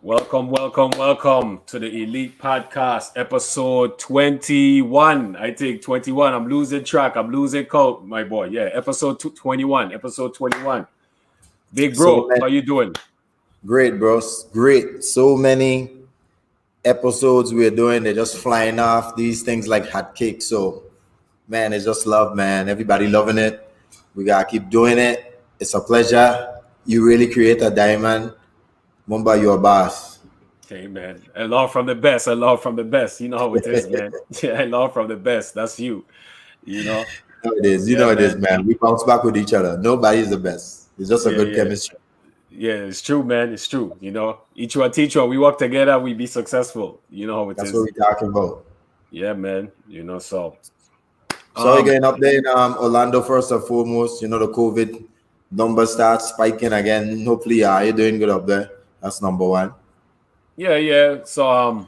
Welcome to the Elite Podcast, episode 21. I think 21. I'm losing track. I'm losing count, my boy. Yeah, episode 21. Episode 21. Big So bro, many, how you doing? great, bros. Great. So many episodes we're doing. They're just flying off. These things like hotcakes. So, man, it's just love, man. Everybody loving it. We gotta keep doing it. It's a pleasure. You really create a diamond. Mumba, you're a boss. Okay, man. I love from the best. I love from the best. You know how it is, man. Yeah, I love from the best. That's you. You know? You know it is. You Yeah, know it is, man. man. We bounce back with each other. Nobody's the best. It's just a Yeah, good yeah. chemistry. Yeah, it's true, man. It's true. Each one teach one. We work together, we be successful. You know how it That's what is. we're talking about. Yeah, man. So So um again, up there in Orlando, first and foremost, the COVID numbers start spiking again. Hopefully, yeah, you're doing good up there. That's number one. yeah. So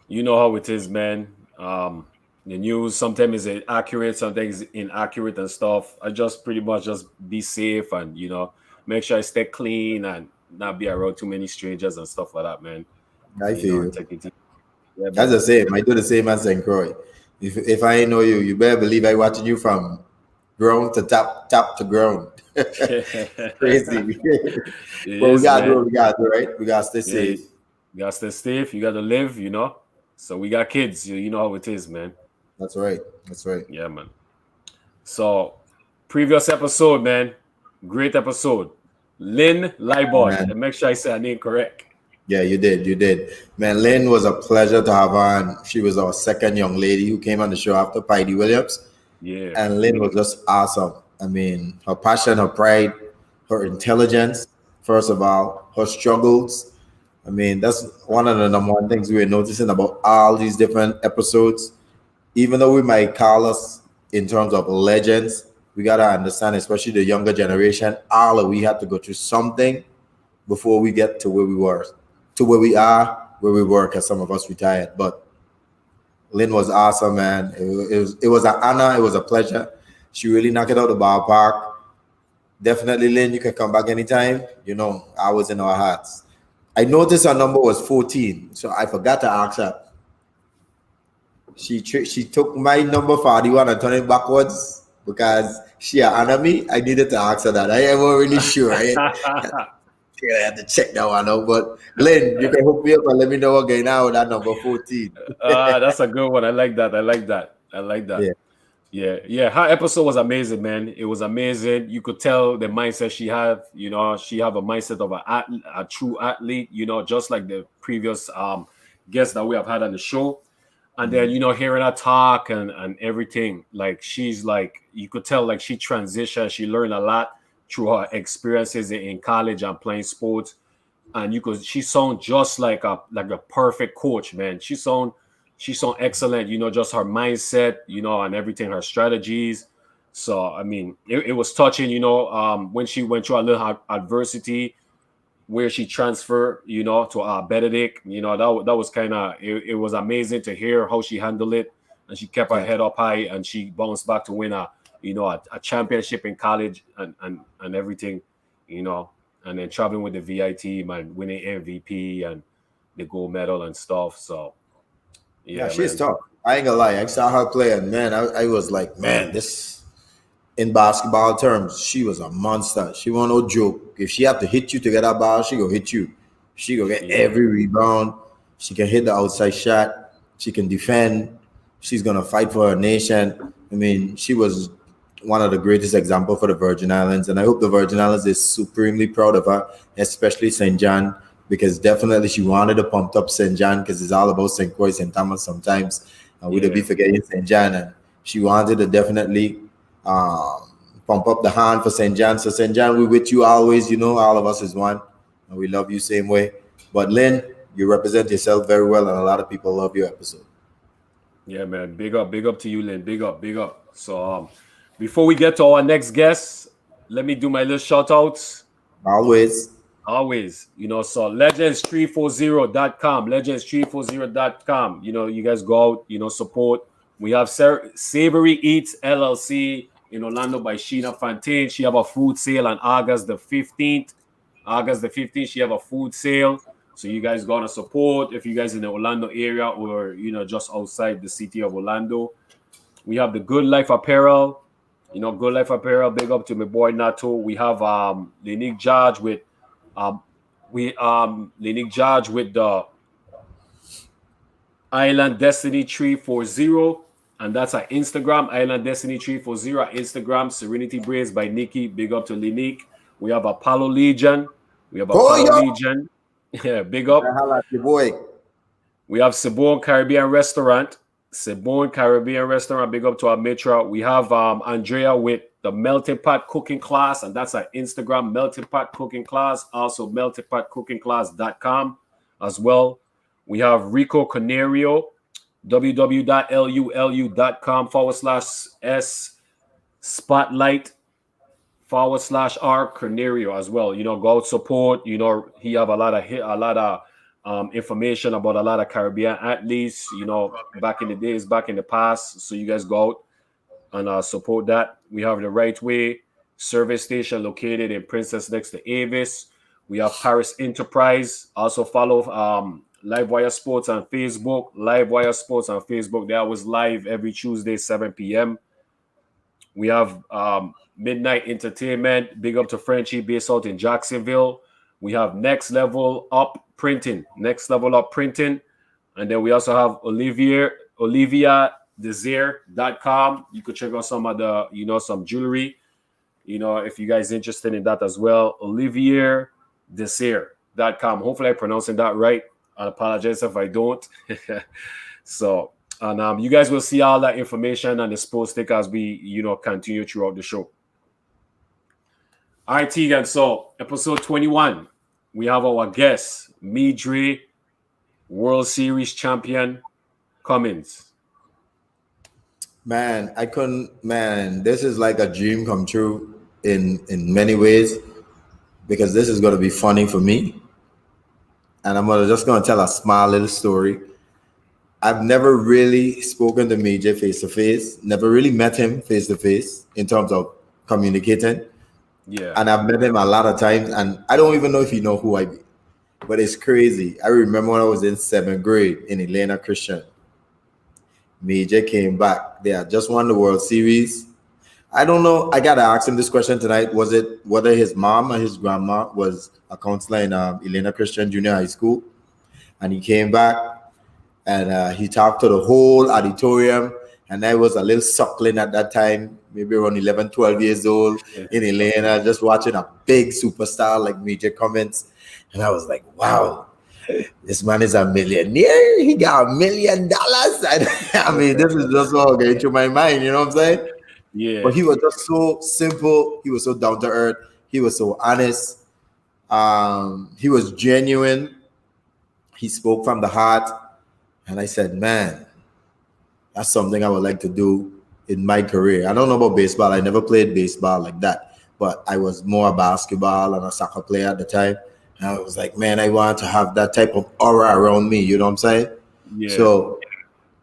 you know how it is, man. The news sometimes is accurate, sometimes inaccurate and stuff. I just pretty much just be safe and make sure I stay clean and not be around too many strangers and stuff like that, man. I feel And you. take it easy. Yeah, That's man. the same. I do the same as St. Croix. If I ain't know you, you better believe I watching you from ground to top to ground. Crazy. It But we is, gotta do man. what we gotta do, right? We gotta stay Yeah, safe. you gotta stay safe. You gotta live. So we got kids. You know how it is, man. That's right. That's right. Yeah, man. So previous episode, man. Great episode. Lynn Libon. Man. And make sure I say her name correct. Yeah, you did. You did. Man, Lynn was a pleasure to have on. She was our second young lady who came on the show after Pidy Williams. Yeah. And Lynn was just awesome. I mean, her passion, her pride, her intelligence, first of all, her struggles. I mean, that's one of the number one things we were noticing about all these different episodes. Even though we might call us in terms of legends, we gotta understand, especially the younger generation, all of we had to go through something before we get to where we were, to where we are, where we were, because some of us retired. But Lynn was awesome, man. It was an honor. It was a pleasure. She really knocked it out of the ballpark. Definitely, Lynn, you can come back anytime. I was in our hearts. I noticed her number was 14, so I forgot to ask her. She took my number 41 and turned it backwards because she honor me. I needed to ask her that. I wasn't really sure. I had to check that one out. But Glenn, you can hook me up and let me know what going on with that number 14. That's a good one. I like that. Yeah, Yeah. Her episode was amazing, man. It was amazing. You could tell the mindset she had. She have a mindset of a true athlete. Just like the previous guests that we have had on the show. And then hearing her talk and everything, like she's like you could tell like she transitioned. She learned a lot through her experiences in college and playing sports. And she sound just like a perfect coach, man. She sound excellent. Just her mindset, and everything, her strategies. So I mean, it was touching. When she went through a little adversity, where she transferred, to Benedict. That was kind of it was amazing to hear how she handled it, and she kept her yeah, head up high, and she bounced back to win a championship in college and everything, and then traveling with the VI team and winning MVP and the gold medal and stuff. So yeah. yeah, She's man. tough. I ain't gonna lie. I saw her play, and man, I was like, man, this in basketball terms, she was a monster. She wasn't no joke. If she have to hit you to get that ball, she go hit you. She go get Yeah, every rebound. She can hit the outside shot. She can defend. She's gonna fight for her nation. I mean, she was one of the greatest examples for the Virgin Islands, and I hope the Virgin Islands is supremely proud of her, especially St. John, because definitely she wanted to pump up St. John because it's all about St. Croix, St. Thomas sometimes, and we'd be yeah. forgetting St. John, and she wanted to definitely um, pump up the hand for St. John. So St. John, we with you always. All of us is one, and we love you same way. But Lynn, you represent yourself very well, and a lot of people love your episode. Yeah, man. Big up to you, Lynn. Big up. So before we get to our next guest, let me do my little shout outs. Always. Always, so legends340.com, legends340.com. You guys go out, support. We have Savory Eats LLC in Orlando by Sheena Fontaine. She have a food sale on August the 15th. She have a food sale. So you guys gonna support if you guys in the Orlando area or just outside the city of Orlando. We have the Good Life Apparel. Good Life Apparel. Big up to my boy Nato. We have Lenique Judge with Lenique Judge with the Island Destiny 340, and that's our Instagram, Island Destiny 340 at Instagram. Serenity Braids by Nikki. Big up to Lenique. We have Apollo Legion. Oh, yo! Yeah, big up. Boy. We have Sabon Caribbean Restaurant. Big up to our Mitra. We have Andrea with the Melting Pot Cooking Class, and that's our Instagram, Melting Pot Cooking Class. Also, meltingpotcookingclass.com as well. We have Rico Canario, www.lulu.com/s spotlight/R Canario as well. Go out support. He have a lot of information about a lot of Caribbean athletes, back in the days, back in the past. So you guys go out and support that. We have the Right Way service station located in Princess next to Avis. We have Paris Enterprise. Also follow Livewire Sports on Facebook. They always live every Tuesday, 7 p.m. We have Midnight Entertainment. Big up to Frenchie, based out in Jacksonville. We have Next Level Up Printing. And then we also have OliviaDesire.com. You could check out some of the, some jewelry, if you guys interested in that as well. OliviaDesire.com. Hopefully I'm pronouncing that right. I apologize if I don't. So, and you guys will see all that information and the sports stick as we, continue throughout the show. All right, Tegan. So, episode 21, we have our guest, Midre, World Series champion, Cummings. Man, this is like a dream come true in many ways, because this is going to be funny for me. And I'm just going to tell a small little story. I've never really spoken to Midre face to face, never really met him face to face in terms of communicating. Yeah. And I've met him a lot of times, and I don't even know if he know who I be. But it's crazy. I remember when I was in 7th grade in Elena Christian. Midre came back. They had just won the World Series. I don't know. I got to ask him this question tonight. Was it whether his mom or his grandma was a counselor in Elena Christian Junior High School? And he came back and he talked to the whole auditorium. And I was a little suckling at that time, maybe around 11, 12 years old in Elena, just watching a big superstar like Midre Cummings. And I was like, wow, this man is a millionaire. He got $1 million. And I mean, this is just all going through my mind. You know what I'm saying? Yeah. But he was just so simple. He was so down to earth. He was so honest. He was genuine. He spoke from the heart. And I said, man, that's something I would like to do in my career. I don't know about baseball. I never played baseball like that. But I was more a basketball and a soccer player at the time. And I was like, man, I want to have that type of aura around me. You know what I'm saying? Yeah. So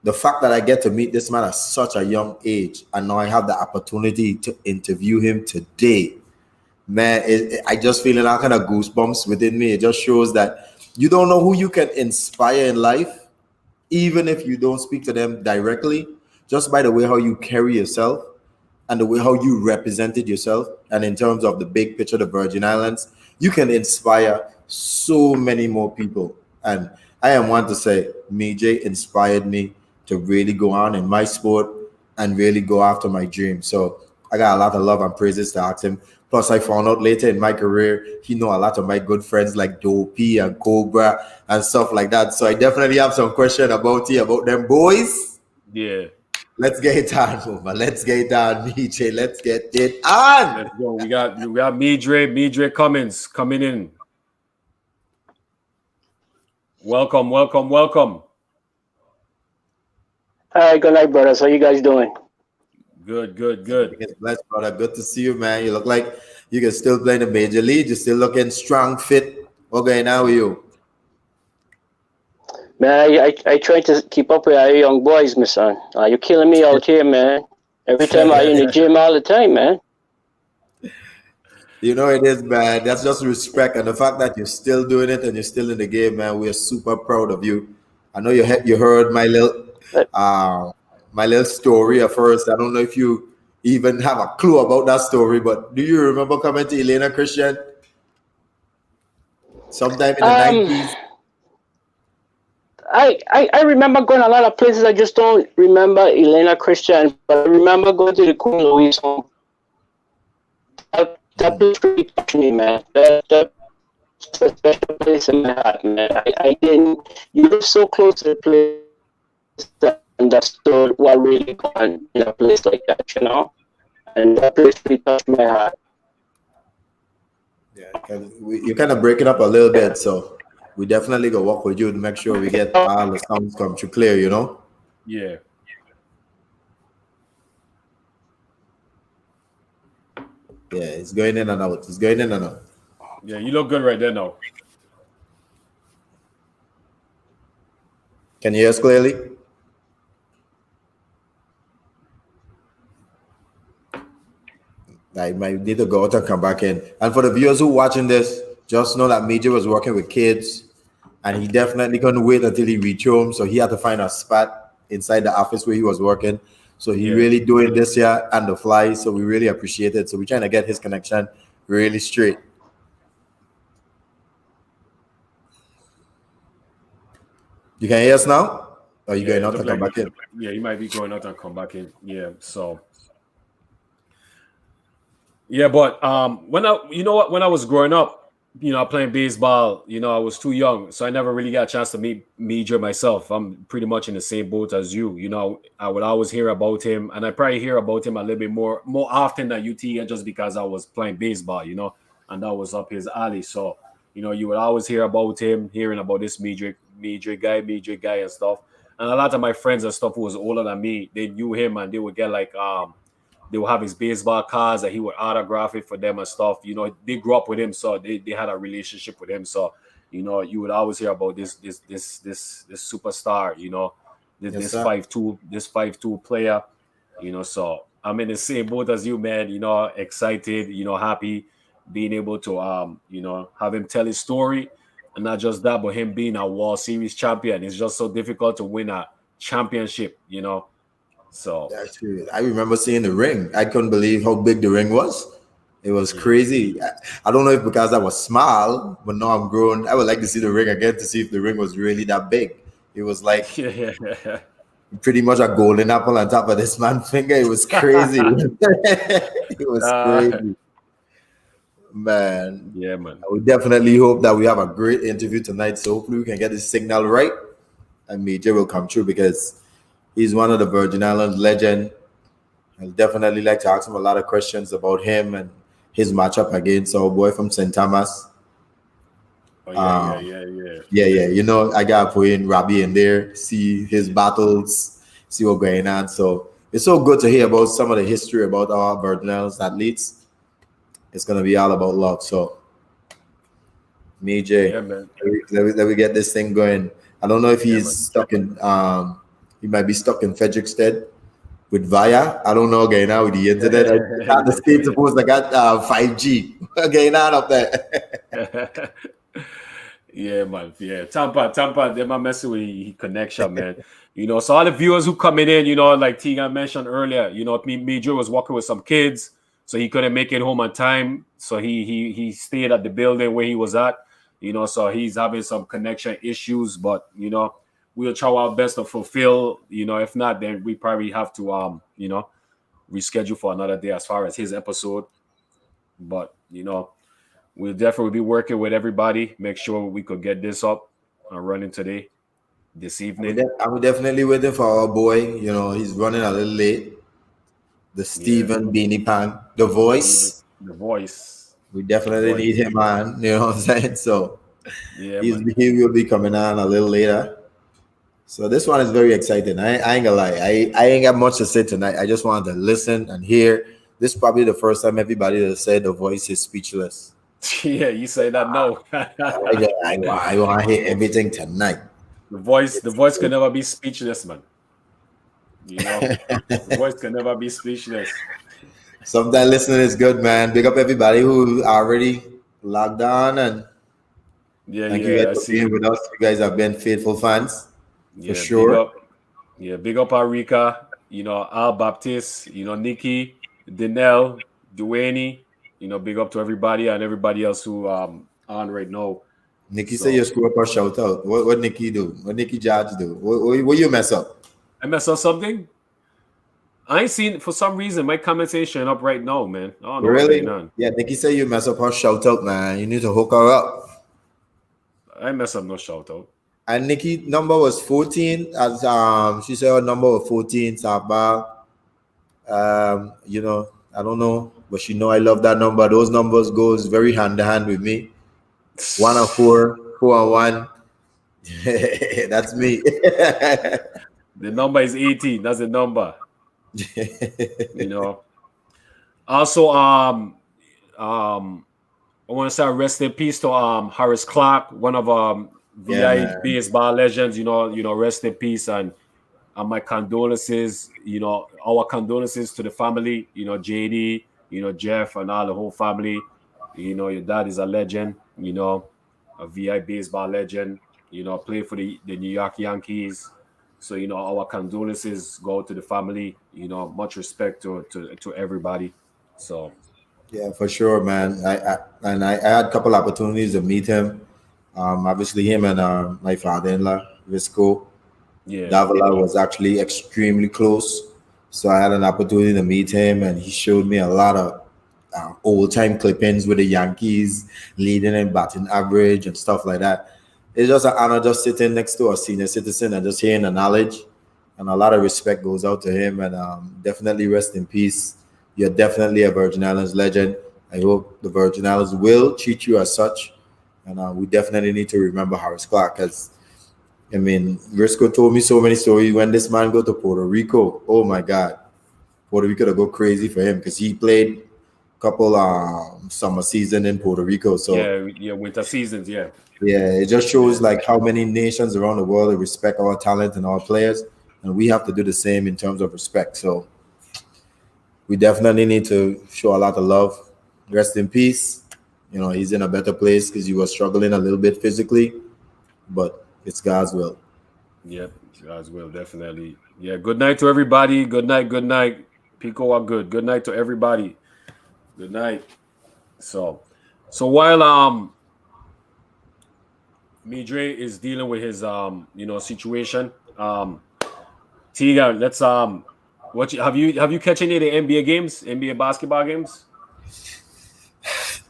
the fact that I get to meet this man at such a young age, and now I have the opportunity to interview him today, man, I just feeling all kind of goosebumps within me. It just shows that you don't know who you can inspire in life, even if you don't speak to them directly, just by the way how you carry yourself and the way how you represented yourself. And in terms of the big picture, the Virgin Islands, you can inspire so many more people. And I am one to say, Midre inspired me to really go on in my sport and really go after my dream. So I got a lot of love and praises to ask him. Plus, I found out later in my career, he know a lot of my good friends like Dopey and Cobra and stuff like that. So I definitely have some question about them boys. Yeah. Let's get it on, Mova. Let's get it on, Midre. Let's get it on. Let's go. We got Midre Cummings coming in. Welcome. Hi, good night, brothers. How you guys doing? Good. It's blessed, brother. Good to see you, man. You look like you can still play in the major league. You're still looking strong, fit. Okay, now you. Man, I try to keep up with our young boys, my son. You're killing me out here, man. Every time I'm in the gym all the time, man. You know it is, man. That's just respect, and the fact that you're still doing it and you're still in the game, man. We're super proud of you. I know you heard uh, my little story at first. I don't know if you even have a clue about that story, but do you remember coming to Elena Christian sometime in the Um, 90s? I remember going a lot of places. I just don't remember Elena Christian, but I remember going to the Queen Louise home. That Mhm. place really touched me, man. That's a special place in my heart, man. I didn't. You were so close to the place that understood what really going on in a place like that. And that place really touched my heart. Yeah, you're kind of breaking up a little bit, so we definitely go work with you to make sure we get all the sounds come through clear. Yeah. Yeah, it's going in and out. It's going in and out. Yeah, you look good right there now. Can you hear us clearly? I might need to go out and come back in. And for the viewers who watching this, just know that Midre was working with kids, and he definitely couldn't wait until he reached home. So he had to find a spot inside the office where he was working. So he Yeah. really doing this here on the fly. So we really appreciate it. So we're trying to get his connection really straight. You can hear us now? Or you Yeah, going it out look and come like back in? yeah, you might be going out and come back in. Yeah, so yeah, but when I you know what when I was growing up, playing baseball, I was too young, so I never really got a chance to meet Major myself. I'm pretty much in the same boat as you. I would always hear about him, and I probably hear about him a little bit more often than UT, just because I was playing baseball, and that was up his alley. So you would always hear about him, hearing about this Major guy and stuff. And a lot of my friends and stuff who was older than me, they knew him, and they would get like they would have his baseball cards that he would autograph it for them and stuff. They grew up with him, so they had a relationship with him. So, you would always hear about this superstar, Yes, this sir. 5'2" player, so I'm in the same boat as you, man, excited, happy, being able to have him tell his story. And not just that, but him being a World Series champion. It's just so difficult to win a championship. So Actually, I remember seeing the ring. I couldn't believe how big the ring was. It was yeah. crazy. I don't know if because I was small, but now I'm grown. I would like to see the ring again to see if the ring was really that big. It was like Yeah. pretty much a golden apple on top of this man's finger. It was crazy. It was uh, crazy, man. yeah, man. I would definitely hope that we have a great interview tonight. So hopefully we can get this signal right and Major will come true because he's one of the Virgin Islands legend. I'd definitely like to ask him a lot of questions about him and his matchup against our boy from St. Thomas. Oh yeah, yeah, Um, yeah, yeah. yeah. I got to put in Robbie in there, see his battles, see what's going on. So it's so good to hear about some of the history about our Virgin Islands athletes. It's gonna be all about love. So me, Jay, Yeah, man. let me get this thing going. I don't know if Yeah, he's man. stuck in he might be stuck in Frederickstead with Via. I don't know again now with the internet. The state supposed to got 5G again on up there. Yeah, man. Yeah, Tampa, they might messing with he connection, man. So all the viewers who coming in, like Tegan mentioned earlier, Major was working with some kids, so he couldn't make it home on time. So he stayed at the building where he was at, so he's having some connection issues, but we'll try our best to fulfill. If not, then we probably have to reschedule for another day as far as his episode. But we'll definitely be working with everybody. Make sure we could get this up and running today, this evening. I'm definitely waiting for our boy. He's running a little late. The Yeah, Stephen Beanie Pan, the Steven, voice. the voice, We the definitely need voice. him on. You know what I'm saying? So Yeah, man. he will be coming on a little later. So this one is very exciting. I ain't gonna lie. I ain't got much to say tonight. I just wanted to listen and hear. This is probably the first time everybody has said the voice is speechless. Yeah, you say that no. I want to hear everything tonight. The voice can never be speechless, man. The voice can never be speechless. Sometimes listening is good, man. Big up everybody who already logged on, and Yeah, thank you guys yeah, I for being see. with us. You guys have been faithful fans for Yeah, big sure. up. Yeah, big up Arika, Al Baptiste, Nikki, Danelle, Duane, big up to everybody and everybody else who on right now. Nikki said you So screw up or shout out. What Nikki do? What Nikki Judge do? What you mess up? I messed up something. I ain't seen for some reason my comments ain't showing up right now, man. I don't know what's Really? going on. Yeah, Nikki said you mess up her shout out, man. You need to hook her up. I mess up no shout out. And Nikki number was 14. As she said her number was 14, Sabah. I don't know, but she know I love that number. Those numbers goes very hand to hand with me. 1 and 4, 4 and 1. That's me. The number is 18. That's the number. You know. Also, I want to say rest in peace to Harris Clark, one of Yeah, VI man. baseball legends. Rest in peace and my condolences. Our condolences to the family. JD. Jeff and all the whole family. Your dad is a legend. A VI baseball legend. Played for the New York Yankees. So our condolences go to the family. Much respect to everybody. So Yeah, for sure, man. I had a couple opportunities to meet him. Obviously, him and my father-in-law, Risco yeah, Davila, was actually extremely close. So I had an opportunity to meet him, and he showed me a lot of old-time clippings with the Yankees, leading in batting average and stuff like that. It's just an honor just sitting next to a senior citizen and just hearing the knowledge, and a lot of respect goes out to him. And definitely rest in peace. You're definitely a Virgin Islands legend. I hope the Virgin Islands will treat you as such. And we definitely need to remember Harris Clark, because I mean, Risco told me so many stories. When this man go to Puerto Rico, oh my God, Puerto Rico to go crazy for him, because he played a couple summer season in Puerto Rico. So yeah, winter seasons, yeah. yeah, it just Yeah, shows like how many nations around the world respect our talent and our players, and we have to do the same in terms of respect. So we definitely need to show a lot of love. Rest in peace. He's in a better place because he was struggling a little bit physically, but it's God's will. yep, as well, definitely. Yeah, good night to everybody. Good night, good night. Pico are good. Good night to everybody. Good night. So while Midre is dealing with his situation, Tiga, let's have you catch any of the NBA games, NBA basketball games?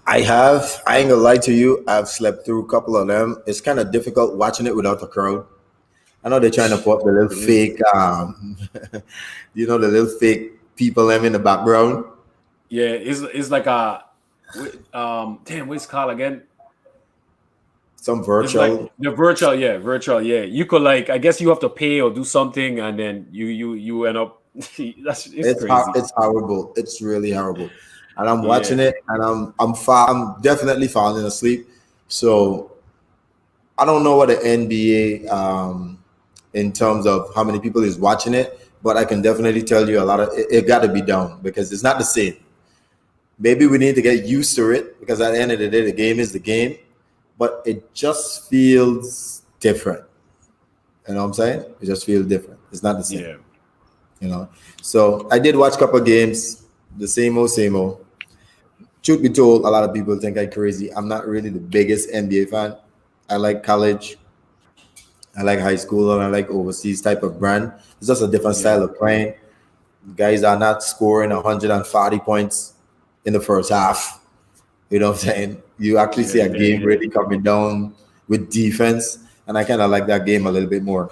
I have. I ain't gonna lie to you. I've slept through a couple of them. It's kind of difficult watching it without a crowd. I know they're trying to put the little It is. fake, the little fake people them in the background. Yeah, it's like a damn, what's it called again? Some It's like virtual. the virtual, yeah. You could like, I guess you have to pay or do something, and then you end up. It's crazy. It's horrible. It's really horrible. And I'm Yeah, watching it, and I'm definitely falling asleep. So I don't know what the NBA in terms of how many people is watching it, but I can definitely tell you a lot of it got to be down because it's not the same. Maybe we need to get used to it because at the end of the day, the game is the game, but it just feels different. You know what I'm saying? It just feels different. It's not the same. yeah, You know. So I did watch a couple of games, the same old, same old. Truth be told, a lot of people think I'm crazy. I'm not really the biggest NBA fan. I like college, I like high school, and I like overseas type of brand. It's just a different yeah, style of playing. Guys are not scoring 140 points in the first half. You know what I'm saying? You actually yeah, see a yeah, game yeah. really coming down with defense, and I kind of like that game a little bit more.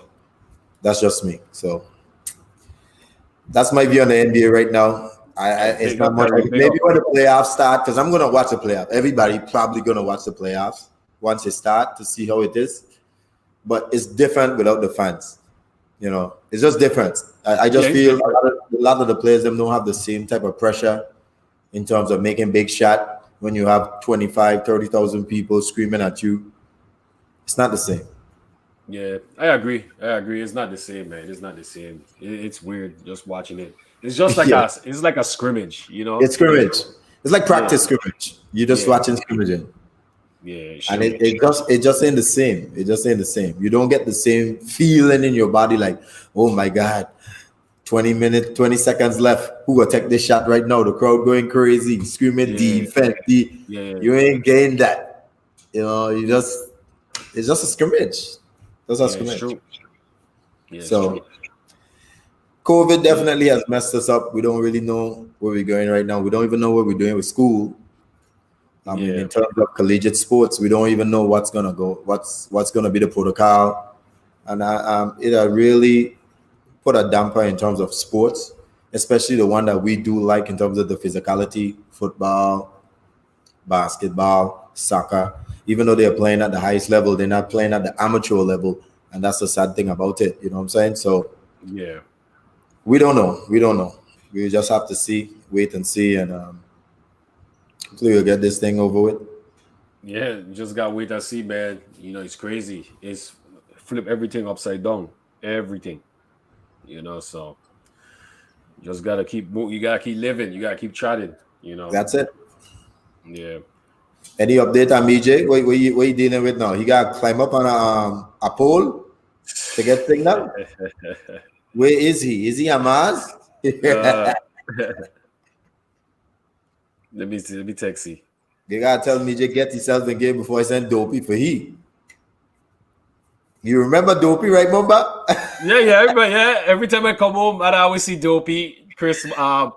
That's just me. So that's my view on the NBA right now. It's Big not up, much. Terry. Big Maybe up. when the playoffs start, because I'm gonna watch the playoff. Everybody probably gonna watch the playoffs once it start to see how it is. But it's different without the fans. It's just different. I Yeah, just it's feel a different. lot, of, a lot of the players them don't have the same type of pressure in terms of making big shot when you have 25, 30,000 people screaming at you. It's not the same. Yeah, I agree. I agree. It's not the same, man. It's not the same. It's weird just watching it. It's just like Yeah, it's like a scrimmage, you know. it's scrimmage. It's like practice scrimmage. You're just Yeah, watching scrimmaging. yeah, And sure. it just ain't the same. It just ain't the same. You don't get the same feeling in your body like, oh my God, 20 minutes, 20 seconds left. Who will take this shot right now? The crowd going crazy, screaming Yeah, defense. yeah, You ain't getting that. You know, it's just a scrimmage. Just a yeah. It's scrimmage. true. Yeah, it's true. So COVID definitely has messed us up. We don't really know where we're going right now. We don't even know what we're doing with school. I mean, Yeah, in terms of collegiate sports, we don't even know what's gonna go, what's gonna be the protocol, and it really put a damper in terms of sports, especially the one that we do like in terms of the physicality, football, basketball, soccer. Even though they're playing at the highest level, they're not playing at the amateur level, and that's the sad thing about it. You know what I'm saying? So yeah, we don't know. We don't know. We just have to see, wait and see, and hopefully we'll get this thing over with. yeah. You just got to wait and see, man. You know, it's crazy. It's flip everything upside down, everything. You know, so you just gotta keep. You gotta keep living. You gotta keep trotting. You know. That's it. Yeah. Any update on BJ? What you dealing with now? He got to climb up on a pole to get signal. Where is he? Is he on Mars? uh, let me see. Let me text you. You gotta tell me to get himself in game before I send Dopey for he. You remember Dopey, right, Mumba? Yeah, yeah, everybody, yeah. Every time I come home, I always see Dopey, Chris,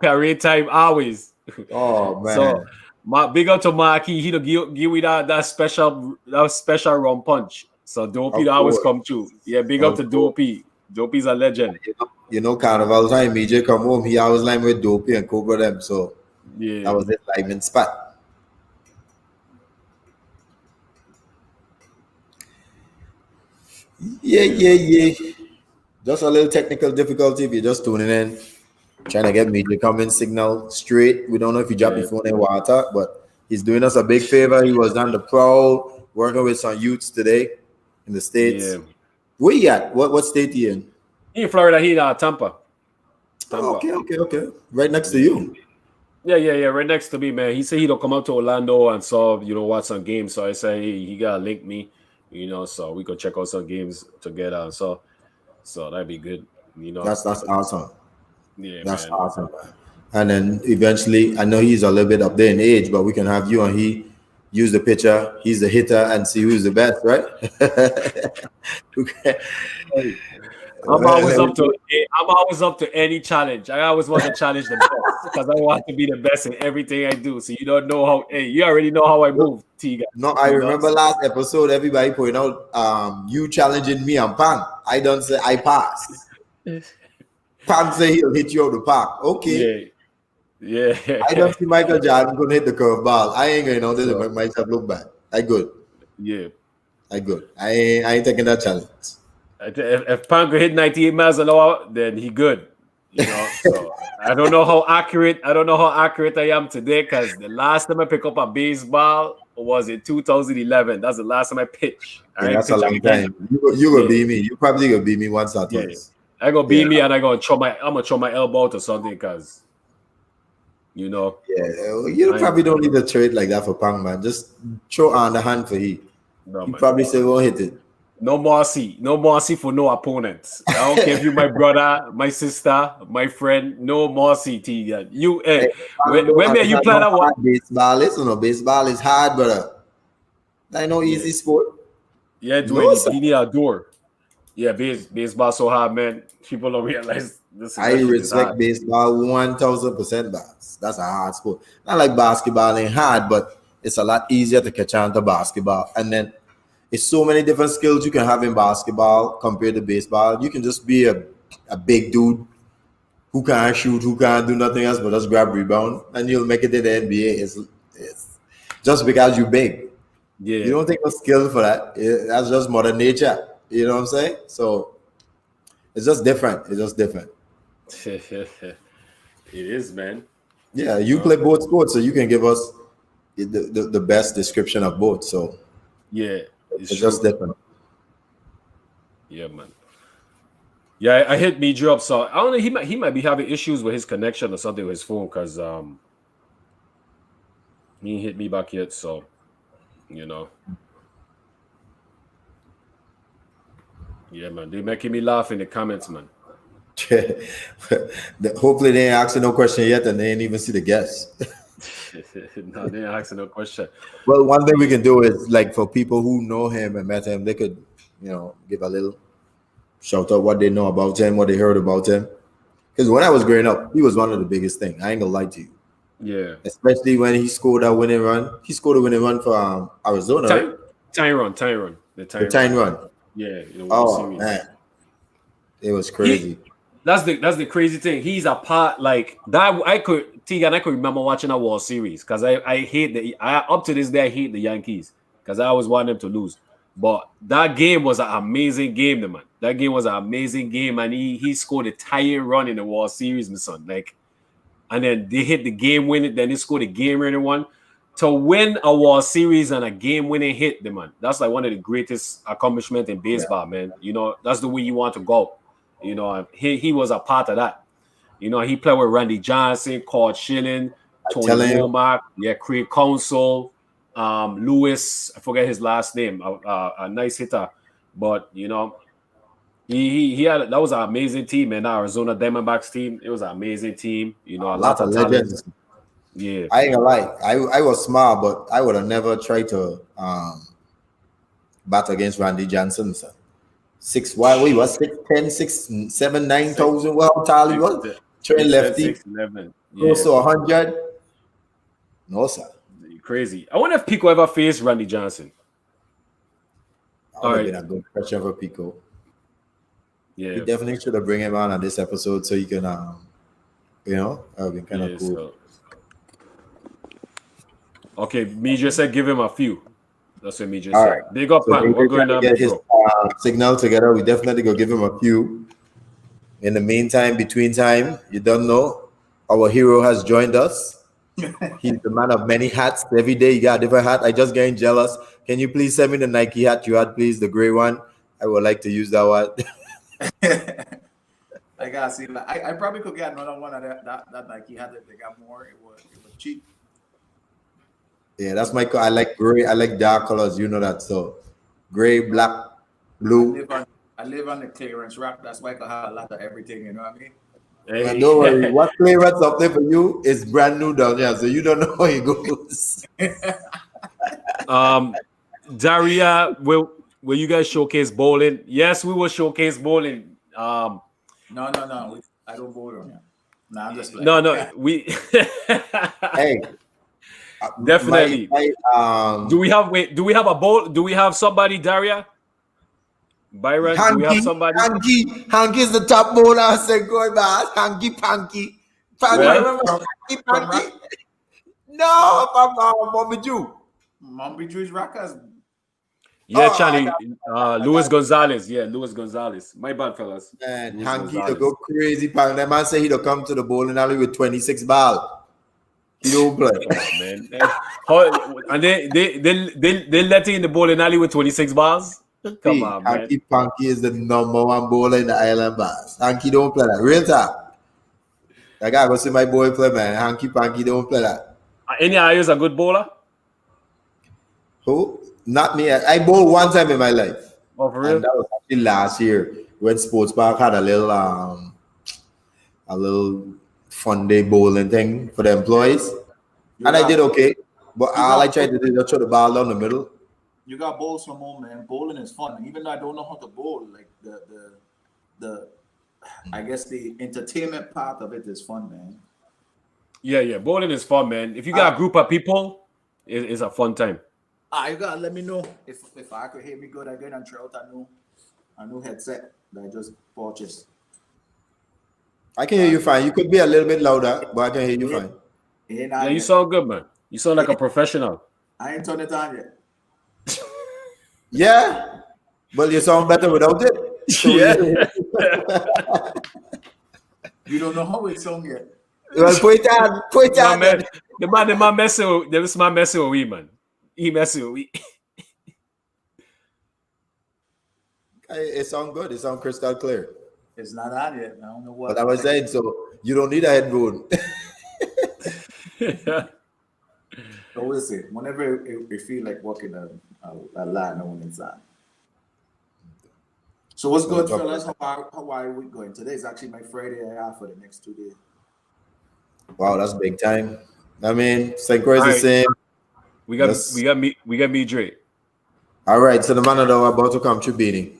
parade time, always. Oh So man. my big up to Marky, he give me that special rum punch. So Dopey Of always course. come true. Yeah, big up Of to course. Dopey. Dopey's a legend. You know, Carnival time, BJ come home, he always line with Dopey and Cobra them. So that Yeah, was his live in spot. Yeah, yeah, yeah. Just a little technical difficulty if you're just tuning in. Trying to get Midre Cummings signal straight. We don't know if he dropped yeah, his phone in water, but he's doing us a big favor. He was on the prowl working with some youths today in the yeah. States. Where you at? What state you in? He in Florida, he Tampa. Oh, Tampa. okay. Right next to Yeah. you. Yeah, right next to me, man. He said he don't come out to Orlando and saw, watch some games. So I said he gotta link me, so we could check out some games together. So that'd be good, That's awesome. Yeah, That's man. awesome, man. And then eventually, I know he's a little bit up there in age, but we can have you and he use the pitcher. He's the hitter and see who's the best, right? Okay. I'm always up to any challenge. I always want to challenge the best because I want to be the best in everything I do. So you don't know how. Hey, you already know how I move, T guys. No, I remember last episode, everybody pointing out you challenging me and Pan. I don't say I pass. Pan say he'll hit you out the park. Okay. Yeah. I don't see Michael Jordan gonna hit the curveball. I ain't gonna this So, make myself look bad. I good. yeah. I good. I ain't taking that challenge. If Pan could hit 98 miles an hour, then he good. So I don't know how accurate. I don't know how accurate I am today because the last time I picked up a baseball was in 2011. That's the last time I pitched. I Yeah, ain't that's a pitched long again. time. You gonna Yeah. beat me. You probably gonna beat me once or Yeah. twice. I gonna beat Yeah. me and I'm gonna throw my elbow out or something because Yeah, you I- probably don't need to trade like that for Pang, man. Just throw on the hand for he. no, He man. probably say won't hit it. No mercy for no opponents. I don't care if you my brother, my sister, my friend. No mercy, T. You, when you plan that what? baseball is? No, baseball is hard, brother. That ain't no easy sport. Yeah, No, Dwayne, sir. you need a door. Yeah, baseball so hard, man. People don't realize this. I That shit is respect hard. baseball 1000%, Bass. That's a hard sport. Not like basketball ain't hard, but it's a lot easier to catch on to basketball. And then it's so many different skills you can have in basketball compared to baseball. You can just be a big dude who can't shoot, who can't do nothing else but just grab rebound, and you'll make it in the NBA. It's just because you're big. Yeah, You don't take no skill for that. That's just mother nature. You know what I'm saying? So it's just different. It's just different. it is, man. Yeah, you play both sports, so you can give us the best description of both. So Yeah, it's just different. Yeah, man. Yeah, I hit Midre up, so I don't know. He might be having issues with his connection or something with his phone because he ain't hit me back yet. So you know, yeah, man, they making me laugh in the comments, man. Hopefully they ain't asking no question yet, and they ain't even see the guess. No, they ain't asking no question. Well, one thing we can do is like for people who know him and met him, they could, give a little shout out what they know about him, what they heard about him. Because when I was growing up, he was one of the biggest things. I ain't gonna lie to you. Yeah, Especially when he scored a winning run. He scored a winning run for Arizona, right? Tyron, the The time run. Yeah, the World Oh Series. man, it was crazy. That's the crazy thing. He's a part like that. I could remember watching a World Series because I hate up to this day I hate the Yankees because I always want them to lose. But that game was an amazing game, man. That game was an amazing game, and he scored a tying run in the World Series, my son. Like, and then they hit the game winning, then they scored a game winning one. To win a World Series and a game winning hit, man. That's like one of the greatest accomplishments in baseball, man. You know, that's the way you want to go. You know, he was a part of that. You know, he played with Randy Johnson, Cord Schilling, Tony Womack, Craig Counsell, Lewis, I forget his last name, a nice hitter. But, you know, he had that was an amazing team, man. That Arizona Diamondbacks team, it was an amazing team. You know, a lot of legends. Yeah, I ain't gonna lie. I was smart, but I would have never tried to bat against Randy Johnson. So. 6'1", he was 6'10", 6'7", 9,000. Well, tall he was. Train lefty. 6'11". Close to 100. No, sir. Crazy. I wonder if Pico ever faced Randy Johnson. That would have been a good question for Pico. Yeah. We definitely should have bring him on this episode so you can, that would be kind of cool. So. Okay, Midre said give him a few. That's what Midre said. Right. Big up, man. We're going to get his signal together. We definitely go give him a few. In the meantime, between time, you don't know, our hero has joined us. He's the man of many hats. Every day you got a different hat. I just getting jealous. Can you please send me the Nike hat you had, please? The gray one. I would like to use that one. I gotta see. I probably could get another one of that Nike hat if they got more. It was cheap. Yeah, that's my. I like gray. I like dark colors. You know that. So, gray, black, blue. I live on the clearance rack. That's why I can have a lot of everything. You know what I mean? Hey. And don't worry. What clearance up there for you is brand new down here, so you don't know how it goes. Daria, will you guys showcase bowling? Yes, we will showcase bowling. No. I don't bowl on here. No, I'm just playing. No. We. Hey. Definitely. Do we have a bowl? Do we have somebody, Daria? Byron, do we have somebody? Hanky is the top bowler. I said, go back. Hanky, Panky. Remember Hanky, Panky? No, Mommy Jew. Mommy Jew's Rockers. Yeah, Charlie. Luis Gonzalez. Yeah, Luis Gonzalez. My bad, fellas. Man, Hanky to go crazy. That man say he'll come to the bowling alley with 26 balls. He don't play. Oh, man. And they let him in the bowling alley with 26 balls? Come on, man. Hanky Panky is the number one bowler in the island bars. Hanky don't play that. Real talk. I gotta go see my boy play, man. Hanky Panky don't play that. Any of you is a good bowler? Who? Not me. I bowled one time in my life. Oh, for real? And that was actually last year when Sports Park had a little fun day bowling thing for the employees. And I did okay. But all I tried to do was throw the ball down the middle. You got bowl some more, man. Bowling is fun. Even though I don't know how to bowl, like the I guess the entertainment part of it is fun, man. Yeah. Bowling is fun, man. If you got a group of people, it's a fun time. You gotta let me know if I could hear me good again and try out a new headset that I just purchased. I can hear you fine. You could be a little bit louder, but I can hear you fine. Yeah, you sound good, man. You sound like a professional. I ain't turned it on yet. Yeah, but you sound better without it. So yeah. You don't know how it sound yet. Well, put it on. Man. The man messing with we, man. He messing with we. It sounds good. It sounds crystal clear. It's not on yet. I don't know But what. I was saying, so you don't need a headphone. So we'll see. Whenever we feel like working a line when it's on. So what's No good, problem. fellas? How are we going? Today is actually my Friday off for the next 2 days. Wow, that's big time. I mean, Senko is All the right, same. we got That's Midre. all right. So the man that are about to come to Beanie.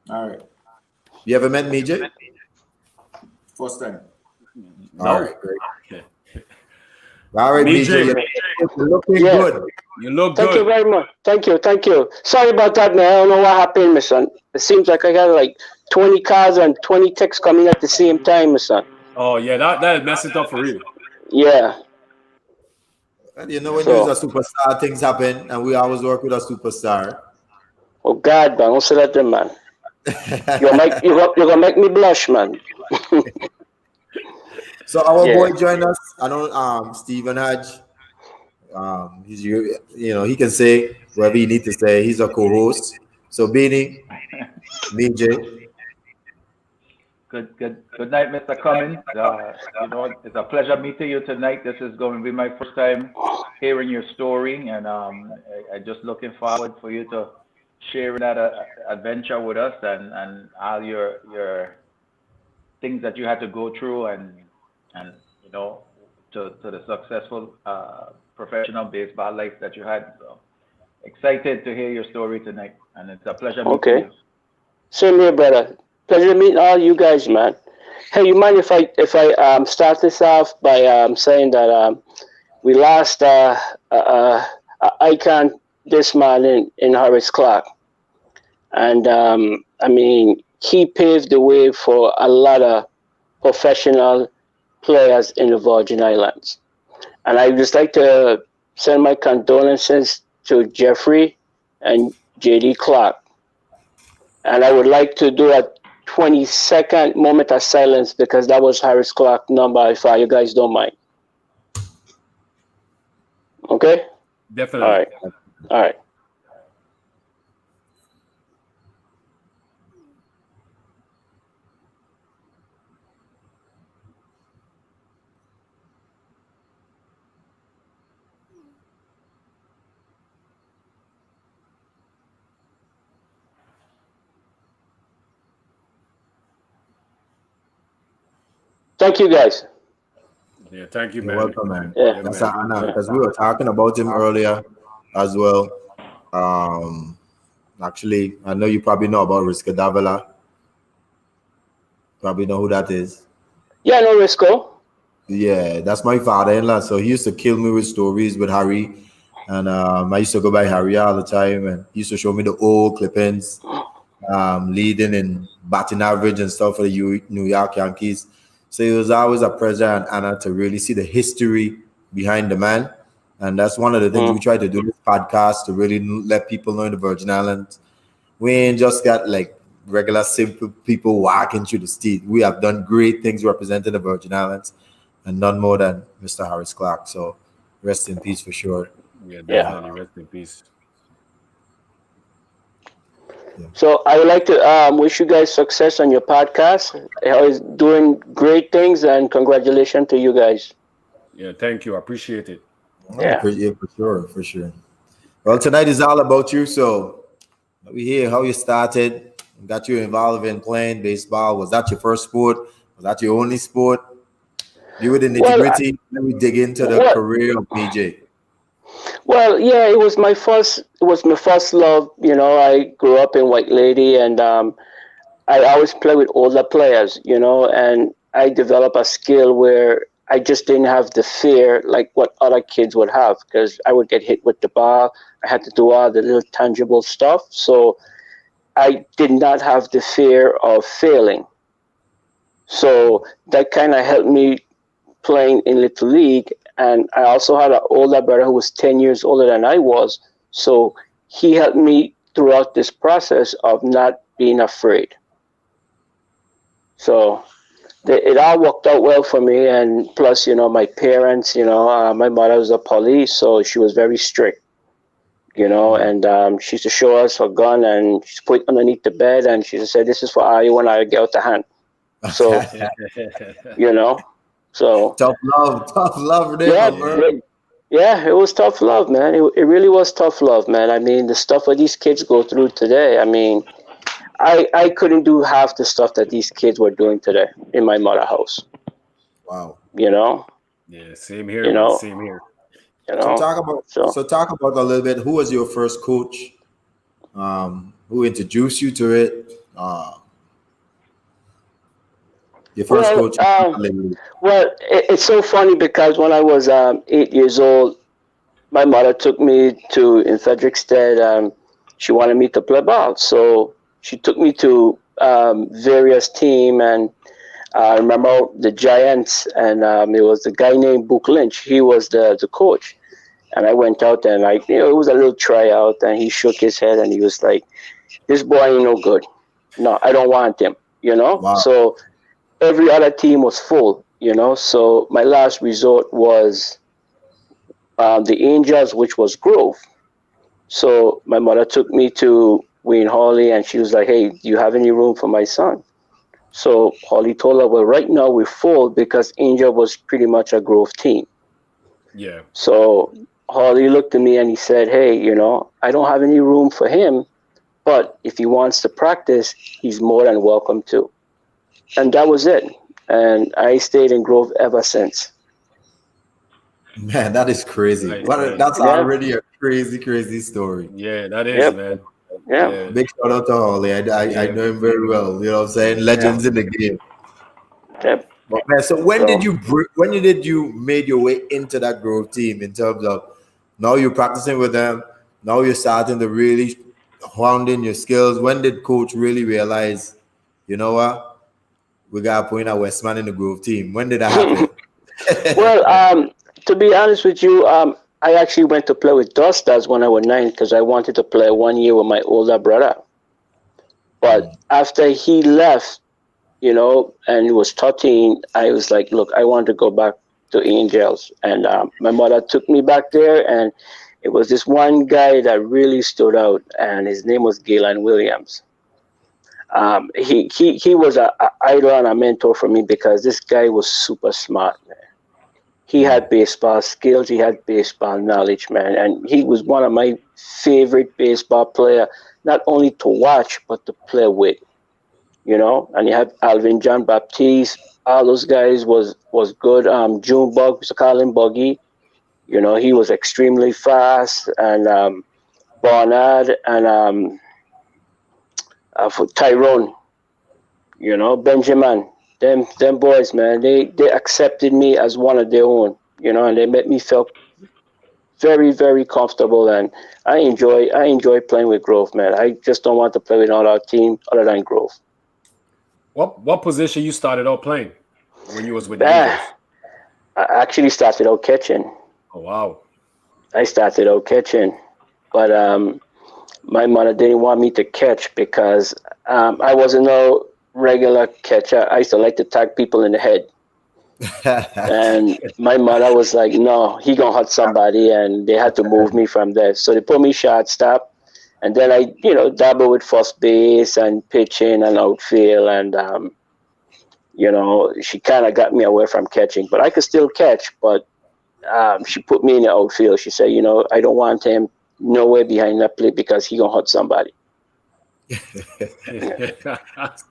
All right. You ever met Midre? First time. All No, right, great. All right, Midre, Midre, you're looking Yeah. good. you look Thank you good. very much. Thank you. Thank you. Sorry about that, man. I don't know what happened, my son. It seems like I got like 20 calls and 20 texts coming at the same time, my son. Oh yeah, that messed it up for real. Yeah. And you know, when you're a So, superstar, things happen, and we always work with a superstar. oh God, man, don't say that, to man. You're gonna make me blush, man. So our Yeah. boy joined us. I know Stephen Hodge. He's he can say whatever he need to say. He's a co-host. So Beanie, BJ. Good night, Mr. Cummings. It's a pleasure meeting you tonight. This is going to be my first time hearing your story, and I just looking forward for you to sharing that adventure with us and all your things that you had to go through and you know to the successful professional baseball life that you had. So excited to hear your story tonight, and it's a pleasure meeting Okay. you. Same here, brother. Pleasure meeting all you guys, man. Hey, you mind if I start this off by saying that we lost a icon this man in Horace Clark, and I mean he paved the way for a lot of professional players in the Virgin Islands. And I would just like to send my condolences to Jeffrey and JD Clark. And I would like to do a 20-second moment of silence because that was Harris Clark number, if you guys don't mind. Okay? All Definitely. right. All right. Thank you, guys. Yeah, thank you, You're man. welcome, man. Yeah. Yeah, That's an man. honor Yeah. because we were talking about him earlier as well. Um, Actually, I know you probably know about Riska Davila. Probably know who that is. Yeah, no, Risco. Yeah, that's my father-in-law. So he used to kill me with stories with Harry, and I used to go by Harry all the time, and he used to show me the old clippings, leading in batting average and stuff for the New York Yankees. So it was always a pleasure and honor to really see the history behind the man, and that's one of the things we Mm. try to do in this podcast to really let people know in the Virgin Islands. We ain't just got like regular simple people walking through the street. We have done great things representing the Virgin Islands, and none more than Mr. Harris Clark. So rest in peace for sure. Yeah, Yeah. definitely. Rest in peace. Yeah. So I would like to wish you guys success on your podcast. It's doing great things, and congratulations to you guys. Yeah, thank you. I appreciate it. Oh, Yeah. yeah, for sure, for sure. Well, tonight is all about you. So we hear how you started, got you involved in playing baseball. Was that your first sport? Was that your only sport? Be with the nitty Well, gritty. Let me dig into the what? career of BJ. Well, yeah, it was my first. It was my first love. You know, I grew up in White Lady, and I always play with older players. You know, and I developed a skill where I just didn't have the fear like what other kids would have because I would get hit with the ball. I had to do all the little tangible stuff, so I did not have the fear of failing. So that kind of helped me playing in Little League. And I also had an older brother who was 10 years older than I was. So he helped me throughout this process of not being afraid. So it all worked out well for me. And plus, you know, my parents, you know, my mother was a police, so she was very strict. You know, and she used to show us her gun and she put it underneath the bed and she said, "This is for all you when I get out the hand." So, you know, so tough love there, yeah, my bro. yeah, it was tough love, man. It really was tough love, man. I mean, the stuff that these kids go through today. I mean, I couldn't do half the stuff that these kids were doing today in my mother house. Wow. You know, Yeah, same here, you man. know, Same here. you So know. So talk about a little bit. Who was your first coach? Who introduced you to it? Your first well, coach. it's so funny because when I was 8 years old, my mother took me to in Frederickstead. She wanted me to play ball, so she took me to various team, and I remember the Giants, and it was the guy named Book Lynch. He was the coach, and I went out and it was a little tryout, and he shook his head and he was like, "This boy ain't no good. No, I don't want him." Wow. So every other team was full. So my last resort was the Angels, which was Grove. So my mother took me to Wayne Hawley, and she was like, "Hey, do you have any room for my son?" So Hawley told her, "Well, right now we're full because Angel was pretty much a Grove team." Yeah. So Hawley looked at me and he said, "Hey, I don't have any room for him, but if he wants to practice, he's more than welcome to." And that was it. And I stayed in Grove ever since. Man, that is crazy. Nice, man. That's Yeah, already a crazy, crazy story. Yeah, that is, yep, man. yeah, Yeah. Big shout out to Holly. I Yeah. know him very well. You know what I'm saying? yeah, Legends in the game. yep. But man, so So when did you made your way into that Grove team in terms of now you're practicing with them, now you're starting to really honing your skills. When did coach really realize, you know what, we got to put in a Westman in the Grove team? When did that happen? well, to be honest with you, I actually went to play with Dusters when I was 9 because I wanted to play 1 year with my older brother. But after he left, and he was 13, I was like, look, I want to go back to Angels. And my mother took me back there, and it was this one guy that really stood out, and his name was Galen Williams. He was a idol and a mentor for me because this guy was super smart. He had baseball skills. He had baseball knowledge, man, and he was one of my favorite baseball player, not only to watch but to play with. And you had Alvin John Baptiste. All those guys was good. Junebug, we used to call him Buggy. He was extremely fast, and Barnard and for Tyrone. Benjamin. Them boys, man. They accepted me as one of their own. And they made me feel very, very comfortable, and I enjoy playing with Grove, man. I just don't want to play with another team other than Grove. What position you started out playing when you was with the Angels? Ah, I actually started out catching. Oh wow. I started out catching, but my mother didn't want me to catch because I wasn't no regular catcher. I used to like to tag people in the head, and my mother was like, "No, he gonna hurt somebody," and they had to move me from there. So they put me shortstop, and then I, dabble with first base and pitching and outfield, and she kind of got me away from catching, but I could still catch. But she put me in the outfield. She said, I don't want him nowhere behind that plate because he gonna hurt somebody.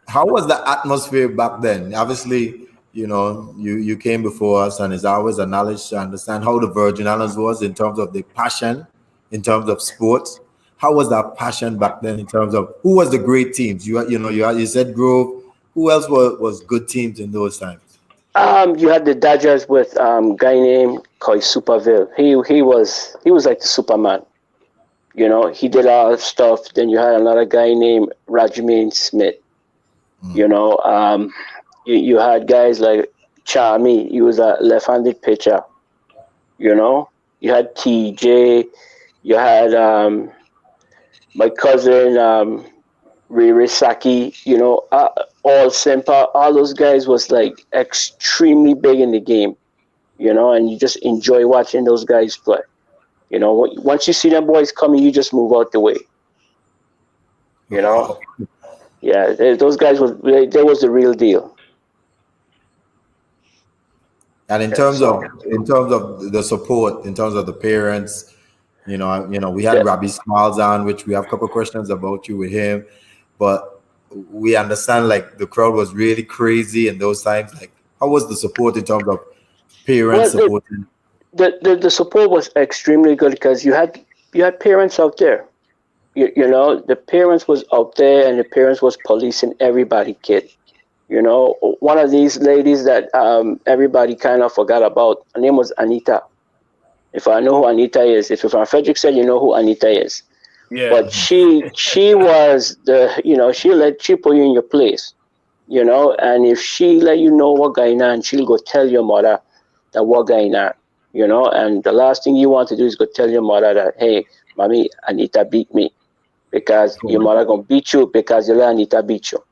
How was the atmosphere back then? Obviously, you came before us, and it's always a knowledge to understand how the Virgin Islands was in terms of the passion, in terms of sports. How was that passion back then in terms of who was the great teams? You said Grove. Who else was good teams in those times? You had the Dodgers with guy named Coy Superville. He was like the Superman. He did a lot of stuff. Then you had another guy named Rajmin Smith. You know, you had guys like Charmy. He was a left-handed pitcher. You had TJ. You had my cousin Riri Saki. All Semper. All those guys was like extremely big in the game. And you just enjoy watching those guys play. Once you see them boys coming, you just move out the way. You know, Wow. yeah, those guys they was the real deal. And in terms of the support, in terms of the parents, we had Yeah. Robbie Smiles on, which we have a couple of questions about you with him, but we understand like the crowd was really crazy in those times. Like, how was the support in terms of parents Well, supporting? the support was extremely good because you had parents out there. The parents was out there, and the parents was policing everybody kid. One of these ladies that everybody kind of forgot about, her name was Anita. If I know who Anita is, if you're from Frederick said, you know who Anita is. Yeah. But she was she put you in your place, and if she let you know what going on, she'll go tell your mother that what going on, and the last thing you want to do is go tell your mother that, hey, mommy, Anita beat me, because your mother gonna beat you because you let Anita beat you,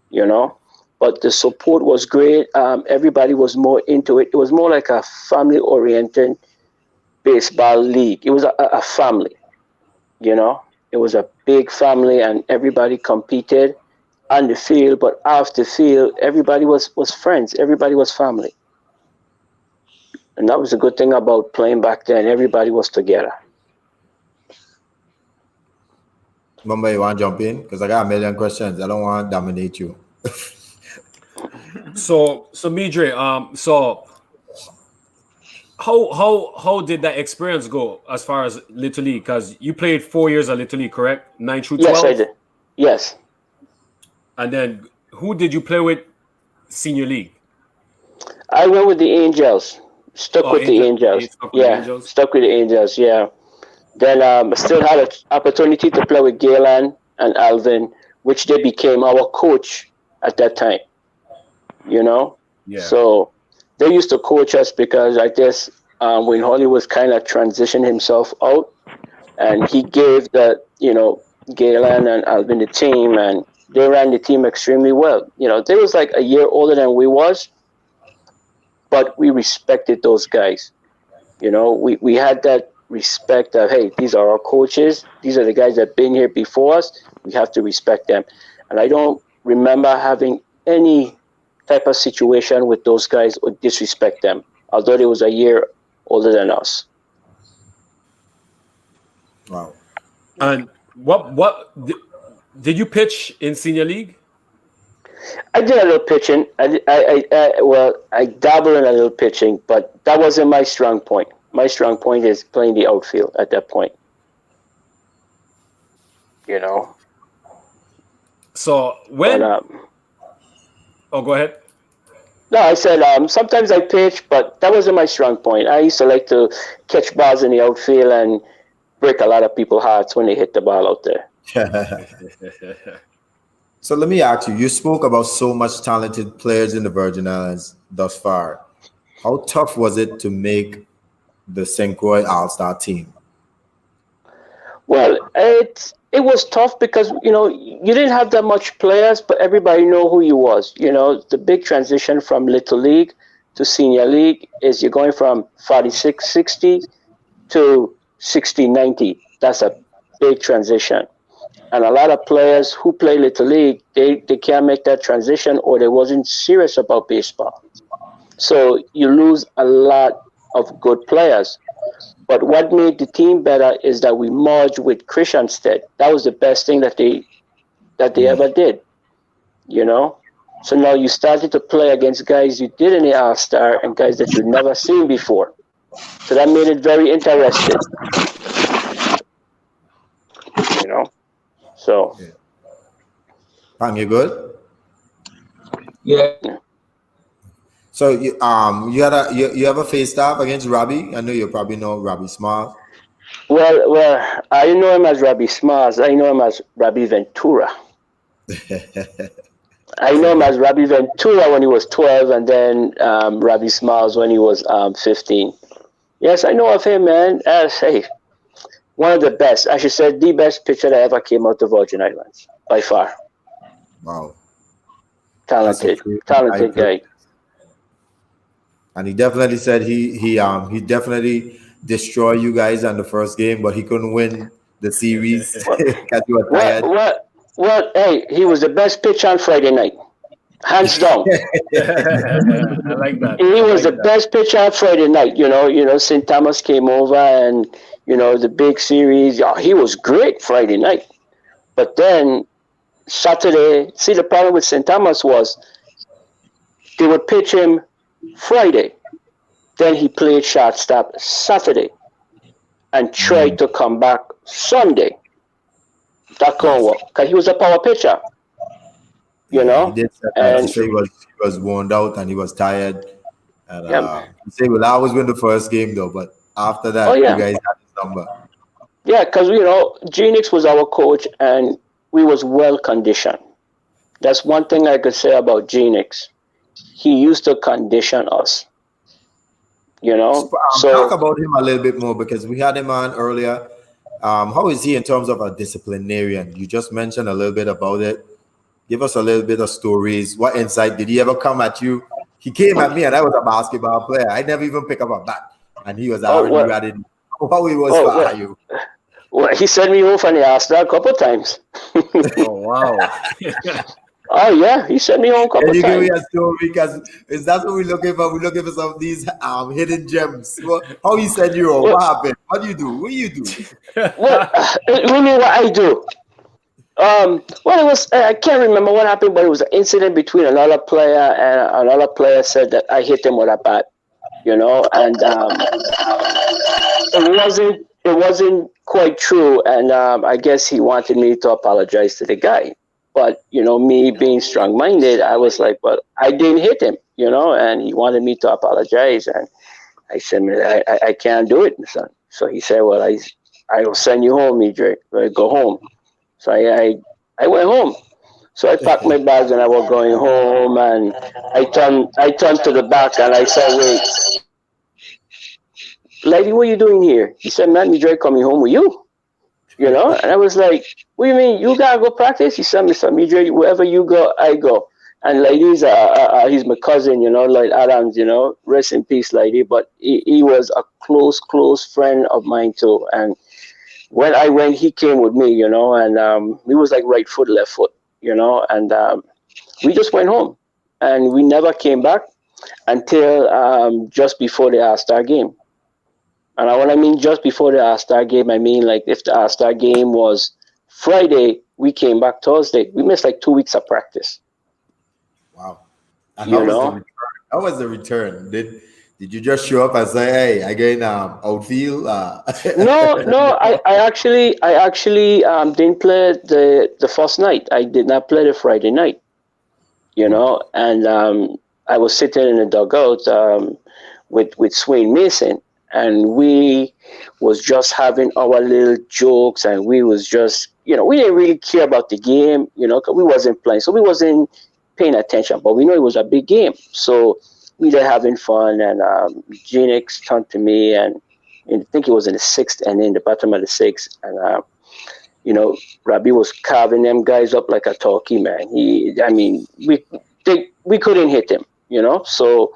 you know. But the support was great. Everybody was more into it. It was more like a family-oriented baseball league. It was a family, you know. It was a big family, and everybody competed on the field. But off the field, everybody was friends. Everybody was family, and that was a good thing about playing back then. Everybody was together. Mumbai, you want to jump in? Because I got a million questions. I don't want to dominate you. So Midre, so how did that experience go as far as Little League? Because you played 4 years of Little League, correct? 9 through Yes, 12? I did. Yes, And then who did you play with Senior League? I went with the Angels. Stuck Oh, with the Angel, Angels. stuck with the Yeah, Angels. stuck with the Angels. Yeah. Then I still had an opportunity to play with Galen and Alvin, which they became our coach at that time. You know, Yeah. so they used to coach us because I guess when Holly was kind of transitioning himself out, and he gave Galen and Alvin the team, and they ran the team extremely well. They was like a year older than we was, but we respected those guys. We had that respect of, hey, these are our coaches. These are the guys that been here before us. We have to respect them. And I don't remember having any type of situation with those guys or disrespect them, although they was a year older than us. Wow. And did you pitch in Senior League? I did a little pitching. I dabbled in a little pitching, but that wasn't my strong point. My strong point is playing the outfield at that point. You know, So but go ahead. no, I said sometimes I pitch, but that wasn't my strong point. I used to like to catch balls in the outfield and break a lot of people's hearts when they hit the ball out there. So let me ask you, you spoke about so much talented players in the Virgin Islands thus far. How tough was it to make the St. Croix All-Star team? Well, it was tough because you didn't have that much players, but everybody know who you was. The big transition from Little League to Senior League is you're going from 46-60 to 60-90. That's a big transition. And a lot of players who play Little League, they can't make that transition, or they wasn't serious about baseball. So you lose a lot of good players. But what made the team better is that we merged with Christianstead. That was the best thing that they ever did. So now you started to play against guys you did in the All-Star and guys that you'd never seen before. So that made it very interesting. So. Pang, you good? Yeah. So you ever faced off against Robbie? I know you probably know Robbie Smart. Well, I know him as Robbie Smiles. I know him as Robbie Ventura. I know him as Robbie Ventura when he was 12, and then Robbie Smiles when he was 15. Yes, I know of him, man. Hey, one of the best. I should say the best pitcher that ever came out of Virgin Islands, by far. Wow. Talented guy. And he definitely said he definitely destroyed you guys on the first game, but he couldn't win the series because you were tired. Well, hey, he was the best pitcher on Friday night. hands down. I like that. He I was like the that. best pitcher on Friday night. St. Thomas came over and the big series. Yeah, he was great Friday night. But then Saturday, see the problem with St. Thomas was they would pitch him Friday, then he played shortstop Saturday and tried to come back Sunday. That couldn't Yes. work because he was a power pitcher, Yeah, he did say that. He and said he was worn out and he was tired. And yeah, he said we'll always win the first game though, but after oh that, you yeah, guys had his number. yeah, because Genix was our coach and we was well conditioned. That's one thing I could say about Genix. He used to condition us, Talk So about him a little bit more because we had him on earlier. How is he in terms of a disciplinarian? You just mentioned a little bit about it. Give us a little bit of stories. What insight did he ever come at you? He came at me, and I was a basketball player. I never even pick up a bat, and he was oh already well, ready. How he was oh for well, you? well, he sent me home from the Arsenal a couple times. Oh wow. Oh yeah, he sent me home a Can couple you give me times. a story? Because is that's what we're looking for? We're looking for some of these hidden gems. How he sent you home? Well, What happened? What do you do? What do you do? well, really, what I do? Well, it was I can't remember what happened, but it was an incident between another player, and another player said that I hit him with a bat, and it wasn't quite true, and I guess he wanted me to apologize to the guy, but me being strong-minded, I was like, well, I didn't hit him, and he wanted me to apologize, and I said, "Man, I can't do it, son." So he said, well, I will send you home, Midre. Go home. So I went home. So I packed my bags and I was going home, and I turned to the back and I said, "Wait, lady, what are you doing here?" He said, "Man, Midre coming home with you." And I was like, "What do you mean? You gotta go practice?" He said, "Mr. Midre, wherever you go, I go." And ladies, he's my cousin, Lloyd Adams, rest in peace, lady. But he was a close friend of mine too. And when I went, he came with me, and we was like right foot, left foot, and we just went home, and we never came back until just before the All-Star game. And when I mean just before the All-Star game, I mean like if the All-Star game was Friday, we came back Thursday. We missed like 2 weeks of practice. Wow. And You how was the know? return? How was the return? Did you just show up and say, "Hey, again, outfield"? No. I actually didn't play the first night. I did not play the Friday night. Wow. And I was sitting in the dugout with Swain Mason, and we was just having our little jokes, and we was just we didn't really care about the game, 'cause we wasn't playing, so we wasn't paying attention, but we know it was a big game, so we were having fun, and Genix turned to me, and I think it was in the sixth and in the bottom of the sixth, and Robbie was carving them guys up like a turkey, man. We couldn't hit him, So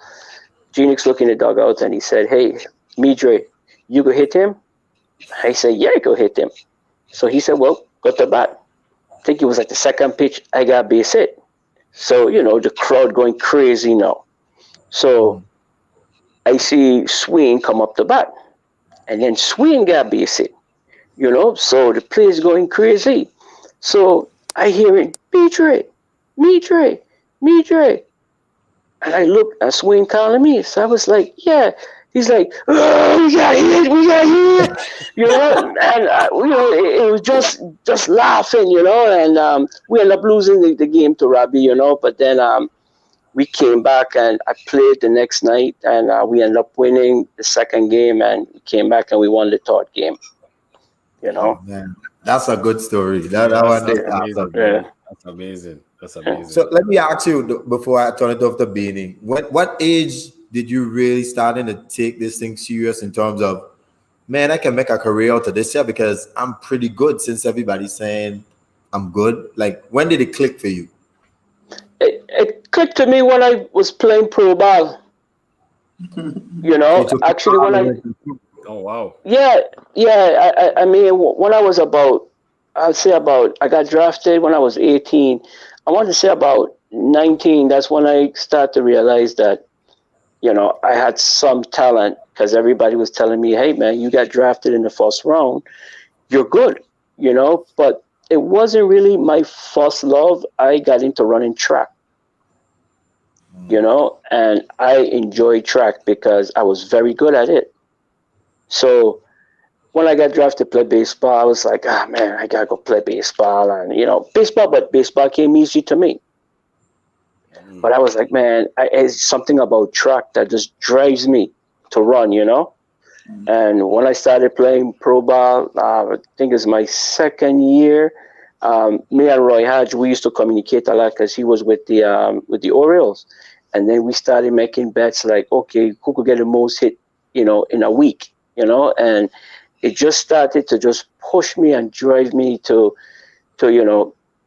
Genix looked in the dugout and he said, "Hey, Midre, you go hit him?" I said, "Yeah, I go hit him." So he said, "Well, got the bat." I think it was like the second pitch, I got base hit. So, the crowd going crazy now. So I see Swing come up the bat. And then Swing got base hit. So the place going crazy. So I hear it, Midre, Midre, Midre. And I look at Swing calling me. So I was like, yeah. He's like, "Oh, we got hit. And it was just laughing, and we ended up losing the game to Robbie, but then we came back and I played the next night, and we ended up winning the second game, and we came back and we won the third game, Oh man, that's a good story. Yeah, That one that's is amazing, awesome. man. Yeah. That's amazing. That's amazing. So let me ask you before I turn it off to Beanie. What age did you really starting to take this thing serious in terms of, man, I can make a career out of this year because I'm pretty good since everybody's saying I'm good. Like when did it click for you? It clicked to me when I was playing pro ball. So it took you Actually, all when the I way to- Oh wow. yeah. I mean, when I was about, I got drafted when I was 18. I want to say about 19, that's when I start to realize that, I had some talent because everybody was telling me, hey, man, you got drafted in the first round. You're good, but it wasn't really my first love. I got into running track, and I enjoyed track because I was very good at it. So when I got drafted to play baseball, I was like, ah, man, I gotta go play baseball, and but baseball came easy to me. But I was like, man, it's something about track that just drives me to run. And when I started playing pro ball, I think it's my second year. Me and Roy Hodge, we used to communicate a lot because he was with the Orioles, and then we started making bets like, okay, who could get the most hit, in a week, and it just started to just push me and drive me to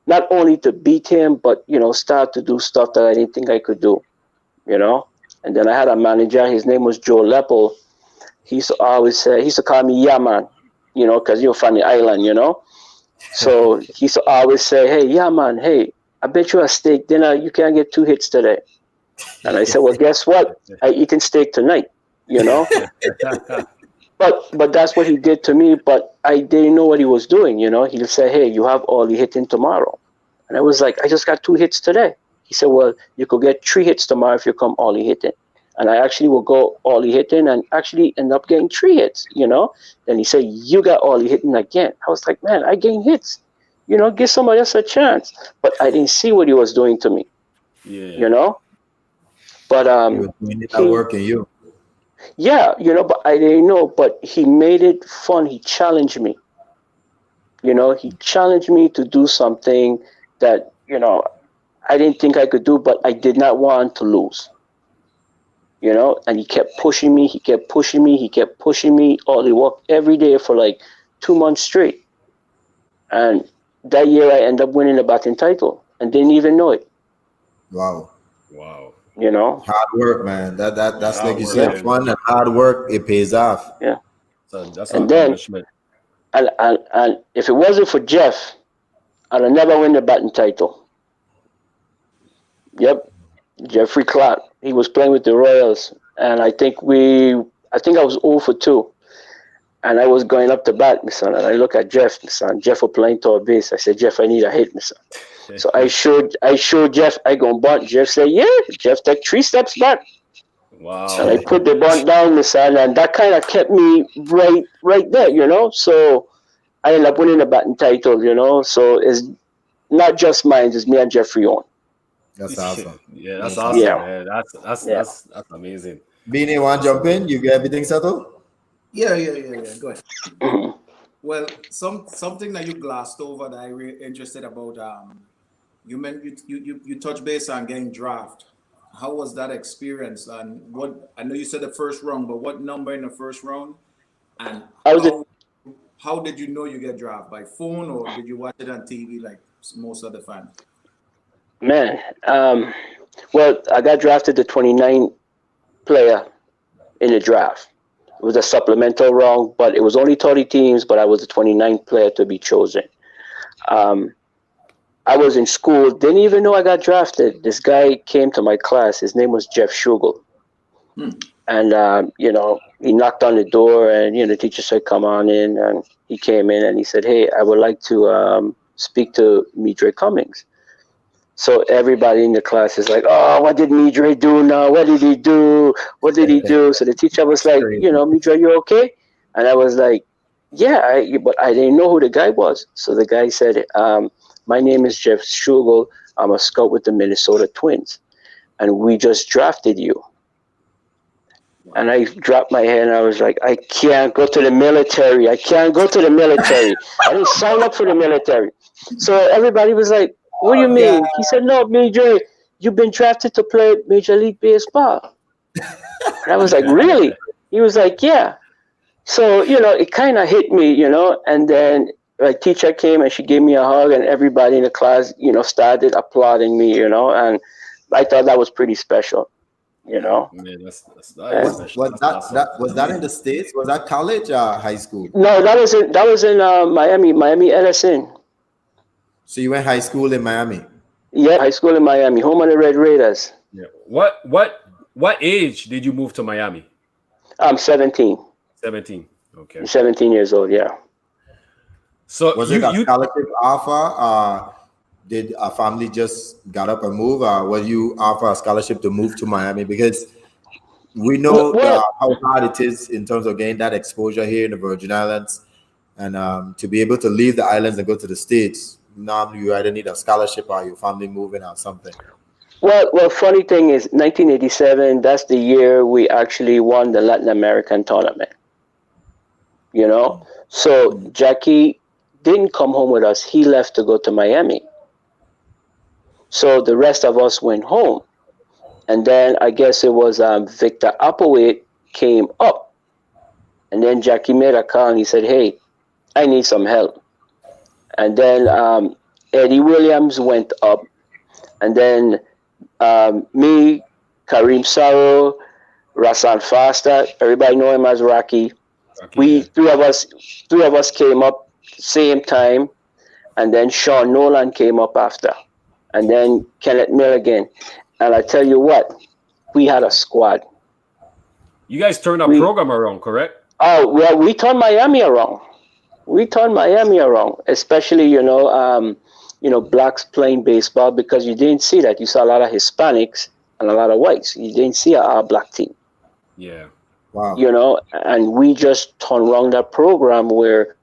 not only to beat him, but start to do stuff that I didn't think I could do, you know. And then I had a manager. His name was Joe Lepple. He used to always say, he used to call me Yeah Man, because you're from the island. So he used to always say, hey, Yeah Man, hey, I bet you a steak dinner. You can't get 2 hits today. And I said, well, guess what? I eating steak tonight, But that's what he did to me. But I didn't know what he was doing. He'll say, hey, you have all the hitting tomorrow. And I was like, I just got 2 hits today. He said, well, you could get 3 hits tomorrow if you come all hitting. And I actually will go all hitting and actually end up getting 3 hits, Then he said, you got all hitting again. I was like, man, I gain hits. Give somebody else a chance. But I didn't see what he was doing to me, But He was doing it at work and you. yeah, but I didn't know. But he made it fun. He challenged me. He challenged me to do something that, I didn't think I could do, but I did not want to lose. And he kept pushing me. He kept pushing me. He kept pushing me. He worked every day for like 2 months straight. And that year I ended up winning the batting title and didn't even know it. Wow. Hard work, man. That's like you said, said, fun and hard work. It pays off. Yeah. So that's an an accomplishment. And if it wasn't for Jeff, I'd have never win the batting title. Yep. Jeffrey Clark. He was playing with the Royals, and I think I was 0 for 2. And I was going up to bat, my son, and I look at Jeff, my son. Jeff was playing toward base. I said, Jeff, I need a hit, my son. So I showed Jeff I go bunt. Jeff said, yeah. Jeff take 3 steps back. Wow. And I put the bunt down, my son, and that kind of kept me right there, So I ended up winning the batting title, So it's not just mine, it's me and Jeffrey on. That's awesome. Yeah, that's awesome, man. That's amazing. Beanie, want to jump in? You get everything settled? Yeah. Go ahead. Mm-hmm. Well, something that you glossed over that I really interested about. You meant you touched base on getting drafted. How was that experience? And what I know you said the first round, but what number in the first round? And how did you know you get drafted? By phone or did you watch it on TV like most of the fans? Man, well, I got drafted the 29th player in the draft. It was a supplemental round, but it was only 30 teams, but I was the 29th player to be chosen. I was in school, didn't even know I got drafted. This guy came to my class. His name was Jeff Schugel. And, he knocked on the door and, the teacher said, come on in. And he came in and he said, hey, I would like to speak to Midre Cummings. So everybody in the class is like, oh, what did Midre do now? What did he do? What did he do? So the teacher was like, Midre, you okay? And I was like, yeah, but I didn't know who the guy was. So the guy said, my name is Jeff Schugel. I'm a scout with the Minnesota Twins. And we just drafted you. And I dropped my head and I was like, I can't go to the military. I can't go to the military. I didn't sign up for the military. So everybody was like, what do you mean? He said, no, Major, you've been drafted to play Major League Baseball. And I was like, really? He was like, yeah. So, it kind of hit me, and then my teacher came and she gave me a hug and everybody in the class, started applauding me, and I thought that was pretty special, Man, that's special. Was that in the States? Was that college or high school? No, that was in Miami Edison. So you went high school in Miami? Yeah, high school in Miami, home of the Red Raiders. Yeah. What age did you move to Miami? I'm 17. 17. Okay. 17 years old, yeah. So Was it a scholarship offer? Did a family just got up and move? Were you offer a scholarship to move to Miami? Because we know Well, how hard it is in terms of getting that exposure here in the Virgin Islands, and to be able to leave the islands and go to the States. Normally, you either need a scholarship or your family moving or something. well, funny thing is, 1987. That's the year we actually won the Latin American tournament. You know, so Jackie didn't come home with us. He left to go to Miami. So the rest of us went home, and then I guess it was Victor Applewhite came up, and then Jackie made a call and he said, "Hey, I need some help." And then Eddie Williams went up, and then me, Kareem Sarro, Rasan Foster, everybody know him as Rocky. okay, We yeah. three of us came up same time, and then Sean Nolan came up after, and then Kenneth Milligan. And I tell you what, we had a squad. You guys turned our We program around, correct? Oh well, we turned Miami around. We turned Miami around, especially blacks playing baseball because you didn't see that. You saw a lot of Hispanics and a lot of whites. You didn't see our black team. Yeah. You Wow. know, and we just turned around that program where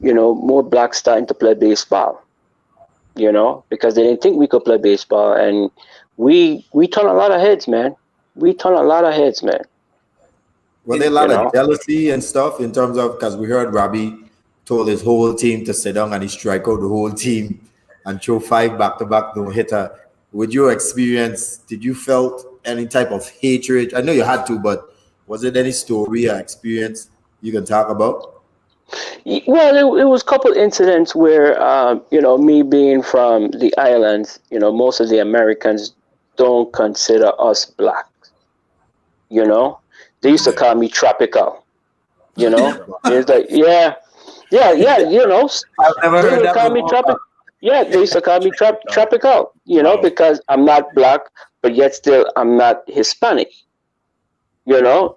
more blacks starting to play baseball. Because they didn't think we could play baseball, and we turned a lot of heads, man. We turned a lot of heads, man. Were there a You lot of know. jealousy and stuff in terms of, because we heard Robbie told his whole team to sit down and he strike out the whole team and throw five back to back no hitter. With your experience, did you felt any type of hatred? I know you had to, but was it any story or experience you can talk about? Well, it was a couple incidents where, me being from the islands, most of the Americans don't consider us black. You know, they used to Yeah. call me tropical. It's like, yeah, yeah, yeah. I've never They heard would that call me before. tropical. Yeah, they used to call me tropical. Wow. Because I'm not black, but yet still I'm not Hispanic. You know,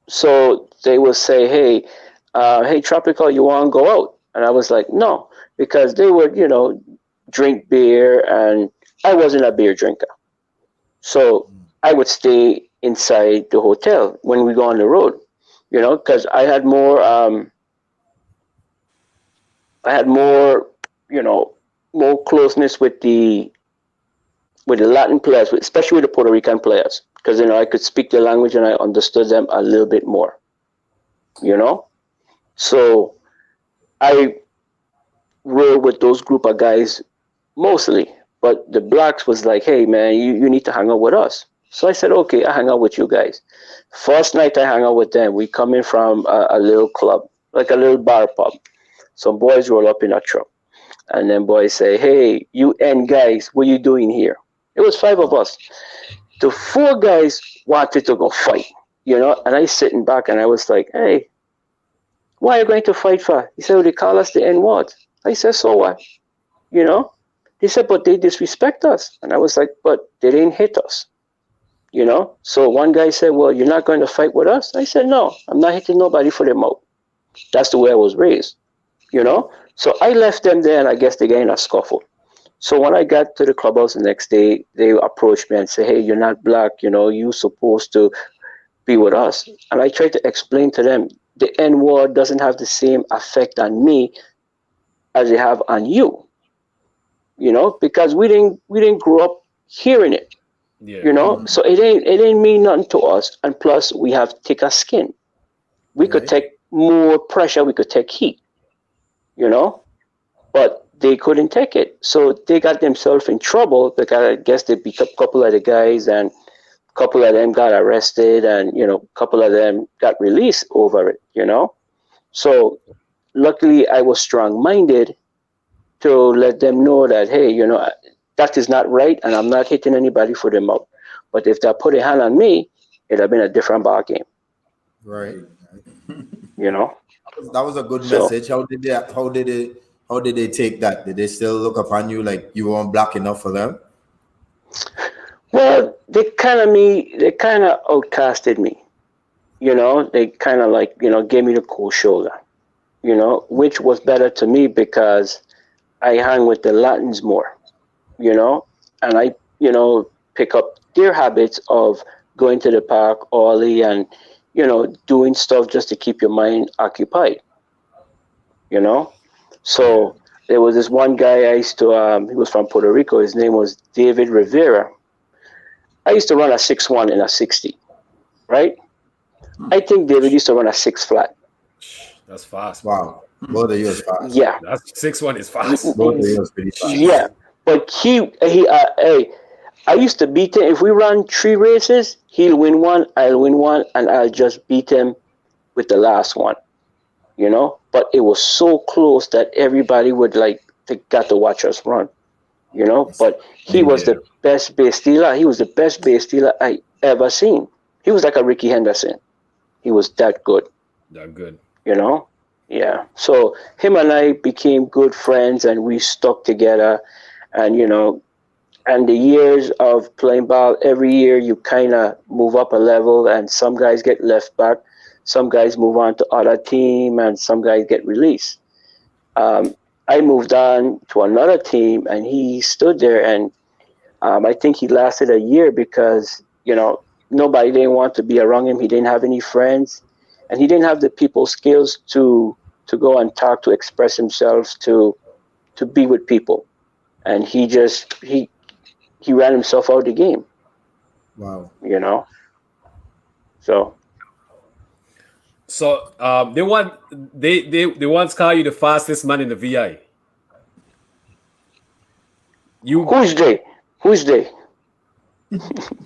so they would say, hey, tropical, you want to go out? And I was like, no, because they would, drink beer, and I wasn't a beer drinker. So I would stay inside the hotel when we go on the road, because I had more, more closeness with the Latin players, especially with the Puerto Rican players, because I could speak the language and I understood them a little bit more, you know. So I rode with those group of guys mostly, but the blacks was like, "Hey man, you need to hang out with us." So I said, "Okay, I hang out with you guys." First night I hang out with them, we come in from a little club, like a little bar pub. Some boys roll up in a truck, and then boys say, "Hey, you N guys, what you doing here?" It was five of us. The four guys wanted to go fight, and I sitting back and I was like, "Hey, why are you going to fight for?" He said, "Well, they call us the N word." I said, "So what?" You know? He said, "But they disrespect us." And I was like, "But they didn't hit us." So one guy said, "Well, you're not going to fight with us?" I said, "No, I'm not hitting nobody for the mouth." That's the way I was raised, you know? So I left them there, and I guess they got in a scuffle. So when I got to the clubhouse the next day, they approached me and said, "Hey, you're not black, you're supposed to be with us." And I tried to explain to them the N word doesn't have the same effect on me as it have on you, because we didn't grow up hearing it, Yeah. so it ain't mean nothing to us. And plus we have thicker skin. We could Right. take more pressure, we could take heat, you know, but they couldn't take it. So they got themselves in trouble because I guess they beat up a couple of the guys, and a couple of them got arrested, and a couple of them got released over it. So luckily I was strong minded to let them know that, hey, that is not right, and I'm not hitting anybody for the mouth. But if they put a hand on me, it'd have been a different ball game, Right. you know. That was a good So message. How did they take that? Did they still look upon you like you weren't black enough for them? Well, they kind of outcasted me. They kind of like, gave me the cold shoulder, which was better to me because I hang with the Latins more, you know, and I, pick up their habits of going to the park early and, doing stuff just to keep your mind occupied, you know. Yeah. So there was this one guy I used to, he was from Puerto Rico. His name was David Rivera. I used to run a 6'1" and a 60, right? I think David used to run a 6 flat. That's fast, bro. Wow. Both of you is fast. Yeah, That's 6'1" is fast. Both of you is pretty fast. yeah. But hey, I used to beat him. If we run 3 races, he'll win one, I'll win one, and I'll just beat him with the last one, But it was so close that everybody would they got to watch us run, But he was Yeah. the best base stealer. He was the best base stealer I ever seen. He was like a Ricky Henderson. He was that good. That good. Yeah. So him and I became good friends, and we stuck together. And and the years of playing ball, every year you kind of move up a level, and some guys get left back, some guys move on to other team, and some guys get released. I moved on to another team, and he stood there, and I think he lasted a year because nobody didn't want to be around him. He didn't have any friends, and he didn't have the people skills to go and talk, to express himself, to be with people, and he ran himself out of the game. Wow. So So they once call you the fastest man in the VI. You who's they?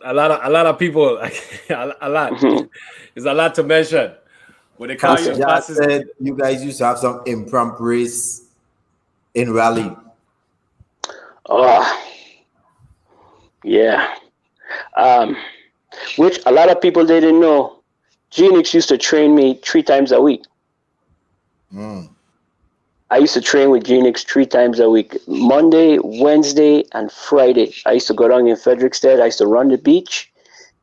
a lot of people a lot. It's a lot to mention. But they call you Pastor the John fastest. said you guys used to have some impromptu race in rally. Oh, yeah. Which a lot of people didn't know. Genix used to train me 3 times a week. I used to train with Genix 3 times a week. Monday, Wednesday, and Friday. I used to go down in Frederickstead. I used to run the beach.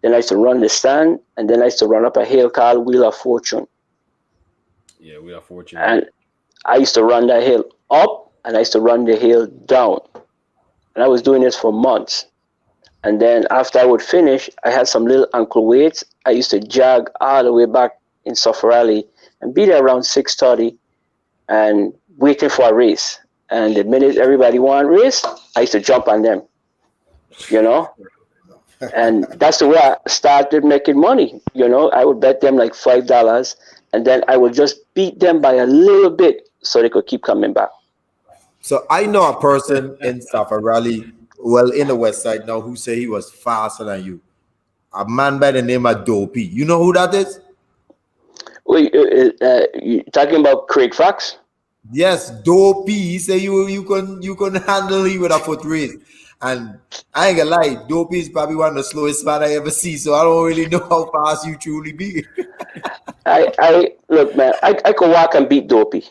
Then I used to run the stand. And then I used to run up a hill called Wheel of Fortune. Yeah, we are fortunate. And I used to run that hill up, and I used to run the hill down. And I was doing this for months. And then after I would finish, I had some little ankle weights. I used to jog all the way back in Suffolk Rally and be there around 6:30 and waiting for a race. And the minute everybody wanted a race, I used to jump on them, And that's the way I started making money. I would bet them like $5, and then I would just beat them by a little bit so they could keep coming back. So I know a person in Safari Rally, well, in the West Side now, who say he was faster than you. A man by the name of Dopey. You know who that is? Wait, you talking about Craig Fox? Yes, Dopey. He say you can handle him with a foot race. And I ain't gonna lie, Dopey is probably one of the slowest man I ever see. So I don't really know how fast you truly be. I look, man. I could walk and beat Dopey.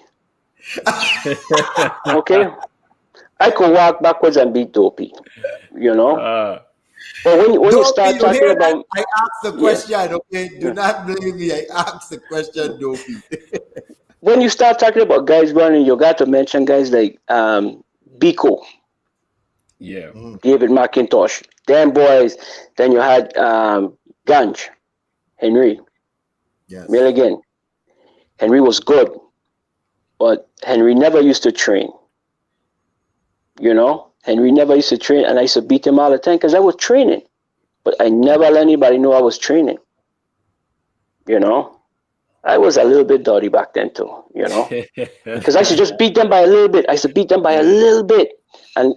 Okay, I could walk backwards and beat Dopey. But when you start talking about, I asked the question, okay? Do not blame me. I asked the question, Dopey. when you start talking about guys running, you got to mention guys like Biko, Yeah. David McIntosh, them boys. Then you had Ganj, Henry, Yes. Milligan. Henry was good, but Henry never used to train. Henry never used to train, and I used to beat him all the time because I was training, but I never let anybody know I was training. I was a little bit dirty back then too, because I used to just beat them by a little bit. I used to beat them by a little bit, and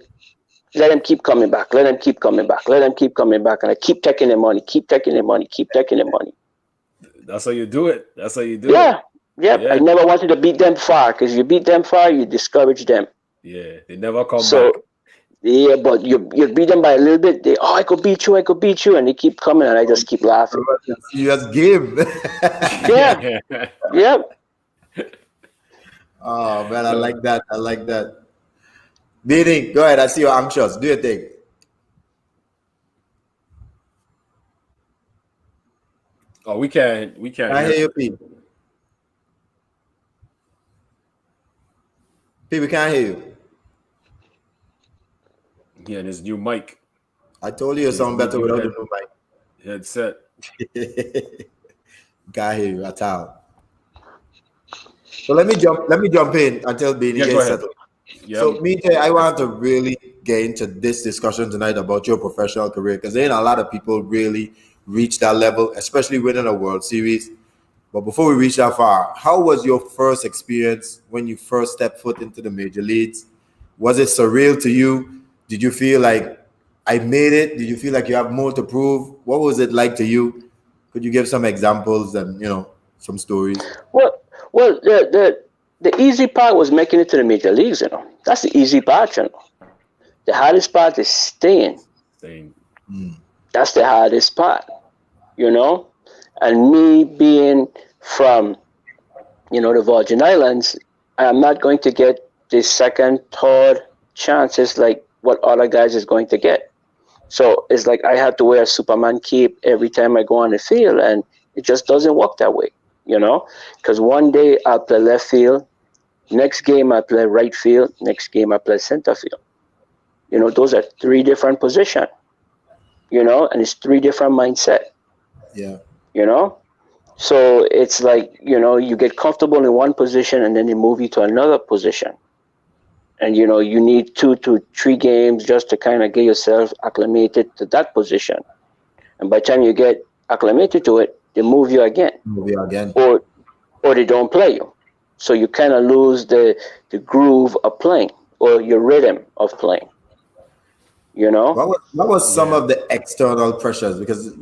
let them keep coming back. Let them keep coming back. Let them keep coming back, and I keep taking their money. Keep taking their money. Keep taking their money. That's how you do it. That's how you do Yeah. it. Yep. Yeah. I never wanted to beat them far because you beat them far, you discourage them. Yeah. They never come So back. yeah, but you beat them by a little bit. I could beat you, and they keep coming, and I just keep laughing. Serious game. Yeah. Yep. Oh man, I like that. I like that. Meaning, go ahead. I see you're anxious. Do your thing. Oh, we can't I hear hear you, you. P. P, we can't hear you. Yeah, and his new mic, I told you it his sound better new without the new headset. mic. Can't hear you at all. So let me jump in until Beanie Yeah, go gets ahead. settled. Yep. So, Midre, I want to really get into this discussion tonight about your professional career because there ain't a lot of people really reach that level, especially winning a World Series. But before we reach that far, how was your first experience when you first stepped foot into the major leagues? Was it surreal to you? Did you feel like I made it? Did you feel like you have more to prove? What was it like to you? Could you give some examples and some stories? Well, well, the easy part was making it to the major leagues. That's the easy part. The hardest part is staying. Same. That's the hardest part. You know, and me being from the Virgin Islands, I'm not going to get the second, third chances like what other guys is going to get. So it's like I have to wear a Superman cape every time I go on the field, and it just doesn't work that way, you know. Because one day I'll play left field, next game I play right field, next game I play center field. Those are three different positions, and it's three different mindset, Yeah. you know. So it's like you get comfortable in one position, and then they move you to another position, and you need 2 to 3 games just to kind of get yourself acclimated to that position. And by the time you get acclimated to it, they move you again, Movie again. or they don't play you. So you kind of lose the groove of playing or your rhythm of playing. You know, What was some Yeah. of the external pressures? Because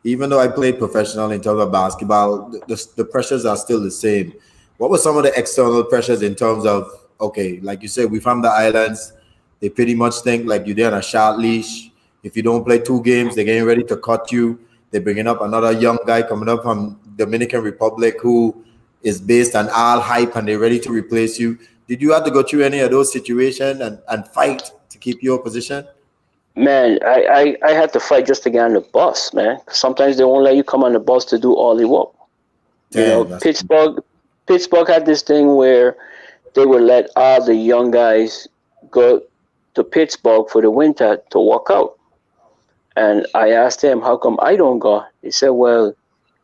even though I played professional in terms of basketball, the pressures are still the same. What were some of the external pressures in terms of okay, like you said, we from the islands, they pretty much think like you're there on a short leash. If you don't play 2 games, they're getting ready to cut you. They're bringing up another young guy coming up from Dominican Republic who is based on all hype and they're ready to replace you. Did you have to go through any of those situations and fight to keep your position? man, I had to fight just to get on the bus, man. Sometimes they won't let you come on the bus to do all the work. Damn, that's Pittsburgh had this thing where they would let all the young guys go to Pittsburgh for the winter to work out. And I asked him, how come I don't go? He said, well,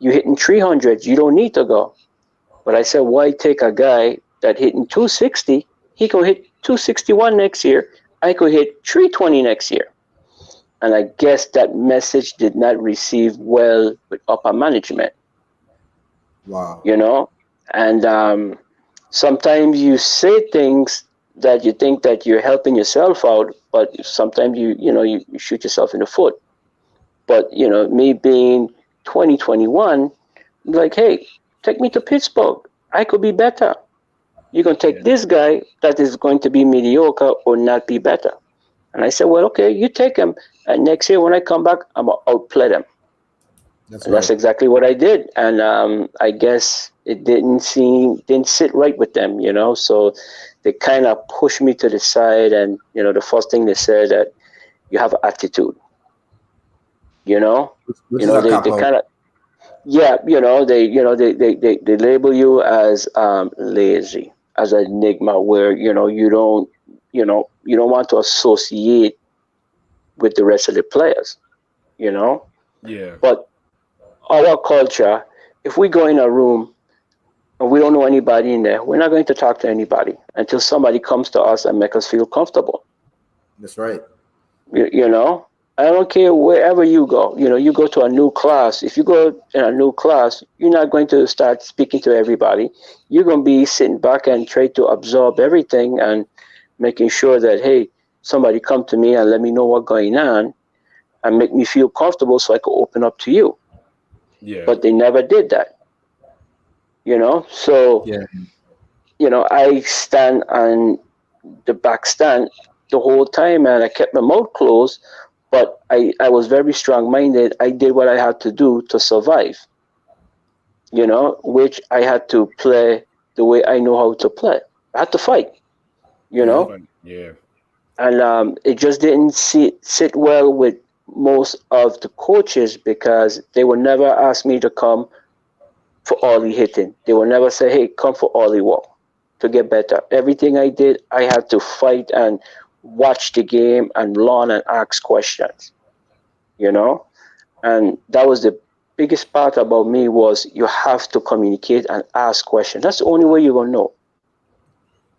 you hitting 300, you don't need to go. But I said, why take a guy that hitting 260? He could hit 261 next year. I could hit 320 next year. And I guess that message did not receive well with upper management, wow. you know? And sometimes you say things that you think that you're helping yourself out, but sometimes you shoot yourself in the foot. But me being 2021, like, hey, take me to Pittsburgh. I could be better. You're gonna Yeah. take this guy that is going to be mediocre or not be better. And I said, well, okay, you take him. And next year when I come back, I'm gonna outplay them. That's And that's right. exactly what I did. And I guess it didn't sit right with them, So they kind of pushed me to the side, and the first thing they said that you have attitude, you know. Which is a They cop out. kind of, yeah, they label you as lazy, as an enigma, where you don't want to associate with the rest of the players, you know. Yeah. But our culture, if we go in a room and we don't know anybody in there, we're not going to talk to anybody until somebody comes to us and make us feel comfortable. That's right. You know, I don't care wherever you go. You go to a new class. If you go in a new class, you're not going to start speaking to everybody. You're going to be sitting back and try to absorb everything and making sure that, hey, somebody come to me and let me know what's going on and make me feel comfortable so I could open up to you. Yeah. But they never did that. So Yeah. I stand on the back stand the whole time, and I kept my mouth closed, but I was very strong minded. I did what I had to do to survive, which I had to play the way I know how to play. I had to fight, you Right. know, Fun. Yeah. and it just didn't sit well with most of the coaches because they would never ask me to come for early hitting. They would never say, hey, come for early walk to get better. Everything I did, I had to fight and watch the game and learn and ask questions, you know? And that was the biggest part about me was you have to communicate and ask questions. That's the only way you're going to know,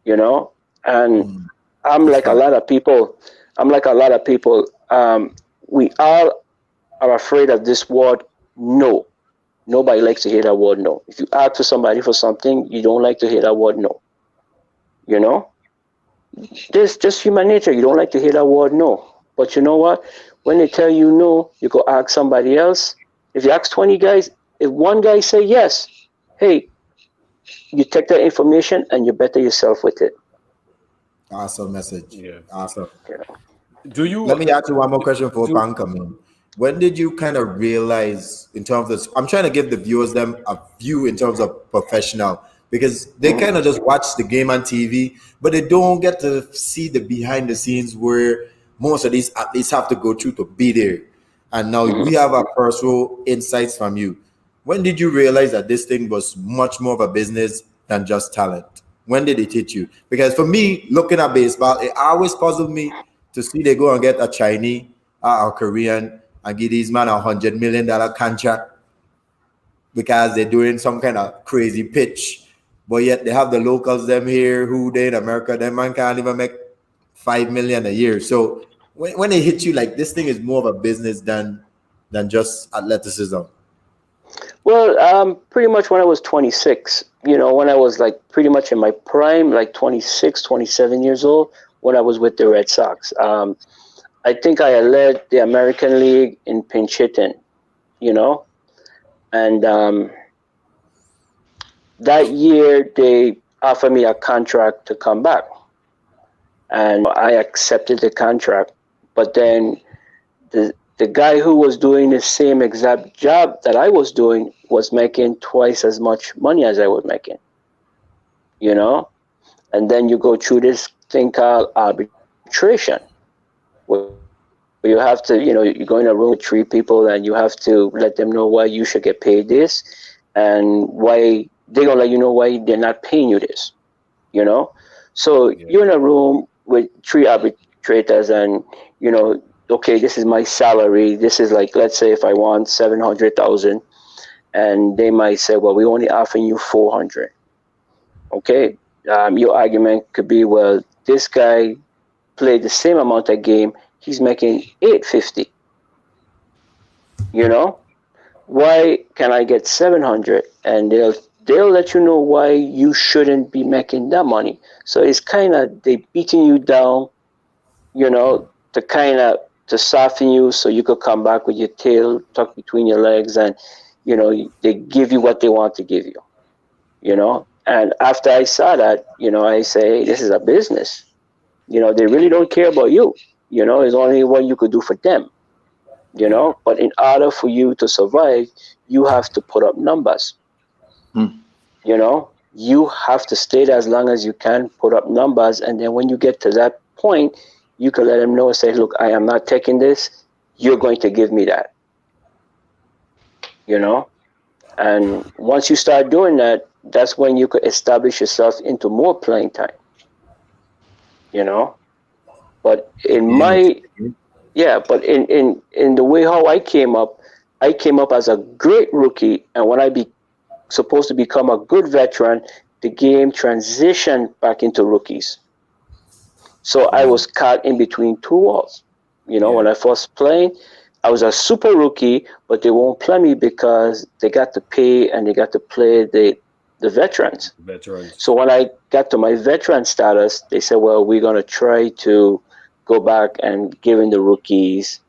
you know? And Mm, I'm that's like a fine. lot of people. I'm like a lot of people. We all are afraid of this word no. Nobody likes to hear that word no. If you ask for somebody for something, you don't like to hear that word no. You know, this just human nature. You don't like to hear that word no. But you know what? When they tell you no, you go ask somebody else. If you ask 20 guys, if one guy say yes, hey, you take that information and you better yourself with it. Awesome message. Yeah. Awesome. You know. Do Let you me ask you one more question for do? Pan come in. When did you kind of realize in terms of I'm trying to give the viewers them a view in terms of professional because they kind of just watch the game on TV, but they don't get to see the behind the scenes where most of these athletes have to go through to be there. And now we Mhm. have our personal insights from you. When did you realize that this thing was much more of a business than just talent? When did it hit you? Because for me, looking at baseball, it always puzzled me to see they go and get a Chinese or Korean and give these man $100 million contract because they're doing some kind of crazy pitch. But yet they have the locals them here who they in America, them man can't even make 5 million a year. So when it hits you like this thing is more of a business than just athleticism. Well, pretty much when I was 26, when I was like pretty much in my prime, like 26, 27 years old, when I was with the Red Sox. I think I had led the American League in pinch hitting, you know, and that year they offered me a contract to come back, and I accepted the contract. But then the guy who was doing the same exact job that I was doing was making twice as much money as I was making, you know, and then you go through this thing called arbitration where you have to, you go in a room with three people and you have to let them know why you should get paid this and why they're gonna let you know why they're not paying you this, you know. So Yeah. you're in a room with three arbitrators and, okay, this is my salary. This is like, let's say if I want 700,000 and they might say, well, we only offering you 400. Okay. Your argument could be, well, this guy played the same amount of game. He's making 850. You know, why can I get 700? And they'll let you know why you shouldn't be making that money. So it's kind of they beating you down, to kind of to soften you so you could come back with your tail tucked between your legs, and they give you what they want to give you. And after I saw that, I say, hey, this is a business. They really don't care about you. It's only what you could do for them. Yeah. But in order for you to survive, you have to put up numbers. Hmm. You have to stay there as long as you can, put up numbers, and then when you get to that point, you can let them know and say, look, I am not taking this. You're going to give me that. you know and once you start doing that, that's when you could establish yourself into more playing time. you know but in Yeah, my yeah but in the way how I came up as a great rookie, and when I be supposed to become a good veteran, the game transitioned back into rookies. So I yeah, was caught in between two walls. Yeah. When I first playing, I was a super rookie, but they won't play me because they got to pay and they got to play the veterans. Veterans. So when I got to my veteran status, they said, well, we're going to try to go back and giving the rookies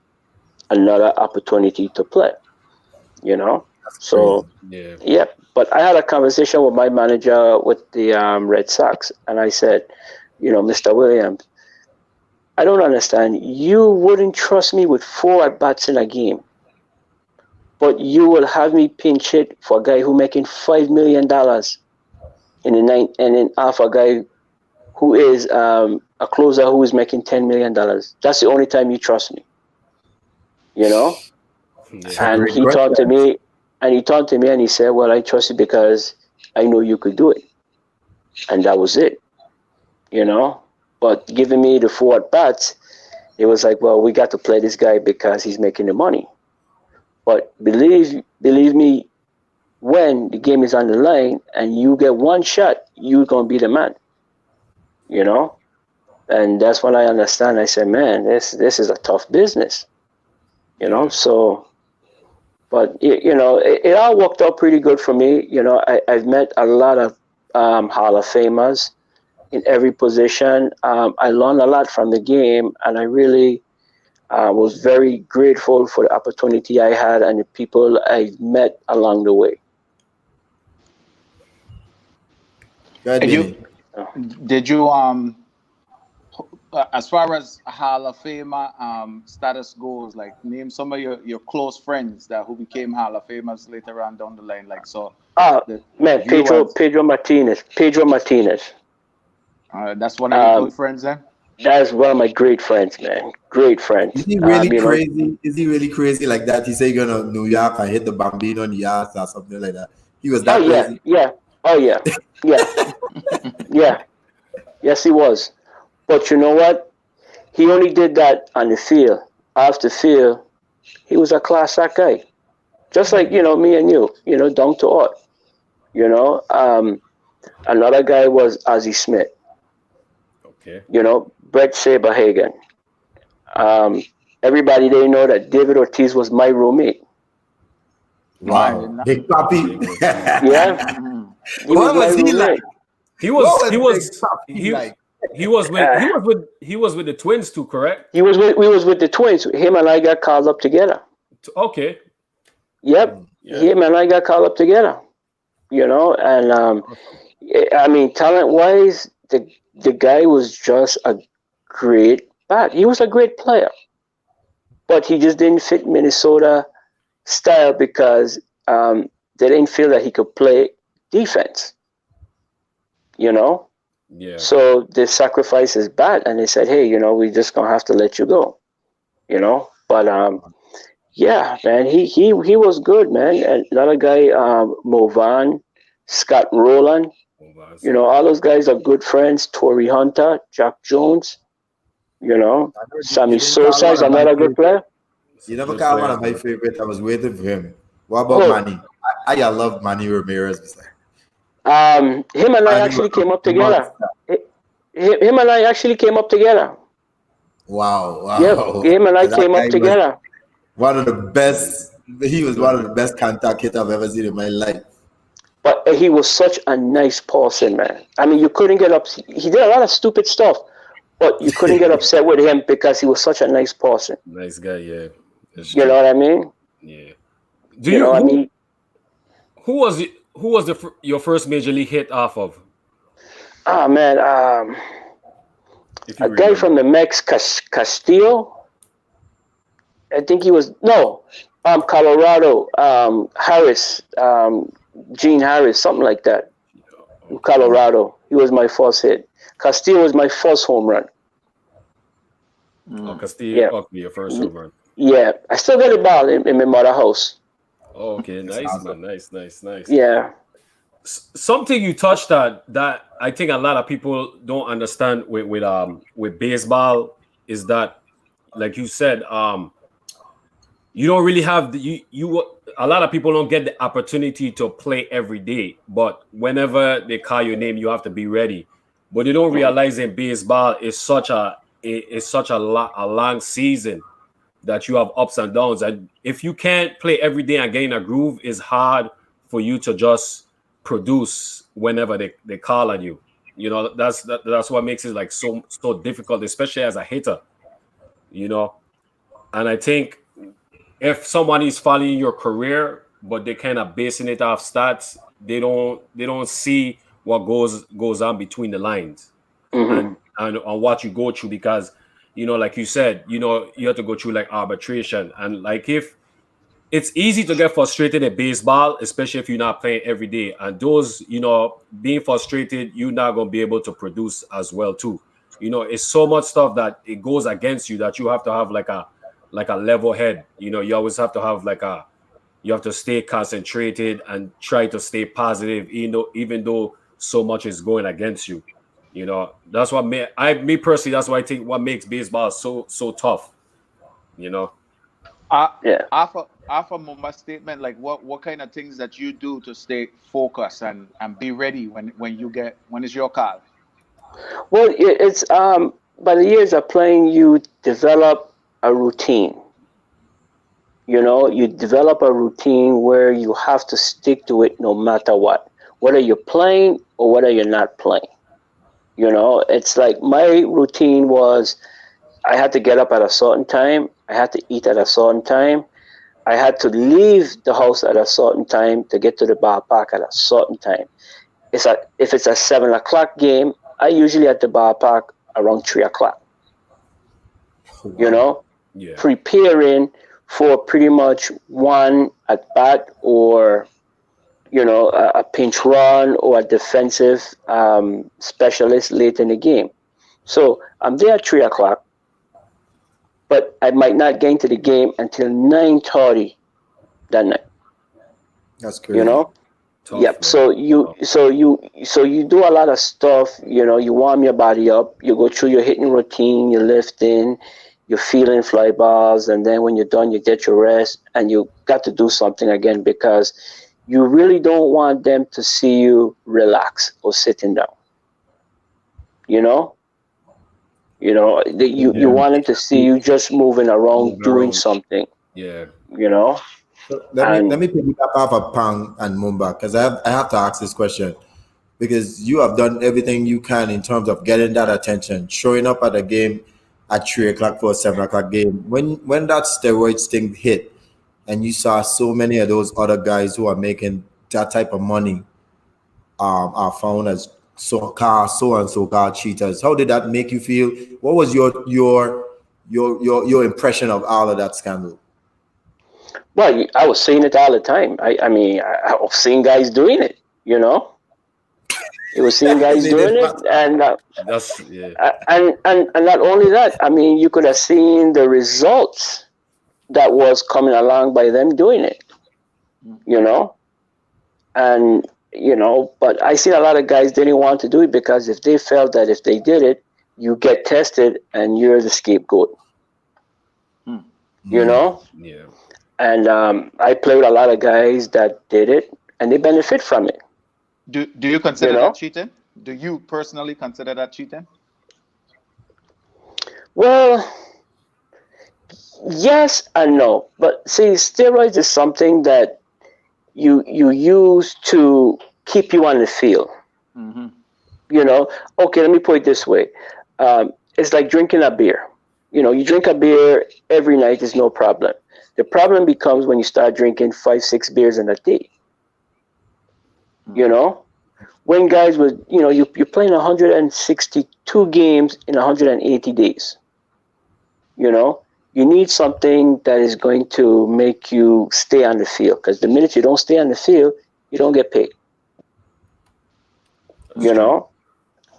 another opportunity to play, you know? that's crazy. So, Yeah. yeah, but I had a conversation with my manager with the Red Sox, and I said, Mr. Williams, I don't understand. You wouldn't trust me with four at bats in a game, but you will have me pinch hit for a guy who making $5 million in the ninth and then half a guy who is a closer who is making $10 million. That's the only time you trust me. you know. Yeah. And Great he talked to question. me, and he said, "Well, I trust you because I know you could do it," and that was it, you know. But giving me the 4 at bats, it was like, well, we got to play this guy because he's making the money. But believe me, when the game is on the line and you get one shot, you're gonna be the man, you know. And that's when I understand. I said, man, this is a tough business, you know. Yeah. So, but you know, it all worked out pretty good for me. You know, I've met a lot of Hall of Famers in every position. I learned a lot from the game, and I really was very grateful for the opportunity I had and the people I met along the way. Go ahead, Did you Benny. did you as far as Hall of Famer status goes, like name some of your close friends that who became Hall of Famers later on down the line. Like so, Ah, the man, you as Pedro Martinez. that's one of your good Um, friends then. that's one of my great friends, man. Great Is friends. he really You know, crazy? Is he really crazy like that? He say you're gonna New York and hit the Bambino in the ass or something like that. He was oh that yeah, crazy. yeah, oh yeah, yeah, yeah. Yes, he was. But you know what? He only did that on the field. Off the field, he was a class act guy. Just like, you know, me and you know, down to earth. You know, another guy was Ozzie Smith, Okay. you know, Brett Saberhagen. Um, everybody, they know that David Ortiz was my roommate. No, I did Wow, not. Big Papi. David Ortiz. Yeah, Mhm. he was What my was he like? roommate. He What was he was Big was Papi he like? he was with Uh, the twins too, correct? we was with the twins. Him and I got called up together. Okay. Yep, Yeah. him and I got called up together. You know, and Awesome. I mean, talent wise, the guy was just a great bat. He was a great player, but he just didn't fit Minnesota style because they didn't feel that he could play defense. You know, Yeah. so they sacrificed his bat and they said, "Hey, you know, we just gonna have to let you go." You know, but yeah, man, he was good, man. And another guy, Movan, Scott Rowland. Oh, wow, You know, Scott. all those guys are good friends. Torrey Hunter, Jack Jones, you know, I know you Sammy didn't call Sosa one is of my another good favorite. player. You Some never good called one players, of my man. favorite. I was waiting for him. What about Oh, Manny? I love Manny Ramirez. him and I Manny was actually a came up together. monster. Him and I actually came up together. Wow, Yep, wow. him and I That came up guy was together. one of the best. He was one Good. of the best contact hitter I've ever seen in my life. But he was such a nice person, man. I mean, you couldn't get up. He did a lot of stupid stuff, but you couldn't get upset with him because he was such a nice person. Nice guy, yeah. That's You know true. what I mean? Yeah. Do You you know, I mean, who was your first major league hit off of, ah, man, if a you guy remember? from the Mex, Castillo. I think he was no, Colorado, Harris, Gene Harris, something like that. Okay. Wow. Colorado. He was my first hit. Castillo was my first home run. Oh, Mm. Castillo. Yeah, Okay, your first home run. yeah. I still got the ball in my mother house. Oh, okay, That's nice, awesome. man. Nice, nice, nice. Yeah. Something you touched on that I think a lot of people don't understand with baseball is that, like you said, you don't really have a lot of people don't get the opportunity to play every day, but whenever they call your name, you have to be ready. But they don't Mhm. realize in baseball it's such a long season that you have ups and downs, and if you can't play every day and get in a groove, it's hard for you to just produce whenever they call on you. You know, that's what makes it like so difficult, especially as a hitter, you know. And I think if someone is following your career but they kind of basing it off stats, they don't see what goes on between the lines, Mhm. and on what you go through, because like you said, you have to go through like arbitration, and like if it's easy to get frustrated in baseball, especially if you're not playing every day, and those being frustrated, you're not going to be able to produce as well too. It's so much stuff that it goes against you that you have to have like like a level head. You know, you always have to have like a you have to stay concentrated and try to stay positive, even though so much is going against you. You know, that's what me personally. That's why I think what makes baseball so tough. You know, Uh, Yeah. after Mumba's statement, like what kind of things that you do to stay focused and be ready when it's your call? Well, it's by the years of playing, you develop a routine. You know, you develop a routine where you have to stick to it no matter what, whether you're playing or whether you're not playing. You know, it's like my routine was I had to get up at a certain time, I had to eat at a certain time, I had to leave the house at a certain time to get to the ballpark at a certain time. If it's a 7 o'clock game, I usually at the ballpark around 3 o'clock. You Wow. know, yeah, preparing for pretty much one at bat or a pinch run or a defensive specialist late in the game. So I'm there at 3 o'clock, but I might not get into the game until 9:30 that night. That's You crazy. know. tough Yep. man. Tough. So you do a lot of stuff. You warm your body up. You go through your hitting routine. You're lifting. You're feeling fly balls, and then when you're done, you get your rest, and you got to do something again because you really don't want them to see you relax or sitting down. You know, you Yeah. want them to see you just moving around, Moving doing around. something. Yeah, You know, So let and me piggyback off of Pang and Mumba because I have to ask this question because you have done everything you can in terms of getting that attention, showing up at a game at 3 o'clock for a 7 o'clock game. When that steroids thing hit, and you saw so many of those other guys who are making that type of money, are found as so and so called cheaters. How did that make you feel? What was your impression of all of that scandal? well, I was seeing it all the time. I was seeing guys doing it. You know, you were seeing guys They did doing it, not. that's yeah. and not only that. I mean, you could have seen the results that was coming along by them doing it. You know, and but I seen a lot of guys didn't want to do it because if they felt that if they did it, you get tested and you're the scapegoat. Hmm. You know, Yeah. and I played with a lot of guys that did it and they benefit from it. Do you You consider that know, cheating? Do you personally consider that cheating? well, yes and no, but see, steroids is something that you use to keep you on the field. Mm-hmm. You know, okay, let me put it this way. It's like drinking a beer. You drink a beer every night is no problem. The problem becomes when you start drinking 5, 6 beers in a day. You know, when guys was, you're playing 162 games in 180 days. You know, you need something that is going to make you stay on the field because the minute you don't stay on the field, you don't get paid. That's You true. know,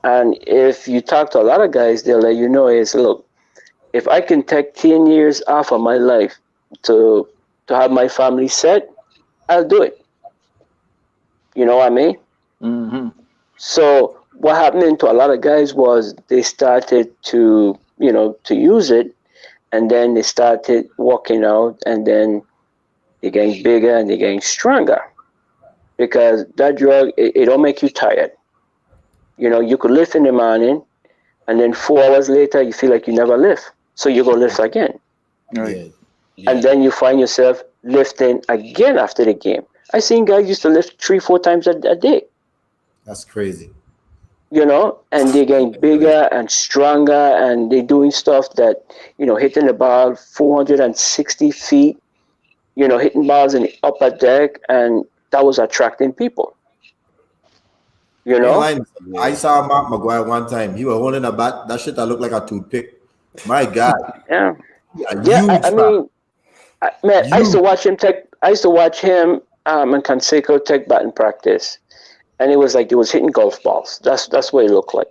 and if you talk to a lot of guys, they'll let you know is look, if I can take 10 years off of my life to have my family set, I'll do it. You know what I mean? Mm-hmm. So what happened to a lot of guys was they started to use it, and then they started working out, and then they're getting bigger and they're getting stronger because that drug it don't make you tired. You could lift in the morning, and then 4 hours later you feel like you never lift, so you go lift again. Right. Yeah, And Yeah. then you find yourself lifting again after the game. I seen guys used to lift 3, 4 times a day, that's crazy. and they're getting That's crazy. bigger and stronger, and they're doing stuff that, hitting the ball 460 feet, hitting balls in the upper deck, and that was attracting people, you I ain't know? lying. I Yeah. saw Mark McGuire one time. He was holding a bat. That shit that looked like a toothpick. My God, Yeah. a Yeah, I huge bat, mean, man, huge. I used to watch him and Canseco take batting practice, and it was like it was hitting golf balls. That's what it looked like.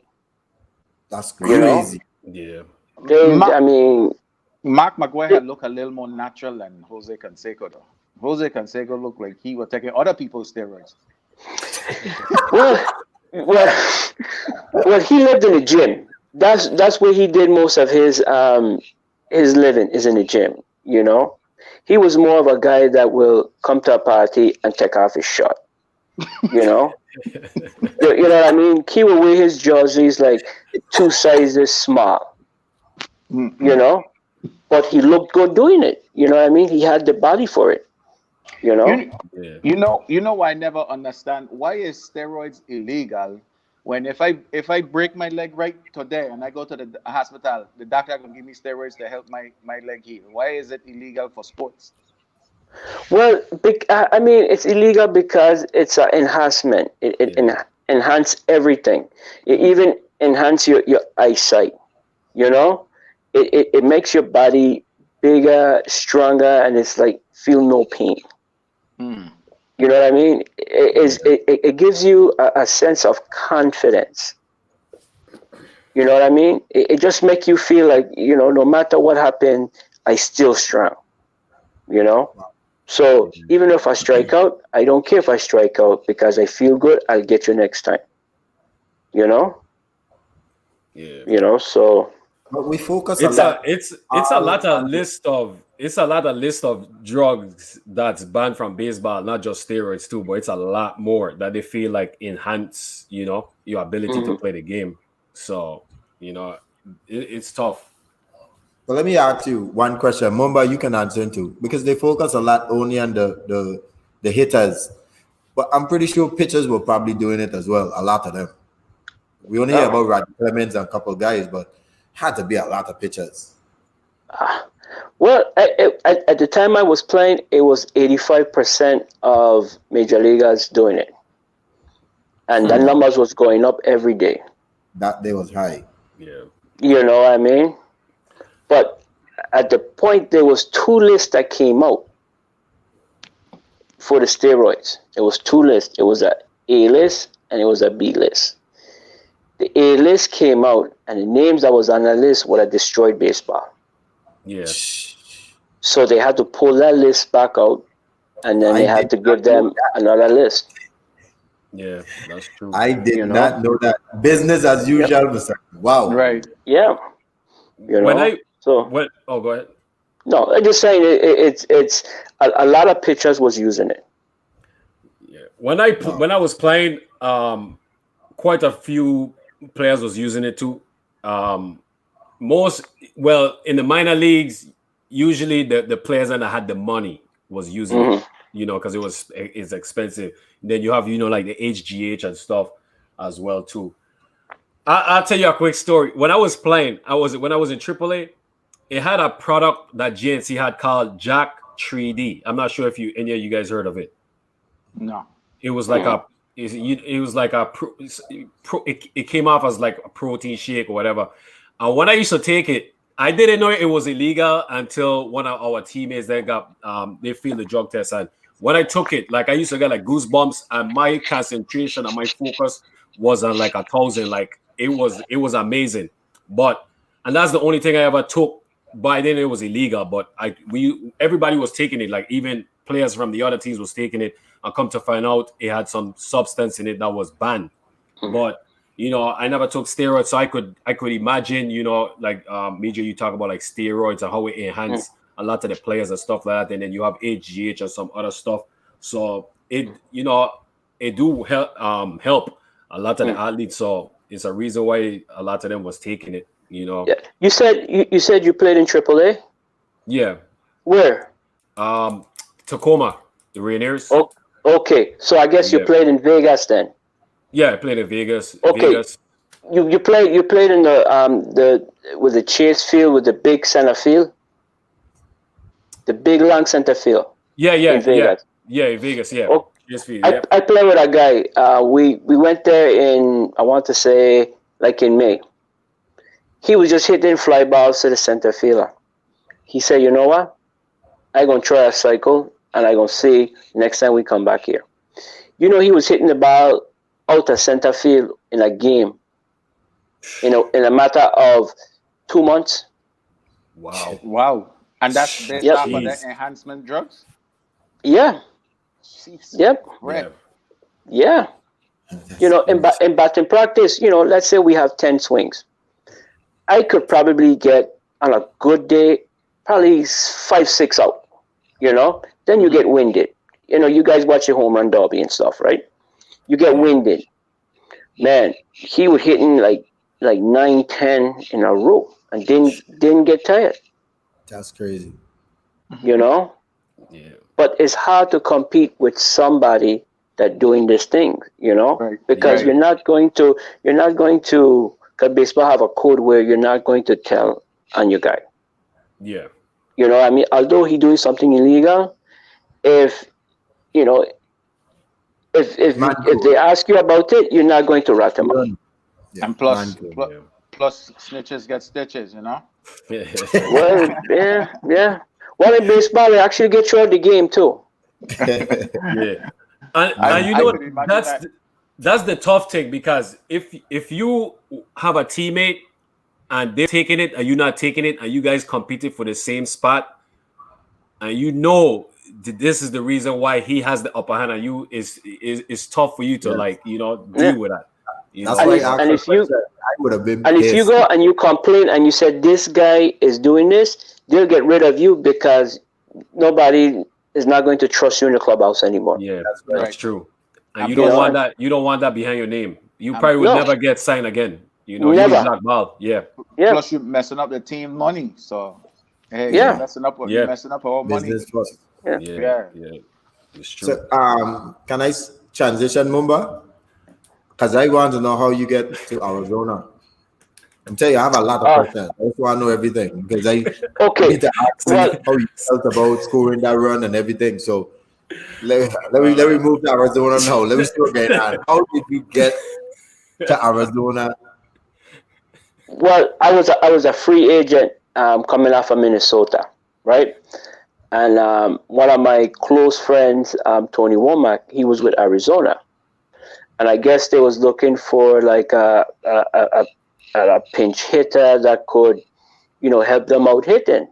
That's You know, crazy. Yeah. they, Ma- I mean, Mark McGuire looked a little more natural than Jose Canseco, though. Jose Canseco looked like he was taking other people's steroids. Well, well, well, he lived in the gym. That's where he did most of his living is in the gym. You know, he was more of a guy that will come to a party and take off his shirt. You know, you know what I mean. He will wear his jerseys like 2 sizes small. Mm-hmm. You know, but he looked good doing it. You know what I mean. He had the body for it. You know. You, you know why I never understand why is steroids illegal when if I break my leg right today and I go to the hospital, the doctor can give me steroids to help my leg heal. Why is it illegal for sports? Well, I mean, it's illegal because it's an enhancement. It enhance everything. It even enhance your eyesight. You know, it makes your body bigger, stronger, and it's like feel no pain. Hmm. You know what I mean? It gives you a sense of confidence. You know what I mean? It just makes you feel like, you know, no matter what happened, I still strong. You know? So even if I strike out, I don't care if I strike out because I feel good, I'll get you next time. You know? Yeah. You know, so But we focus It's a lot. a lot of list of drugs that's banned from baseball, not just steroids too, but it's a lot more that they feel like enhance, you know, your ability to play the game. So, you know, it's tough. But let me ask you one question. Mumba, you can answer into because they focus a lot only on the hitters. But I'm pretty sure pitchers were probably doing it as well. A lot of them. We only hear about Roger Clemens and a couple of guys, but had to be a lot of pitchers. well, at the time I was playing, it was 85% of major leaguers doing it, and the numbers was going up every day. That day was high. Yeah. You know what I mean? But at the point, there was 2 lists that came out for the steroids. It was 2 lists. It was a A list and it was a B list. The A list came out, and the names that was on the list would have destroyed baseball. Yeah. So they had to pull that list back out, and then they had to give them another list. Yeah, that's true. I did You know? not know that. Business as usual, Mr. Wow. Right. Yeah. You know? Oh, go ahead. No, I'm just saying it's a lot of pitchers was using it. Yeah. When I was playing, quite a few players was using it too. In the minor leagues, usually the players that had the money was using it, you know, because it's expensive. Then you have, you know, like the HGH and stuff as well too. I'll tell you a quick story. When I was playing, when I was in AAA, it had a product that GNC had called Jack 3D. I'm not sure if any of you guys heard of it. No. It was like it came off as like a protein shake or whatever. And when I used to take it, I didn't know it was illegal until one of our teammates then they failed the drug test. And when I took it, like I used to get like goosebumps, and my concentration and my focus was on like 1,000. Like it was amazing. And that's the only thing I ever took. By then it was illegal, but everybody was taking it. Like even players from the other teams was taking it. I come to find out it had some substance in it that was banned. But you know, I never took steroids, so I could imagine, you know, like Midre, you talk about like steroids and how it enhance a lot of the players and stuff like that, and then you have HGH and some other stuff. So it do help a lot of the athletes. So it's a reason why a lot of them was taking it. You know. Yeah. You said you played in AAA? Yeah. Where? Tacoma, the Rainiers. Oh, okay. So I guess you played in Vegas then. Yeah, I played in Vegas. Okay. Vegas. You played in the with the Chase field with the big center field? The big long center field. Yeah. In Vegas. Yeah, in Vegas, yeah. Oh, Chase field, yeah. I played with a guy. We went there in, I want to say, like in May. He was just hitting fly balls to the center fielder. He said, you know what? I'm going to try a cycle, and I'm going to see next time we come back here. You know, he was hitting the ball out of center field in a game, in a matter of 2 months. Wow. Wow. And that's based Yep. off of the Jeez. enhancement drugs? Yeah. Jesus Yep. Christ. Yeah. That's crazy. In batting practice, let's say we have 10 swings. I could probably get on a good day, probably 5, 6 out, Then you Mhm. get winded. You guys watch the home run derby and stuff, right? You get Yeah. winded. Man, he would hitting like 9, 10 in a row and didn't get tired, That's crazy. you know? Yeah. But it's hard to compete with somebody that doing this thing, Right. because Yeah. Right. because baseball have a code where you're not going to tell on your guy. Yeah. I mean, although he doing something illegal, if you know, Man if they cool. ask you about it, you're not going to rat him out. Yeah, And man plus, cool. Yeah. plus snitches get stitches, you know? Well, yeah, yeah. Well, in baseball, they actually get you out of the game too. Yeah. And I, you Man I know could cool. imagine that's that. that's the tough thing, because if you have a teammate and they're taking it and you're not taking it, and you guys competing for the same spot, and this is the reason why he has the upper hand on you, is tough for you to, Yes. Yeah. deal with that. That's And why if I asked and the if you question. I would have been and if you pissed. go and you complain and you said this guy is doing this, they'll get rid of you because nobody is not going to trust you in the clubhouse anymore. Yeah, That's right. that's Right. true. And And you You don't plus, know, want and that. You don't want that behind your name. You and probably would no, never get signed again. You be never. blackballed. Yeah. Yeah, plus you're messing up the team money. So, hey, Yeah. yeah, you're Yeah. messing up our money. Business first. yeah. Yeah. Yeah. Yeah. It's So, true. can I transition, Mumba? Because I want to know how you get to Arizona. I'm telling you, I have a lot of Uh, questions. I just want to know everything because I okay. need to ask Well, you how you felt about scoring that run and everything. So let me move to Arizona now. Let me see what's going on. How did you get to Arizona? I was a free agent coming out from Minnesota, right? And one of my close friends, Tony Womack, he was with Arizona, and I guess they was looking for like a pinch hitter that could, help them out hitting.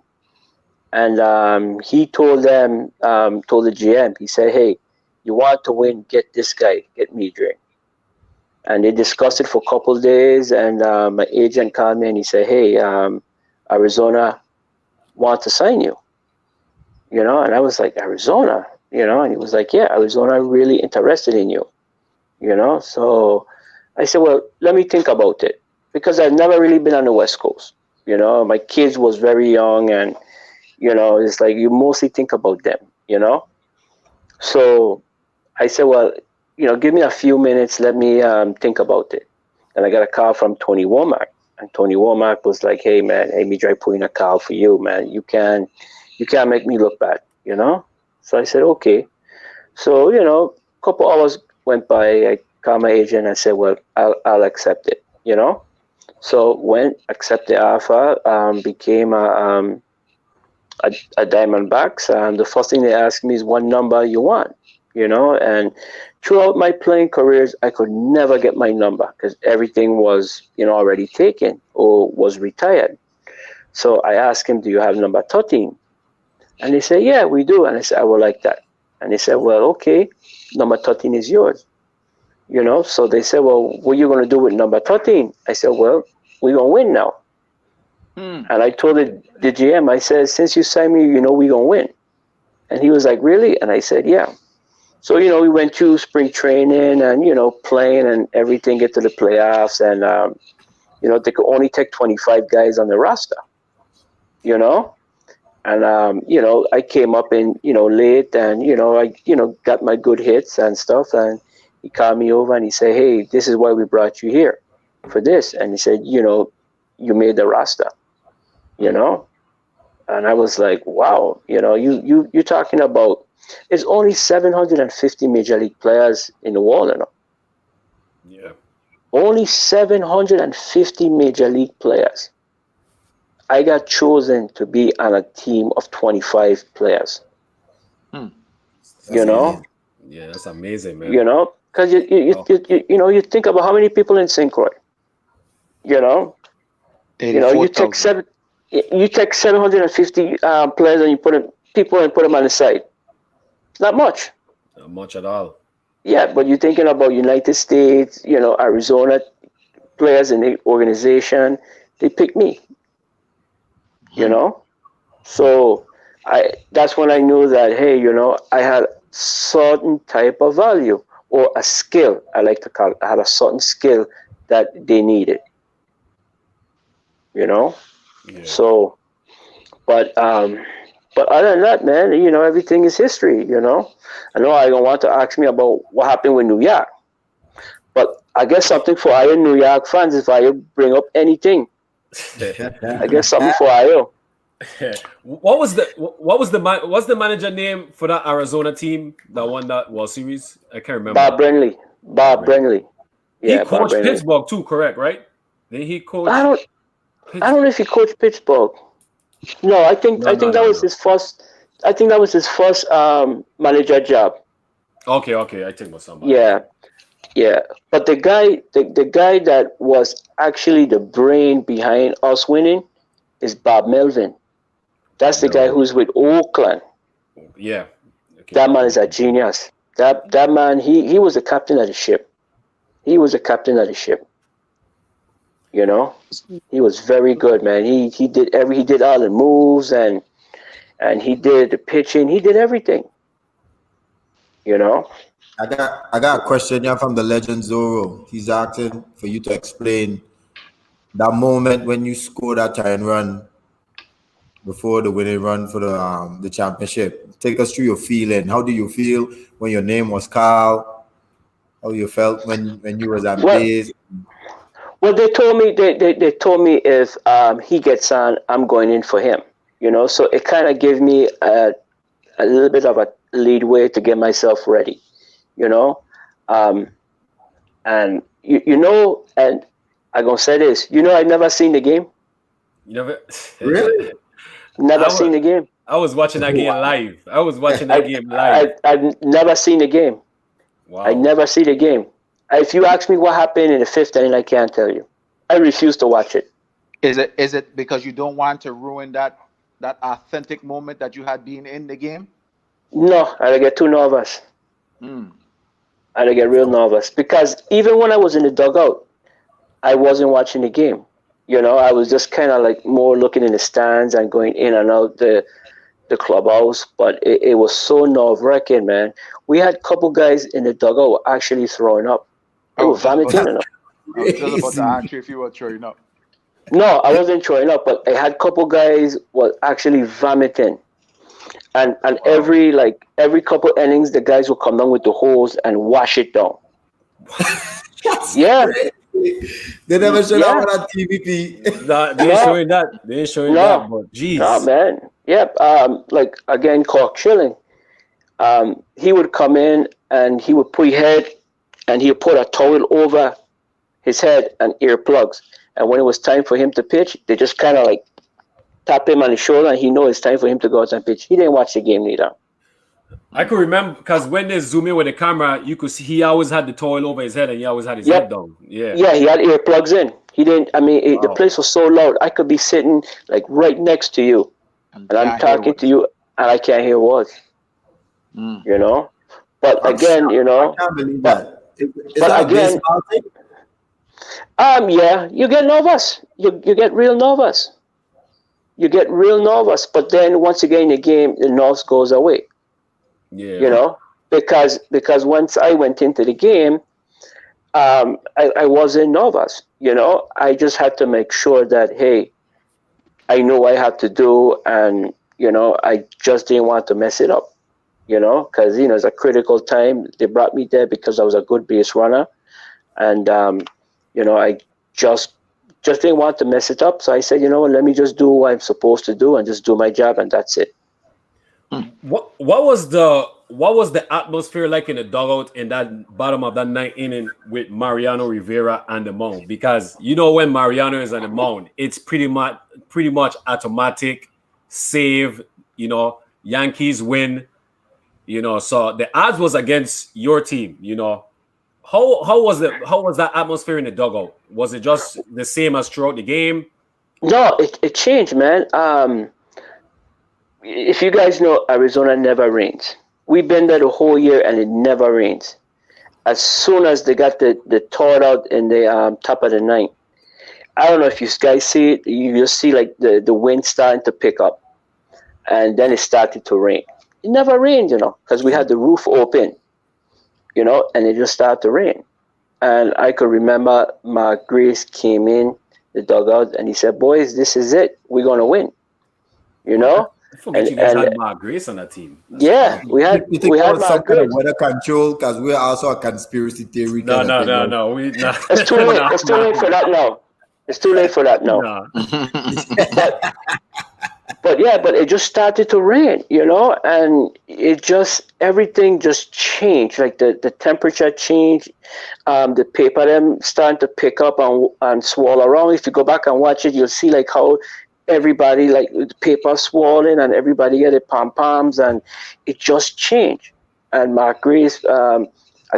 And he told told the GM, he said, "Hey, you want to win? Get this guy, get Midre." And they discussed it for a couple of days, and my agent called me and he said, "Hey, Arizona want to sign you." And I was like, "Arizona?" And he was like, "Yeah, Arizona really interested in you." So I said, "Well, let me think about it," because I've never really been on the West Coast. My kids was very young, and it's like you mostly think about them. So I said, "Well, give me a few minutes, let me think about it." And I got a call from Tony Womack, and Tony Womack was like, "Hey man, hey, me try putting a call for you, man. You can't make me look bad." So I said, "Okay." So a couple hours went by. I called my agent and said, "Well, I'll accept it." So went, accept the offer, became a Diamondbacks, and the first thing they asked me is what number you want. And throughout my playing careers, I could never get my number because everything was already taken or was retired. So I asked him, "Do you have number 13?" And they said, "Yeah, we do." And I said, "I would like that." And they said, "Well, okay, number 13 is yours." So they said, "Well, what are you going to do with number 13?" I said, "Well, we're going to win now." Hmm. And I told the GM, I said, "Since you signed me, we're going to win." And he was like, "Really?" And I said, "Yeah." So, we went through spring training and, playing and everything, get to the playoffs. And, they could only take 25 guys on the roster, you know? And, I came up in, late and, got my good hits and stuff. And he called me over and he said, "Hey, this is why we brought you here for this." And he said, "You made the roster, you know?" And I was like, "Wow, you're talking about, there's only 750 major league players in the world, Yeah. only 750 major league players. I got chosen to be on a team of 25 players, Hmm. you That's know, amazing. Yeah. That's amazing, man. because Oh, you think about how many people in St. Croix, you know, you take 84,000. You take 750 players and you put them on the side. It's not much. Not much at all. Yeah, but you're thinking about United States, Arizona players in the organization. They picked me. So that's when I knew that, hey, I had certain type of value or a skill. I like to call it. I had a certain skill that they needed. Yeah. So, but other than that, man, everything is history. I know I don't want to ask me about what happened with New York, but I guess something for our New York fans if I bring up anything. I guess something for IO. What's the manager name for that Arizona team that won that World Series? I can't remember. Bob Brenly. Yeah, he coached Pittsburgh too, correct? Right? Then he coached. I don't know if he coached Pittsburgh. No, I think that was his first. I think that was his first manager job. Okay, I think it was somebody. Yeah. But the guy that was actually the brain behind us winning is Bob Melvin. That's the guy who's with Oakland. Yeah. Okay. That man is a genius. That man, he was the captain of the ship. He was the captain of the ship. He was very good, man. He did all the moves and he did the pitching. He did everything. I got a question here from the legend Zorro. He's asking for you to explain that moment when you scored that tying run before the winning run for the championship. Take us through your feeling. How do you feel when your name was called? How you felt when you was at base? Well, they told me if he gets on, I'm going in for him. So it kind of gave me a little bit of a leadway to get myself ready. And and I'm gonna say this. I've never seen the game. You never Really? Never seen the game. I was watching that game live. I've never seen the game. Wow. I never see the game. If you ask me what happened in the fifth inning, I can't tell you. I refuse to watch it. Is it because you don't want to ruin that authentic moment that you had been in the game? No, I get too nervous. I get real nervous because even when I was in the dugout, I wasn't watching the game. I was just kind of like more looking in the stands and going in and out the clubhouse. But it was so nerve-wracking, man. We had a couple guys in the dugout actually throwing up. They were vomiting. I was just about to ask you if you were throwing up. No, I wasn't throwing up, but I had a couple guys was actually vomiting. And every couple innings, the guys would come down with the hose and wash it down. Yeah. They never showed that on TVP. They ain't showing that. They ain't showing that. But geez. No, man. Yep. Again, Cork Chilling. He would come in and he would put his head and he would put a towel over his head and earplugs. And when it was time for him to pitch, they just kind of like tap him on the shoulder and he knows it's time for him to go out and pitch. He didn't watch the game neither. I could remember because when they zoom in with the camera, you could see he always had the towel over his head and he always had his head down. Yeah. Yeah, he had earplugs in. He didn't. I mean, the place was so loud. I could be sitting like right next to you, and I'm talking to you, and I can't hear words. But again, I can't believe that. Is but that again, yeah, you get nervous. You get real nervous. You get real nervous, but then once again, the game, the nerves goes away. Yeah. Because once I went into the game, I wasn't nervous. I just had to make sure that, hey, I know what I have to do, and I just didn't want to mess it up. Because it's a critical time. They brought me there because I was a good base runner, and I just didn't want to mess it up. So I said, let me just do what I'm supposed to do and just do my job, and that's it. What was the atmosphere like in the dugout in that bottom of that ninth inning with Mariano Rivera and the mound? Because when Mariano is on the mound, it's pretty much automatic save. Yankees win. So the odds was against your team. How was that atmosphere in the dugout? Was it just the same as throughout the game, No, it changed, man. If you guys know, Arizona never rains. We've been there the whole year and it never rains. As soon as they got the thaw out in the top of the ninth, I don't know if you guys see it. You'll see like the wind starting to pick up, and then it started to rain. It never rained, because we had the roof open, and it just started to rain. And I could remember Mark Grace came in the dugout and he said, "Boys, this is it. We're gonna win." You know, I forget you guys had Mark Grace on that team. That's yeah, crazy. we had You think we that had was some Mark kind of Grace. weather control? Because we're also a conspiracy theory No, kind of thing. Right? no. We not. It's too late. Nah, It's too late for that now. It's too late for that now. nah. But it just started to rain, and it just everything just changed. Like the temperature changed, the paper them starting to pick up and swirl around. If you go back and watch it, you'll see like how everybody like the paper swirling and everybody get the pom poms, and it just changed. And Mark Grace, I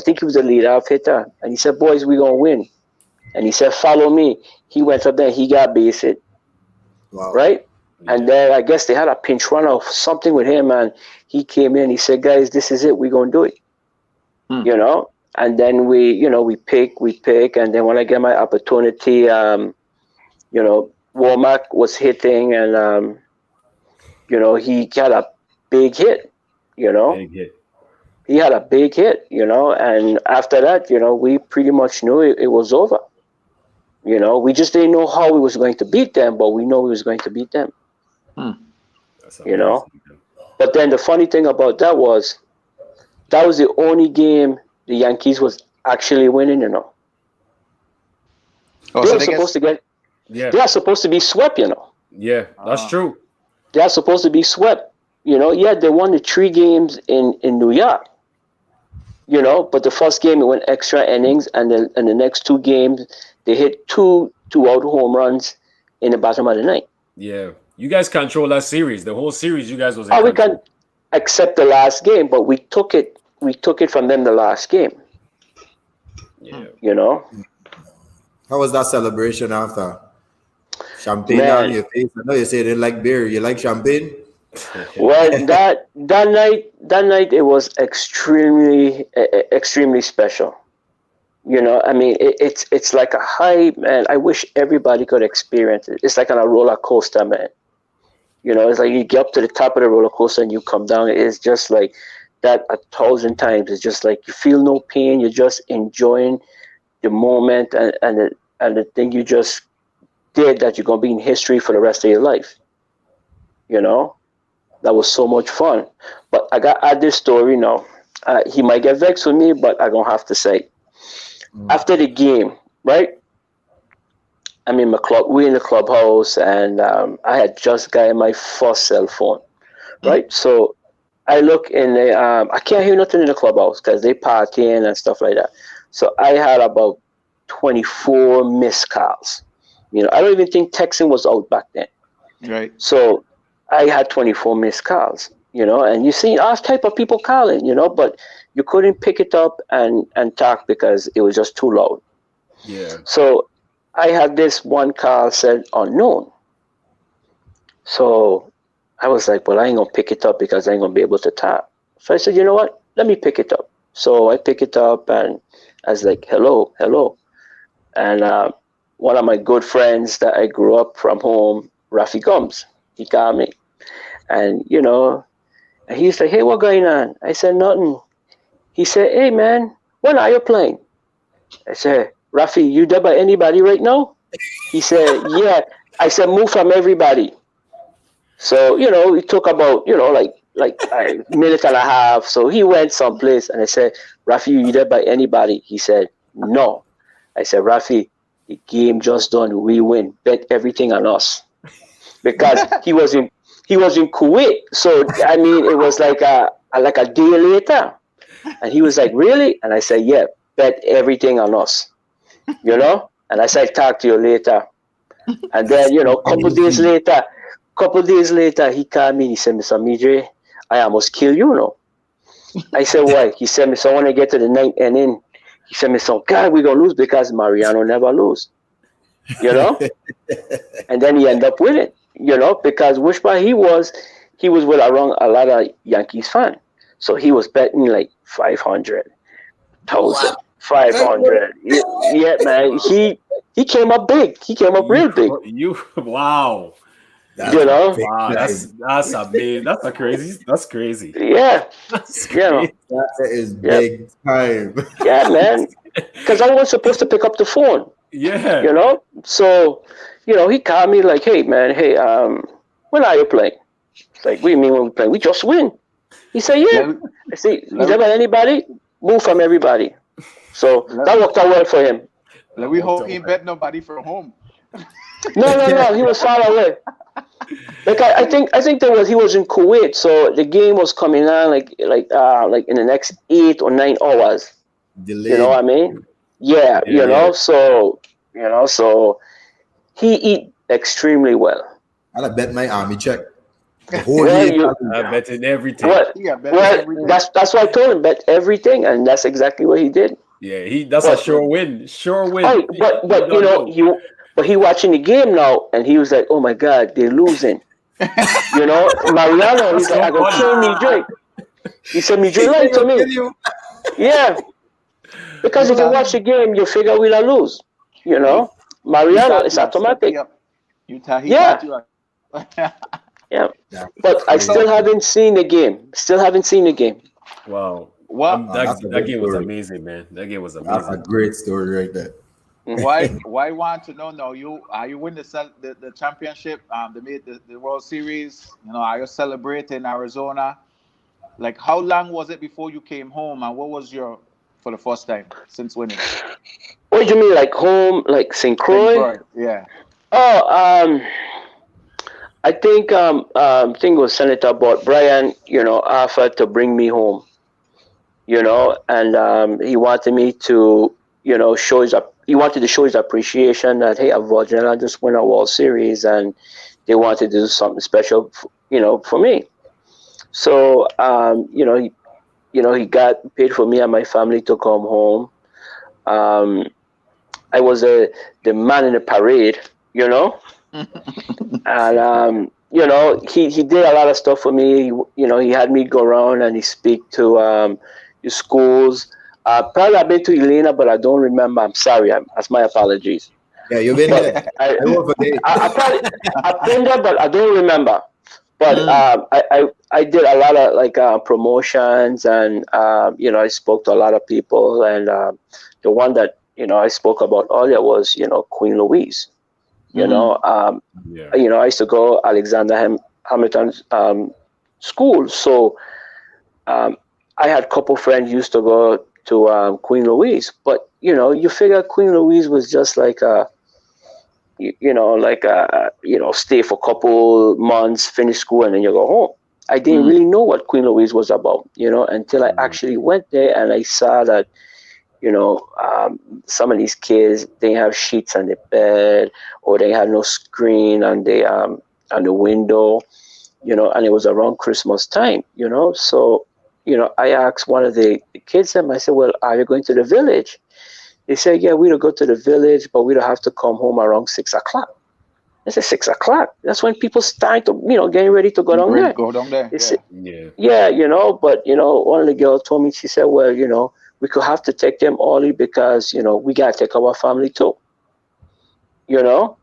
think he was the leadoff hitter, and he said, "Boys, we gonna win." And he said, "Follow me." He went up there, he got base hit, Wow. right? And then I guess they had a pinch run or something with him, and he came in. He said, "Guys, this is it. We're gonna do it." And then we pick, and then when I get my opportunity, Womack was hitting, and he got a big hit. Big hit. He had a big hit. And after that, we pretty much knew it was over. We just didn't know how we was going to beat them, but we know we was going to beat them. That's But then the funny thing about that was the only game the Yankees was actually winning. Oh, They so were they supposed to get. Yeah. They are supposed to be swept. Yeah, that's true. They are supposed to be swept. Yeah, they won the 3 games in New York. But the first game it went extra innings, and then the next 2 games they hit 2 2-out home runs in the bottom of the ninth. Yeah, you guys control that series. The whole series, you guys was in We control. can accept the last game, but we took it. We took it from them the last game. Yeah. How was that celebration after? Champagne Man. down your face. I know you say you didn't like beer. You like champagne? Well, that night it was extremely special. I mean, it's like a high, man. I wish everybody could experience it. It's like on a roller coaster, man. It's like you get up to the top of the roller coaster and you come down. It's just like that 1,000 times. It's just like you feel no pain. You're just enjoying the moment and the thing you just did that you're gonna be in history for the rest of your life. That was so much fun. But I got add this story now. He might get vexed with me, but I'm gonna have to say. After the game, right? I'm in my club. We're in the clubhouse, and I had just gotten my first cell phone, right? So I look in the. I can't hear nothing in the clubhouse because they park in and stuff like that. So I had about 24 missed calls. I don't even think texting was out back then. Right. So I had 24 missed calls. And you see all type of people calling, but you couldn't pick it up and talk because it was just too loud. Yeah. So I had this one call said unknown. So I was like, well, I ain't gonna pick it up because I ain't gonna be able to talk. So I said, you know what? Let me pick it up. So I pick it up and I was like, hello. And one of my good friends that I grew up from home, Rafi Gums, he called me. And, and he's like, hey, what going on? I said, nothing. He said, hey, man, when are you playing? I said, Rafi, you there by anybody right now? He said, yeah. I said, move from everybody. So, it took about, like a minute and a half. So he went someplace and I said, Rafi, you there by anybody? He said, no. I said, Rafi, the game just done. We win. Bet everything on us. Because he was in Kuwait. So, I mean, it was like a day later. And he was like, really? And I said, yeah, bet everything on us. And I said, talk to you later. And then, couple days later, he called me and he said, Mr. Midre, I almost kill you, I said, why? He said, Mr. I want to get to the 9th inning. He said, Mr. God, we're going to lose because Mariano never lose. you know, and then he ended up with it, you know, because which part he was with around a lot of Yankees fan, so he was betting like 500,000, Wow. 500. Yeah, man, he came up big. He came up real big, Wow. you That's know. big Wow, time. that's amazing. That's crazy. Yeah, That's you know. crazy. That is Yeah, big time. yeah, man. Because I was supposed to pick up the phone, Yeah. you know. So, you know, he called me like, "Hey, man, hey, when are you playing?" It's like, "What do you mean when we play? We just win." He said, "Yeah." Let, I say, "You let, never anybody move from everybody." So let, that worked out well for him. let That we worked hope out he ain't well. bet nobody from home. No, no, no. He was far away. Like I think he was in Kuwait, so the game was coming on like in the next 8 or 9 hours. You know what I Delayed. mean? Yeah, Yeah, you yeah. know. So you know, so he eat extremely well. I bet my army check the whole Well, year. you I bet in everything. well He got bet in well everything. that's why I told him bet everything, and that's exactly what he did. Yeah, that's a But sure win. Sure win. oh, You but you don't know know. he watching the game now, and he was like, "Oh my God, they're losing." You know, Mariano, That's he's like, so "I gonna funny. kill me, Drake." He said, "Me, Drake He said lied to he'll kill me." you. Yeah, because you if you tell watch the game, you figure we'll lose. You you, know, you Mariano, thought it's he had set me automatic. up. You thought he thought Yeah, you had. yeah. That's But I crazy. still So haven't seen the game. Still haven't seen the game. Wow. what? That's a That good game was story. amazing, man. That game was That's a amazing. great story right there. Why want to know now? You win the championship? They made the World Series. You know, are you celebrating Arizona? Like, how long was it before you came home, and what was your for the first time since winning? What do you mean, like home, like St. St. Croix? Croix, yeah. Oh, think it was Senator Bot Brian, you know, offered to bring me home, you know, and he wanted me to, you know, he wanted to show his appreciation that hey, Virginia just won a World Series, and they wanted to do something special, you know, for me. So, you know, he got paid for me and my family to come home. Um, I was the man in the parade, you know, and you know he did a lot of stuff for me. You know, he had me go around and he speak to the schools. Probably I've been to Elena, but I don't remember. I'm sorry. That's my apologies. Yeah, you've been But there. I won't forget. I probably I've been there, but I don't remember. But Mm. I did a lot of like promotions, and you know, I spoke to a lot of people, and the one that you know I spoke about earlier was you know Queen Louise. You Mm-hmm. know, Yeah. you know, I used to go Alexander Hamilton school, so um, I had a couple friends used to go to Queen Louise, but you know, you figure Queen Louise was just like a you know, like you know, stay for a couple months, finish school, and then you go home. I didn't Mm. really know what Queen Louise was about, you know, until I Yeah. actually went there and I saw that, you know, some of these kids they have sheets on the bed or they have no screen on the window, you know, and it was around Christmas time, you know. So, you know, I asked one of the kids them, I said, well, are you going to the village? They said, yeah, we don't go to the village, but we don't have to come home around 6 o'clock. I said 6 o'clock. That's when people start to, you know, getting ready to go down Ready to there. go down there? They said, Yeah. Yeah. yeah, you know, but you know, one of the girls told me, she said, well, you know, we could have to take them early because, you know, we gotta take our family too. You know?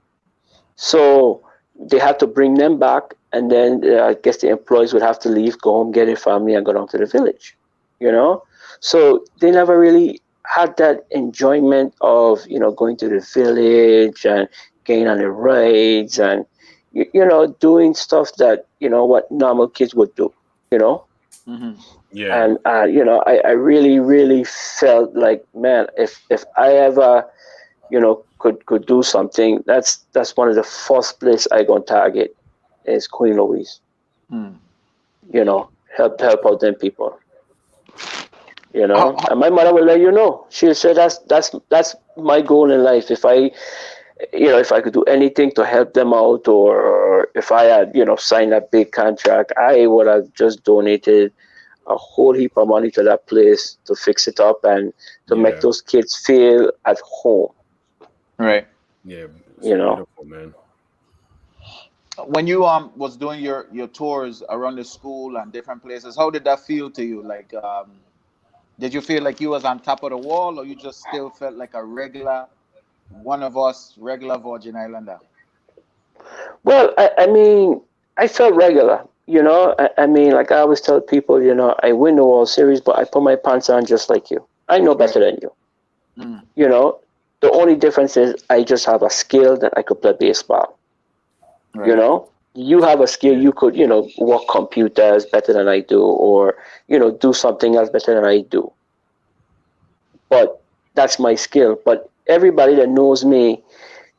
So they had to bring them back and then I guess the employees would have to leave, go home, get their family and go down to the village. You know? So they never really had that enjoyment of, you know, going to the village and getting on the rides and you know, doing stuff that, you know, what normal kids would do, you know? Mm-hmm. Yeah. And you know, I really really felt like man, if I ever you know could do something, that's one of the first place I gonna target is Queen Louise. Mm. You know, help out them people. You How, know, how, and my mother will let you know. She'll say that's my goal in life. If I you know if I could do anything to help them out, or if I had you know signed a big contract, I would have just donated a whole heap of money to that place to fix it up and to make Yeah. those kids feel at home. right. Yeah. You know. Beautiful, man. When you was doing your tours around the school and different places, how did that feel to you? Like, did you feel like you was on top of the wall, or you just still felt like a regular one of us, regular Virgin Islander? Well, I mean, I felt regular. You know, I mean, like I always tell people, you know, I win the World Series, but I put my pants on just like you. I know Right. better than you. Mm. You know, the only difference is I just have a skill that I could play baseball. You Right. know, you have a skill, Yeah. you could, you know, work computers better than I do, or, you know, do something else better than I do. But that's my skill. But everybody that knows me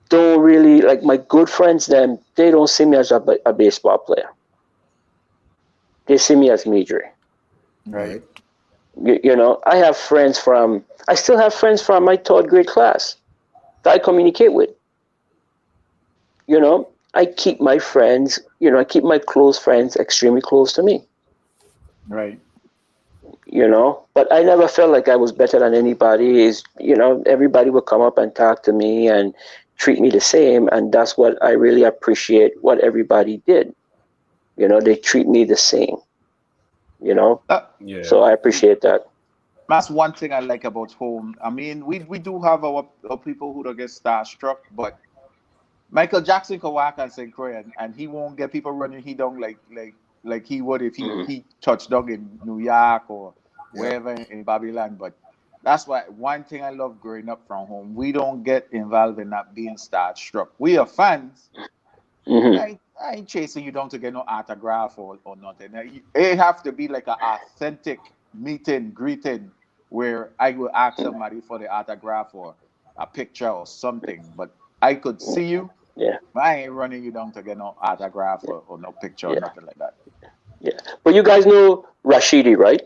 don't really, like my good friends, them, they don't see me as a baseball player. They see me as Midre. Right. Right. You know, I still have friends from my third grade class that I communicate with. You know, I keep my friends, you know, I keep my close friends extremely close to me, Right. you know, but I never felt like I was better than anybody. Is, you know, everybody would come up and talk to me and treat me the same. And that's what I really appreciate what everybody did. You know, they treat me the same, you know, That, Yeah. so I appreciate that. that's one thing I like about home. I mean, we do have our people who don't get starstruck, but Michael Jackson can walk on St. Croix, and he won't get people running he down like he would if Mhm. he touched down in New York or Yep. wherever in Babylon. But that's why one thing I love growing up from home, we don't get involved in that being starstruck. We are fans, but Mhm. I ain't chasing you down to get no autograph or nothing. It have to be like an authentic meeting, greeting, where I will ask somebody for the autograph or a picture or something. But I could see you. Yeah. I ain't running you down to get no autograph or no picture or Yeah. nothing like that. Yeah. But you guys know Rashidi, right?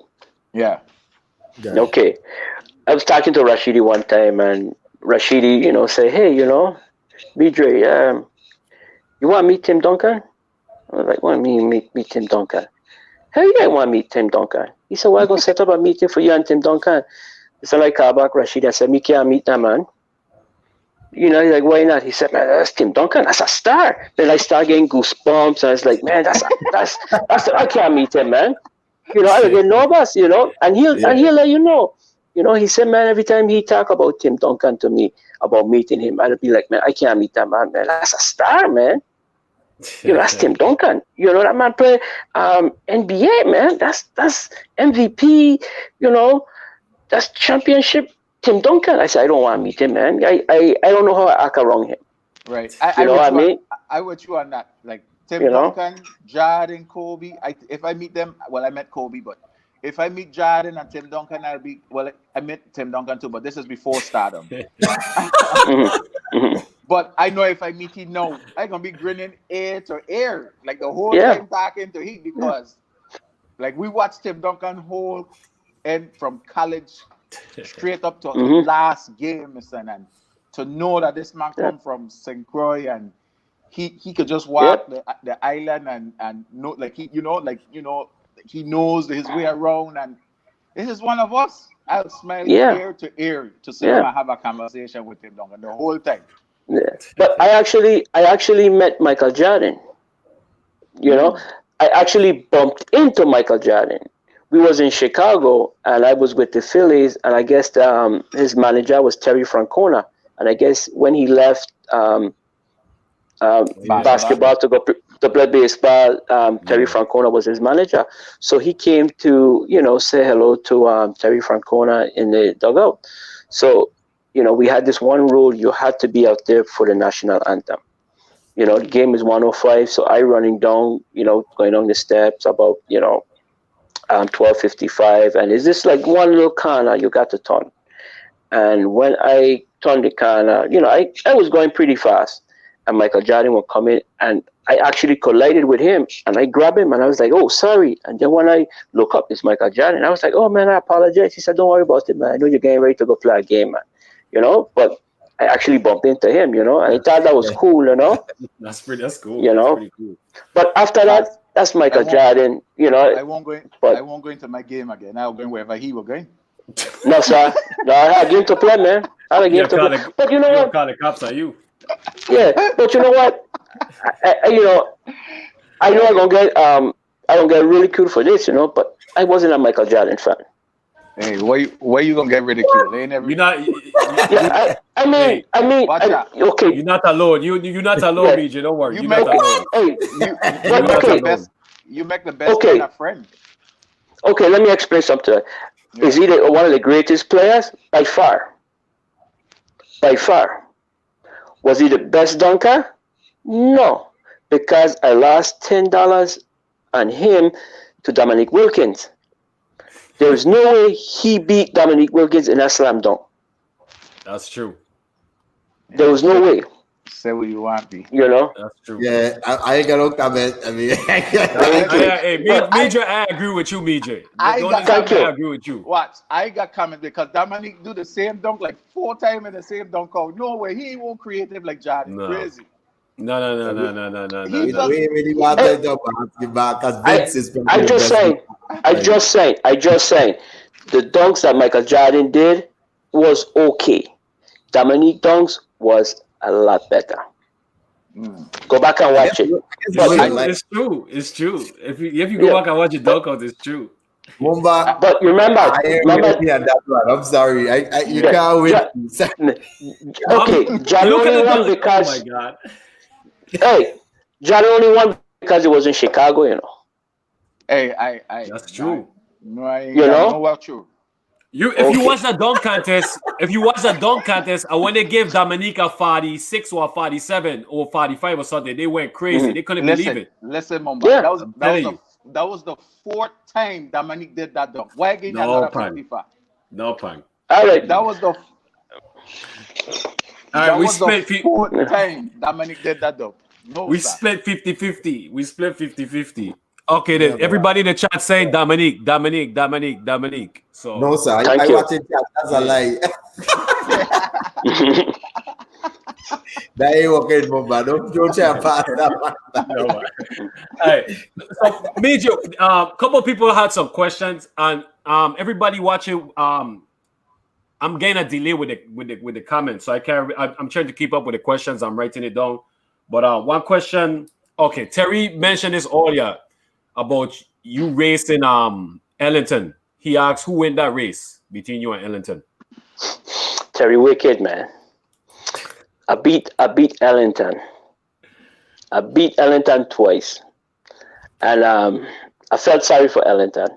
Yeah. Got it. Okay. I was talking to Rashidi one time, and Rashidi, you know, say, "Hey, you know, Midre, you want to meet Tim Duncan?" I was like, "What do you mean meet Tim Duncan?" "Hell yeah, I want to meet Tim Duncan." He said, "Well, I'm going to set up a meeting for you and Tim Duncan." I said, like, call back Rashidi. I said, "Me can't meet that man." You know, he's like, "Why not?" He said, "Man, that's Tim Duncan. That's a star." Then I start getting goosebumps. And I was like, "Man, I can't meet him, man." You know, I don't get nervous, you know, and Yeah. he'll let you know. You know, he said, "Man, every time he talk about Tim Duncan to me, about meeting him, I'd be like, "Man, I can't meet that man, man. That's a star, man. You know, that's Tim Duncan. You know, that man play NBA, man. That's MVP, you know, that's championship Tim Duncan." I said, "I don't want to meet him, man. I don't know how I act around him." Right. You know what I mean? I with you on that. Like Tim You know? Duncan, Jordan, Kobe. If I meet them, well, I met Kobe, but if I meet Jordan and Tim Duncan, I'll be well. I met Tim Duncan too, but this is before stardom. Hmm. Hmm. But I know if I meet him now, I gonna be grinning ear to ear, like the whole Yeah. time talking to him Yeah. because like we watched Tim Duncan whole and from college straight up to Hmm. last game, son, and to know that this man Yeah. come from St. Croix and he could just walk Yep. the island and know like he knows his way around and this is one of us. I'll smile Yeah. ear to ear to see him Yeah. and have a conversation with him Duncan the whole time. Yeah. But I actually met Michael Jordan. You know, Mm. I actually bumped into Michael Jordan. We was in Chicago, and I was with the Phillies, and I guess his manager was Terry Francona, and I guess when he left Yeah. Basketball. basketball to play baseball, Terry Yeah. Francona was his manager. So he came to, you know, say hello to Terry Francona in the dugout. So, you know, we had this one rule: you had to be out there for the national anthem. You know, the game is 105, so I running down, you know, going down the steps about, you know, 12:55, and it's just like one little corner you got to turn. And when I turned the corner, you know, I was going pretty fast, and Michael Jordan would come in, and I actually collided with him, and I grabbed him, and I was like, "Oh, sorry." And then when I look up, it's Michael Jordan. I was like, "Oh man, I apologize." He said, "Don't worry about it, man. I know you're getting ready to go play a game, man." You know, but I actually bumped into him, you know, and I thought that was cool, you know, That's cool. you That's know. pretty cool. But after that, As that's I Michael won't Jordan, you know. I But won't go into my game again. I'll go wherever he will go. no, sir, no, I had a game to play, man. I had a You game gonna to call play. the But you know you gonna what? call the cops on you? Yeah, but you know what? I know I don't get ridiculed for this, but I wasn't a Michael Jordan fan. Hey, where you gonna get ridiculed? Ain't every You're not. Yeah, Hey, watch out. okay, you're not alone. You're not alone, yeah, BJ. Don't worry. You You're make not alone. hey, You're but not okay, alone. you make the best okay, friend a friend. okay. Let me explain something. Yeah. Is he one of the greatest players? By far, by far. Was he the best dunker? No, because I lost $10 on him to Dominique Wilkins. There is no way he beat Dominique Wilkins in a slam dunk. That's true. There was no way, Say what you want, B. That's true. Yeah, I ain't got no comment. I mean, Thank you. Hey, But Midre, I agree with you, Midre. I Don't got- Thank I you. agree with you. Watch, I got comment because Dominique do the same dunk like 4 times in the same dunk out. No way, he ain't won't creative like Jordan. No. Crazy. No. He we just- really want to talk about basketball because Vince is probably I the just best. saying, I just saying, the dunks that Michael Jordan did was okay. Dominique dunks was a lot better. Go back and watch it. It's true. It's true. If you go back and watch the dunk out, it's true. Mumba, But remember, I ain't really at that one. I'm sorry. You can't win. okay, Jordan Look at only the won dunk. because Oh my God. hey, Jordan only won because it was in Chicago. Hey, That's true. No, I ain't You got know? no about you. If you watch the dunk contest, and when they gave Dominique a 46 or a 47 or 45 or something, they went crazy. They couldn't believe it. Listen, Mumba. Yeah. That was the 4th time Dominique did that dunk. Why again No, another pan. 55? No pang. All right, That was the All right, we was the split. 4th time Dominique did that dunk. No, We sir. split 50-50. We split 50-50. Okay, then everybody in the chat saying Dominique. So No, sir. Thank I you. watch it. That's a lie. That ain't working, Mumba. Don't try to pass that one. no, man. All right. So Major, couple of people had some questions, and everybody watching, I'm getting a delay with the comments, so I'm trying to keep up with the questions. I'm writing it down, but one question. Okay, Terry mentioned this earlier about you racing Ellington. He asked who win that race between you and Ellington. Terry Wicked, man. I beat Ellington. I beat Ellington twice, and I felt sorry for Ellington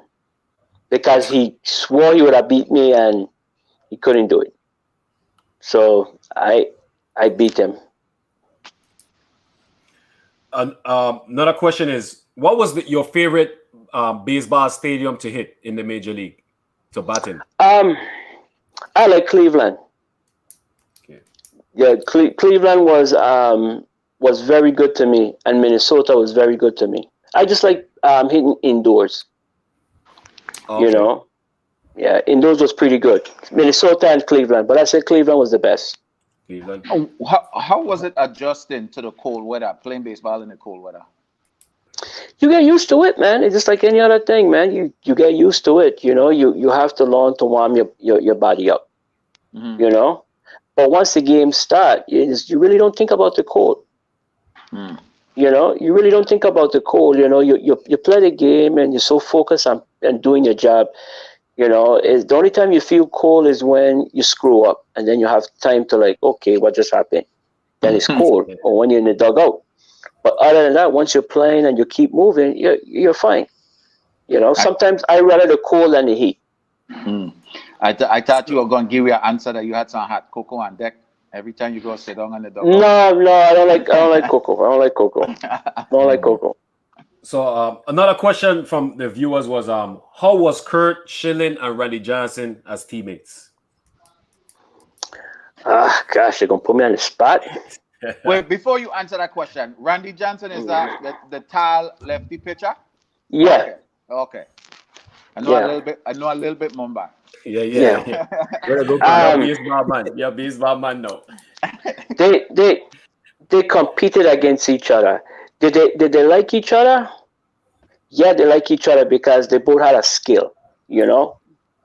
because he swore he would have beat me and he couldn't do it. So I beat him. Another question is, what was your favorite baseball stadium to hit in the major league to bat in? I like Cleveland. Okay. Yeah, Cleveland was very good to me, and Minnesota was very good to me. I just like hitting indoors. Okay. Yeah, indoors was pretty good. Minnesota and Cleveland, but I said Cleveland was the best. Cleveland. How was it adjusting to the cold weather, playing baseball in the cold weather? You get used to it, man. It's just like any other thing, man. You get used to it. You have to learn to warm your body up. Mm-hmm. But once the game start, you really don't think about the cold. You really don't think about the cold. You play the game and you're so focused on doing your job. Is the only time you feel cold is when you screw up, and then you have time to like, okay, what just happened? Then it's cold, or when you're in the dugout. But other than that, once you're playing and you keep moving, you're fine. Sometimes I rather the cold than the heat. I thought you were going to give me an answer that you had some hot cocoa on deck every time you go sit down on the dugout. No, I don't like cocoa. I don't like cocoa. So another question from the viewers was, how was Kurt Schilling and Randy Johnson as teammates? Gosh, they're gonna put me on the spot. Wait, before you answer that question, Randy Johnson is the tall lefty pitcher? Yeah. Okay. I know a little bit Mumbai. Yeah. You're baseball man now. They competed against each other. Did they like each other? Yeah, they like each other because they both had a skill,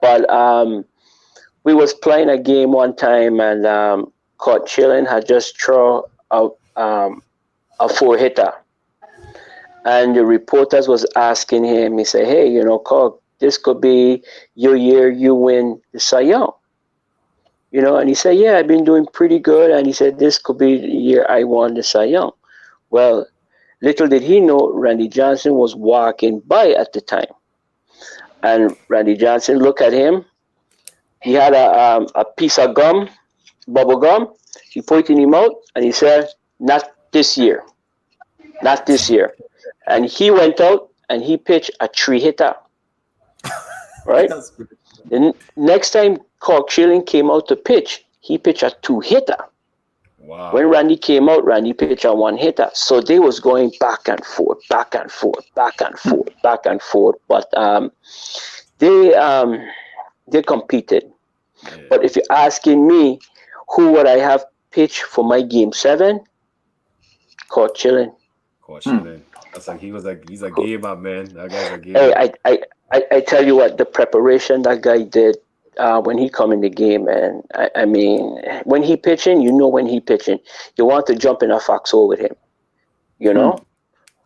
But we was playing a game one time and Coach Chilling had just thrown a four hitter. And the reporters was asking him, he said, hey, Cog, this could be your year you win the Cy Young. And he said, yeah, I've been doing pretty good. And he said, this could be the year I won the Cy Young. Well, little did he know, Randy Johnson was walking by at the time. And Randy Johnson looked at him. He had a piece of gum, bubble gum. He pointed him out, and he said, not this year. Not this year. And he went out, and he pitched a three-hitter. Right? The next time Cork Schilling came out to pitch, he pitched a two-hitter. Wow. When Randy came out, Randy pitched a one-hitter. So they was going back and forth, back and forth, back and forth, back and forth. But they competed. Yeah. But if you're asking me, who would I have pitched for my game 7? Cork Schilling. Cork Schilling. That's like he's a gamer, man. That guy's a gamer. Hey, I tell you what, the preparation that guy did when he come in the game, man. I mean, when he pitching, when he pitching, you want to jump in a foxhole with him,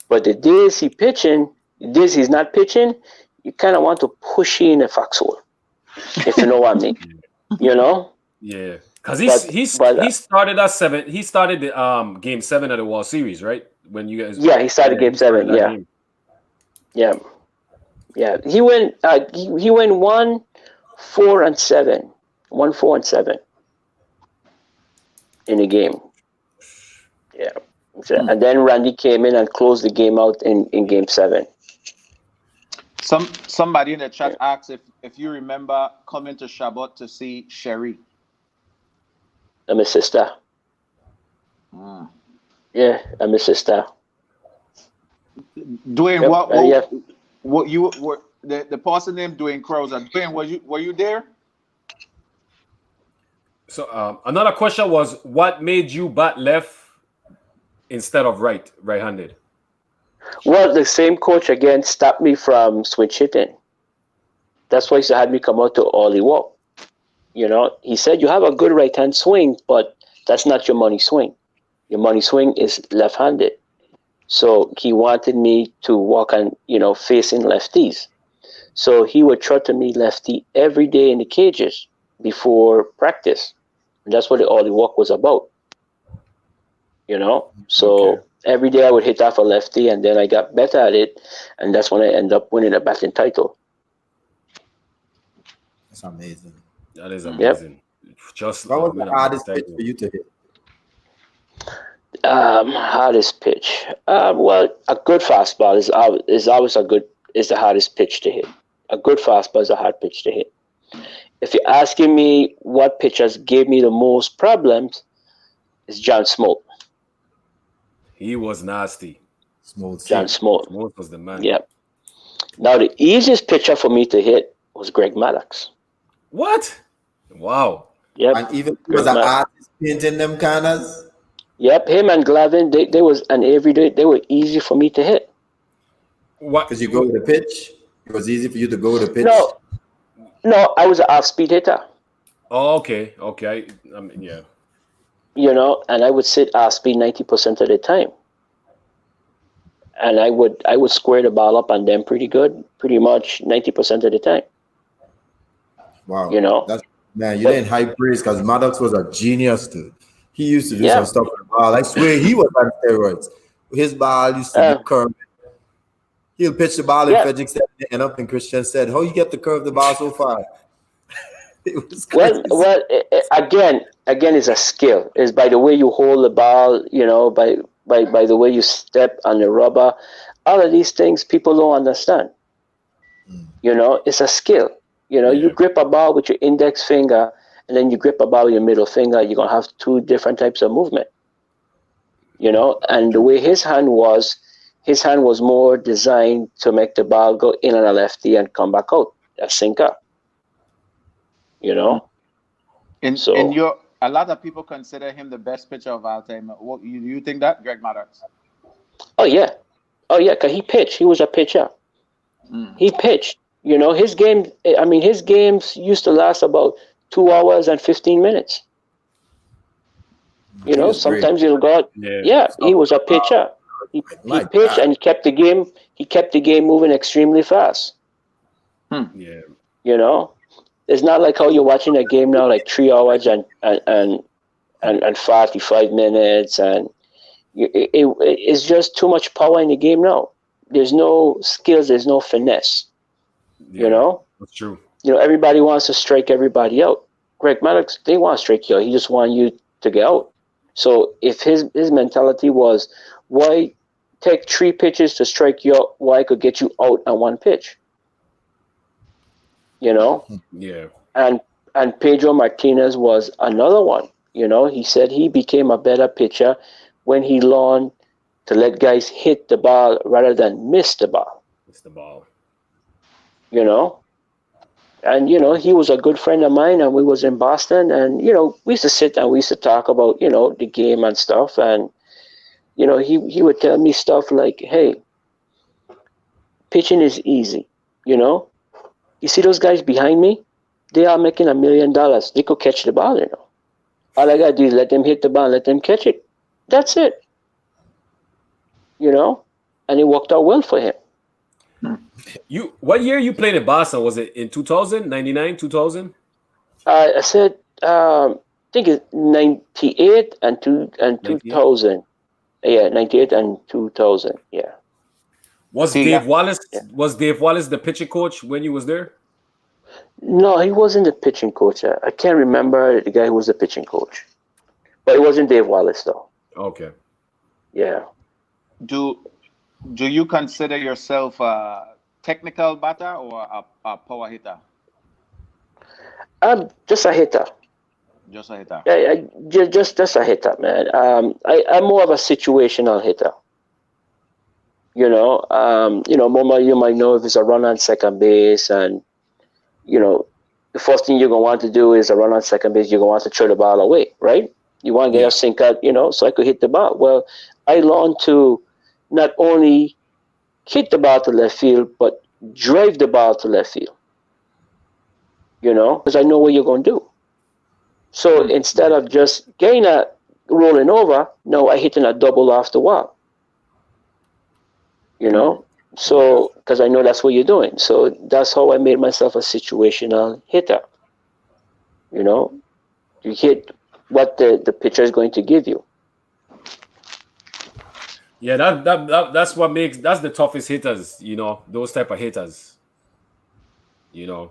But the days he pitching, the days he's not pitching, you kind of want to push him in a foxhole, if you know what I mean. Yeah, because he started at 7. He started the game 7 of the World Series, right? When you guys. Yeah, he started game 7. Yeah. Game. Yeah. He went. He went 1, 4, and 7. 1, 4, and 7 in the game. Yeah. And then Randy came in and closed the game out in game 7. Somebody in the chat asked if you remember coming to Shabbat to see Sherry. I'm a sister. Yeah, I'm a sister. Dwayne, what you were the person named Dwayne Crowser. Dwayne, were you there? So another question was, what made you bat left instead of right-handed? Well, the same coach again stopped me from switch hitting. That's why he had me come out to Ollie Walk. He said, you have a good right-hand swing, but that's not your money swing. Your money swing is left-handed. So he wanted me to walk on, facing lefties. So he would throw to me lefty every day in the cages before practice. And that's what the Ollie Walk was about. So every day I would hit off a lefty, and then I got better at it, and that's when I ended up winning a batting title. That's amazing. That is amazing. Yep. What was the hardest pitch for you to hit? Hardest pitch. Well, a good fastball is always the hardest pitch to hit. A good fastball is a hard pitch to hit. If you're asking me what pitchers gave me the most problems, it's John Smoke. He was nasty. John Smoke. Smoke was the man. Yeah. Now the easiest pitcher for me to hit was Greg Maddox. What? Wow. Yep. And even he was an artist painting them corners. Yep, him and Glavin, they was an everyday. They were easy for me to hit. What? Because you go with the pitch. It was easy for you to go with the pitch. No, I was an off-speed hitter. Oh, okay. Yeah. And I would sit off-speed 90% of the time, and I would square the ball up on them pretty good, pretty much 90% of the time. Wow. You didn't high praise because Maddox was a genius, dude. He used to do some stuff with the ball. I swear he was on steroids. His ball used to be curved. He'll pitch the ball in Frederick said and up, and Christian said, "How you get to curve the ball so far?" It was crazy. Well, again, it's a skill. It's by the way you hold the ball, by the way you step on the rubber. All of these things people don't understand. It's a skill. You grip a ball with your index finger, and then you grip a ball with your middle finger. You're gonna have 2 different types of movement. And the way his hand was more designed to make the ball go in on a lefty and come back out, a sinker. A lot of people consider him the best pitcher of all time. What you think that, Greg Maddox? Oh yeah, because he pitched. He was a pitcher. He pitched. His games used to last about 2 hours and 15 minutes. You He know, was great. sometimes he'll go out. Yeah. Yeah, he was a Wow. pitcher. He My pitched God. and he kept the game. He kept the game moving extremely fast. Yeah. You know, it's not like how you're watching a game now, like 3 hours and 45 minutes, and it's just too much power in the game now. There's no skills. There's no finesse. You Yeah. know, That's true. everybody wants to strike everybody out. Greg Maddox, they want to strike you out. He just want you to get out. So if his mentality was, why take 3 pitches to strike you out? Why I could get you out on 1 pitch? You know, Yeah. and Pedro Martinez was another one. You know, he said he became a better pitcher when he learned to let guys hit the ball rather than miss the ball. It's the ball. You know, and he was a good friend of mine, and we was in Boston, and we used to sit and we used to talk about the game and stuff, and he would tell me stuff like, hey, pitching is easy. you know you see those guys behind me, they are making $1 million. They could catch the ball. All I gotta do is let them hit the ball, let them catch it. That's it. And it worked out well for him. What year you played in Boston? Was it in 2000, 99, 2000? I said, I think it's 98 and 2000. Yeah, 98 and 2000. Yeah. Was See, Dave Wallace Yeah. was Dave Wallace the pitching coach when you was there? No, he wasn't the pitching coach. I can't remember the guy who was the pitching coach, but it wasn't Dave Wallace though. Okay. Yeah. do you consider yourself a technical batter or a power hitter? I'm just a hitter. Just a hitter. Just a hitter, man. I'm more of a situational hitter. Moma, you might know if it's a run on second base, and the first thing you're gonna want to do is a run on second base. You're gonna want to throw the ball away, right? You want to get a sink out, so I could hit the ball. Well, I learned to not only hit the ball to left field, but drive the ball to left field. Because I know what you're gonna do. So instead of just getting a rolling over, no, I hitting a double off the wall. So because I know that's what you're doing. So that's how I made myself a situational hitter. You hit what the pitcher is going to give you. Yeah, that's that's the toughest hitters, those type of hitters. Yeah.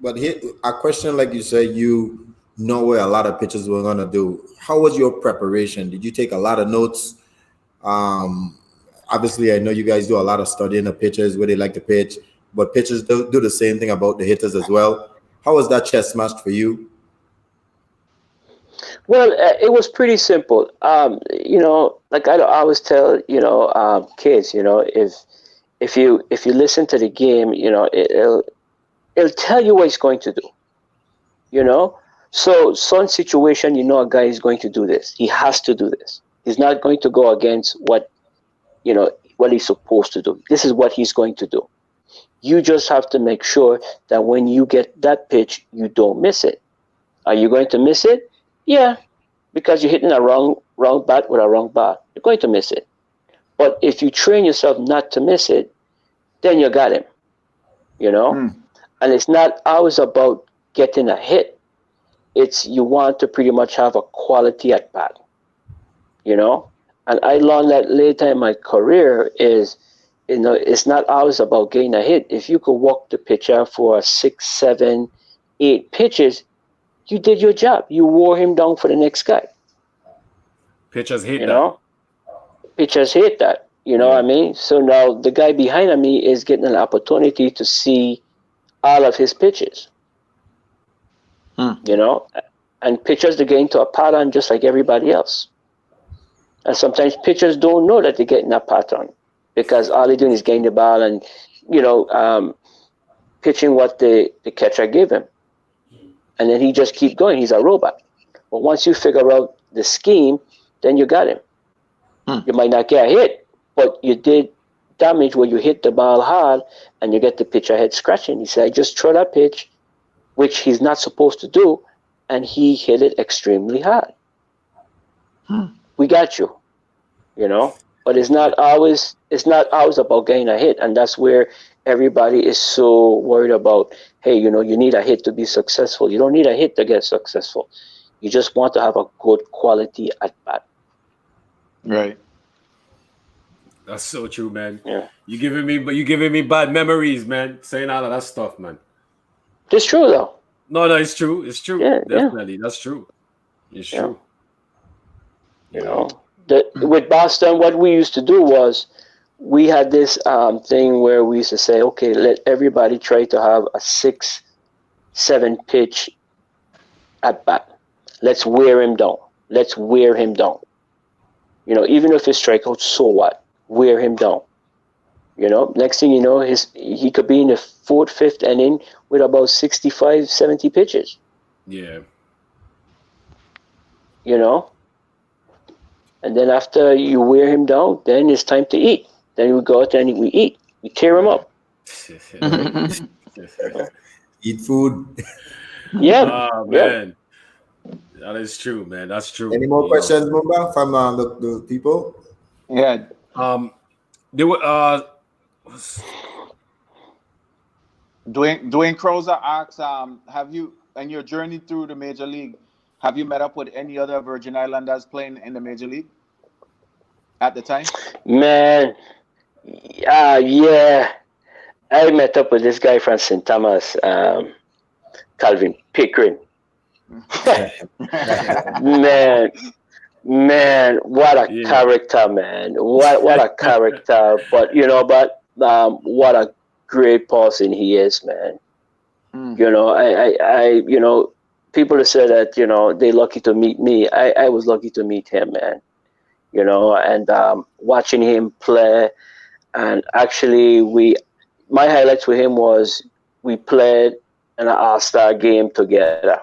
But here, a question like you said, you know what a lot of pitchers were gonna do. How was your preparation? Did you take a lot of notes? Obviously, I know you guys do a lot of studying of pitchers, where they like to pitch, but pitchers do the same thing about the hitters as well. How was that chess match for you? Well, it was pretty simple. Like I always tell kids, if you listen to the game, it'll tell you what it's going to do. So some situation, a guy is going to do this. He has to do this. He's not going to go against what he's supposed to do. This is what he's going to do. You just have to make sure that when you get that pitch, you don't miss it. Are you going to miss it? Yeah, because you're hitting a wrong bat with a wrong bat. You're going to miss it. But if you train yourself not to miss it, then you got him. And it's not always about getting a hit. It's you want to pretty much have a quality at bat. And I learned that later in my career is, it's not always about getting a hit. If you could walk the pitcher for 6, 7, 8 pitches, you did your job. You wore him down for the next guy. Pitchers hate that. Pitchers hate that. You know what I mean? So now the guy behind me is getting an opportunity to see all of his pitches. And pitchers, they're getting to a pattern just like everybody else. And sometimes pitchers don't know that they're getting a pattern because all they're doing is getting the ball and, pitching what the catcher gave him. And then he just keep going. He's a robot. But once you figure out the scheme, then you got him. You might not get a hit, but you did damage where you hit the ball hard and you get the pitcher head scratching. He said, I just throw that pitch, which he's not supposed to do, and he hit it extremely hard. we got you, you know. But it's not always about getting a hit, and that's where everybody is so worried about. Hey, you know, you need a hit to be successful. You don't need a hit to get successful. You just want to have a good quality at bat. Right. That's so true, man. Yeah, You giving me bad memories, man. Saying all of that stuff, man. it's true though. No, no, it's true. It's true. Yeah, yeah, Definitely, that's true. It's yeah. true. You You know. know, with Boston, what we used to do was we had this thing where we used to say, okay, let everybody try to have a 6, 7 pitch at bat. Let's wear him down. Let's wear him down. You know, even if it's strikeout, so what? Wear him down. You know, next thing you know, he could be in the fourth, fifth inning with about 65, 70 pitches. Yeah. You know, and then after you wear him down, then it's time to eat. Then we go out there and we eat. We tear him up. Eat food. Yeah. Oh Yeah. man, that is true, man. That's true. Any more You know. questions, Mumba, from the people? Yeah. There were Dwayne Crozer asks, have you, in your journey through the major league, have you met up with any other Virgin Islanders playing in the major league at the time? Man. Yeah. I met up with this guy from St. Thomas, Calvin Pickering. Man, what a yeah. character, man. What a character. But what a great person he is, man. You know, I you know, people have said that, you know, they're lucky to meet me. I was lucky to meet him, man. You know, and watching him play, and actually my highlights with him was we played in an all-star game together.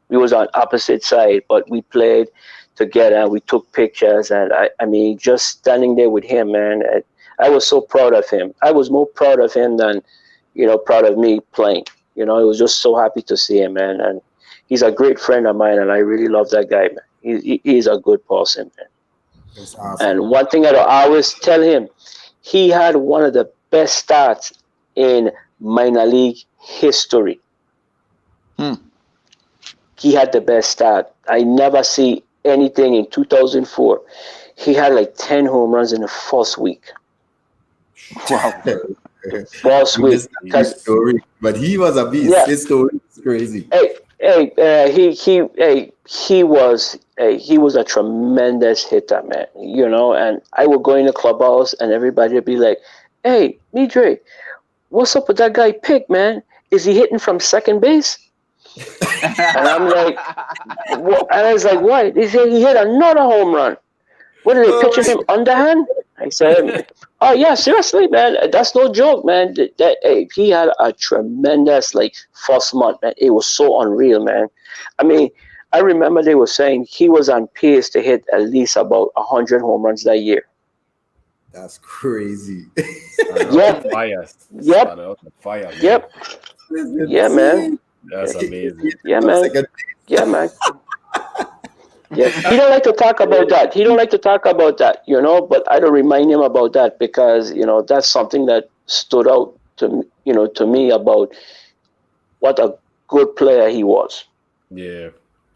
We was on opposite side, but we played together. We took pictures, and I mean, just standing there with him, man. I was so proud of him. I was more proud of him than, you know, proud of me playing. You know, I was just so happy to see him, man. And he's a great friend of mine, and I really love that guy, man. He's a good person, man. That's awesome. And one thing I always tell him, he had one of the best starts in minor league history. He had the best start. I never see anything in 2004. He had like 10 home runs in the first week. Wow. First week. His story, but he was a beast. Yeah. His story is crazy. He was a tremendous hitter, man. You know, and I would go in the clubhouse and everybody would be like, "Hey, Midre, what's up with that guy Pick, man? Is he hitting from second base?" And I'm like, what? And I was like, "What?" They said he hit another home run. What are they pitching him underhand? I said, "Oh yeah, seriously, man. That's no joke, man. He had a tremendous first month, man. It was so unreal, man. I mean, I remember they were saying he was on pace to hit at least about 100 home runs that year. That's crazy. Yep. Fire. Yep. Fire. Man. Yep. Yeah, man. That's amazing. Yeah, man. Yeah, man. Yeah, he don't like to talk about that. You know. But I don't remind him about that because, you know, that's something that stood out to me about what a good player he was. Yeah.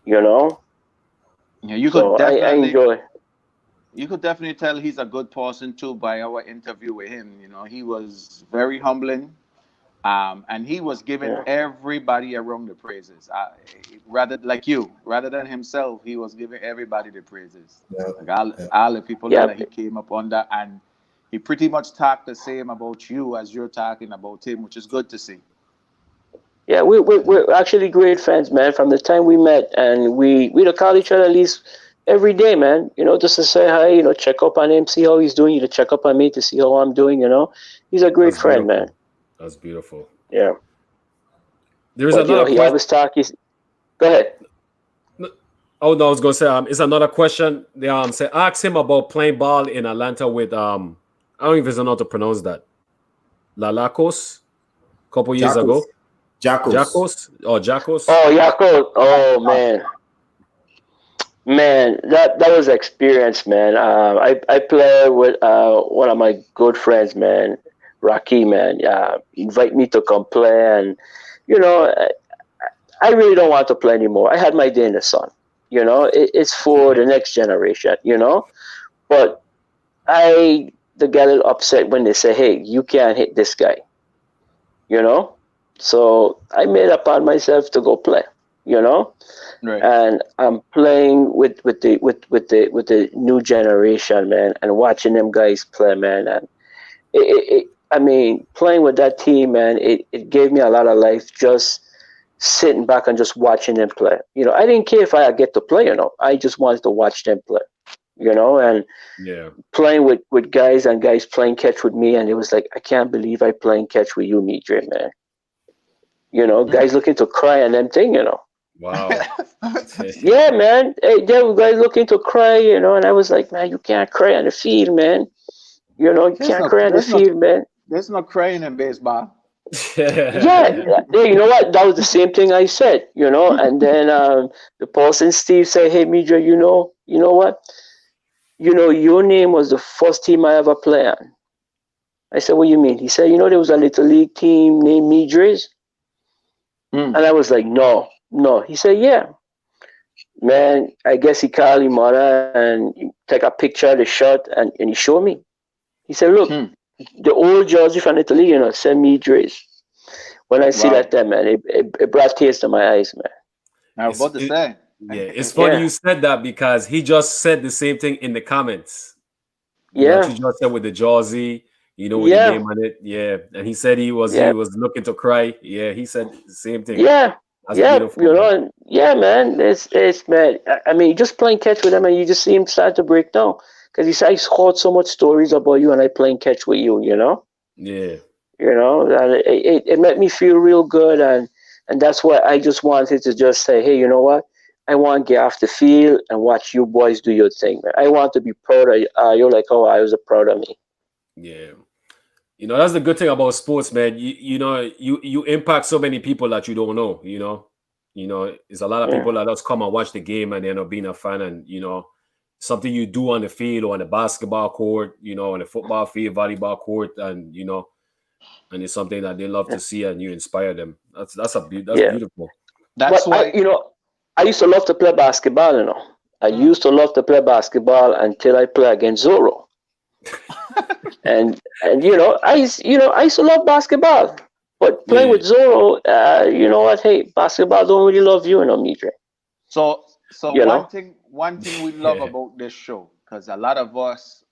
You know. Yeah, you could definitely. I enjoy. You could definitely tell he's a good person too by our interview with him. You know, he was very humbling. And he was giving everybody around the praises. Rather than himself, he was giving everybody the praises. All the people that he came up under, and he pretty much talked the same about you as you're talking about him, which is good to see. Yeah, we're actually great friends, man. From the time we met, and we'd call each other at least every day, man. You know, just to say hi, you know, check up on him, see how he's doing. You to check up on me to see how I'm doing. You know, he's a great friend, beautiful. man. That's beautiful. Yeah. There's another question. He always talk. Go ahead. Oh no, I was gonna say it's another question. They say ask him about playing ball in Atlanta with I don't know if it's enough to pronounce that. Lalacos, a couple years ago. Jackos. Oh, Jackos. Oh, Jackos. Oh man. Man, that was experience, man. I play with one of my good friends, man, Rocky, man. Invite me to come play, and you know, I really don't want to play anymore. I had my day in the sun. It's for the next generation. But they get a little upset when they say, "Hey, you can't hit this guy." You know, so I made up on myself to go play. You know, Right. and I'm playing with the new generation, man, and watching them guys play, man, and I mean, playing with that team, man, it gave me a lot of life just sitting back and just watching them play. I didn't care if I get to play or not. I just wanted to watch them play. And Yeah. playing with guys and guys playing catch with me, and it was like, I can't believe I playing catch with you, Midre, man. Guys looking to cry and them thing. Wow. Yeah, man. Hey, there were guys looking to cry, and I was like, man, you can't cry on the field, man. You There's can't no cry on the there's no field, man. there's no crying in baseball. Yeah, yeah, you know what? That was the same thing I said. And then the person Steve said, "Hey, Midra, you know what? Your name was the first team I ever played on." I said, "What do you mean?" He said, "There was a little league team named Midres," Mm. and I was like, "No, no." He said, "Yeah, man. I guess he called his mother and he take a picture of the shirt and he showed me. He said, 'Look, Mm. the old jersey from Italy, said Midres.'" When I see that, Wow. there, man, it brought tears to my eyes, man. I was It's about to it, say. yeah, it's funny Yeah, you said that because he just said the same thing in the comments. What yeah, you just said with the jersey, with the yeah, name on it. Yeah. And he said he yeah, was looking to cry. Yeah, he said the same thing. yeah, That's yeah. beautiful, man. And yeah, man. It's man. I mean, just playing catch with him, and you just see him start to break down because he said he's heard so much stories about you and I playing catch with you. Yeah. And it made me feel real good, and that's why I just wanted to just say, hey, you know what? I want to get off the field and watch you boys do your thing, man. I want to be proud of you. You're like, oh, I was proud of me. Yeah. That's the good thing about sports, man. You impact so many people that you don't know. It's a lot of Yeah, people that just come and watch the game and they end up being a fan, and something you do on the field or on the basketball court, on the football field, volleyball court, and it's something that they love to see and you inspire them. That's yeah. beautiful. But That's I, why. you know, I used to love to play basketball. I Mm. used to love to play basketball until I play against Zorro. And I used to love basketball. But playing Yeah. with Zorro, you know what? Hey, basketball don't really love you, Midre. So You know? one thing we love Yeah. about this show, because a lot of us,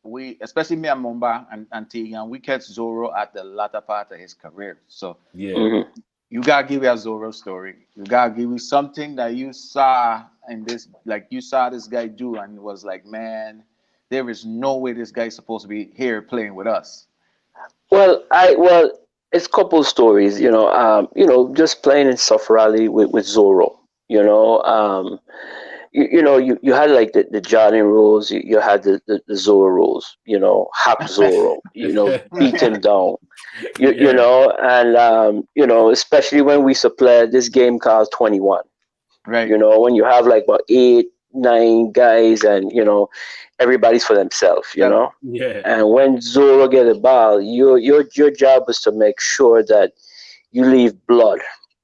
especially me and Mumba and Tegan, we catch Zoro at the latter part of his career. So Yeah. Hmm. you gotta give me a Zoro story. You gotta give me something that you saw in this, like you saw this guy do, and was like, man, there is no way this guy's supposed to be here playing with us. Well, it's couple stories. Just playing in Surf Rally with Zorro. You know, you had like the Johnny rules, you had the Zorro rules, hack Zorro, beat him down, Yeah. and especially when we used to play this game called 21. Right. When you have like about 8, 9 guys, and everybody's for themselves. Yep. Yeah. And when Zorro get a ball, your job is to make sure that you leave blood.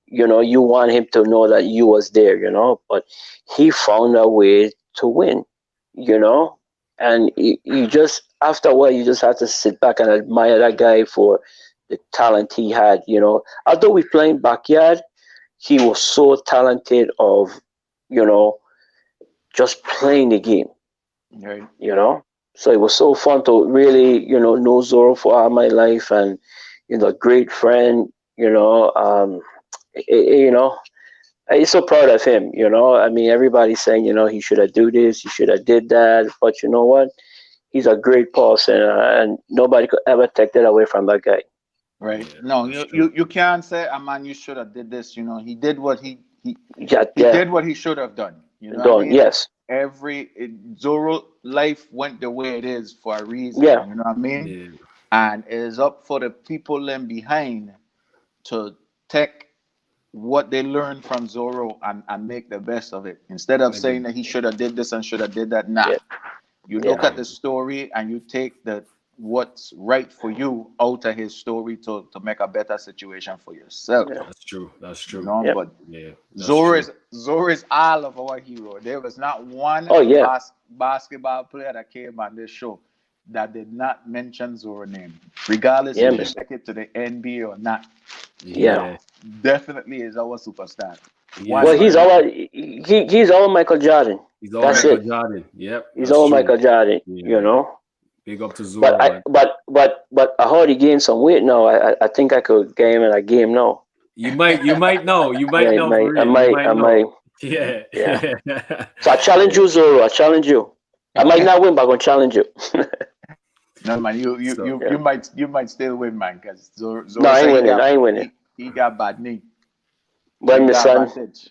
You want him to know that you was there. But he found a way to win. You know, and you just after a while you just have to sit back and admire that guy for the talent he had. Although we playing backyard, he was so talented of you know just playing the game. Right. you know. So it was so fun to really, know Zoro for all my life, and great friend. You know, I'm so proud of him. I mean, everybody's saying, he should have do this, he should have did that, but you know what? He's a great person, and nobody could ever take that away from that guy. Right. Yeah. No, That's you true. you, you can't say, "Ah, man, you should have did this." He did what Yeah, he yeah, did what he should have done. You know what I done. mean? Yes, Zoro life went the way it is for a reason. yeah, You know what I mean? Yeah. And it is up for the people in behind to take what they learned from Zorro and make the best of it. Instead of saying that he should have did this and should have did that, nah. Yeah. You Yeah. look at the story and you take the what's right for you out of his story to make a better situation for yourself. Yeah. That's true. That's You true. know, Yeah. but Yeah, that's Zorro true. is Zorro is all of our hero. There was not one Oh yeah. basketball player that came on this show that did not mention Zorro name, regardless Yeah, if Yeah, you man. take it to the NBA or not. Yeah. yeah, Definitely is our superstar. Well, yes, One he's man. our he's our Michael Jordan. He's all That's Michael it. Jordan. Yep, He's that's our true. Michael Jordan. You Yeah, know. big up to But Zoro, I man. but I heard he gained some weight now. I think I could get him in a game now. You might Might know for might I real. You might might I know. might Yeah, yeah. yeah. So I challenge you, Zoro. I challenge you. I might not win, but I'm gonna challenge you. no man, So Yeah. you might still win, man, because No, Zorro I ain't said winning. I ain't winning. he got bad knee. So Well, he my got son, advantage.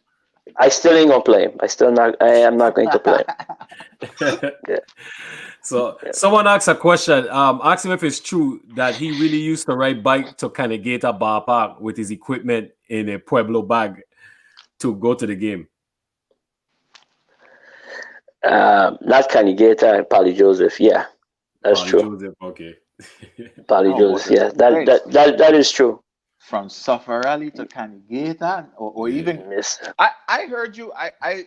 I still ain't gonna play him. I am not going to play him. Yeah. so Yeah. someone asked a question. Ask him if it's true that he really used to ride bike to Canegata Bar Park with his equipment in a Pueblo bag to go to the game. Not Kenny Gator and Polly Joseph. Yeah, that's Polly true. Joseph, okay. Polly Oh, but Joseph. Yeah, wait, that is true. from Suffer Rally to Canigata, or Yeah. even Yes. I heard you I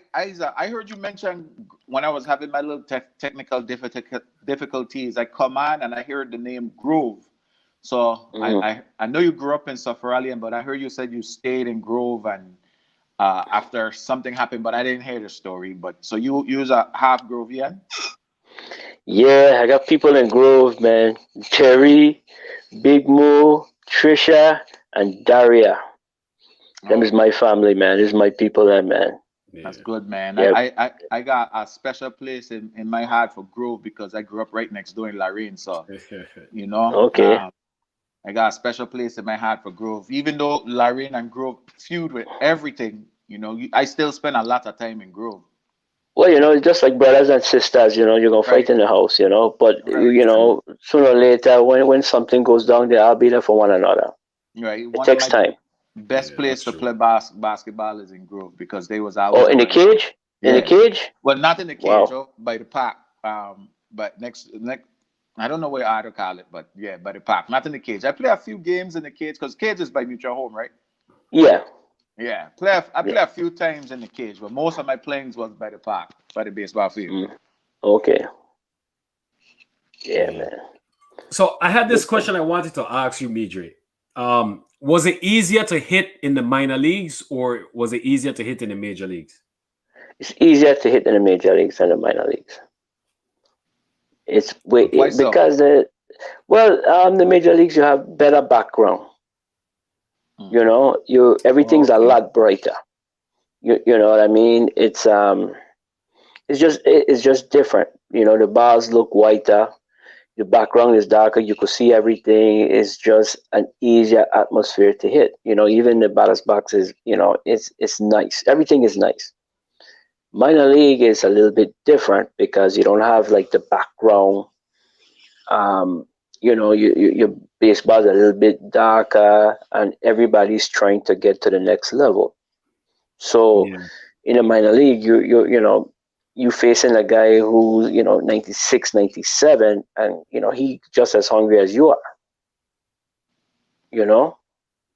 heard you mention when I was having my little technical difficulties. I come on and I heard the name Grove. So Mhm. I know you grew up in Suffer Rally, but I heard you said you stayed in Grove and after something happened, but I didn't hear the story. But so you was a half Grovian? Yeah, I got people in Grove, man. Terry, Big Mo, Trisha, and Daria. Them is Oh, my family, man. This is my people, there, man. that's Yeah. good, man. Yeah. I got a special place in my heart for Grove because I grew up right next door in Lorraine. So, you know, Okay. I got a special place in my heart for Grove. Even though Lorraine and Grove feud with everything, you know, I still spend a lot of time in Grove. Well, it's just like brothers and sisters. You're gonna fight Right, in the house. But right, sooner or later, when something goes down, there, I'll be there for one another. right. It One of takes my time. best Yeah, place that's to true. play basketball is in Grove because they was Oh, always in the around. cage? In the Yeah. cage? Well, not in the cage, Wow. oh, by the park. But next, I don't know where I to call it, but yeah, by the park, not in the cage. I play a few games in the cage because cage is by mutual home, right? Yeah. Yeah, I Yeah. play a few times in the cage, but most of my playings was by the park, by the baseball field. Mm. Okay. Yeah, Yeah. man. So I had this Good thing. question I wanted to ask you, Midre. Was it easier to hit in the minor leagues or was it easier to hit in the major leagues? It's easier to hit in the major leagues than the minor leagues. It's Why so? because the major leagues you have better background. Mm. Everything's a Okay. lot brighter. You know what I mean? It's just different. The bars look whiter. The background is darker. You could see everything. It's just an easier atmosphere to hit. Even the batter's box is, it's nice. Everything is nice. Minor league is a little bit different because you don't have like the background. Um, your baseball's a little bit darker, and everybody's trying to get to the next level. So Yeah. in a minor league, you facing a guy who's 96, 97, and he just as hungry as you are. You know, Yeah.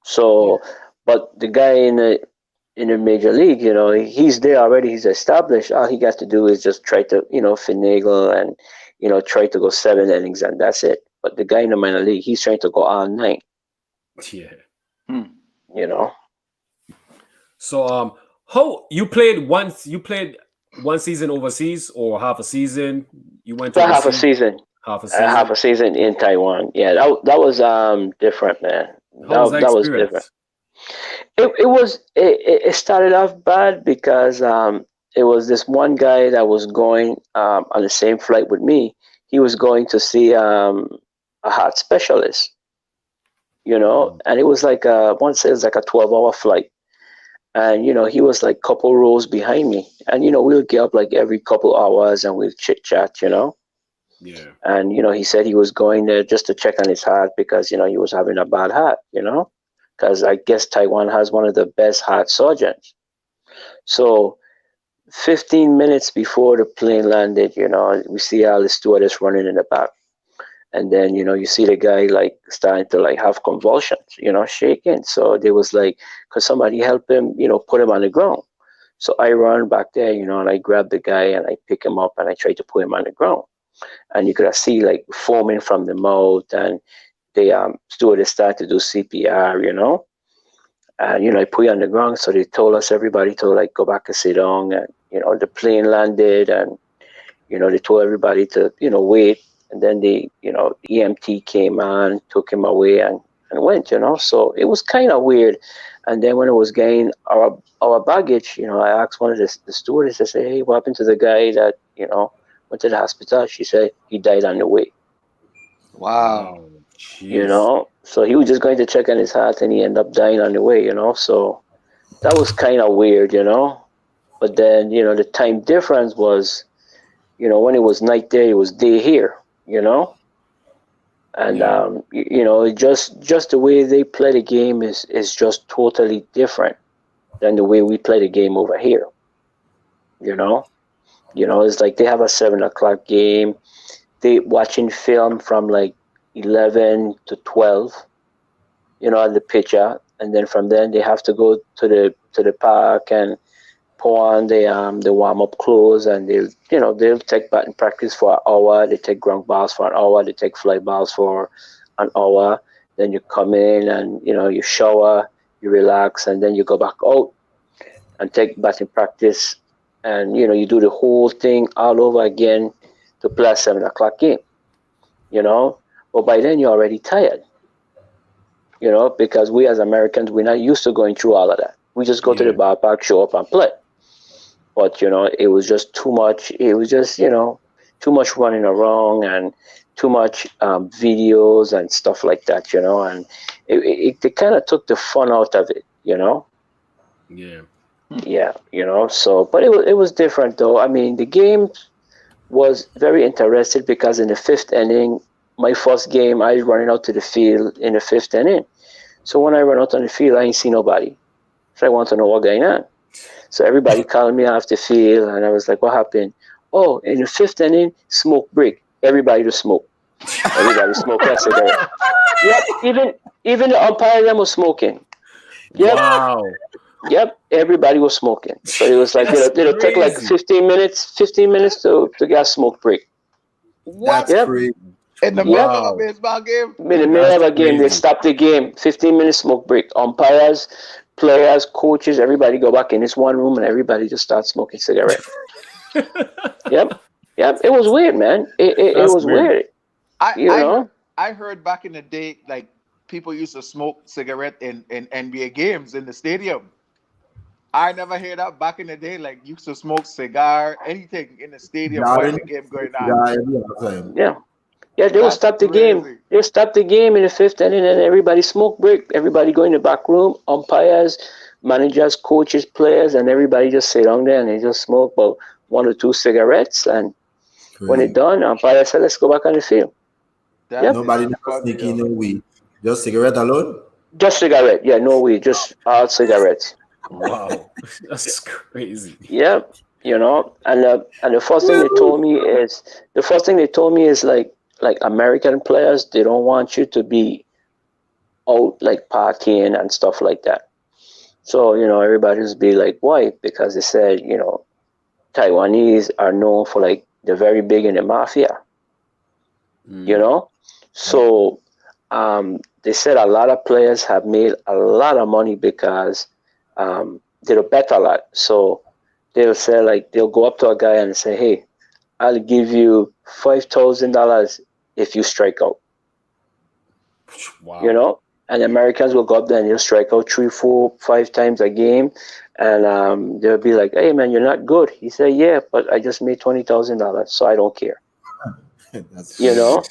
so but the guy in a major league, he's there already. He's established. All he got to do is just try to finagle and try to go 7 innings, and that's it. But the guy in the minor league, he's trying to go all night. Yeah. Hmm. You know, So how you played one season overseas or half a season? You went for half a overseas season, half a half season. a season in Taiwan. Yeah, that was different, man. How was that That was different. experience? It started off bad because it was this one guy that was going on the same flight with me. He was going to see a heart specialist, Mm. and it was like once it was like a 12-hour flight, and he was like couple rows behind me, and we'll get up like every couple hours and we'll chit chat, Yeah. and he said he was going there just to check on his heart because he was having a bad heart, because I guess Taiwan has one of the best heart surgeons. So 15 minutes before the plane landed, we see all the stewardess running in the back. And then, you see the guy like starting to like have convulsions, shaking. So they was like, could somebody help him, put him on the ground? So I run back there, and I grab the guy and I pick him up and I try to put him on the ground. And you could see like foaming from the mouth, and the stewardess started to do CPR, and I put you on the ground. So they told us, everybody to like go back and sit down, and the plane landed, and they told everybody to wait, and then the EMT came on, took him away, and went. So it was kind of weird. And then when it was getting our baggage, I asked one of the stewardess, I said, hey, what happened to the guy that went to the hospital? She said he died on the way. Wow. Jeez. So he was just going to check on his heart, and he ended up dying on the way. So that was kind of weird. But then the time difference was, when it was night there, it was day here. And Yeah. just the way they play the game is just totally different than the way we play the game over here. It's like they have a 7 o'clock game. They watching film from like 11 to 12. On the pitcher, and then from then they have to go to the park and put on the warm up clothes, and they'll take batting practice for an hour. They take ground balls for an hour. They take fly balls for an hour. Then you come in and you shower, you relax, and then you go back out and take batting practice, and you do the whole thing all over again to play a 7 o'clock game. But by then you're already tired. Because we as Americans, we're not used to going through all of that. We just go to the Yeah. ballpark, show up, and play. But it was just too much. It was just too much running around and too much videos and stuff like that. And it kind of took the fun out of it. Yeah. Yeah. So, but it was different though. I mean, the game was very interesting because in the fifth inning, my first game, I was running out to the field in the fifth inning. So when I run out on the field, I ain't see nobody. So I want to know what's going on. So everybody called me off the field, and I was like, what happened? Oh, in the fifth inning, smoke break. Everybody to smoke. Everybody smoke a cigarette. Yep, even the umpire them was smoking. Yep, Wow. yep, everybody was smoking. So it was like That's it'll take like crazy. 15 minutes to get a smoke break. That's What? Yep, crazy. In the middle yep. of a Wow. baseball game. In the middle That's of a game, they crazy. stop the game. 15 minutes smoke break. Umpires, players, coaches, everybody go back in this one room, and everybody just starts smoking cigarette. Yep, yep. It was weird, man. It That's was weird. weird. I You I heard know. I heard back in the day, like people used to smoke cigarette in NBA games in the stadium. I never heard that back in the day. Like used to smoke cigar, anything in the stadium while Darling, the game going on. guy, every other time. Yeah, yeah. They will That's stop the game. crazy. They'll stop the game in the fifth inning, and everybody smoke break. Everybody go in the back room. Umpires, managers, coaches, players, and everybody just sit down there and they just smoke about 1 or 2 cigarettes. And when it's Crazy. done, umpire said, "Let's go back on the field." That Yep, Nobody is never funny sneak in though. no weed. Just cigarette alone. just cigarette. Yeah, no weed, just all cigarettes. Wow. That's crazy. Yep, and the first thing they told me is like American players, they don't want you to be out like partying and stuff like that. So everybody's be like, why? Because they said Taiwanese are known for like they're very big in the mafia. You Mm. know, so they said a lot of players have made a lot of money because they'll bet a lot. So they'll say like they'll go up to a guy and say, hey, I'll give you $5,000 if you strike out. Wow. And Americans will go up there and they'll strike out 3, 4, 5 times a game, and they'll be like, "Hey man, you're not good." He said, "Yeah, but I just made $20,000, so I don't care." That's You crazy. know?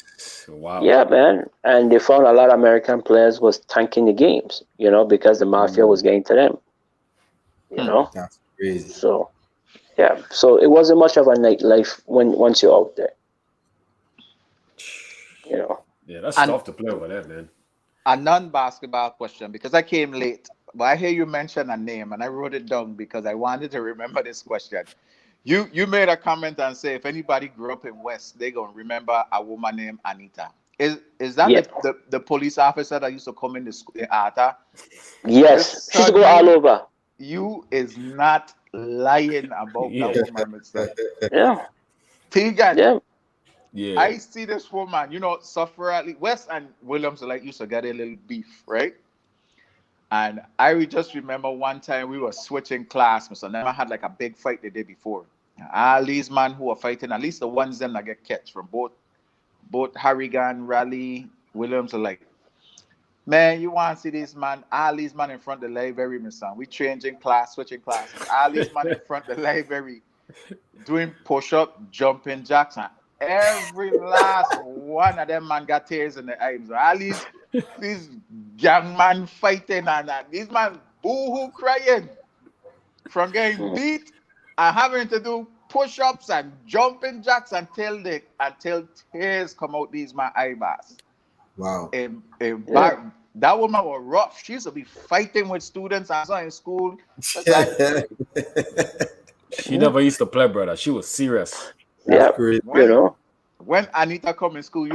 Wow. Yeah, man. And they found a lot of American players was tanking the games, because the mafia was getting to them. You Hmm. know, That's crazy. so yeah, so it wasn't much of a nightlife once you're out there. You know. Yeah, that's And tough to play over there, man. a non-basketball question because I came late, but I hear you mention a name and I wrote it down because I wanted to remember this question. You made a comment and say if anybody grew up in West, they gonna remember a woman named Anita. Is that Yeah. the police officer that used to come in the school in Arta? Yes. She used to go all over. You is not lying about Yeah. that woman, Mr. Yeah. Tegan. Yeah. Yeah. I see this woman, suffer at least. West and Williams like used to get a little beef, right? And I just remember one time we were switching class, so never had like a big fight the day before. All these men who were fighting, at least the ones them that get catch from both Harrigan, Raleigh, Williams are like, man, you want to see this man? All these man in front of the library, my son. We changing class, switching classes. All these man in front of the library doing push-up, jumping jacks. And every last one of them man got tears in the eyes. All these young man fighting and these man boo-hoo crying from getting beat and having to do push-ups and jumping jacks until tears come out these my eyeballs. Wow. That woman was rough. She used to be fighting with students and so in school. She never used to play, brother. She was serious. Yeah. Crazy. When Anita come in school,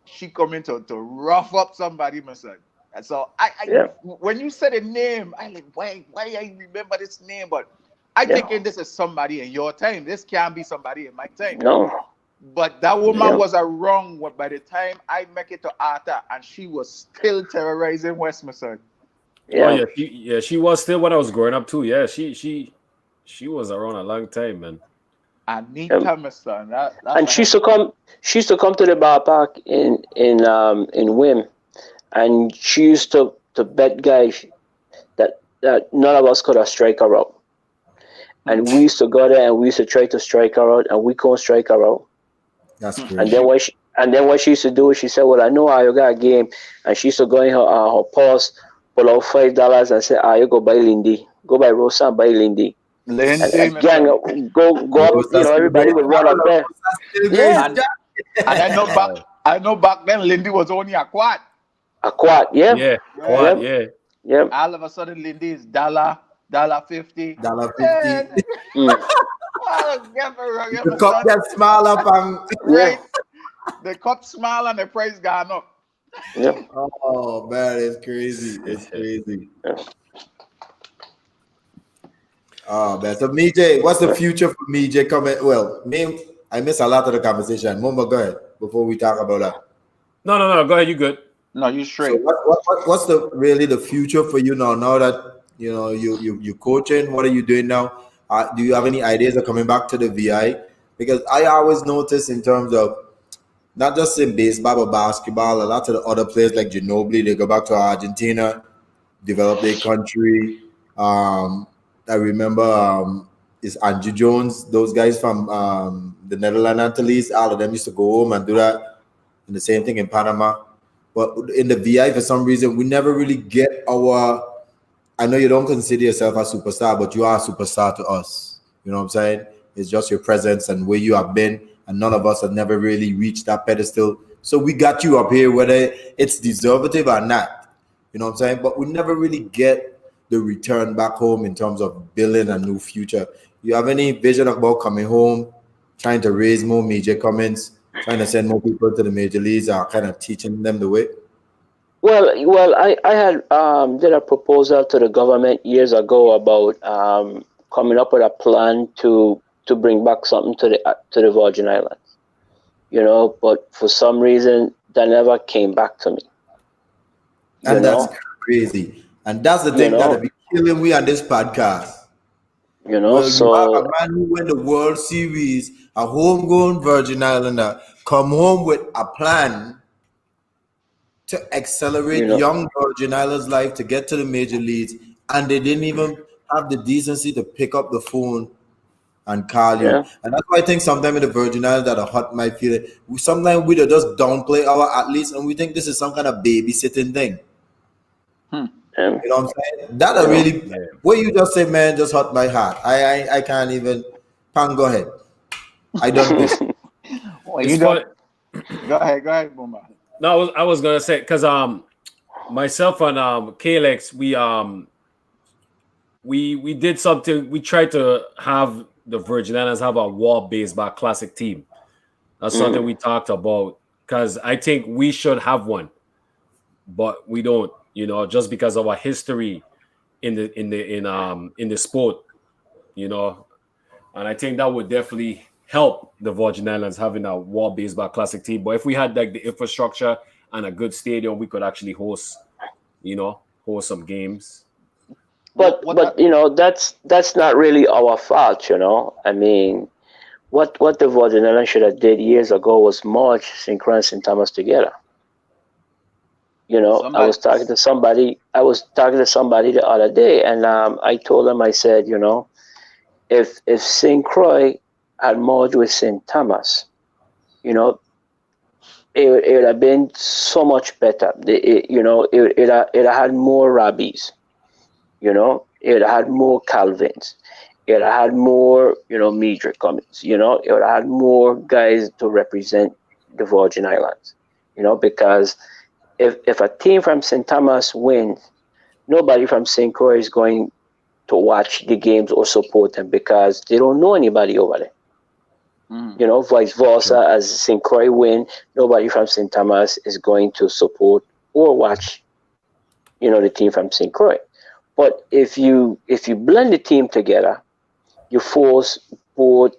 she come in to rough up somebody, my son. And so when you said a name, I like, why I remember this name? But I thinking this is somebody in your time. This can't be somebody in my time. No. But that woman was a wrong one by the time I make it to Arta, and she was still terrorizing West, my son. Yeah. Oh, she was still when I was growing up too. Yeah, she was around a long time, man. Anita, my son. And she used to come to the bar park in Wim, and she used to bet guys that none of us could have strike her out. And we used to go there and we used to try to strike her out, and we couldn't strike her out. That's crazy. And then what she used to do is she said, "Well, I know how you got a game," and she used to go in her purse, pull out $5 and say, "You go buy Lindy, go buy Rosa, and buy Lindy." And gang, go up, everybody would run up there. Yeah. And I know back then Lindy was only a quad. A quad, yeah. Yeah, quad, yeah. Yeah. All of a sudden Lindy is $1.50. $1.50. The cup gets small up and right. The cup small and the price gone up. Yeah. Oh man, it's crazy. It's crazy. Oh man. So Midre, what's the future for Midre coming? Well, I missed a lot of the conversation. Mumba, go ahead before we talk about that. No. Go ahead. You good? No, you straight. So what's the future for you now? Now that you coaching, what are you doing now? Do you have any ideas of coming back to the VI? Because I always notice in terms of not just in baseball but basketball, a lot of the other players like Ginobili, they go back to Argentina, develop their country. I remember it's Andrew Jones, those guys from the Netherlands, Antilles, all of them used to go home and do that. And the same thing in Panama. But in the VI, for some reason, we never really get I know you don't consider yourself a superstar, but you are a superstar to us. You know what I'm saying? It's just your presence and where you have been. And none of us have never really reached that pedestal. So we got you up here, whether it's deservative or not. You know what I'm saying? But we never really get the return back home in terms of building a new future. You have any vision about coming home, trying to raise more major Cummings, trying to send more people to the major leagues, or kind of teaching them the way? Well, I had did a proposal to the government years ago about coming up with a plan to bring back something to the Virgin Islands, but for some reason that never came back to me. And that's crazy. And that's the thing that'll be killing we on this podcast. So you have a man who win the World Series, a homegrown Virgin Islander, come home with a plan to accelerate young Virgin Islands' life to get to the major leagues, and they didn't even have the decency to pick up the phone and call you. And that's why I think sometimes in the Virgin Islands that hurt my feeling. Sometimes we just downplay our athletes and we think this is some kind of babysitting thing. You know what I'm saying? That really, what you just say, man, just hurt my heart. I can't even. Pan, go ahead. I don't miss. Go ahead, Boomer. No, I was gonna say because myself and Kalex, we did something. We tried to have the Virgin Islands have a wall baseball classic team. That's something we talked about because I think we should have one, but we don't. You know, just because of our history in the sport. You know, and I think that would definitely help the Virgin Islands having a wall baseball classic team. But if we had like the infrastructure and a good stadium, we could actually host some games. But you know, that's not really our fault, you know. I mean, what the Virgin Islands should have did years ago was merge St. Croix and St. Thomas together. You know, I Somebody, was talking to somebody. I was talking to somebody the other day, and I told them, I said, you know, if St. Croix had merged with St. Thomas, you know, it would have been so much better. You know, it had more rabbis. You know, it had more Calvins. It had more, you know, Midre Cummings. You know, it had more guys to represent the Virgin Islands. You know, because if a team from St. Thomas wins, nobody from St. Croix is going to watch the games or support them because they don't know anybody over there. You know, vice versa, as St. Croix win, nobody from St. Thomas is going to support or watch, you know, the team from St. Croix. But if you blend the team together, you force both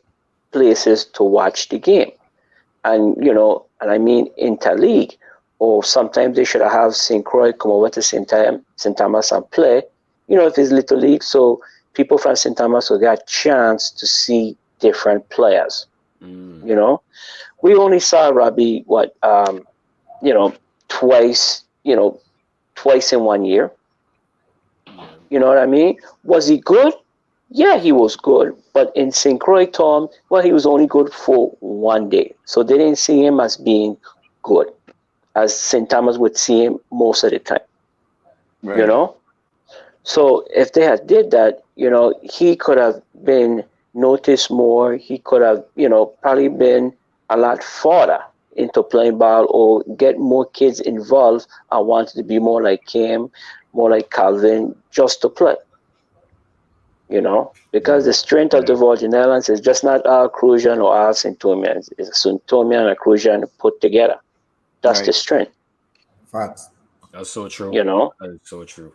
places to watch the game. And you know, and I mean interleague, or sometimes they should have St. Croix come over to St. Thomas and play. You know, if it's little league, so people from St. Thomas will get a chance to see different players. You know, we only saw Robbie you know, twice. You know, twice in 1 year. You know what I mean? Was he good? Yeah, he was good. But in St. Croix term, well, he was only good for 1 day. So they didn't see him as being good, as St. Thomas would see him most of the time. right? You know? So if they had did that, you know, he could have been noticed more. He could have, you know, probably been a lot further into playing ball or get more kids involved and wanted to be more like him, more like Calvin, just to play. You know, because the strength of the Virgin Islands is just not our Crucian or our Centomians. It's a Centomian and a Crucian put together. That's the Right. strength, Facts. That's so true. you know. That is so true.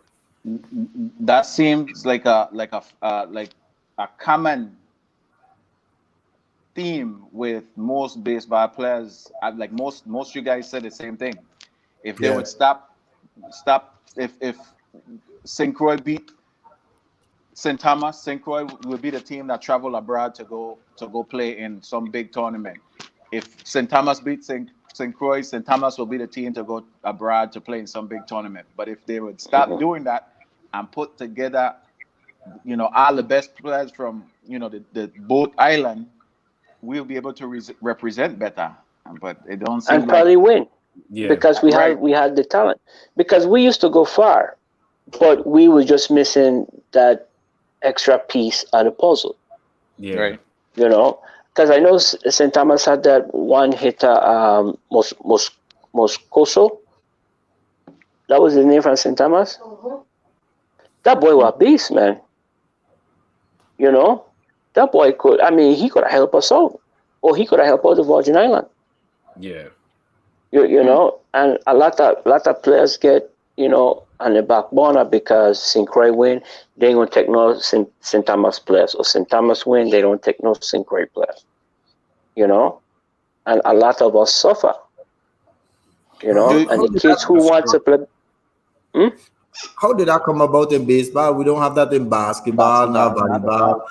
That seems like a common theme with most baseball players. Like most you guys said the same thing. If they Yeah. would stop if St. Croix beat St. Thomas, St. Croix will be the team that travel abroad to go play in some big tournament. If St. Thomas beats St. Croix, St. Thomas will be the team to go abroad to play in some big tournament. But if they would stop doing that and put together, you know, all the best players from, you know, the both island, we'll be able to represent better. But it don't seem And like probably win Yeah. because right. we had the talent. Because we used to go far, but we were just missing that extra piece of the puzzle. Yeah. Right. You know, because I know St. Thomas had that one hitter, Moscoso. That was his name from St. Thomas. That boy was a beast, man. You know, that boy could. I mean, he could have helped us out, or he could have helped out the Virgin Island. Yeah. You know, and a lot of players get, you know, on the back burner because St. Croix win, they ain't gonna take no St. Thomas players, or St. Thomas win, they don't take no St. Croix players. You know, and a lot of us suffer. You know, Do and How the did kids who that, want to play. Hmm? how did that come about in baseball? We don't have that in basketball, now basketball, not at volleyball.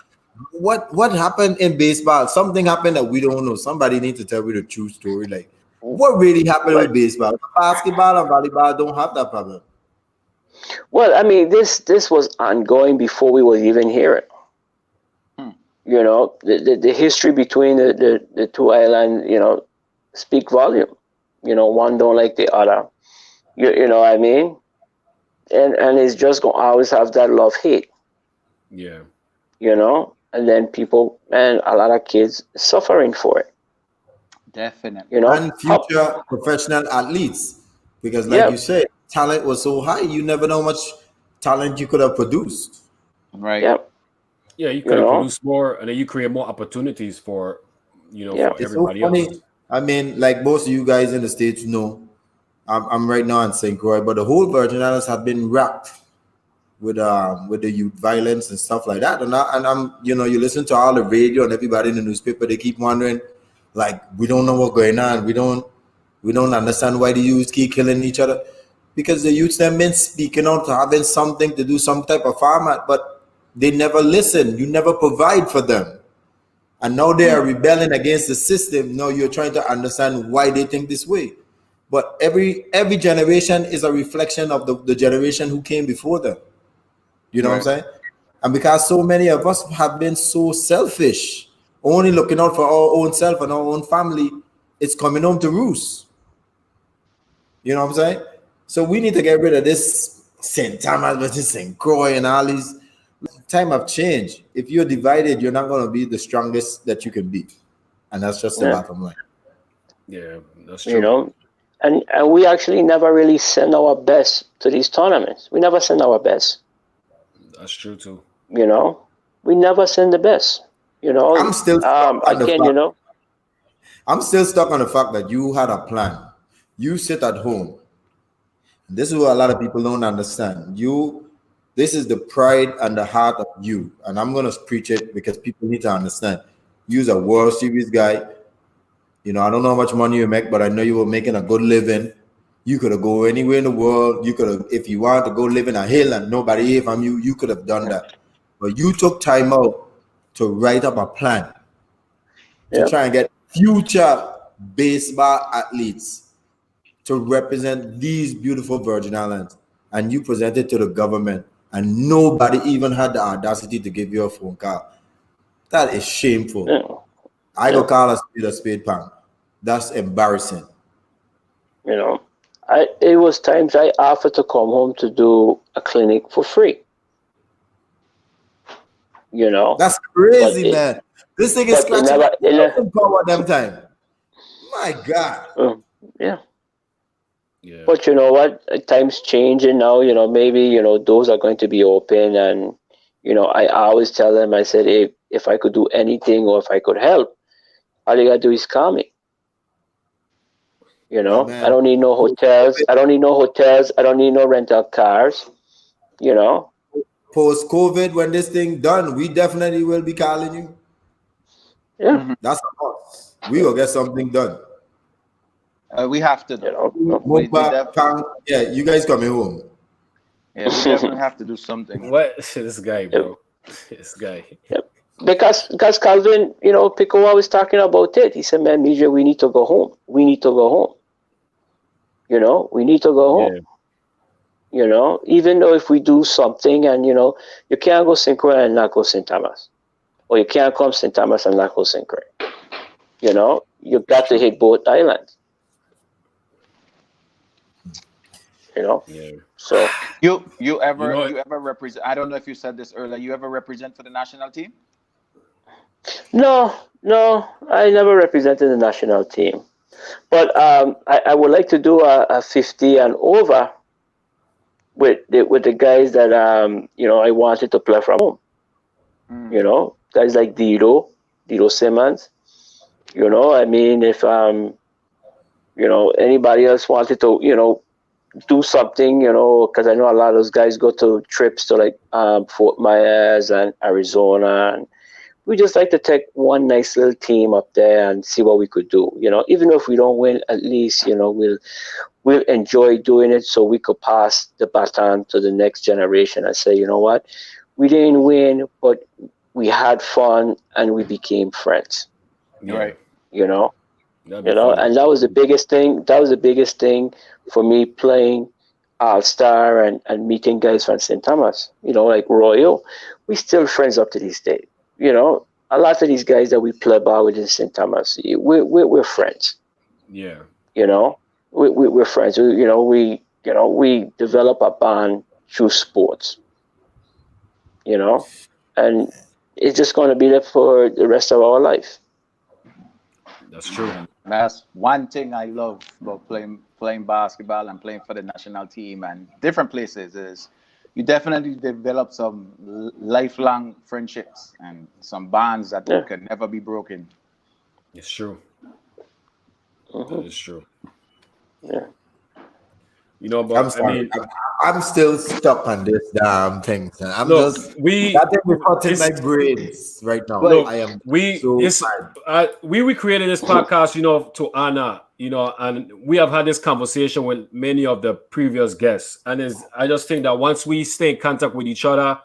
all. What happened in baseball? Something happened that we don't know. Somebody needs to tell me the true story. Like what really happened Well, with baseball? Basketball and volleyball don't have that problem. well, I mean, this was ongoing before we were even here. Hmm. You know, the history between the two islands, you know, speak volume. You know, one don't like the other. You know what I mean? And it's just gonna always have that love hate. Yeah. You know, and then people and a lot of kids suffering for it. You Definitely. know, And how? future professional athletes. Because like Yeah, you said, talent was so high. You never know how much talent you could have produced. Right. Yeah. Yeah, you You could have know. produced more, and then you create more opportunities for, Yeah. for It's so everybody else. funny. I mean, like most of you guys in the States know, I'm right now in St. Croix, but the whole Virgin Islands have been wracked with the youth violence and stuff like that. And I'm you listen to all the radio and everybody in the newspaper, they keep wondering, like, we don't know what's going on. We don't understand why the youth keep killing each other. Because the youths them been speaking out, having something to do, some type of format, but they never listen. You never provide for them. And now they are rebelling against the system. Now you're trying to understand why they think this way. But every generation is a reflection of the generation who came before them. You know what I'm Right. saying? And because so many of us have been so selfish, only looking out for our own self and our own family, it's coming home to roost. You know what I'm saying? So we need to get rid of this St. Thomas versus St. Croix and all these. Time have changed. If you're divided, you're not going to be the strongest that you can be. And that's just the Yeah. bottom line. Yeah, that's You true. know. And we actually never really send our best to these tournaments. We never send our best. That's true too. You know. We never send the best. You know. I'm still stuck on the Again, fact. I'm still stuck on the fact that you had a plan. You sit at home. This is what a lot of people don't understand. This is the pride and the heart of you. And I'm gonna preach it because people need to understand. You're a World Series guy. I don't know how much money you make, but I know you were making a good living. You could have go anywhere in the world. You could have, if you wanted to go live in a hill and nobody hear from you, you could have done that. But you took time out to write up a plan to Yeah. try and get future baseball athletes to represent these beautiful Virgin Islands, and you present it to the government, and nobody even had the audacity to give you a phone call. That is shameful. Yeah. I Yeah. go call a spade pan. That's embarrassing. You know. It was times I offered to come home to do a clinic for free. You know. That's But crazy, man. This thing is it scratching never. the power them time. My God. Yeah. Yeah. But you know what? Times changing now. Maybe those are going to be open, and I always tell them. I said, if I could do anything or if I could help, all you gotta do is call me. But I man, don't need no hotels. I don't need no hotels. I don't need no rental cars. You know. post COVID, when this thing done, we definitely will be calling you. Yeah. Mhm. That's a must. We will get something done. We have to You though. know. Yeah, you guys coming home. Yeah, we definitely have to do something. What this guy, Yep. bro? This guy. Yep. Because Calvin, Pico was talking about it. He said, "Man, Midre, we need to go home. We need to go home. We need to go home. Yeah. Even though if we do something and you can't go St. Croix and not go St. Thomas, or you can't come St. Thomas and not go St. Croix. You got to hit both islands. Yeah. So You You ever know you what? ever represent? I don't know if you said this earlier. You ever represent for the national team? no, I never represented the national team, but I would like to do a 50 and over with the guys that I wanted to play from home. Guys like Dido Simmons. I mean, if anybody else wanted to do something, because I know a lot of those guys go to trips to like Fort Myers and Arizona, and we just like to take one nice little team up there and see what we could do. Even if we don't win, at least we'll enjoy doing it, so we could pass the baton to the next generation and say, you know what, we didn't win, but we had fun and we became friends. Yeah. Right. You know, That'd be fun. and that was the biggest thing. That was the biggest thing for me playing All Star and meeting guys from St. Thomas. Like Royal, we still friends up to this day. A lot of these guys that we play ball with in St. Thomas, we're friends. Yeah. We're friends. We develop a bond through sports. And it's just going to be there for the rest of our life. That's true. And that's one thing I love about playing playing basketball and playing for the national team and different places is you definitely develop some lifelong friendships and some bonds that can never be broken. It's true. Mm-hmm. That is true. Yeah. You know, I'm but I sorry. mean, I'm still stuck on this damn thing. And I'm look, just we that thing is hot in it's my brains right now. look, I am we so it's we recreated this podcast, you know, to honor, you know, and we have had this conversation with many of the previous guests, and I just think that once we stay in contact with each other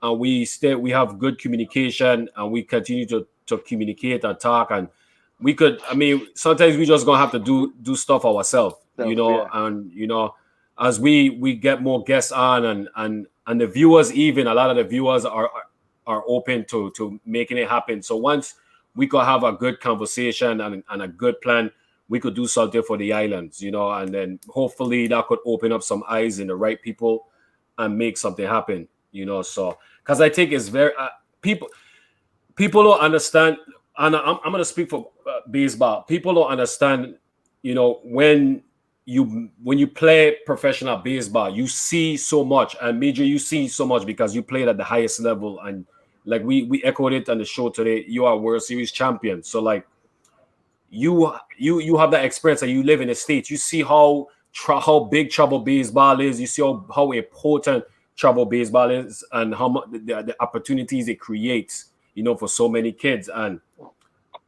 and we have good communication and we continue to communicate and talk, and we could, I mean, sometimes we just gonna have to do stuff ourselves, you know, Yeah. and you know, as we get more guests on and the viewers, even a lot of the viewers are open to making it happen. So once we could have a good conversation and a good plan, we could do something for the islands, you know, and then hopefully that could open up some eyes in the right people and make something happen, you know. So because I think it's very people don't understand, and I'm going to speak for baseball. People don't understand, you know, when you play professional baseball, you see so much, and Midre, you see so much because you played at the highest level, and like we echoed it on the show today. You are World Series champion, so like you have that experience, and you live in the States. You see how big trouble baseball is. You see how important trouble baseball is, and how much the opportunities it creates, you know, for so many kids. And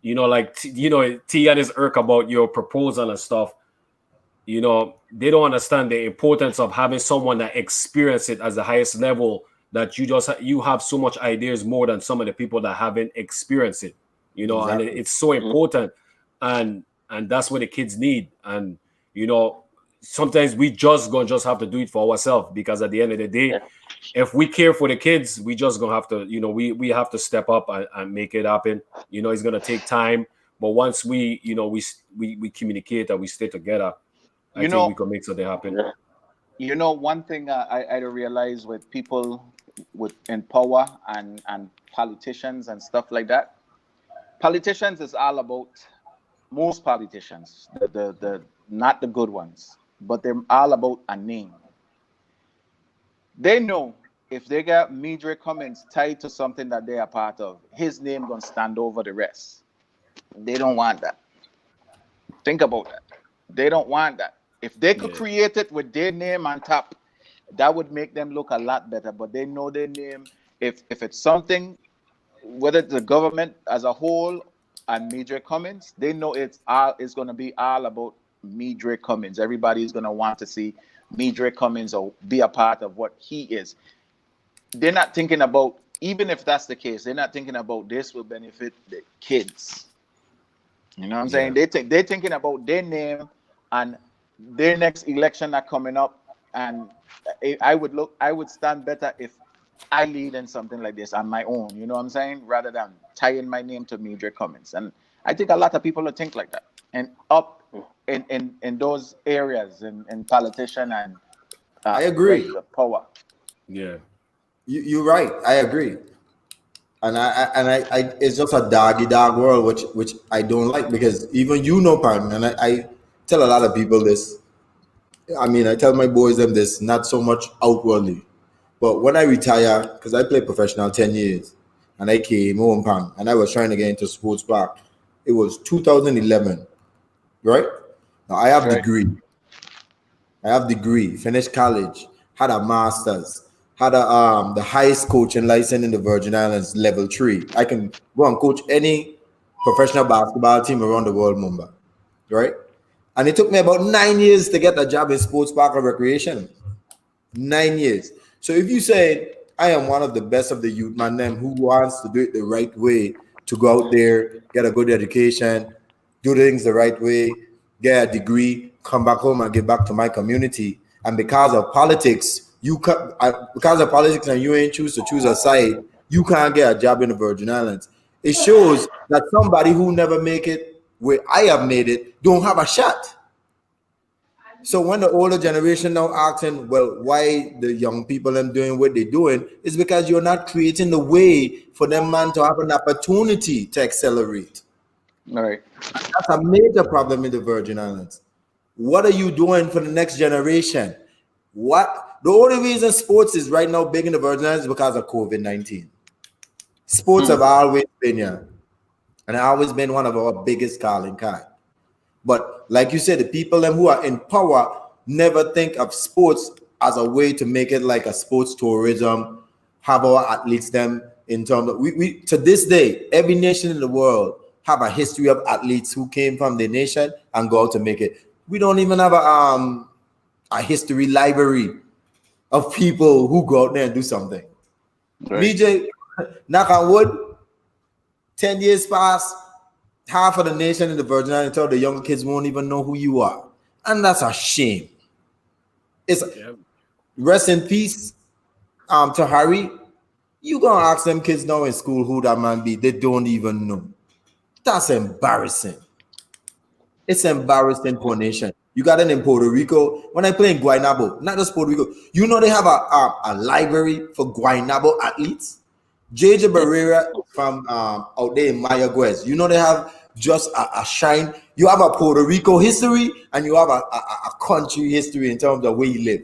you know, like you know, T and his irk about your proposal and stuff. You know, they don't understand the importance of having someone that experience it as the highest level, that you have so much ideas more than some of the people that haven't experienced it, you know. exactly. And it's so important, and that's what the kids need. And you know, sometimes we just have to do it for ourselves, because at the end of the day, if we care for the kids, we just gonna have to, you know, we have to step up and make it happen. You know, it's gonna take time, but once we, you know, we communicate and we stay together, I think we can make something happen. You know, one thing I realize with people in power and politicians and stuff like that, politicians is all about, most politicians, the not the good ones, but they're all about a name. They know if they got Midre Cummings tied to something that they are part of, his name gonna stand over the rest. They don't want that. Think about that. They don't want that. If they could create it with their name on top, that would make them look a lot better. But they know their name. If it's something, whether it's the government as a whole and Midre Cummings, they know it's going to be all about Midre Cummings. Everybody is going to want to see Midre Cummings or be a part of what he is. They're not thinking about, even if that's the case, they're not thinking about this will benefit the kids. You know what I'm saying? They're thinking about their name and their next election are coming up, and I would stand better if I lead in something like this on my own. You know what I'm saying? Rather than tying my name to Midre Cummings. And I think a lot of people will think like that. And up in those areas, in politician and I agree. the power. Yeah, You're right. I agree. And I it's just a doggy dog world, which I don't like, because even you know, Pan, and I tell a lot of people this. I mean, I tell my boys them this, not so much outwardly, but when I retire, because I played professional 10 years, and I came home, Pan, and I was trying to get into sports park. It was 2011, right? Now I have degree, finished college, had a master's, had the highest coaching license in the Virgin Islands, level 3. I can go and coach any professional basketball team around the world, Mumbai, right? And it took me about 9 years to get a job in sports park or recreation. 9 years. So if you say I am one of the best of the youth man, them who wants to do it the right way, to go out there, get a good education, do things the right way, get a degree, come back home and get back to my community. And because of politics, and you ain't choose a side, you can't get a job in the Virgin Islands. It shows that somebody who never make it where I have made it don't have a shot. So when the older generation now asking, well, why the young people are doing what they're doing, is because you're not creating the way for them man to have an opportunity to accelerate. All right. That's a major problem in the Virgin Islands. What are you doing for the next generation? What the only reason sports is right now big in the Virgin Islands is because of COVID-19. Sports have always been here, and always been one of our biggest calling card. But like you said, the people them who are in power never think of sports as a way to make it like a sports tourism, have our athletes them in terms of we to this day, every nation in the world have a history of athletes who came from the nation and go out to make it. We don't even have a history library of people who go out there and do something. Right. Midre, knock on wood, 10 years pass, half of the nation in the Virgin Islands, the younger kids won't even know who you are. And that's a shame. It's rest in peace to Harry. You gonna ask them kids now in school who that man be, they don't even know. That's embarrassing. It's embarrassing for a nation. You got it in Puerto Rico. When I play in Guaynabo, not just Puerto Rico, you know they have a library for Guaynabo athletes. JJ Barrera from out there in Mayagüez. You know they have just a shine. You have a Puerto Rico history and you have a country history in terms of where you live.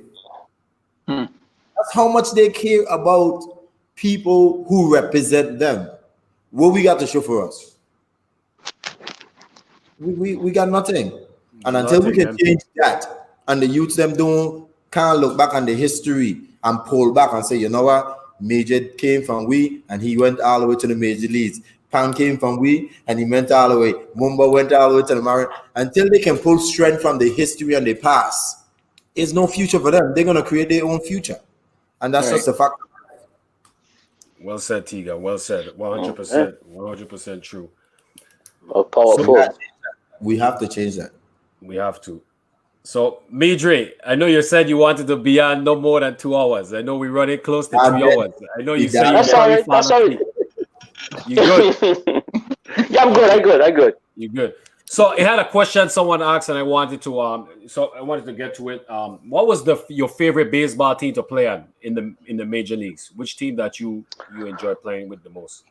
That's how much they care about people who represent them. What we got to show for us? We got nothing. And until we can change that, and the youths them can't look back on the history and pull back and say, you know what, Midre came from we and he went all the way to the major leagues. Pan came from we and he went all the way. Mumba went all the way to the Marine. Until they can pull strength from the history and the past, there's no future for them. They're gonna create their own future, and that's just a fact. Well said, Tiga. Well said. 100%. 100% true. Powerful. So we have to change that. We have to. So, Midre, I know you said you wanted to be on no more than 2 hours. I know we're running close to 3 hours. I know you say that's all right. That's all right. You good? Yeah, I'm good. I'm good. You good? So, I had a question someone asked, and I wanted to get to it. What was your favorite baseball team to play on in the major leagues? Which team that you enjoy playing with the most?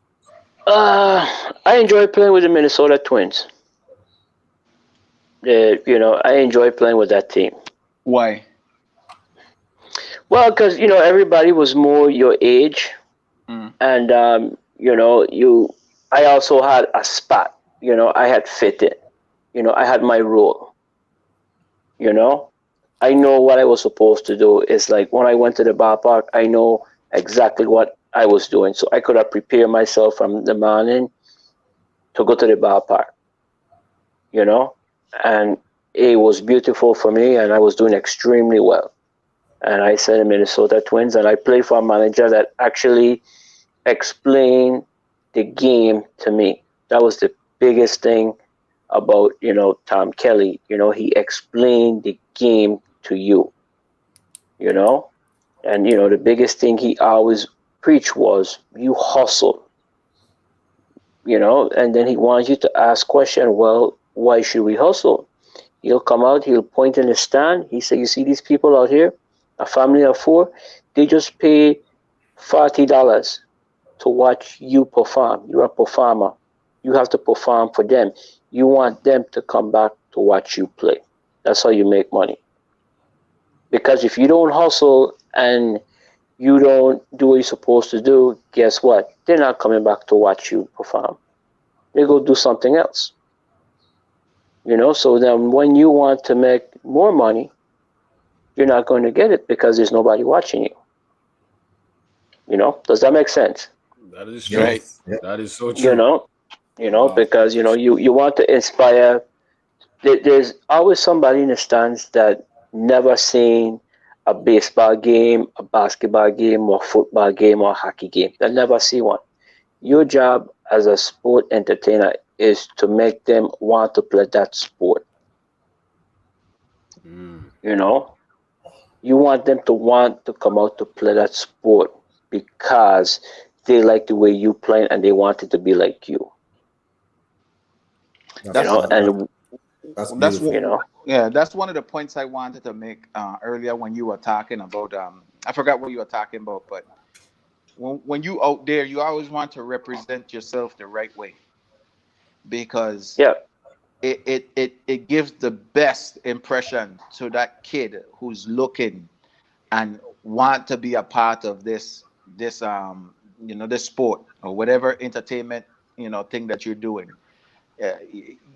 I enjoy playing with the Minnesota Twins. I enjoy playing with that team. Why? Well, because everybody was more your age, and I also had a spot. I had fit it. I had my role. I know what I was supposed to do. It's like when I went to the ballpark, I know exactly what I was doing, so I could have prepared myself from the morning to go to the ballpark. And it was beautiful for me, and I was doing extremely well. And I said the Minnesota Twins, and I played for a manager that actually explained the game to me. That was the biggest thing about, Tom Kelly. He explained the game to you, and, the biggest thing he always preached was you hustle, and then he wants you to ask question, well, why should we hustle? He'll come out, he'll point in the stand. He said, you see these people out here, a family of 4, they just pay $40 to watch you perform. You're a performer. You have to perform for them. You want them to come back to watch you play. That's how you make money. Because if you don't hustle and you don't do what you're supposed to do, guess what? They're not coming back to watch you perform. They go do something else. So then when you want to make more money, you're not going to get it because there's nobody watching you. Does that make sense? That is true. Right. That is so true. Because, you want to inspire. There's always somebody in the stands that never seen a baseball game, a basketball game, or football game, or hockey game. They'll never see one. Your job as a sport entertainer is to make them want to play that sport. You want them to want to come out to play that sport because they like the way you play and they want it to be like you. That's beautiful. That's one of the points I wanted to make earlier when you were talking about I forgot what you were talking about, but when you out there, you always want to represent yourself the right way, because it gives the best impression to that kid who's looking and want to be a part of this this sport or whatever entertainment thing that you're doing.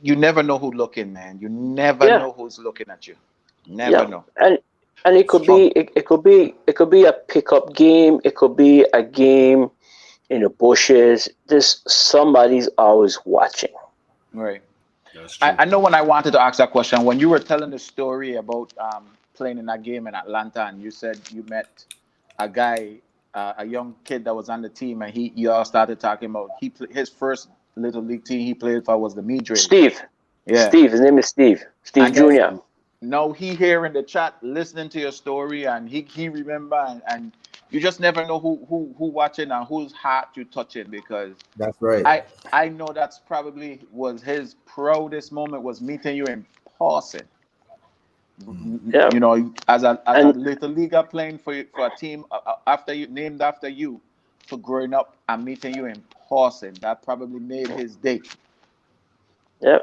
You never know who's looking, man. You never Yeah, know who's looking at you. Never yeah, know. and it could be Strong. a pickup game. It could be a game in the bushes. There's somebody's always watching. Right. That's I, true. I know when I wanted to ask that question, when you were telling the story about playing in that game in Atlanta, and you said you met a guy, a young kid that was on the team, and you all started talking about his first little league team he played for was the Midre. Steve, Yeah. Steve. His name is Steve. Steve And then Junior. now he here in the chat listening to your story, and he remember, and you just never know who watching and whose heart you touching, because That's right. I know that's probably was his proudest moment, was meeting you in person. Yeah, As a and little leaguer playing for a team after you named after you, for growing up and meeting you in person. That probably made his day. yeah,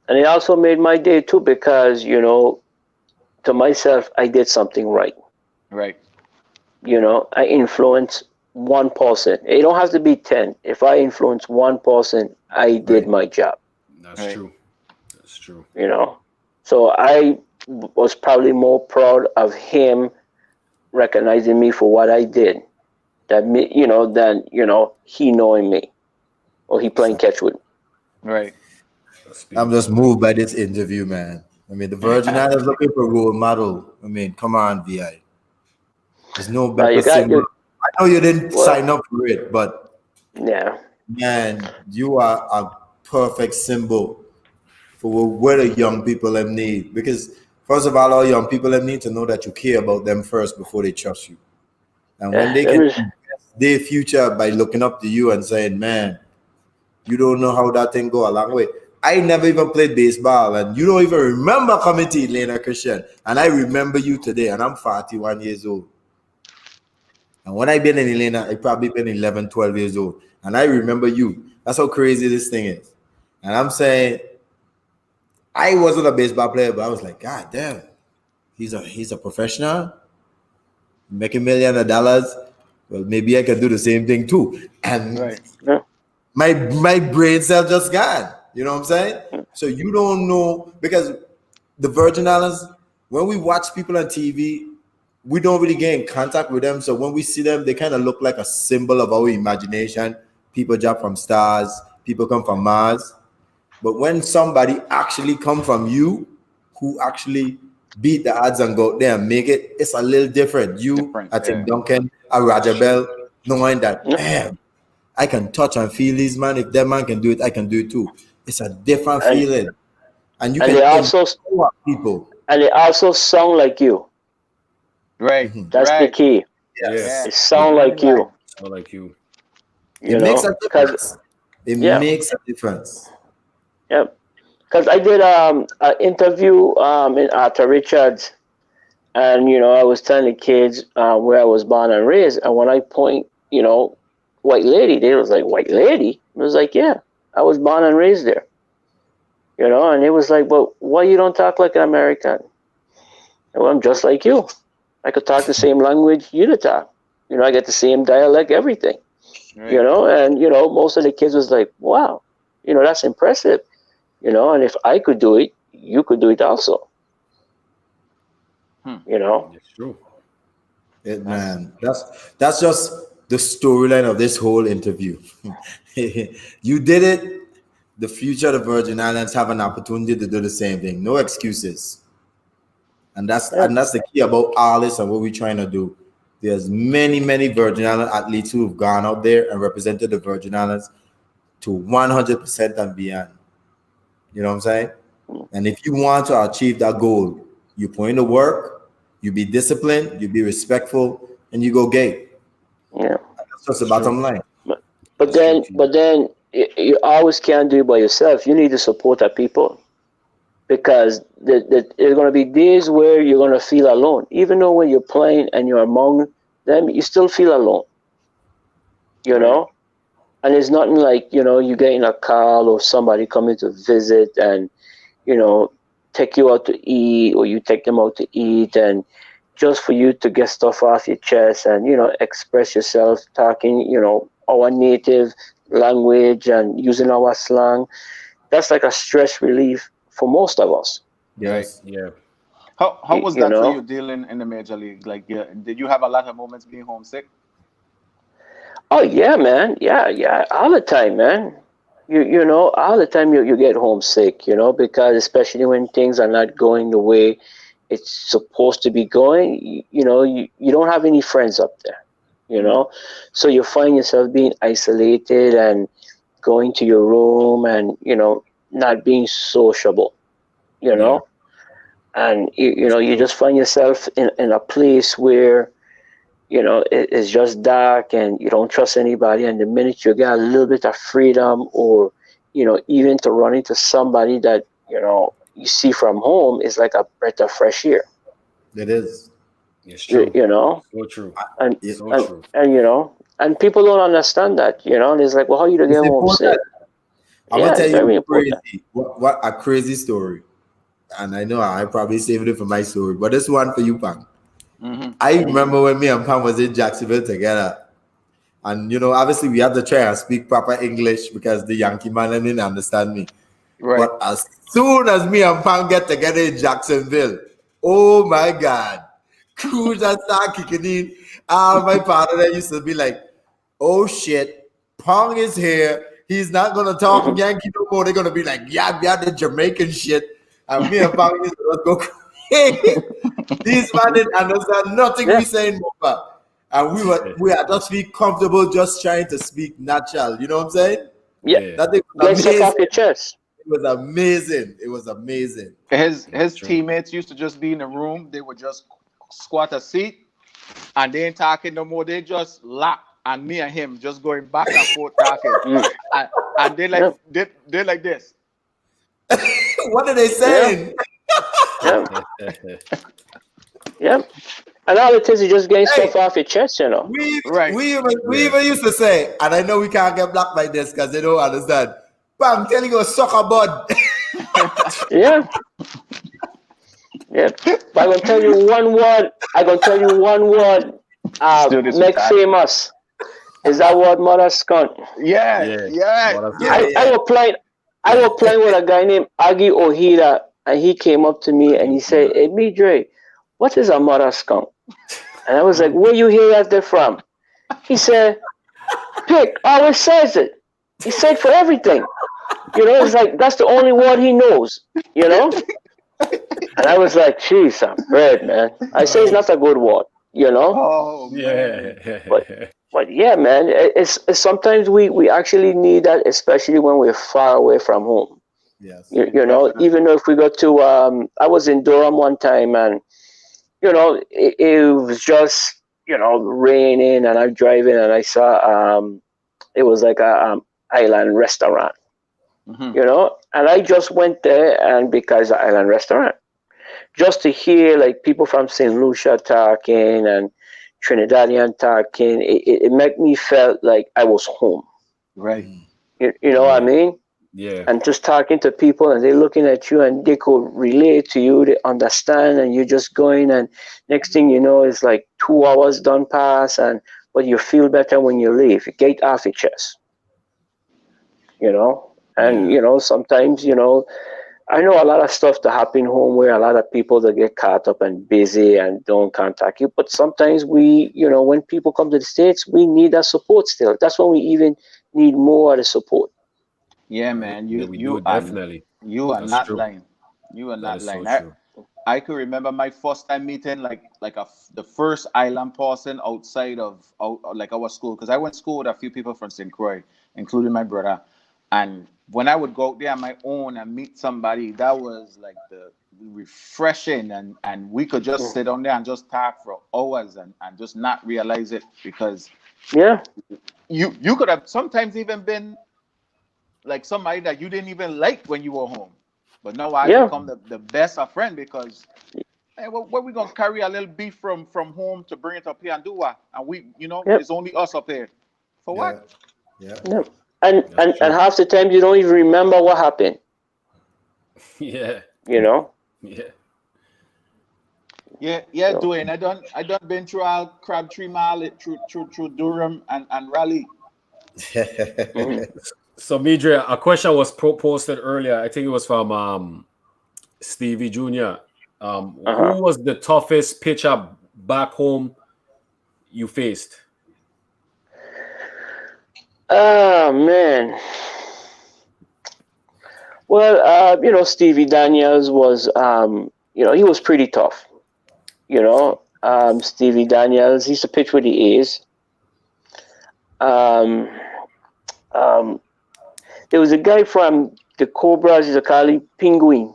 and it also made my day too because to myself, I did something right. Right. I influence one person. It don't have to be 10. If I influence one person, I did Right. my job. That's Right. true. That's true. You know, so I was probably more proud of him recognizing me for what I did than he knowing me or he playing So catch with me. Right. That's I'm beautiful, just man. moved by this interview, man. I mean, the Virgin Islands looking for a role model. I mean, come on, VI. There's no But better you got symbol. you. I know you didn't Well, sign up for it, but yeah, man, you are a perfect symbol for what the young people them need. Because first of all young people them need to know that you care about them first before they trust you. And when yeah. they There can is. invest their future by looking up to you and saying, man, you don't know how that thing go a long way. I never even played baseball, and you don't even remember coming to Elena Christian. And I remember you today, and I'm 41 years old. And when I been in Elena, I probably been 11, 12 years old. And I remember you. That's how crazy this thing is. And I'm saying, I wasn't a baseball player, but I was like, God damn, he's a professional, making millions of dollars. Well, maybe I can do the same thing too. And Right. Yeah, my brain cell just gone. You know what I'm saying? So you don't know, because the Virgin Islands, when we watch people on TV, we don't really get in contact with them. So when we see them, they kind of look like a symbol of our imagination. People drop from stars, people come from Mars. But when somebody actually come from you, who actually beat the odds and go out there and make it, it's a little different. You, Different. I Yeah. think Duncan, a Roger Bell, knowing that, yeah. man, I can touch and feel this man. If that man can do it, I can do it too. It's a different And feeling. And you and can they also empower people. sound like you. Right. Mhm. That's the Right. key. Yeah. It Yes. sound like Exactly right. you. I like you. It makes a Because difference. It yeah, makes a difference. yeah. Because I did an interview in Arthur Richards, and I was telling the kids where I was born and raised, and when I point, white lady, they was like, white lady. I was like, yeah, I was born and raised there. And it was like, but why you don't talk like an American? Well, I'm just like you. I could talk the same language you to talk. I get the same dialect, everything. Right. And most of the kids was like, wow, that's impressive. And if I could do it, you could do it also. Hmm. You know, It's true. That's Man, that's just the storyline of this whole interview. You did it. The future of the Virgin Islands have an opportunity to do the same thing. No excuses. And that's yeah, and that's the key about all this and what we're trying to do. There's many Virgin Island athletes who have gone out there and represented the Virgin Islands to 100% and beyond. You know what I'm saying? And if you want to achieve that goal, you put in the work, you be disciplined, you be respectful, and you go gay. yeah. That's just the That's true. bottom line. But, but That's true, then, T. but then you always can't do it by yourself. You need to support the people because there's going to be days where you're going to feel alone. Even though when you're playing and you're among them, you still feel alone. You right. know, And it's nothing like, you get in a car or somebody coming to visit and, you know, take you out to eat or you take them out to eat and just for you to get stuff off your chest and, express yourself talking, our native language and using our slang. That's like a stress relief for most of us, Right. Yes. Yeah. How was you that for know. you dealing in the major league? Like, yeah, did you have a lot of moments being homesick? Oh yeah, man. Yeah, yeah. All the time, man. All the time you get homesick, because especially when things are not going the way it's supposed to be going, you don't have any friends up there, you Mm. know. So you find yourself being isolated and going to your room and, not being sociable, you Yeah. know. And That's you true. just find yourself in a place where it's just dark and you don't trust anybody. And the minute you get a little bit of freedom or, even to run into somebody that, you see from home is like a breath of fresh air, It is. It's you, true. you know, So true. and, It, So and, true. and, and people don't understand that, and it's like, well, how you to get it's important. homesick? I'm gonna Yeah, tell it's you very important. crazy. What a crazy story. And I know I probably saved it for my story, but this one for you, Pam. Mm-hmm. I remember when me and Pam was in Jacksonville together. And obviously we had to try and speak proper English because the Yankee man didn't understand me. Right. But as soon as me and Pam get together in Jacksonville, oh my God, crews that start kicking in. My partner there used to be like, oh shit, Pong is here. He's not gonna talk Hmm. Yankee no more. They're gonna be like, yeah, the Jamaican shit. And me and Pong used to just go crazy. These man didn't understand nothing we Yeah, saying over. And we are just be comfortable just trying to speak natural. You know what I'm saying? yeah. Yeah. That thing was Get stuff amazing. off your chest. It was amazing. It was amazing. That's His true. teammates used to just be in the room. They would just squat a seat and they ain't talking no more. They just laugh. And me and him just going back and forth talking. Mm. And they like Yeah, they like this. What are they yeah, saying? yeah, yeah. And all it is just getting Hey, stuff off your chest. we Right. we Yeah. even used to say, and I know we can't get black like this because they don't understand. But I'm telling you, a soccer bud. Yeah, yeah. But I'm gonna tell you one word. I'm gonna tell you one word. Still this Make retarded. famous is that word, mother skunk. Yes, Yeah. yes, What Yeah, yes. I yeah, was playing. I yeah. was playing with a guy named Agi Ohira, and he came up to me and he said, "Hey, Midre, what is a mother skunk?" And I was like, "Where you hear that from?" He said, "Pick always says it. He said for everything. It's like that's the only word he knows. You know." And I was like, "Jeez, I'm bread, man." I say it's not a good word. You know. Oh man. But Yeah. but yeah, man, it's sometimes we actually need that, especially when we're far away from home. Yes. Even Definitely. though if we go to, I was in Durham one time, and it was just raining, and I'm driving, and I saw it was like a island restaurant, Mm-hmm. and I just went there, and because the island restaurant, just to hear like people from St. Lucia talking and Trinidadian talking, it made me felt like I was home. Right. You know what I Yeah. mean? Yeah. And just talking to people and they're looking at you and they could relate to you, they understand, and you're just going, and next thing you know, it's like 2 hours done pass, and but you feel better when you leave. You get off your chest, you know. And Yeah. sometimes, I know a lot of stuff to happen home where a lot of people that get caught up and busy and don't contact you. But sometimes when people come to the States, we need that support still. That's when we even need more of the support. Yeah, man. Yeah, You we do you are definitely. you are That's not true. lying. You are That not is so lying. true. I could remember my first time meeting the first island person outside of like our school, because I went to school with a few people from St. Croix, including my brother. And when I would go out there on my own and meet somebody, that was like the refreshing, and we could just Mm. sit on there and just talk for hours and just not realize it, because Yeah, you could have sometimes even been like somebody that you didn't even like when you were home. But now I yeah, become the best of friend because hey, what we gonna carry a little beef from home to bring it up here and do what? And we, yep, it's only us up here. For Yeah. what? Yeah. No. And, That's and and true. half the time you don't even remember what happened. Yeah. You know. Yeah. Yeah, So, Dwayne. I done been through all Crabtree Mall, through Durham and Raleigh. mhm. So, Midre, a question was posted earlier. I think it was from Stevie Jr. Uh-huh. Who was the toughest pitcher back home you faced? Oh man. Well, Stevie Daniels was, he was pretty tough. Stevie Daniels, he used to pitch with the A's. Um, um, there was a guy from the Cobras, he's a Cali Penguin.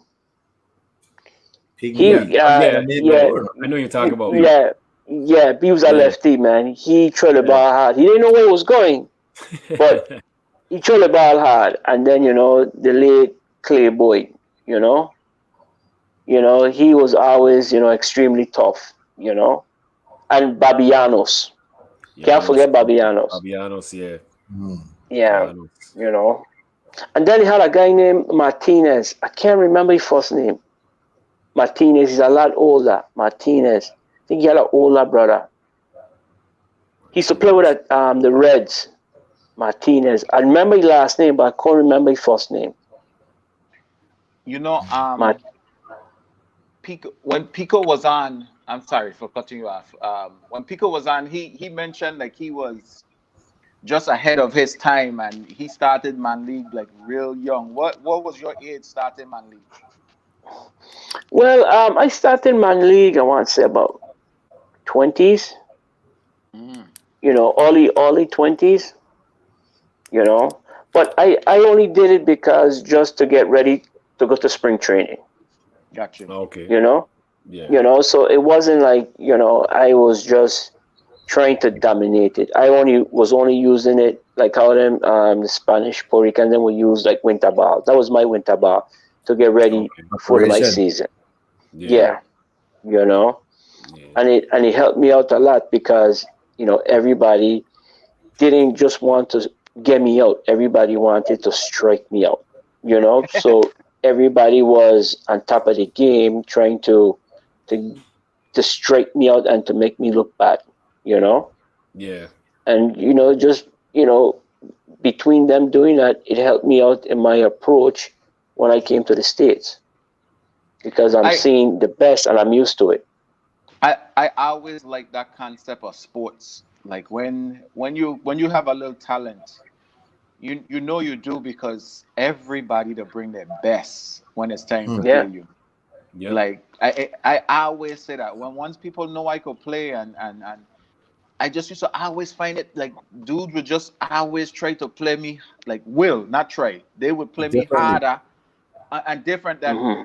Yeah. He, Penguin. Oh, yeah. yeah, I know you're talking about. yeah, yeah. He was a Yeah. lefty, man. He threw the Yeah. ball hard. He didn't know where it was going, but he threw the ball hard. And then, the late Clay Boyd, you know, he was always, extremely tough, and Babianos. Yeah, Can't he was forget Babianos. Fabianos. Yeah. Mm. Yeah, Fabianos. you know. And then he had a guy named Martinez. I can't remember his first name. Martinez is a lot older. Martinez. I think he had an older brother. He used to play with the Reds. Martinez. I remember his last name, but I can't remember his first name. You know, Mart- Pico, when Pico was on, I'm sorry for cutting you off. When Pico was on, he mentioned like he was just ahead of his time and he started man league like real young. What was your age starting man league? well, I started my league, I want to say about 20s, Mm, early 20s, you know. But I only did it because just to get ready to go to spring training, got you. Okay. you know. Yeah. So it wasn't like, I was just trying to dominate it. I only using it like how them the Spanish Puerto Rican then would use like winter ball. That was my winter ball to get ready Okay. for my Operation. season. Yeah. Yeah, you know, Yeah. and it helped me out a lot because everybody didn't just want to get me out. Everybody wanted to strike me out. So everybody was on top of the game trying to to strike me out and to make me look bad. You know, Yeah. and just between them doing that, it helped me out in my approach when I came to the States because I'm I seeing the best and I'm used to it. I always like that concept of sports. Like when you have a little talent, you know you do because everybody to bring their best when it's time to Mm. play Yeah, you. Yep. Like I always say that when once people know I could play and I just used to always find it like dude would just always try to play me like will not try. They would play me Differently. harder and different that hmm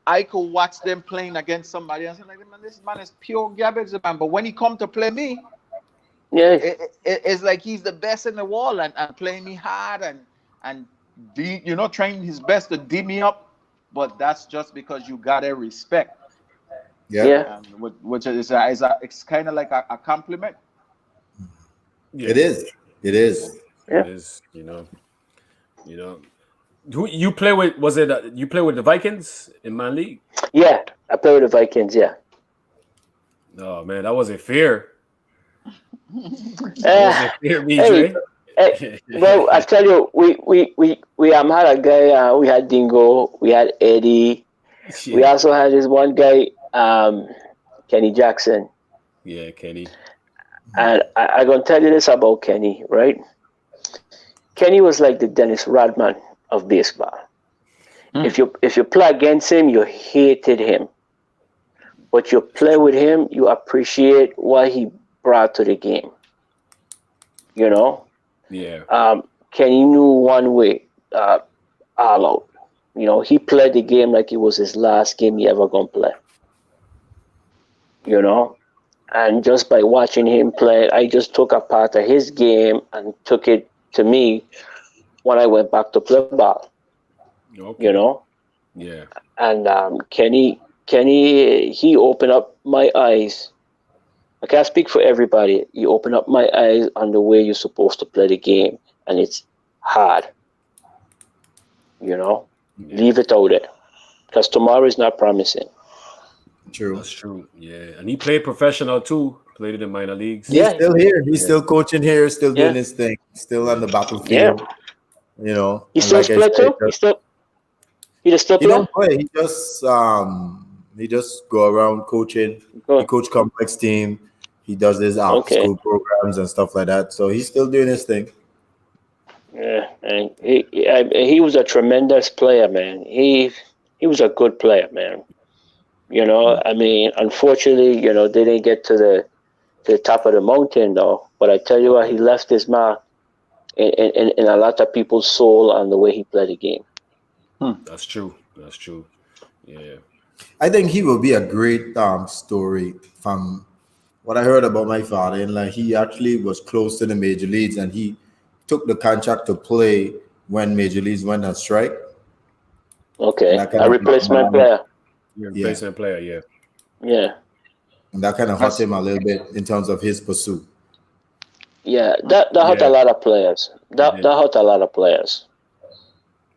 I could watch them playing against somebody else and like man, this man is pure garbage, man. But when he come to play me, yeah, it's like he's the best in the world and playing me hard and trying his best to D me up. But that's just because you got a respect, Yeah. yeah, and which it's kind of like a compliment. It Yeah. is. It is. It yeah, is. You know. Who you play with? Was it you play with the Vikings in my league? yeah. I play with the Vikings. Yeah. Oh man, that wasn't fair. That Uh, wasn't fair, hey, BJ. hey. Well, I tell you, we had a guy. We had Dingo. We had Eddie. We Yeah. also had this one guy, Kenny Jackson. Yeah, Kenny. And I gonna tell you this about Kenny, right? Kenny was like the Dennis Rodman of baseball. Mm. If you play against him, you hated him. But you That's play true. with him, you appreciate what he brought to the game. You know, Yeah. Kenny knew one way, all out. He played the game like it was his last game he ever gonna play. You know, and just by watching him play, I just took a part of his game and took it to me when I went back to play ball. You Okay. know, Yeah. and Kenny, he opened up my eyes. I can't speak for everybody. He opened up my eyes on the way you're supposed to play the game and it's hard. Yeah. Leave it out there because tomorrow is not promising. True. That's true. Yeah, and he played professional too. Played in the minor leagues. He's Yeah, still here. He's Yeah. still coaching here, still yeah, doing his thing, still on the yeah. battlefield, He And still like I play said, too. He just still he play. don't play. He just go around coaching. He Good. coach complex team. He does his after Okay. school programs and stuff like that. So he's still doing his thing. Yeah, and he was a tremendous player, man. He was a good player, man. I mean, unfortunately, they didn't get to the top of the mountain though. But I tell you what, he left his mark in a lot of people's soul on the way he played the game. That's true. That's true. Yeah. I think he will be a great story from what I heard about my father. And like he actually was close to the major leagues, and he took the contract to play when major leagues went on strike, and Okay, that kind a of hurt him a replacement little. player. You're a Yeah, replacement player. Yeah. Yeah, and that kind of hurt That's him a little bit in terms of his pursuit. yeah. That hurt a Yeah. lot of players. He That did. hurt a lot of players.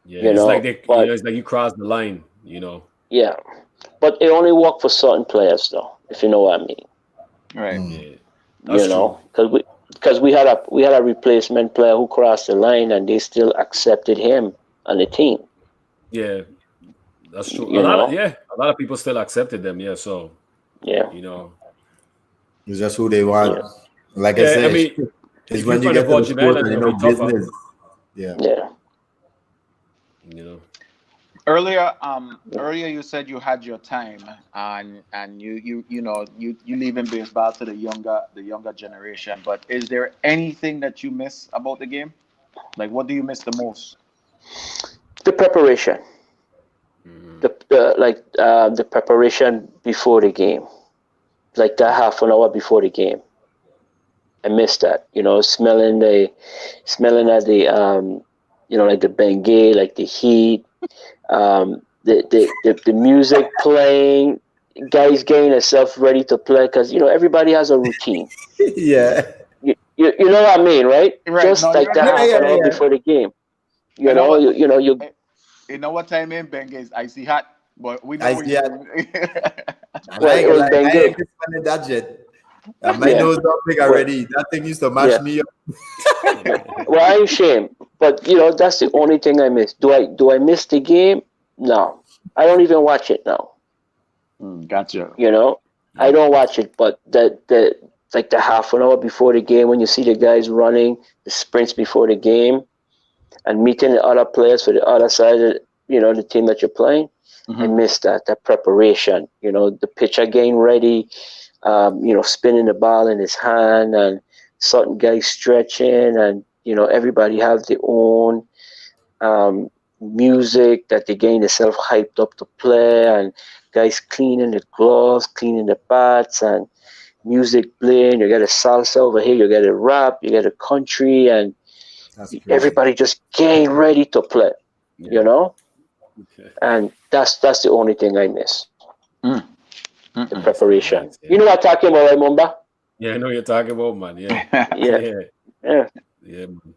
Yeah. It's like they. But It's like you crossed the line. You know. yeah, but it only worked for certain players though, if you know what I mean. right. Yeah. That's true. Because we had a replacement player who crossed the line and they still accepted him on the team. Yeah. That's true. You know, A lot of people still accepted them. Yeah. So yeah, you know. It's just who they want. yeah, Like I Yeah. I said, mean, it's if you're when you from the get to the Virgin sport Islands, and it'll be tougher. business. Yeah. yeah. You know. Earlier you said you had your time, and you leaving baseball to the younger generation. But is there anything that you miss about the game? Like, what do you miss the most? The preparation, the preparation before the game, like that half an hour before the game. I miss that. Smelling at the like the Bengay, like the heat, the music playing, guys getting themselves ready to play because everybody has a routine. Yeah. You know what I mean, right? Right. Just No, like you're that not. half an hour Yeah. before the game. You know what? You You know what time in Benga is icy hot, but we know I what see you that. mean. And Well, I it ain't was like I Bengay. ain't been spending that jet. My Yeah. nose don't big Well, already. That thing used to mash yeah. me up. Well, I ain't ashamed, but that's the only thing I miss. Do I miss the game? No, I don't even watch it now. Gotcha. I don't watch it, but the like the half an hour before the game when you see the guys running the sprints before the game and meeting the other players for the other side of the team that you're playing. I miss that preparation. The pitcher getting ready, spinning the ball in his hand and certain guys stretching and everybody have their own music that they getting themselves hyped up to play and guys cleaning the gloves, cleaning the bats and music playing. You got a salsa over here, you got a rap, you got a country, and That's crazy. everybody just getting ready to play. Yeah. And that's the only thing I miss. The preparation. Nice, yeah. You know what I'm talking about, right, Mumba? Yeah, I know you're talking about, man. Yeah. Yeah, Yeah. yeah. Yeah, man.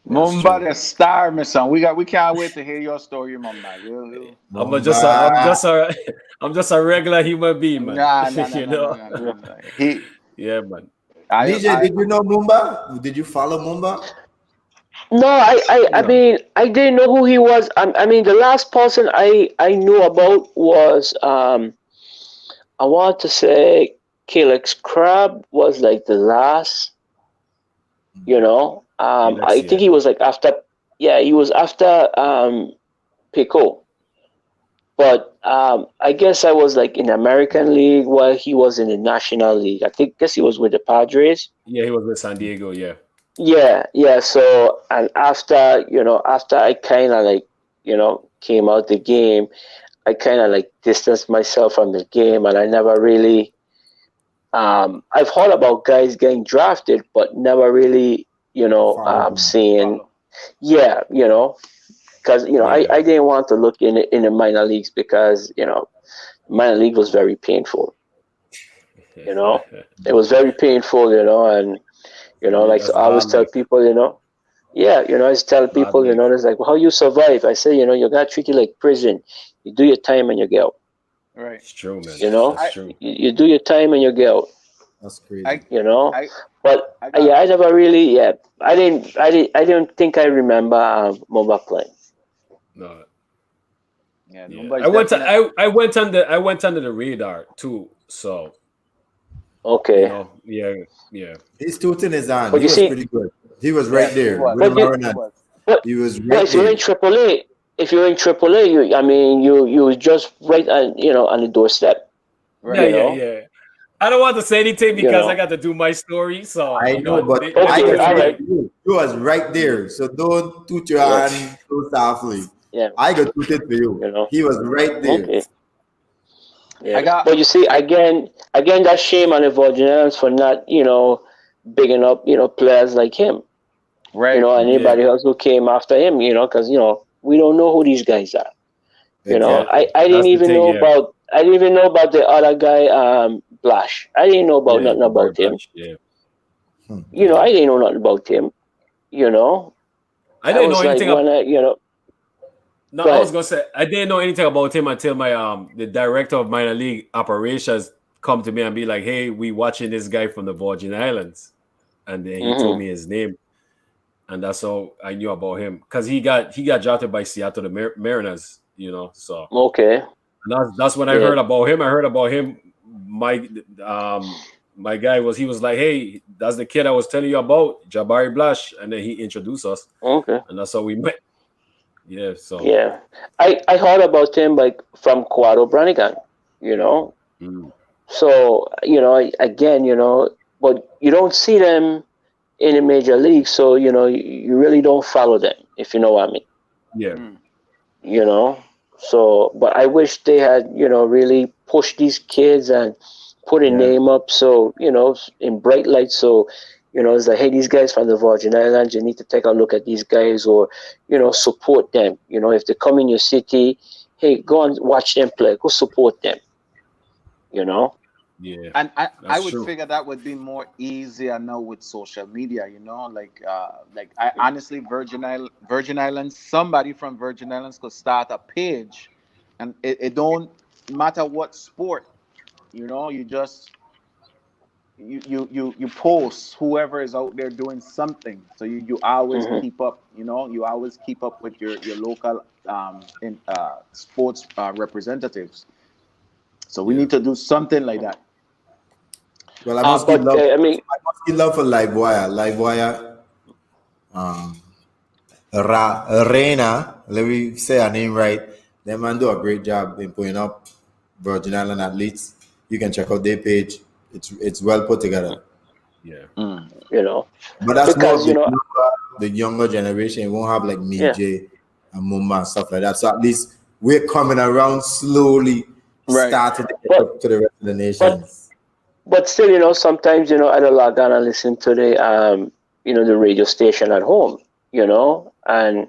Mumba the star, my son. We can't wait to hear your story, Mumba. I'm just a regular human being, man. Nah, You know? no. He, Yeah, man. DJ, did you know Mumba? Did you follow Mumba? No, I mean, I didn't know who he was. I mean, the last person I knew about was I want to say Calyx Crab was like the last. I think he was like after. Yeah, he was after Pico. But I guess I was like in the American League while he was in the National League. Guess he was with the Padres. Yeah, he was with San Diego. Yeah. Yeah. So and after I kind of like came out the game, I kind of like distanced myself from the game, and I never really. I've heard about guys getting drafted, but never really seeing. Yeah, because I didn't want to look in the minor leagues because minor league was very painful. It was very painful, and Yeah, like that's so I always bad tell life. people, Yeah, I just tell Hard people, life. it's like, well, how you survive? I say, you got treated like prison. You do your time and you get out. Right. It's true, man. You know, That's I true. you do your time and you get out. That's crazy. I You know, I but I got yeah, I never really, yeah, I don't think I remember mobile playing. No, yeah, yeah. Lumba is definite. I went under the radar too. So Okay, yeah, yeah, His tooth in his hand. but He you was see, pretty good. He was right Yes, he there was. with the but you, He Marinade. was. but He was but right if you're in there. AAA, if you're in AAA, I mean, you just right on, on the doorstep. yeah, You Right. yeah, know, yeah. I don't want to say anything you because I know. got to do my story. So I know, but let I me Okay, can just all speak right, like to you. He was right yeah, there. So don't toot your yeah, hand so softly. yeah, I got tooted for you. you know. He was right there. Okay. Yeah, I got. but you see, I again, that shame on the Virginians for not, bigging up, players like him, right. yeah, anybody else who came after him, because we don't know who these guys are. yeah. Exactly. I didn't That's the even thing. know Yeah, about, the other guy, Blash. I didn't know about yeah. nothing Jabari about him. Blanche. Yeah, Hmm. yeah. I didn't know nothing about him. You know, I I didn't know was like, anything. when No, go I was ahead. gonna say I didn't know anything about him until my the director of minor league operations come to me and be like, "Hey, we watching this guy from the Virgin Islands," and then he told Hmm. me his name, and that's how I knew about him because he got drafted by Seattle the Mariners, So Okay. that's when I Yeah. heard about him. I heard about him. My my guy he was like, "Hey, that's the kid I was telling you about, Jabari Blash," and then he introduced us, Okay. and that's how we met. Yeah, so. Yeah. I heard about him like from Quado Branigan. You know, Mm, So, again, but you don't see them in the major league, so you really don't follow them, if you know what I mean. yeah, Mm, You know. So, but I wish they had, really pushed these kids and put a Yeah. name up, so in bright light. So, it's like, hey, these guys from the Virgin Islands, you need to take a look at these guys, or support them. If they come in your city, hey, go and watch them play, go support them. You know. yeah. and I That's would true. figure that would be more easier now with social media, like I honestly Virgin Islands, somebody from Virgin Islands could start a page, and it don't matter what sport, you just you post whoever is out there doing something, so you always Hmm. keep up, you always keep up with your local in sports representatives. So we Yeah. need to do something like that. Well, I must give But love. I mean, I must give love for Livewire. Livewire, um, Reina. Let me say her name right. Them man do a great job in putting up Virgin Island athletes. You can check out their page. It's well put together. Yeah. Mm. you know, But that's more because of the younger generation. It won't have like yeah, Midre and Mumma and stuff like that. So at least we're coming around slowly, Right. starting to get but up to the rest of the but nations. still, sometimes I don't log on and listen to the radio station at home, and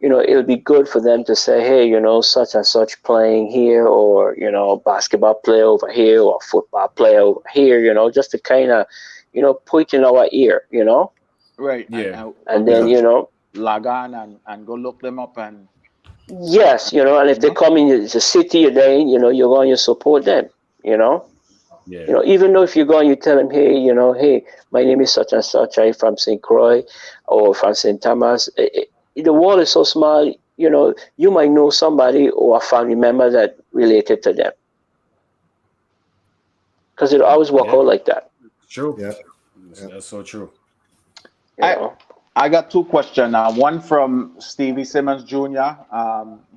it'll be good for them to say, hey, such and such playing here, or basketball player over here, or football player over here, just to kind of put in our ear, Right. Yeah. And and we then Yeah. could log on and go look them up yes, and if you they know. come in the city, then you're going to support them, you know. Yeah. Even though if you go and you tell them, hey, hey, my name is such and such, I'm from St. Croix or from St. Thomas. The world is so small, you might know somebody or a family member that related to them because it always work Yeah. out like that, True. Yeah. That's, Yeah. that's so true. you I know. I got two questions. One from Stevie Simmons Jr.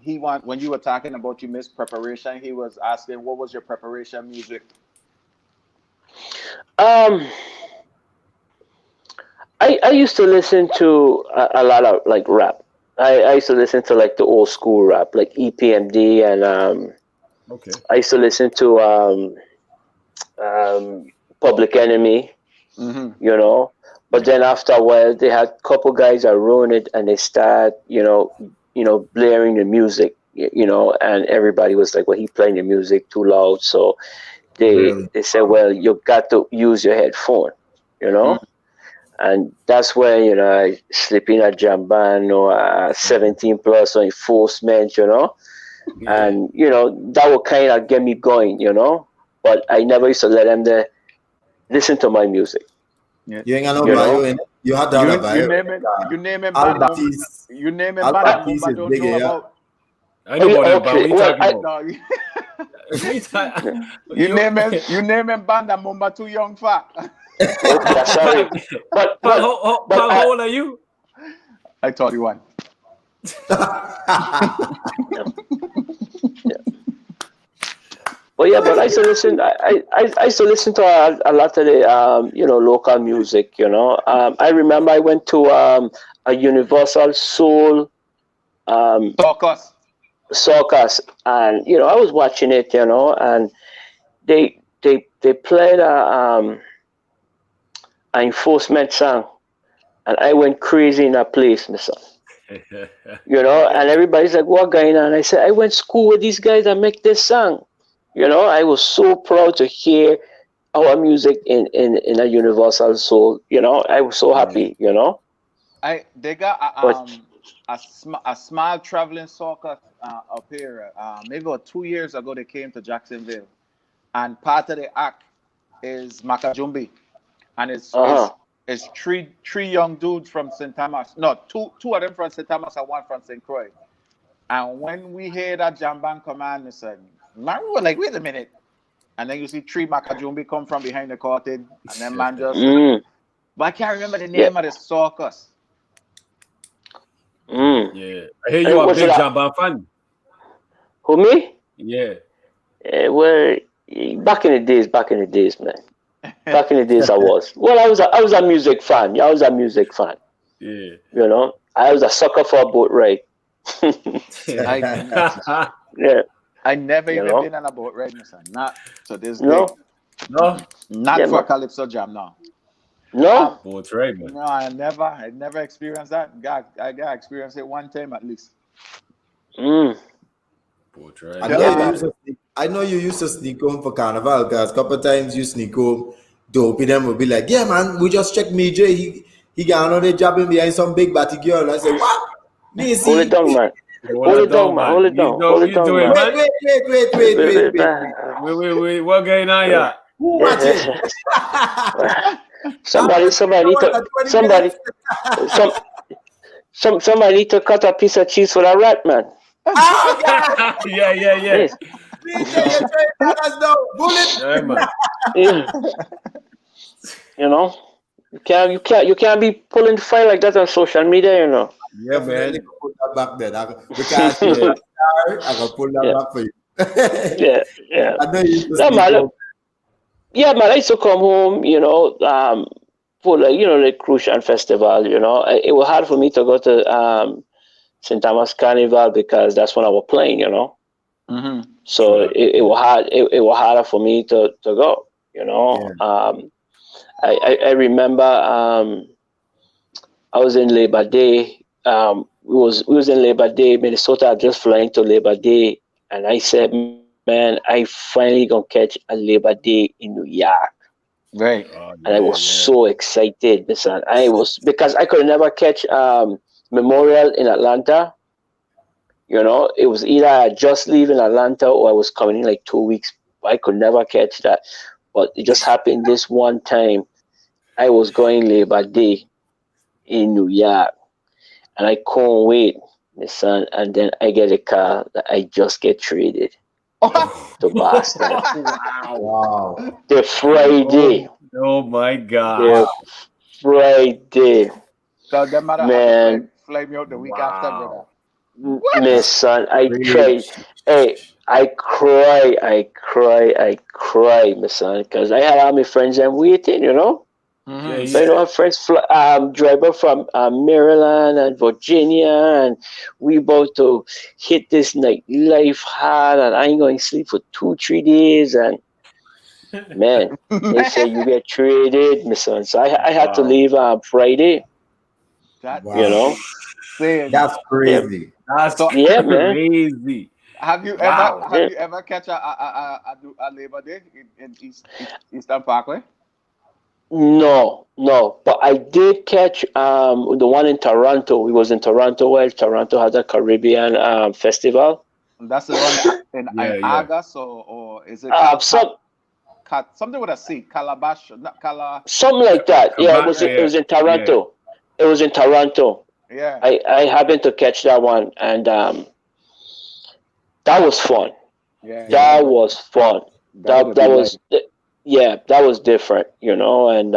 He want when you were talking about your missed preparation, he was asking what was your preparation music. Um, I used to listen to a lot of like rap. I used to listen to like the old school rap, like EPMD, and Okay. I used to listen to Public Enemy, Mm-hmm. you know. But Yeah. then after a while, they had a couple guys that ruined it, and they start, blaring the music, and everybody was like, "Well, he playing the music too loud." So they Really. they said, "Well, you got to use your headphone," you know. And that's when, I slip in a jam band or 17 plus or enforcement, Yeah. and, that would kind of get me going, but I never used to let them there listen to my music, Yeah. You ain't got no you bio know. in it. You had to have a You bio. name it. You name it. Al Banda. Baptiste. You name it. Al Banda. Baptiste Mumba is don't big, know yeah. about. I know about that, but Okay, what you well, talking about? No, What you talking? you name it. You name it. Banda. Mumba too young for. okay, sorry, but Pal, but but how old are you? I told you one. But yeah, but I used to listen. I used to listen to a lot of the local music. I remember I went to a Universal Soul um, Focus. circus, and I was watching it, and they played a enforcement song, and I went crazy in that place, Mister. And everybody's like, "What going on?" I said, "I went school with these guys that make this song." I was so proud to hear our music in a universal soul. I was so happy. They got But a small traveling circus up here. Maybe about 2 years ago, they came to Jacksonville, and part of the act is Makajumbi, and it's uh it's huh. it's three young dudes from St. Thomas. No, two of them from St. Thomas and one from St. Croix. And when we hear that Jamban command, man, we were like, wait a minute. And then you see three Makajumbi come from behind the curtain, and then man just. Mm, But I can't remember the yeah. name of the circus. Mm. Yeah, I hear you a Was it big a Jamba fan. who me? Yeah. Well, back in the days, man. Back in the days, I was. Well, I was a music fan. Yeah, I was a music fan. Yeah. I was a sucker for a boat ride. I Yeah, I never you even know. been on a boat ride, my son. Not to this day. No, No, Not yeah, for man. a Calypso jam, no. No. both right, man. No, I never experienced that. I got experienced it one time at least. Mm. Both right, I Tell know Yeah, us, you man. used Bobby. to sneak. I know you used to sneak home for carnival because a couple of times you sneak home. Dopey them will be like, "Yeah, man, we just checked Midre. He got another job in behind some big batty girl." I say, "What? Me Hold it see? down, man. Hold Hold it it down, down, man. man. Hold it You down. know Hold what it you down, doing, man. Wait, man? wait, wait, wait, wait, wait, wait, wait. Wait. What going on, yeah? Who watching? somebody, somebody need to 20 minutes. some somebody need to cut a piece of cheese for that rat, man. Oh God! Yeah. Yes. Midre, you're trying to tell us now. Bullet. Yeah, man. Yeah. You know. You can't be pulling the fire like that on social media. Yeah, Definitely man. can put that back then. Because you're Yeah. a star, I can pull that Yeah. back for you. Yeah. Yeah. I know you used to No, sneak man. home. Yeah, man. I used to come home, for the Crucian Festival. It was hard for me to go to St. Thomas Carnival because that's when I was playing. Mm-hmm. So True it, that. it was hard. It was harder for me to go. You Yeah. know. I remember I was in Labor Day. We was in Labor Day, Minnesota. I just flying to Labor Day, and I said, "Man, I finally gonna catch a Labor Day in New York." Right. Oh, And I was yeah. so excited, listen. I was because I could never catch Memorial in Atlanta. It was either I just leave in Atlanta or I was coming in like 2 weeks. I could never catch that. But it just happened this one time. I was going Labor Day in New York and I couldn't wait, listen. And then I get a call that I just get traded to Boston. Wow. Wow. The Friday. Oh my The gosh. Friday. So that matter have to Man, fly me out the week after, brother. Wow. What? That's listen, I great. tried. Hey, I cry, my son, because I had all my friends and waiting. Yeah, Mm-hmm. So I have friends driver from Maryland and Virginia, and we about to hit this nightlife hard, and I ain't going to sleep for 2-3 days, and man, they say you get traded, my son. So I had to wow. leave Friday, That you Wow. know. insane. That's Yeah, crazy. That's So yeah, man. crazy. have you ever Wow. have Yeah. you ever catch a Labor Day in Eastern Parkway? No, no. But I did catch the one in Toronto. It was in Toronto where Toronto had a Caribbean festival. That's the one in Yeah, yeah. August, or is it Some something with a C? Calabash, not Cala. something like that. Yeah, it Yeah, was in yeah. Toronto. It was in Toronto. Yeah, I happened to catch that one, and that was fun. yeah, Yeah. that That would was fun. that would be That like. was yeah, that was different, and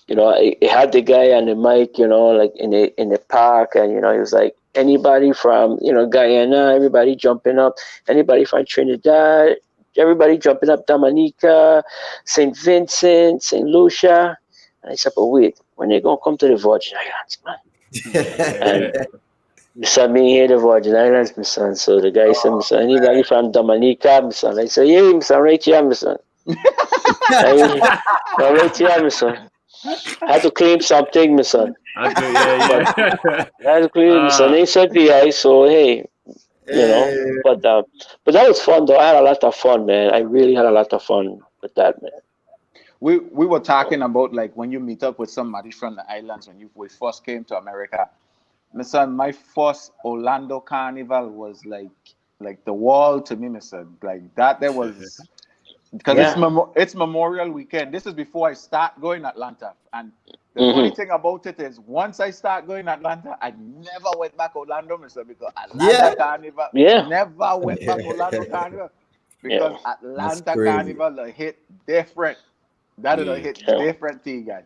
it had the guy on the mic, like in the park, and he was like, anybody from Guyana, everybody jumping up, anybody from Trinidad, everybody jumping up, Dominica, Saint Vincent, Saint Lucia. And I said, but wait, when they gonna come to the Virgin Islands, man? Yeah. And you said me here the Virgin Islands, my son. So the guy said, my son, anybody from Dominica, my son? I said, yeah, my son, right here, my son. I, right here, my son. I had to claim something, my son. But Yeah. I had to claim, my son. uh, They said VI, so hey, Eh, but that was fun though. I had a lot of fun, man. I really had a lot of fun with that, man. We were talking about like when you meet up with somebody from the islands when we first came to America. My son, my first Orlando Carnival was like the wall to me, my son. Like that, there was because Yeah. it's Memorial Weekend. This is before I start going Atlanta, and the funny Hmm. thing about it is once I start going Atlanta, I never went back Orlando, my son, because Atlanta yeah. Carnival Yeah. never went back Orlando Carnival because Yeah. That's Atlanta crazy. Carnival hit different. That will yeah. hit Yeah. different thing, guys.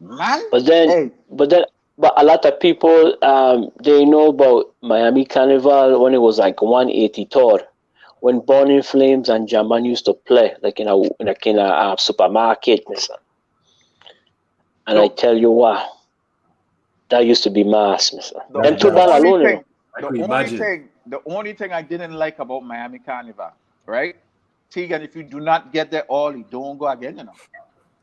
Man, But then, hey, but then, but a lot of people, they know about Miami Carnival when it was like 183rd, when Born in Flames and Jamban used to play, like in a supermarket, mister. And I the tell you what, that used to be mass, mister. the Them That two the band does. only alone, thing I could imagine. the only thing I didn't like about Miami Carnival, right? Tegan, if you do not get there early, don't go again,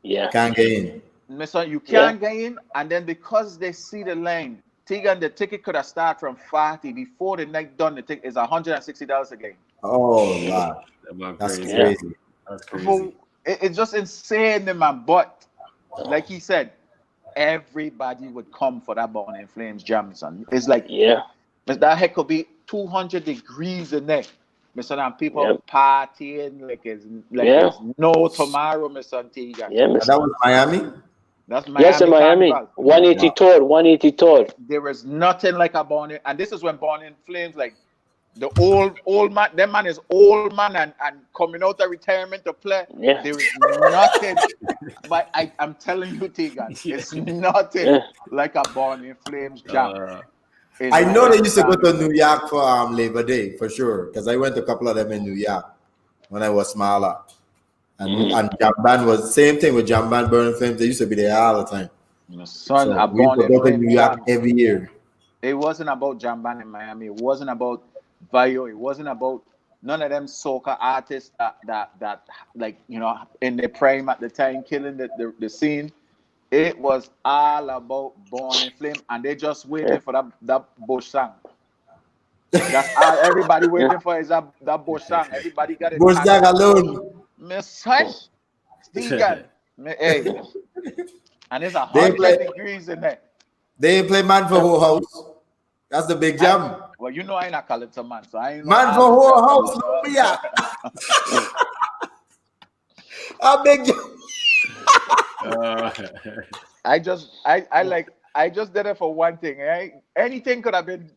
Yeah, Can't get in. Mister, you yeah, can't get in, and then because they see the line, Tegan, the ticket could have started from 40 before the night done. The ticket is $160 a game. Oh, Lord. That man That's yeah. crazy. crazy. That's For crazy. it's just insane, man. But like he said, everybody would come for that Born in Flames jam, son. It's like Yeah, that heck could be 200 degrees in there. Mr. And yeah, people partying like yeah, it's no tomorrow, Mr. Tegan. yeah, And that mister. was Miami? That's Yes, in Miami Miami, Carnival. one Oh, eighty wow. third, 183rd. There is nothing like a Born in, and this is when Born in Flames, like the old man, that man is old man and coming out of retirement to play. Yeah, There is nothing, but I'm telling you, Tegan, Yeah. it's nothing yeah. like a Born in Flames jam Uh, in I know they Miami used to go to Carnival. New York for Labor Day for sure, because I went to a couple of them in New York when I was smaller. Hmm. And Jamban was same thing with Jamban Burning Flames. They used to be there all the time. My son, So a we used Born to in go to Flames New York jam. every year. It wasn't about Jamban in Miami. It wasn't about Vio. It wasn't about none of them soca artists that like in their prime at the time killing the scene. It was all about Born in Flame, and they just Yeah, waiting for that Bush song. That's all everybody yeah. waiting for is that Bush song. Everybody got it Bush tagged Dag up. alone. Miss son, Stegan, hey, and it's They ain't play 100 degrees in there. they ain't play Man for Whole House. That's the big jam. Well, I ain't a Calypso man, so I ain't know Man for all the Whole jams, House, no me a big jam. uh, I just did it for one thing. Anything could have been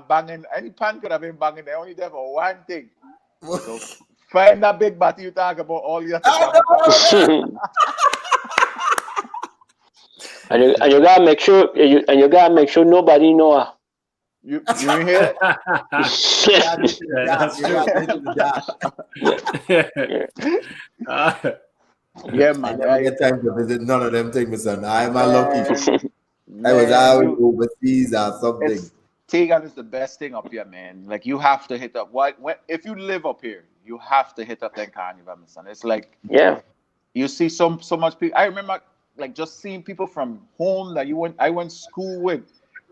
banging. Any pan could have been banging. They only there for one thing. So find that big body you talk about all you have to come up. And you gotta make sure nobody know her. You hear it? that's true. Uh, Yeah, I man. never get time to visit none of them things, son. I'm lucky. I was Man, always overseas or something. it's Tegan is the best thing up here, man. Like you have to hit up. If you live up here, you have to hit up that carnival, my son. It's like Yeah, you see so much people. I remember like just seeing people from home that I went school with.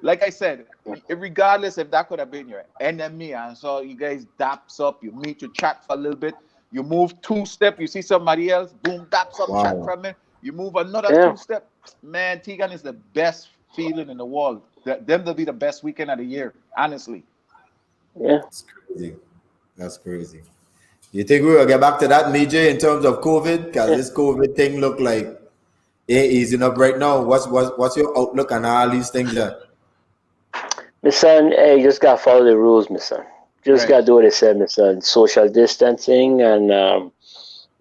Like I said, regardless if that could have been your enemy, and so you guys daps up, you meet, you chat for a little bit, you move 2 steps, you see somebody else, boom, daps up, chat Wow. from it. You move another Yeah. 2 step, man. Tegan is the best feeling in the world. Them will be the best weekend of the year, honestly. Yeah. It's crazy. That's crazy. You think we will get back to that, Midre, in terms of COVID? Because Yeah. this COVID thing look like it ain't easing up right now. What's your outlook on all these things? My son, hey, you just gotta follow the rules, my son. Just Right. gotta do what they said, my son. Social distancing and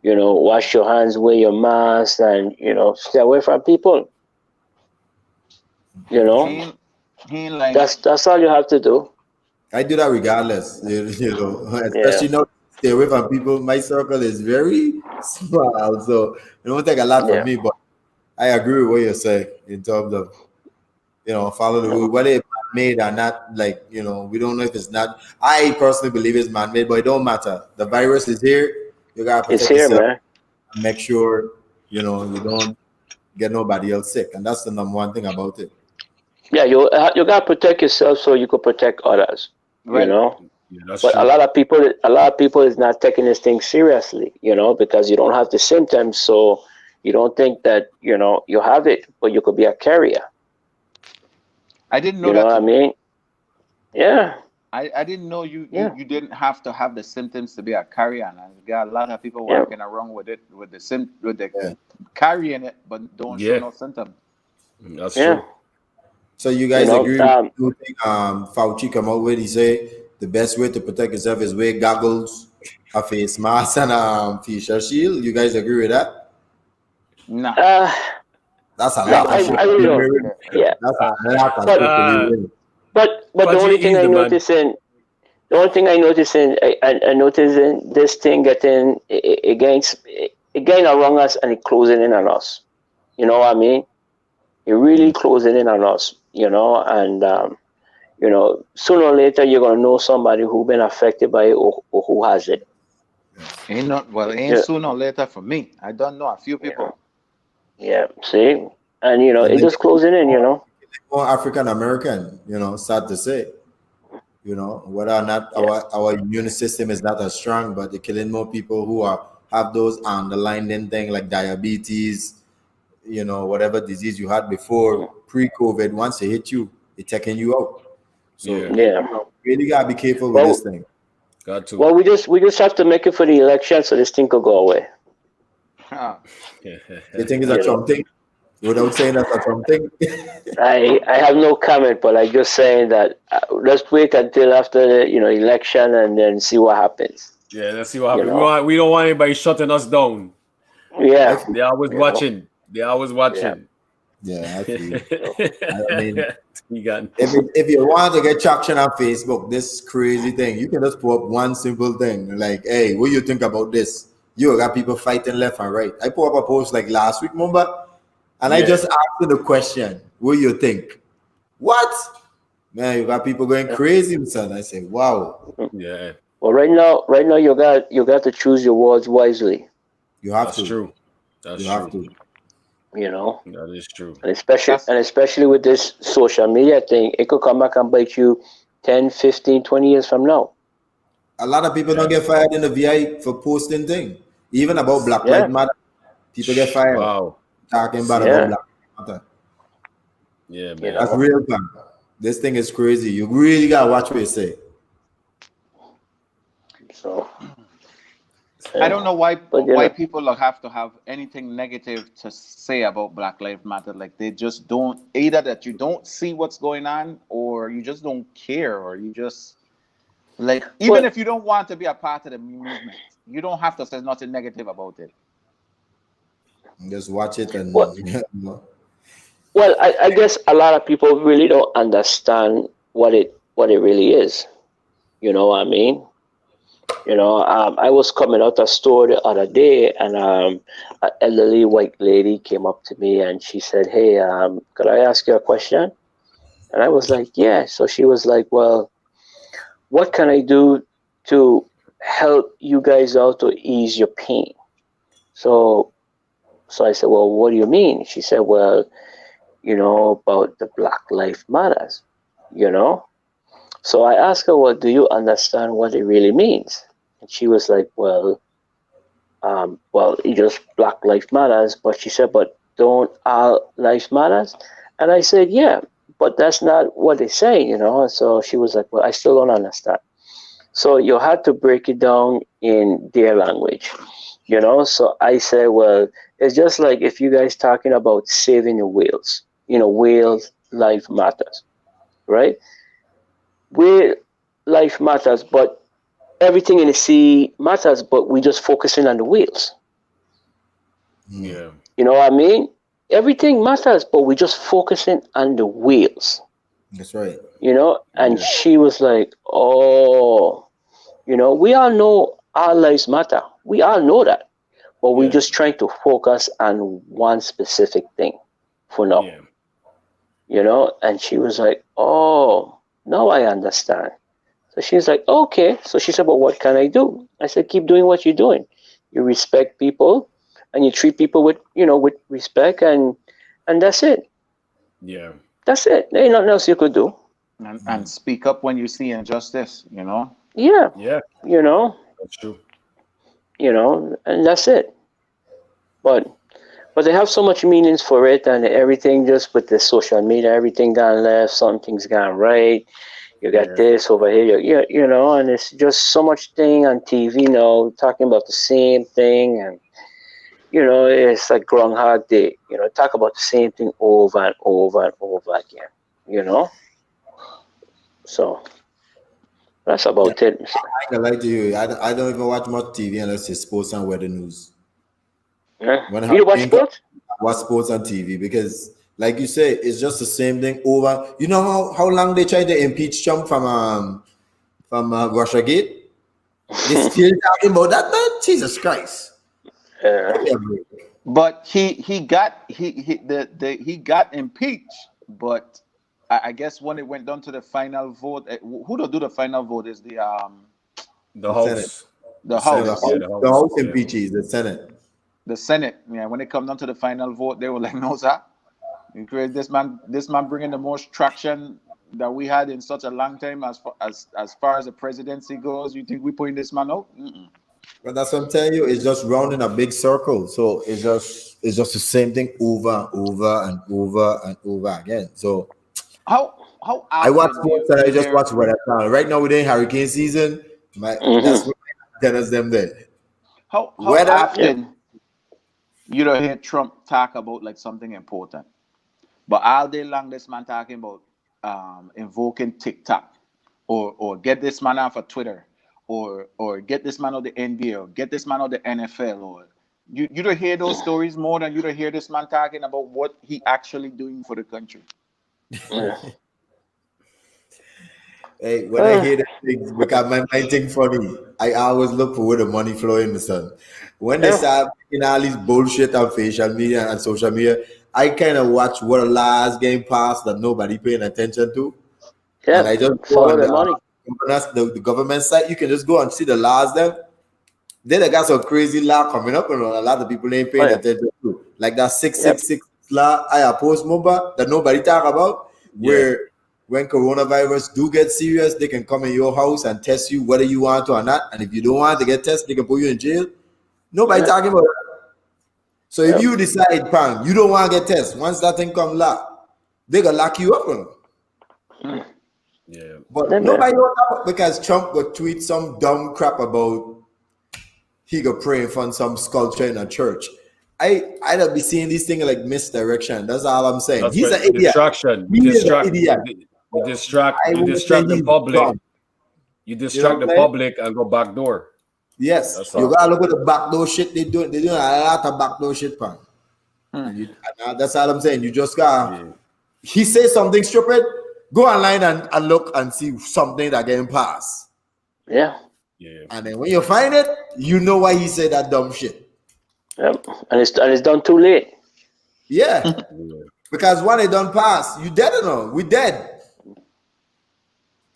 wash your hands, wear your mask, and stay away from people. You He know, ain't, he ain't like, that's all you have to do. I do that regardless, you know, Yeah, especially now stay away from people. My circle is very small, so it won't take a lot from yeah, me. But I agree with what you're saying in terms of follow the rule, no, whether it's man-made or not. Like we don't know if it's not. I personally believe it's man-made, but it don't matter. The virus is here. You gotta it's protect here, yourself man. and make sure you don't get nobody else sick, and that's the number one thing about it. Yeah, you gotta protect yourself so you can protect others. You right. know, Yeah, that's but a true. lot of people is not taking this thing seriously. Because you don't have the symptoms, so you don't think that you have it, but you could be a carrier. I didn't know You know that what I too. mean? Yeah, I didn't know yeah, you didn't have to have the symptoms to be a carrier. And I got a lot of people yeah. walking around with it, with the Yeah. carrying it, but don't show Yeah, no symptom. that's Yeah, true. So you you guys know, agree with the new thing Fauci come out with? He say the best way to protect yourself is wear goggles, a face mask, and facial shield. You guys agree with that? Nah. uh, That's a no, lot of shit I to really be don't. wearing. Yeah, That's Uh, a lot of but shit to be uh, wearing. but the only Fudgy thing is I the man. notice in the only thing I notice in I notice in this thing getting it getting around us and it closing in on us. You know what I mean? It really Mm. closing in on us. And sooner or later you're gonna know somebody who been affected by it or who has it. Yes. Ain't not well. Ain't Yeah, sooner or later for me. I don't know a few yeah, people. yeah. See, and And it they just closing in. more African American, sad to say. Whether or not Yeah, our immune system is not as strong, but they're killing more people who have those underlying thing like diabetes, whatever disease you had before pre-COVID. Once it hit you, it's taking you out. So Yeah, yeah. really gotta be careful with this Well, thing. got to. well, we just have to make it for the election so this thing could go away. You think it's a You know. Trump thing? Without saying that's a Trump thing. I have no comment, but I just saying that let's wait until after the election and then see what happens. Yeah, let's see what You happens. know, We don't want anybody shutting us down. I yeah, feel, They're always you know, watching. They're always yeah. watching. yeah, I feel. So, I mean, You got if you want to get traction on Facebook, this crazy thing, you can just put up one simple thing like, "Hey, what do you think about this?" You got people fighting left and right. I put up a post like last week, remember, and I yeah, just asked you the question, "What do you think?" What? Man, you got people going yeah. crazy, son. I say, "Wow, yeah. Well, right now you got to choose your words wisely. you have That's to, true. That's you have true. to." You know, That is true. and especially That's and especially with this social media thing, it could come back and bite you 10, 15, 20 years from now. A lot of people don't Yeah. get fired in the VI for posting thing, even about Black Yeah, Lives Matter. People get fired Wow. talking bad See? about yeah. Black Lives Matter. Yeah, You man. That's know, real fun. This thing is crazy. You really gotta watch what you say. so I yeah. don't know why But people have to have anything negative to say about Black Lives Matter. Like they just don't, either that you don't see what's going on, or you just don't care, or you just like, even well, if you don't want to be a part of the movement, you don't have to say nothing negative about it. Just watch it well, and well. I guess a lot of people really don't understand what it really is. You know what I mean? I was coming out a store the other day, and an elderly white lady came up to me and she said, "Hey, could I ask you a question?" And I was like, "Yeah." So she was like, "Well, what can I do to help you guys out to ease your pain?" So, so I said, "Well, what do you mean?" She said, "Well, about the Black Lives Matters, you know." So I asked her, "Well, do you understand what it really means?" And she was like, "Well, well, it just Black Lives Matters. But she said, but don't all lives matters? And I said, yeah, but that's not what they're saying, you know. And so she was like, well, I still don't understand. So you had to break it down in their language, you know. So I said, well, it's just like if you guys talking about saving the whales, you know, whales life matters, right? Whale life matters, but everything in the sea matters, but we just focusing on the whales. Yeah. You know what I mean? Everything matters, but we're just focusing on the whales, That's right. you know? And Yeah. she was like, oh, you know, we all know our lives matter. We all know that. But we're Yeah. just trying to focus on one specific thing for now, Yeah. you know? And she was like, oh, now I understand. So she's like, okay. So she said, but what can I do? I said, keep doing what you're doing. You respect people and you treat people with, you know, with respect, and that's it. Yeah. That's it. There ain't nothing else you could do. And speak up when you see injustice, you know. Yeah, Yeah. you know, That's true. and that's it. But they have so much meanings for it, and everything just with the social media, everything gone left, some things gone right. You got Yeah. this over here, you know, and it's just so much thing on TV now talking about the same thing, and you know, it's like Groundhog Day. You know, talk about the same thing over and over and over again. You know, so that's Yeah, about it. I can lie to you. I don't even watch much TV unless it's sports and weather news. Yeah. When You watch Halloween comes, sports? I watch sports on TV because, like you say, it's just the same thing over. You know how long they tried to impeach Trump from Russia Gate? They still talking about that, man. Jesus Christ! Yeah. Give me a break. But he got impeached. But I guess when it went down to the final vote, who to do the final vote is The The Senate, house. the Senate. House, Yeah. The the house. House Yeah. impeaches the Senate. the Senate. Yeah, when it come down to the final vote, they were like, no, sir. You create this man bringing the most traction that we had in such a long time as far as the presidency goes. You think we putting this man out? Mm-mm. But that's what I'm telling you. It's just round in a big circle. So it's just the same thing over and over and over and over again. So How I watch often sports do and I you just hear watch weather channel. Right now we're in hurricane season. That's Mm-hmm. what tennis them there. how Weather, Yeah. often you don't hear Trump talk about like something important, but all day long this man talking about invoking TikTok or get this man off of Twitter or get this man out the NBA or get this man out the NFL or you don't hear those stories more than you don't hear this man talking about what he actually doing for the country. Yeah. hey, when I Uh, hear the things, because my mind think funny, I always look for where the money flow in the sun. When they yeah. start making all these bullshit on facial media and social media, I kind of watch what the last game passed that nobody paying attention to. And Yeah. I just go Follow on the money. the government site. You can just go and see the laws them. Then they got some crazy law coming up, and a lot of people ain't Oh paying yeah. attention to. Like that Yep. 666 law I oppose mobile that nobody talk about, Yeah. where when coronavirus do get serious, they can come in your house and test you whether you want to or not. And if you don't want to get tested, they can put you in jail. Nobody Yeah. talking about it. So if Yep. you decide, Pam, you don't want to get tested, once that thing come lock, they gonna lock you up. Yeah. But Yeah, man. nobody know that because Trump would tweet some dumb crap about he go pray in front of some sculpture in a church. I don't be seeing these things like misdirection. That's all I'm saying. That's He's right. an idiot. Distraction. He is an idiot. You distract. I You won't say distract the he's public. dumb. You You know distract what the I'm saying? public and go back door. Yes. That's You all. gotta look at the backdoor shit they doing. They're doing a lot of backdoor shit, man. Hmm. And that's all I'm saying. You just gotta Yeah. he says something stupid, go online and look and see something that getting passed. Yeah. Yeah. And then when you find it, you know why he said that dumb shit. Yep. And it's done too late. Yeah. Yeah. Because when it done pass, you dead or no? We dead.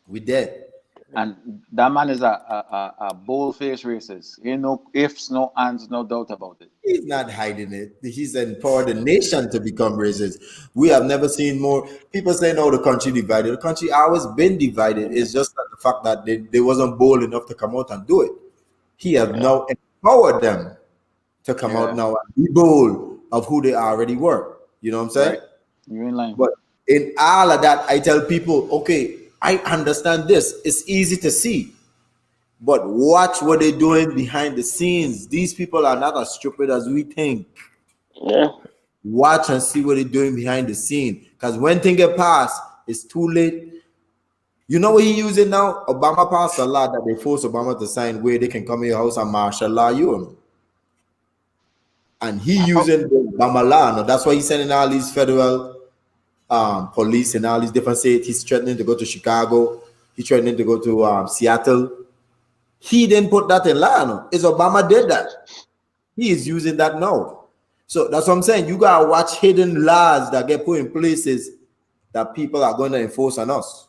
We dead. And that man is a bold-faced racist. Ain't no ifs, no ands, no doubt about it. He's not hiding it. He's empowered the nation to become racist. We have never seen more people saying, "Oh, the country divided." The country always been divided. It's just that the fact that they wasn't bold enough to come out and do it. He have Yeah. now empowered them. to come out now and be bold of who they already were. You know what I'm saying? Right. You're in line. But in all of that, I tell people, okay, I understand this. It's easy to see. But watch what they're doing behind the scenes. These people are not as stupid as we think. Yeah. Watch and see what they're doing behind the scene. Because when things get passed, it's too late. You know what he using now? Obama passed a law that they force Obama to sign where they can come in your house and martial law you. And he using the Obama law. Now that's why he's sending all these federal police and all these different states. He's threatening to go to Chicago. He's threatening to go to Seattle. He didn't put that in law. No. It's Obama did that. He is using that now. So that's what I'm saying. You gotta watch hidden laws that get put in places that people are going to enforce on us.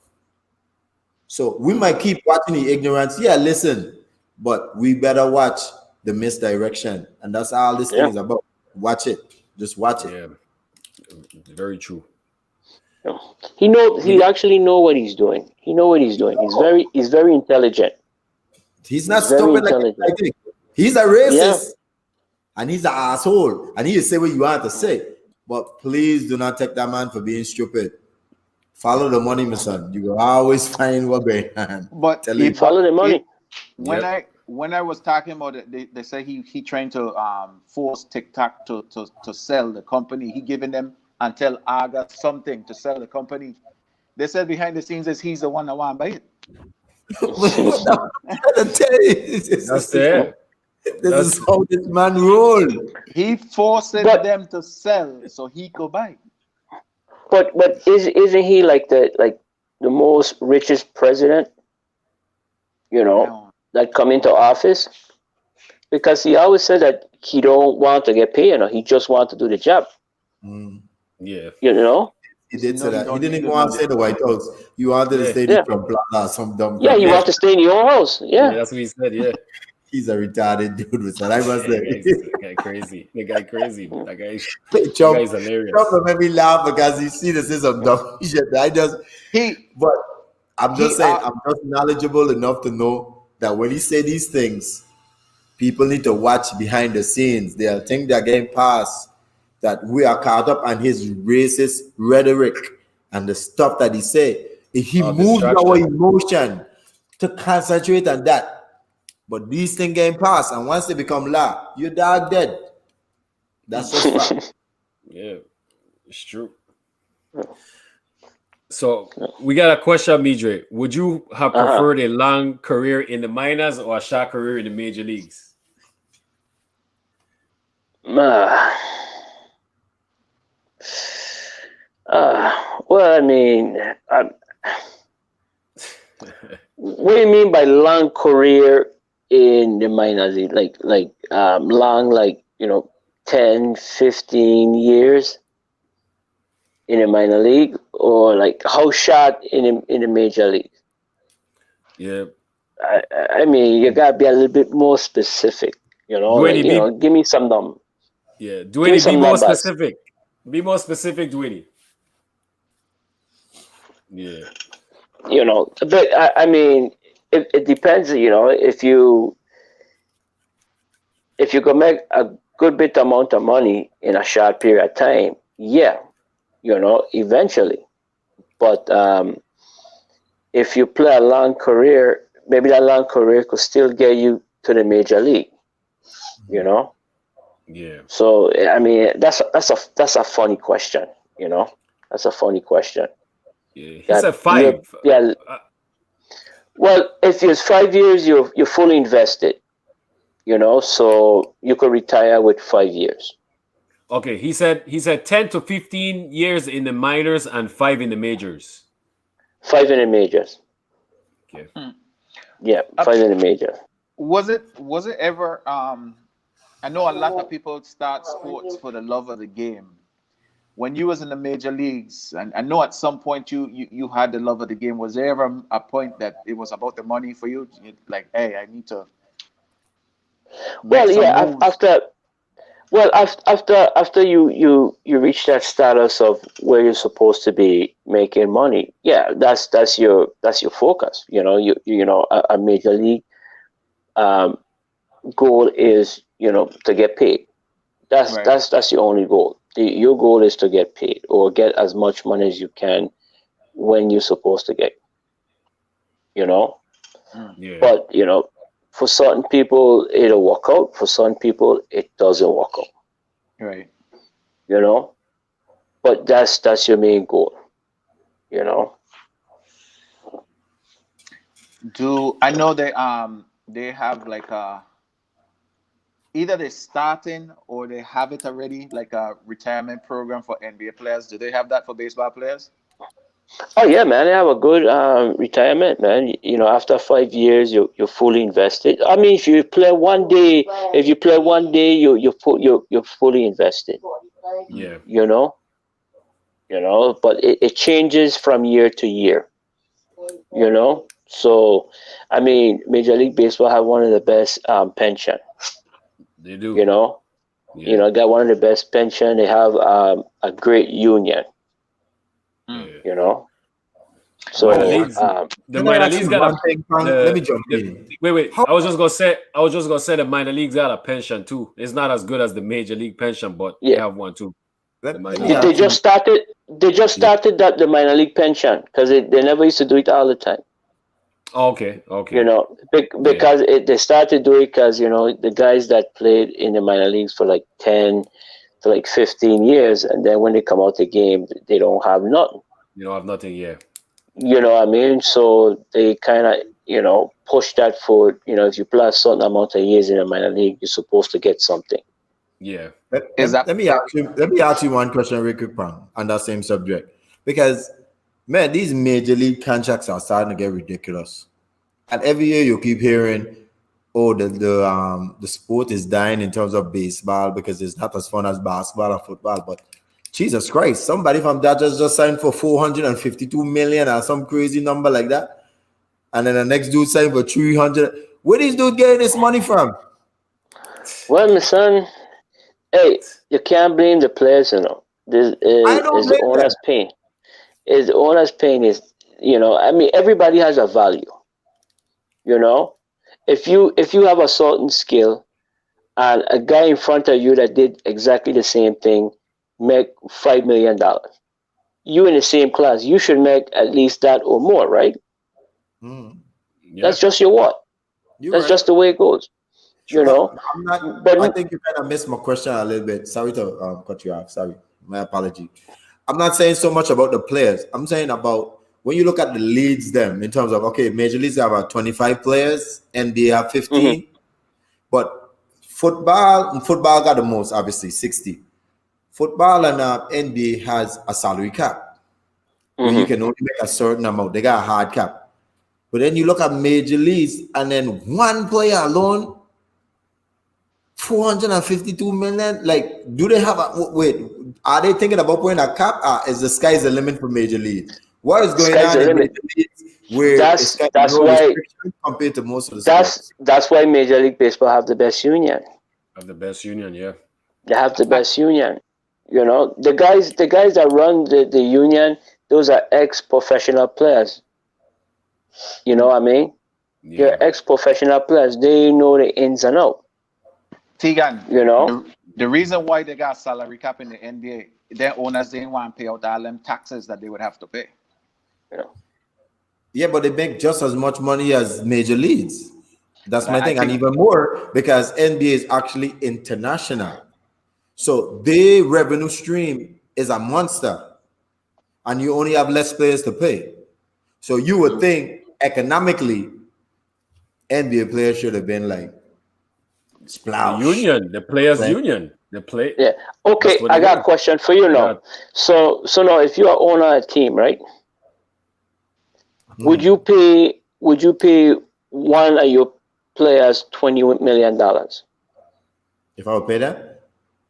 So we might keep watching the ignorance. Yeah, listen, but we better watch the misdirection, and that's all this thing is about. Watch it. Just watch it. Yeah, very true. He actually know what he's doing. He know what he's doing. He's very intelligent. He's not stupid like I think. He's a racist and he's an asshole and he say what you want to say. But please do not take that man for being stupid. Follow the money, my son. You will always find what going on. But follow the money. When I was talking about it, they say he trying to force TikTok to sell the company. He giving them until August something to sell the company. They said behind the scenes is he's the one that want to buy it. That's it. This is how this man roll. He forced them to sell so he could buy. But isn't he like the most richest president? You know, that come into office, because he always said that he don't want to get paid. He just want to do the job. Yeah, you know. He did say that. He didn't even want to say the White House. He wanted to stay from some dumb. Yeah, you want to stay in your house. Yeah, that's what he said. Yeah, he's a retarded dude. So I must say, that guy crazy. The guy crazy. That guy is hilarious. Trump made me laugh because he see this is some dumb shit. But I'm just saying, I'm just knowledgeable enough to know that when he say these things, people need to watch behind the scenes. They'll think they're getting past. That we are caught up on his racist rhetoric and the stuff that he say. He moves our emotion to concentrate on that. But these things getting past, and once they become law, your dog dead. That's just fact. Yeah, it's true. So we got a question, Midre. Would you have preferred a long career in the minors or a short career in the major leagues? Well, I mean, what do you mean by long career in the minors? Long, 10, 15 years in a minor league, or like how short in the major league? Yeah. I mean, you gotta be a little bit more specific. Give me some numbers. Yeah, Dwayne, be more specific. Be more specific, Dwayne. Yeah. But I mean, it depends. If you can make a good bit amount of money in a short period of time, eventually. But if you play a long career, maybe that long career could still get you to the major league. Yeah. So I mean, that's a funny question. That's a funny question. Yeah. He said 5. Yeah. Well, if it's 5 years, you're fully invested. So you could retire with 5 years. Okay, he said 10 to 15 years in the minors and 5 in the majors. 5 in the majors. Okay. Yeah, 5 in the majors. Was it ever I know a lot of people start sports for the love of the game. When you was in the major leagues, and I know at some point you had the love of the game, was there ever a point that it was about the money for you? Like, hey, I need to. Well, yeah. After you reach that status of where you're supposed to be making money, yeah, that's your focus. A major league goal is to get paid. That's Right. that's your only goal. Your goal is to get paid or get as much money as you can when you're supposed to get. You know, Yeah. but for certain people it'll work out. For some people it doesn't work out. Right. You know, but that's your main goal. You know. Do I know they have like either they're starting or they have it already, like a retirement program for NBA players? Do they have that for baseball players? Oh yeah, man! They have a good retirement, man. After 5 years, you're fully invested. I mean, if you play one day, you're fully invested. Yeah. You know, but it changes from year to year. So I mean, Major League Baseball have one of the best pension. They do. You know, Yeah. got one of the best pension. They have a great union. Mm. Yeah. You know, The minor so leagues. The Can I minor ask leagues you got one thing, Frank? Let me the, jump the in. wait. How I was just gonna say the minor leagues got a pension too. It's not as good as the major league pension, but they yeah. have one too. The let minor me They, league. they ask just you. started. They just Yeah. started the minor league pension because they never used to do it all the time. Oh, okay. Okay. Yeah. Because they started doing it because the guys that played in the minor leagues for like 10 to like 15 years, and then when they come out the game, they don't have nothing. You don't have nothing. Yeah. You know what I mean? So they kind of push that forward. If you play a certain amount of years in a minor league, you're supposed to get something. Yeah. Is that Let me ask you one question real quick, Frank, on that same subject. Because man, these major league contracts are starting to get ridiculous. And every year you keep hearing, oh, the sport is dying in terms of baseball because it's not as fun as basketball or football. But Jesus Christ, somebody from Dodgers just signed for 452 million or some crazy number like that. And then the next dude signed for 300. Where these dudes getting this money from? Well, my son, hey, you can't blame the players. This I don't is the blame them. owner's pain. Is the owner's pain is I mean, everybody has a value. You know, if you have a certain skill and a guy in front of you that did exactly the same thing make $5 million, you in the same class, you should make at least that or more, right? Hmm. That's Yeah. just your what? You're That's right. just the way it goes. You Sure. know, I'm not. I but think you kind of missed my question a little bit. Sorry to cut you off. Sorry, my apology. I'm not saying so much about the players. I'm saying about when you look at the leads, them in terms of okay, major leagues have about 25 players, NBA have mhm, 15, but football got the most, obviously 60. Football and NBA has a salary cap where you mhm. can only make a certain amount. They got a hard cap, but then you look at major leagues and then one player alone 452 million. Like, do they have a wait? Are they thinking about putting a cap? Is the sky's the limit for major league? What is going Sky's on the in limit. major leagues where it's That's kind of that's no why restriction compared to most of the that's sports? that's why Major League Baseball have the best union. Of the best union. Yeah. They have the best union. The guys that run the union, those are ex-professional players. You know what I mean? Yeah. They're ex-professional players. They know the ins and out. Tegan? You know? The reason why they got salary cap in the NBA, their owners didn't want to pay out all them taxes that they would have to pay. You know. Yeah, but they make just as much money as major leagues. That's But my I thing, and think even more because NBA is actually international. So their revenue stream is a monster, and you only have less players to pay. So you would think economically, NBA players should have been like The splash. union, the players' union, the play. Yeah. That's Okay, what I it got a is. question for you They now. got So now if you are owner a team, right? Would Hmm. you pay one of your players $20 million? If I would pay that,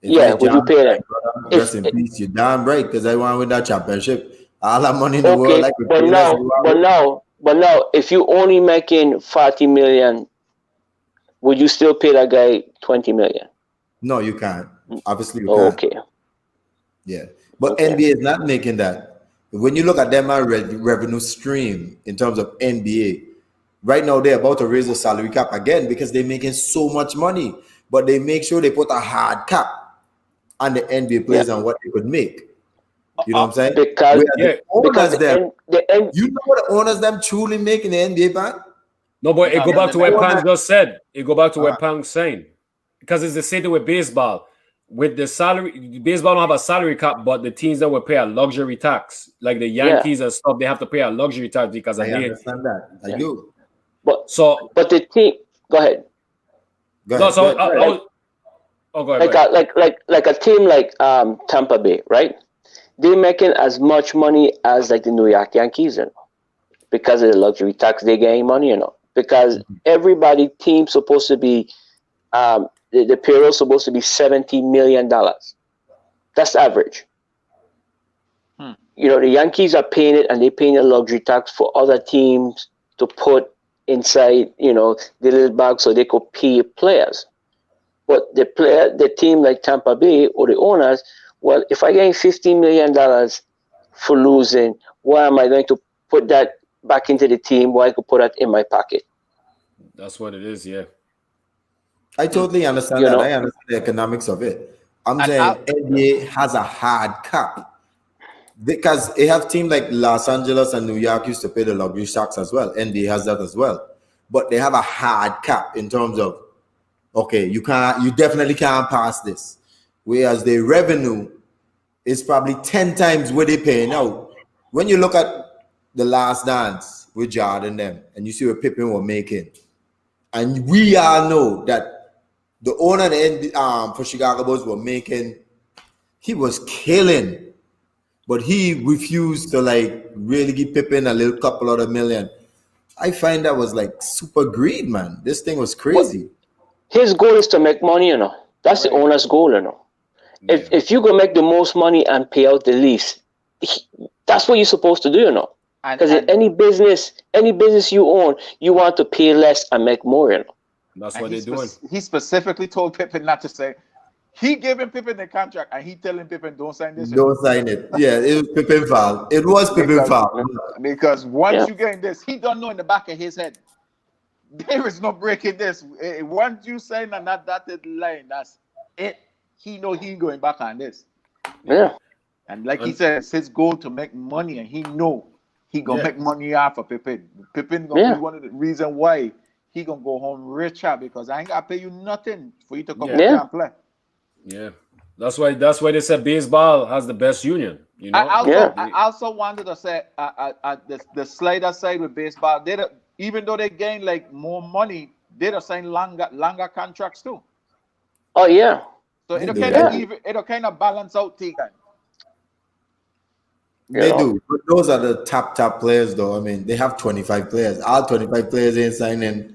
if I Yeah, would you jam pay them? right, brother, rest If in peace. You're damn right because I want with that championship. All that money in the world, okay, like we pay, let's do our work. but now, if you only making 40 million, would you still pay that guy 20 million? No, you can't. Obviously, you Oh, can't. okay, Yeah, but okay. NBA is not making that. When you look at them revenue stream in terms of NBA, right now they're about to raise the salary cap again because they're making so much money. but they make sure they put a hard cap on the NBA players and what they could make. You know what I'm saying? Because the owners them, the you know what the owners them truly make in the NBA ban? No, but it go back to what Pang just said. It go back to what Alright. Pang's saying. Because it's the same thing with baseball. With the salary, baseball don't have a salary cap, but the teams that will pay a luxury tax, like the Yankees and stuff, they have to pay a luxury tax because I understand that. I do. But So, but the team, go ahead. Go ahead. no, so Go ahead. go ahead. Like a team like Tampa Bay, right? They're making as much money as like the New York Yankees, you know, because of the luxury tax. They gain money, you know, because everybody team's supposed to be the payroll supposed to be $70 million. That's the average. You know, the Yankees are paying it, and they're paying a luxury tax for other teams to put inside, you know, the little bag so they could pay players. But the team like Tampa Bay or the owners, well, if I gain $15 million for losing, why am I going to put that back into the team? Why I could put that in my pocket? That's what it is, yeah. I totally understand You that. know? I understand the economics of it. I'm saying NBA has a hard cap because they have teams like Los Angeles and New York used to pay the luxury tax as well. NBA has that as well, but they have a hard cap in terms of okay, you definitely can't pass this. Whereas the revenue is probably 10 times what they pay now. When you look at the Last Dance with Jordan them, and you see what Pippen were making, and we all know that the owner for Chicago Bulls were making, he was killing, but he refused to like really give Pippen a little couple of million. I find that was like super greed, man. This thing was crazy. His goal is to make money, you know. That's the owner's goal, you know. Yeah. If you go make the most money and pay out the least, that's what you're supposed to do, you know. Because in any business you own, you want to pay less and make more, you know. That's what they're doing. He specifically told Pippen not to say. He giving Pippen the contract, and he telling Pippen, "Don't sign this." Don't sign it. Yeah, it was Pippen foul. It was Pippen foul. Because once you get this, he don't know in the back of his head, there is no breaking this. Once you sign on that dotted line, that's it. He know he ain't going back on this. Yeah. And like he said, it's his goal to make money, and he know he gonna make money off of Pippen. Pippen gonna be one of the reasons why he gonna go home richer, because I ain't gotta pay you nothing for you to come here and play. Yeah, that's why they said baseball has the best union. You know. I also wanted to say the slider side with baseball, even though they gain like more money, they'll sign longer contracts too. Oh yeah. So it'll kind of balance out Tegan. They do, but those are the top players, though. I mean, they have 25 players. All 25 players ain't signing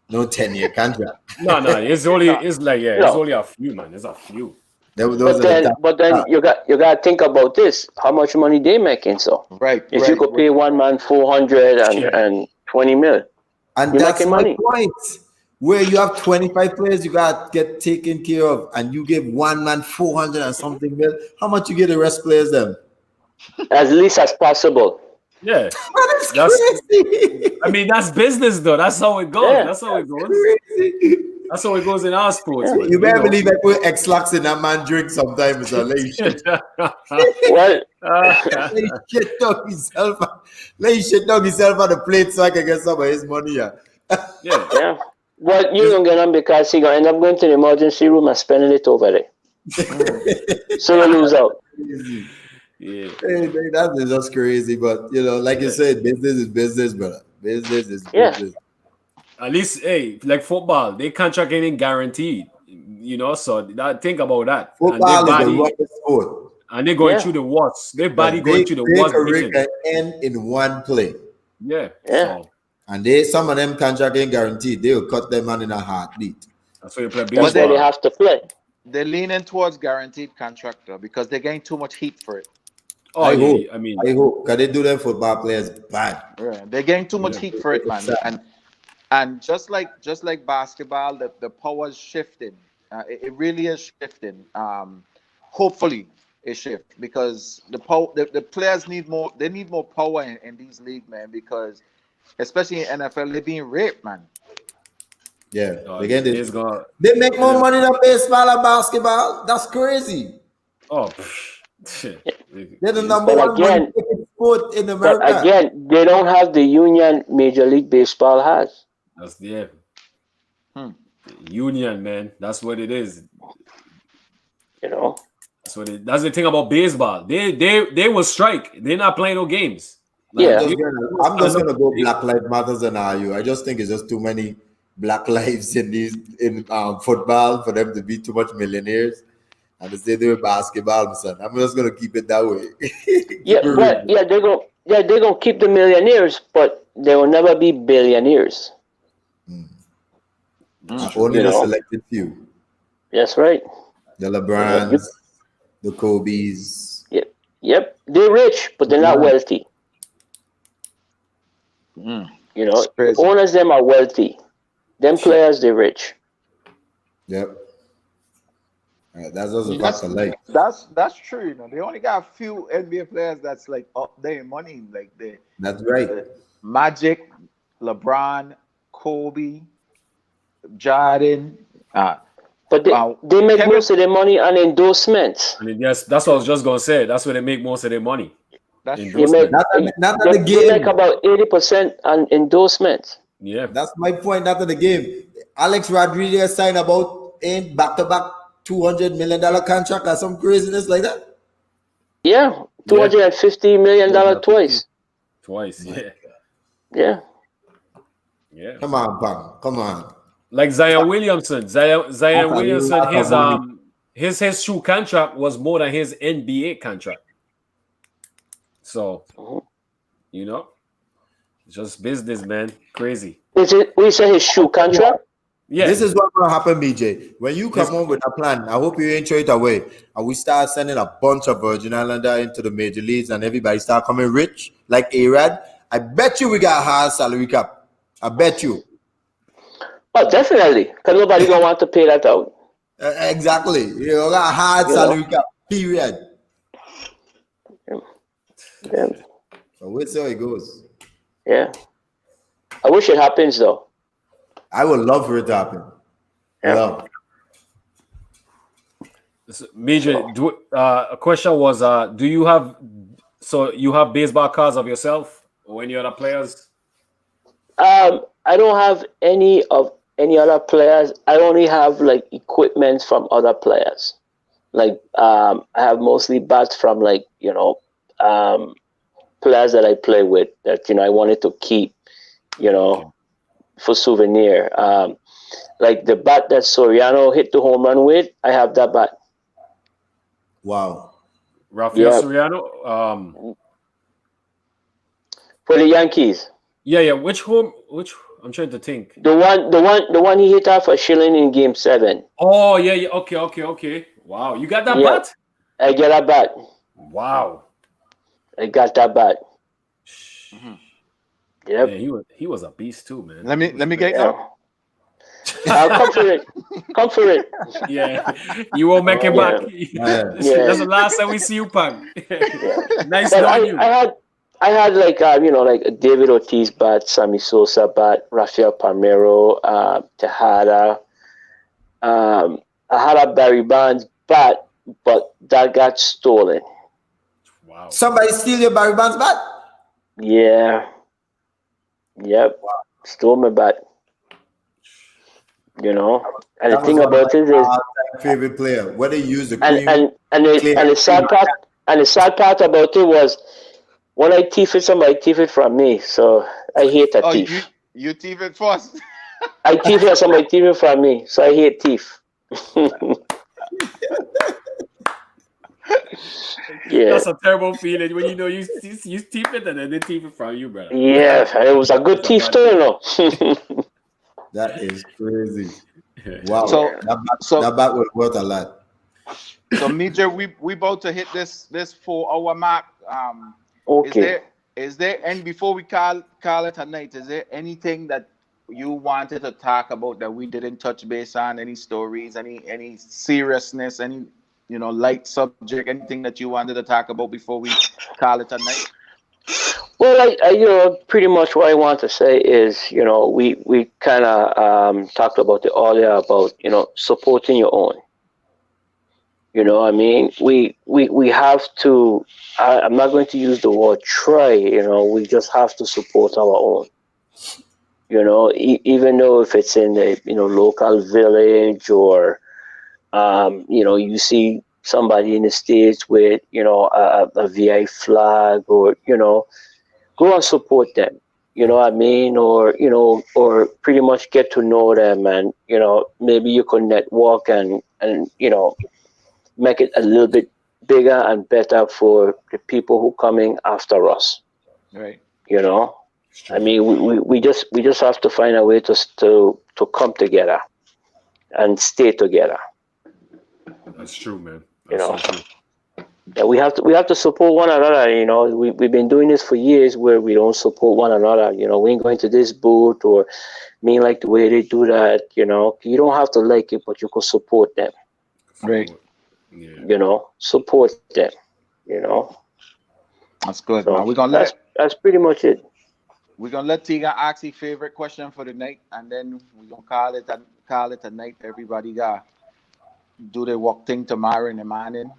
no 10-year contract. No, it's only it's only a few, man. It's a few. But then you got to think about this: how much money they making? So if you could pay one man $420 million, and that's my point. Where you have 25 players, you got to get taken care of, and you give one man 400 and something million. How much you get the rest players them? As least as possible. Yeah, that's crazy. I mean, that's business, though. That's how it goes. That's how it goes. That's how it goes in our sports. You better believe I put X-Lax in that man drink sometimes. So let you shit. What? Let you shit dog himself on the plate so I can get some of his money. Yeah. Well, you don't get him because he gonna end up going to the emergency room and spending it over there. So you lose out. Yeah, that is just crazy. But you know, like you said, business is business, brother. Business is business. At least, like football, they contract ain't guaranteed. You know, so think about that. Football is the roughest sport, and they're going through the worst. Their body going through the worst. Their career can end in one play. Yeah. So. And some of them contract ain't guaranteed. They will cut them on in a heartbeat. That's why you play baseball. That's why they have to play. They're leaning towards guaranteed contract though, because they're getting too much heat for it. Oh, I hope because they do them football players bad. Yeah, they're getting too much heat for it, man. And just like basketball, the power is shifting. It really is shifting. Hopefully it shifts because the players need more. They need more power in these leagues, man. Because especially in NFL, they're being raped, man. Yeah, they get it. He's gonna. They make more money than baseball and basketball. That's crazy. Oh, shit. They're the He's- number But one money again, making sport in but America. again, they don't have the union Major League Baseball has. That's yeah. Hmm. Union, man. That's what it is. You know. That's the thing about baseball. They will strike. They're not playing no games. I'm Yeah. just gonna go Black Lives Matters and RU. I just think it's just too many black lives in football for them to be too much millionaires. And to say they were basketball, son. I'm just gonna keep it that way. Yeah, but they're gonna keep the millionaires, but they will never be billionaires. Only You the know. selected few. That's right. The LeBrons, the Kobe's. Yep. They're rich, but they're not wealthy. Mm. You know, It's crazy. owners them are wealthy. Them players they're rich. Yep. That's just a fact of life. That's true. You know, they only got a few NBA players that's like up there in money, like That's right. Magic, LeBron, Kobe, Jordan. But they make Kevin- most of their money on endorsements. I mean, yes, that's what I was just gonna say. That's where they make most of their money. That's They true. make, Not at the they make game. about 80% on endorsements. Yeah. That's my point. Not at the game. Alex Rodriguez signed about in back-to-back $200 million contract or some craziness like that. Yeah, $250 million twice. Twice. Yeah. Yeah. Yeah. Come on, Bang. Come on. Like Zion Williamson. Zion Williamson, That's a money. his true contract was more than his NBA contract. So, you know, it's just business, man. Crazy. Is it? We say his shoe contract. Yeah. This is what's gonna happen, BJ. When you come on with a plan, I hope you enjoy it away. And we start sending a bunch of Virgin Islander into the major leagues and everybody start coming rich, like A-Rad. I bet you we got a high salary cap. I bet you. Oh, definitely. Because nobody gonna want to pay that out. Exactly. You got a hard salary cap, period. Yeah. So we'll see how it goes. Yeah. I wish it happens though. I would love for it to happen. Yeah. Love. Midre, a question was, do you have baseball cards of yourself or any other players? I don't have any other players. I only have like equipment from other players. Like I have mostly bats from like, players that I play with that, I wanted to keep, for souvenir. Like the bat that Soriano hit the home run with, I have that bat. Wow. Rafael Soriano? For the Yankees. Yeah. Which I'm trying to think. The one he hit off a shilling in Game 7. Oh yeah. Okay. Wow, you got that bat? I get a bat. Wow. I got that bat. Mm-hmm. Yep. Yeah, he was a beast too, man. Let me get now. Come for it. Yeah, you won't make it back. That's the last time we see you, Pang. Nice knowing you. I had like like David Ortiz bat, Sammy Sosa bat, Rafael Palmeiro, Tejada. I had a Barry Bonds bat, but that got stolen. Wow. Somebody steal your Barry Bonds bat? Yeah. Yep. Wow. Stole my bat. And the thing about it is favorite player. Whether you use the cream and the sad part about it was when I thief it, somebody thief it from me. So I hate a thief. You thief it first. I thief it, somebody thief it from me. So I hate thief. Yeah. That's a terrible feeling when you thief it and then they thief it from you, brother. Yeah, it was a good thief too, That is crazy. Wow. So that bat was worth a lot. So Midre, we about to hit this 4-hour mark. Okay. Is there and before we call it a night, is there anything that you wanted to talk about that we didn't touch base on? Any stories, any seriousness, any light subject, anything that you wanted to talk about before we call it a night? Well, pretty much what I want to say is, we kind of talked about it earlier about, supporting your own. I mean, we have to. I'm not going to use the word try. We just have to support our own. Even though if it's in a local village or you see somebody in the States with a VI flag, or go and support them. You know what I mean? Or or pretty much get to know them, and maybe you can network and make it a little bit bigger and better for the people who coming after us. Right. You know, I mean, we just have to find a way to come together and stay together. That's true, man. You That's know, so true. yeah, we have to support one another. We've been doing this for years where we don't support one another. We ain't going to this booth or me like the way they do that. You don't have to like it, but you can support them. Right. Support. Yeah. Support them. You know, That's good, so man. We're gonna that's pretty much it. let Tegan ask his favorite question for the night, and then we're gonna call it a night. Everybody got do their work thing tomorrow in the morning.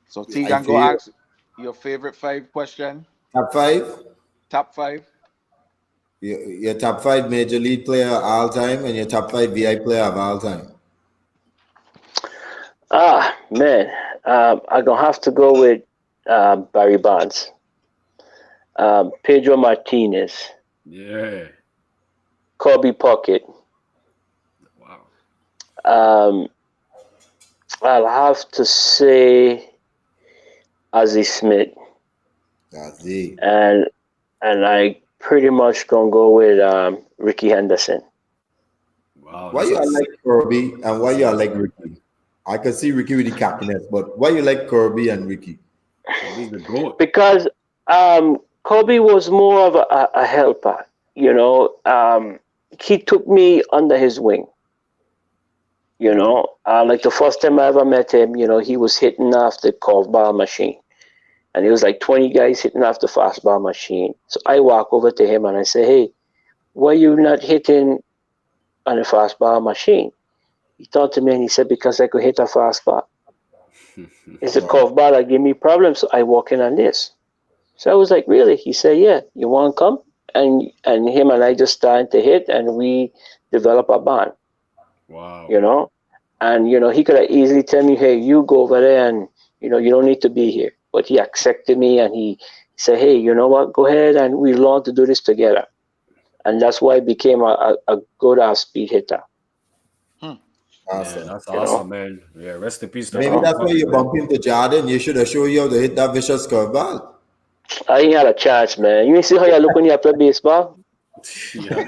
So I Tegan, go feel ask your favorite 5 question. top five. Top 5. Your top five major league player of all time and your top five VI player of all time. Man, I'm gonna have to go with Barry Bonds, Pedro Martinez, Yeah. Kobe Puckett. Wow. Um, I'll have to say Ozzie Smith, That's it. and I pretty much gonna go with Ricky Henderson. Wow. Why That's you a are like Kirby and why you are like yeah. Ricky? I can see Ricky with the cockiness, but why you like Kirby and Ricky? Kobe's the goat. Because Kobe was more of a helper. He took me under his wing. Like the first time I ever met him, he was hitting off the curveball machine, and it was like 20 guys hitting off the fastball machine. So I walk over to him and I say, "Hey, why you not hitting on the fastball machine?" He thought to me and he said, "Because I could hit a fastball. It's a Wow. curveball that give me problems, so I walk in on this." So I was like, "Really?" He said, "Yeah, you want to come?" And him and I just started to hit, and we develop a bond. Wow. You know, and he could have easily tell me, "Hey, you go over there, and you don't need to be here." But he accepted me, and he said, "Hey, you know what? Go ahead, and we learn to do this together." And that's why I became a good speed hitter. Man, Awesome. that's You know, awesome, man. Yeah, rest in peace to you Maybe Kobe know. that's why you Puckett, man. bump into Jordan. You should have shown you how to hit that vicious curveball. I ain't had a chance, man. You see how you look when you play baseball? Yeah.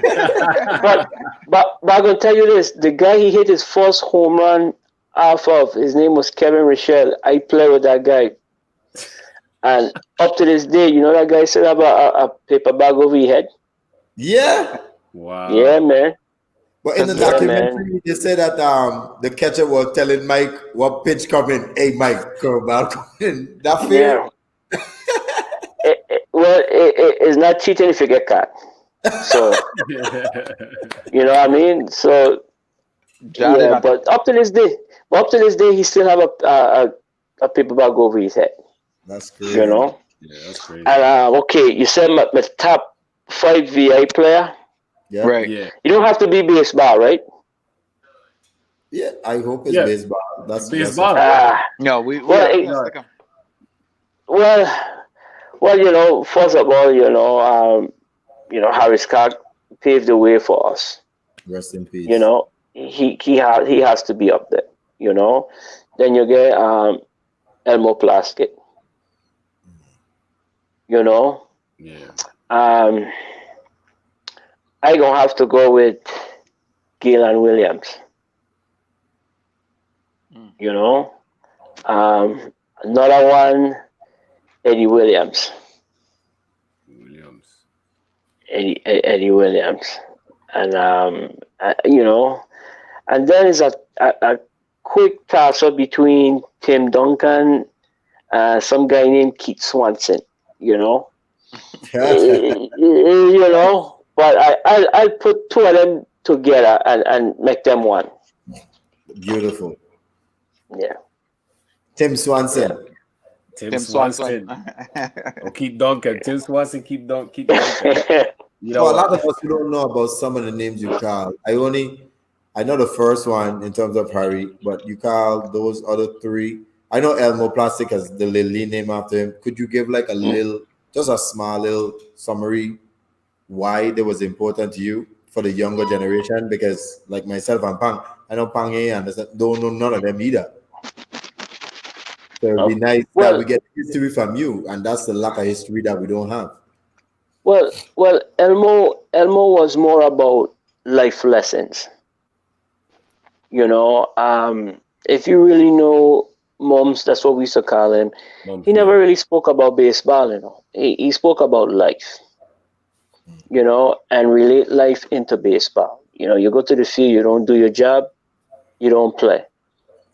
But but I'm gonna tell you this: the guy he hit his first home run off of, his name was Kevin Rochelle. I play with that guy, and up to this day, that guy still have a paper bag over his head. Yeah. Yeah, Wow. man. But in the Cause Yeah, man. documentary, they said that the catcher was telling Mike what pitch coming. Hey, Mike, curveball coming. That fair? Yeah. Well, it's not cheating if you get caught. So you know what I mean. So Jordan, yeah, but up to this day, he still have a paper bag over his head. That's You crazy. know. Yeah, that's crazy. And okay, you said my top five VI player. Yeah. right? Yeah. You don't have to be baseball, right? Yeah. I hope it's Yeah. baseball. That's a Baseball. Ah, No, we well, are it, yeah, Yeah. stick 'em. well, first of all, Harry Scott paved the way for us. rest in You peace. know, he has to be up there. You know, then you get Elmo Plaskett. You know, Yeah. um, I gonna have to go with Galen Williams. Mm. You know, another one, Eddie Williams. Williams. Eddie Williams, and and then is a quick toss up between Tim Duncan, some guy named Keith Swanson. You know, You know, but I put two of them together and make them one. Beautiful. Yeah, Tim yeah. Swanson. Tim Tim Swanson. Swanson. Or keep Duncan. Tim Swanson, keep Duncan. You know For a lot of what? us who don't know about some of the names you call, I know the first one in terms of Harry, but you call those other three. I know Elmo Plastic has the Lily name after him. Could you give like a little, just a small little summary why it was important to you for the younger generation? Because like myself and Pang, I know Pang and don't know none of them either. So it'd be Oh, nice that we well, get history from you, and that's the lack of history that we don't have. well. Elmo was more about life lessons. You know, if you really know Mums, that's what we used to call him. He Yeah. never really spoke about baseball. You know, he spoke about life. You know, and relate life into baseball. You know, you go to the field, you don't do your job, you don't play.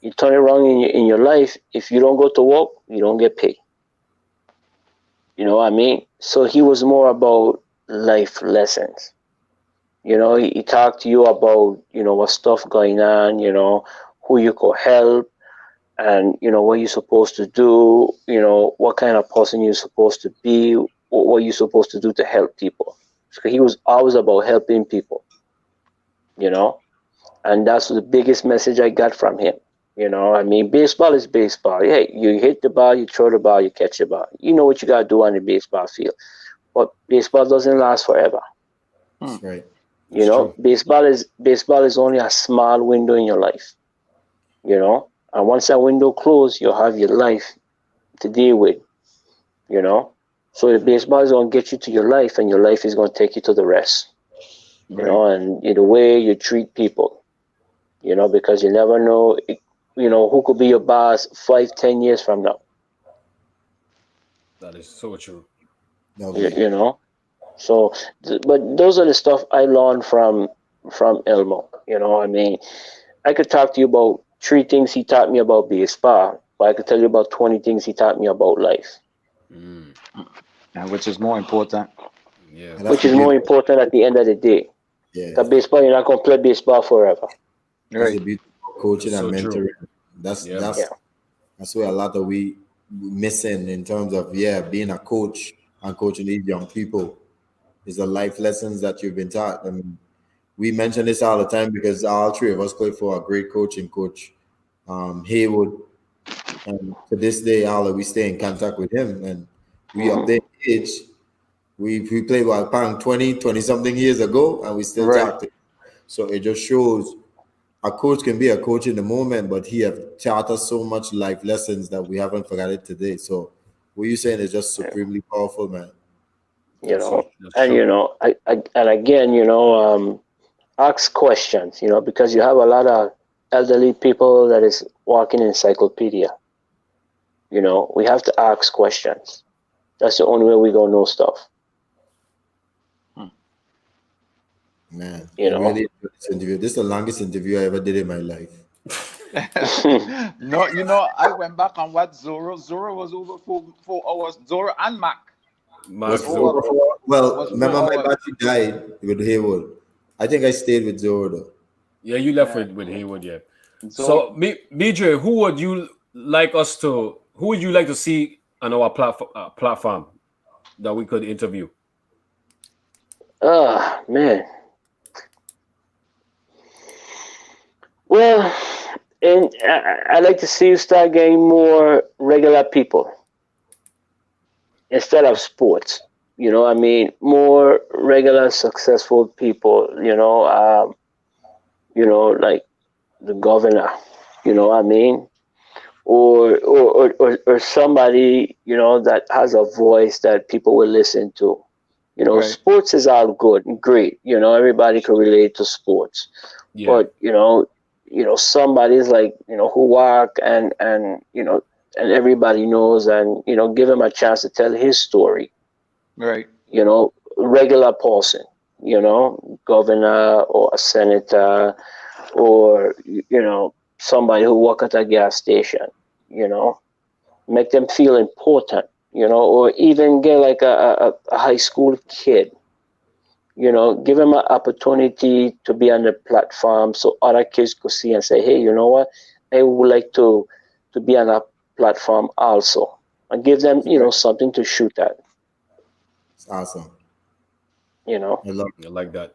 You turn it around in your life. If you don't go to work, you don't get paid. You know what I mean? So he was more about life lessons. You know, he talked to you about, you know, what stuff going on, you know, who you could help, and, you know, what you're supposed to do, you know, what kind of person you're supposed to be, what you're supposed to do to help people. So he was always about helping people, you know, and that's the biggest message I got from him. You know, I mean, baseball is baseball. Hey, you hit the ball, you throw the ball, you catch the ball. You know what you got to do on the baseball field. But baseball doesn't last forever. Hmm. That's right. You It's know, true. baseball is only a small window in your life. You know, and once that window closes, you'll have your life to deal with. You know, so the baseball is going to get you to your life, and your life is going to take you to the rest. You Right. know, and in the way you treat people. You know, because you never know. You know who could be your boss 5, 10 years from now. That is so true. Lovely. You know, so but those are the stuff I learned from Elmo. You know, I mean, I could talk to you about 3 things he taught me about baseball, but I could tell you about 20 things he taught me about life, Mm, And which is more important. yeah. And that's which the is more beautiful. important at the end of the day. Yeah, Because baseball, you're not gonna play baseball forever. that's the Right. beauty of coaching That's and so true. mentoring. That's Yeah, Yeah, man. that's that's where a lot of we missing in terms of being a coach and coaching these young people is the life lessons that you've been taught. I mean, we mention this all the time because all three of us play for a great coaching coach, Haywood, and to this day, all we stay in contact with him, and we hmm update age. We played what Pang 20 something years ago, and we still Right. talk to him. So it just shows a coach can be a coach in the moment, but he have taught us so much life lessons that we haven't forgot it today. So what you saying is just supremely powerful, man. you know, That's and true. and again, ask questions. You know, because you have a lot of elderly people that is walking encyclopedia. You know, we have to ask questions. That's the only way we gonna know stuff. Hmm. Man, I You know. really enjoyed this interview. This is the longest interview I ever did in my life. No, I went back on what Zoro was over 4 hours. Zoro and Mac was Was Max over over Zoro. for, well, was remember four my hours. battery died with Haywood. I think I stayed with Zoro though. Yeah, you left Yeah. with Haywood, yeah. So, Zoro. Midre, who would you like to see on our platform that we could interview? Ah, man. Well, and I like to see you start getting more regular people instead of sports. You know, I mean, more regular, successful people. Like the governor. You know what I mean? Or somebody that has a voice that people will listen to. Right. Sports is all good and great. Everybody can relate to sports, Yeah. but somebody's like who walk and everybody knows, and give him a chance to tell his story. Right. Regular person, governor or a senator, or somebody who work at a gas station. you know make them feel important. or even get like a high school kid, give him an opportunity to be on the platform so other kids could see and say, hey, you know what? I would like to be on a platform also, and give them, something to shoot at, It's awesome. you know. I love I like that.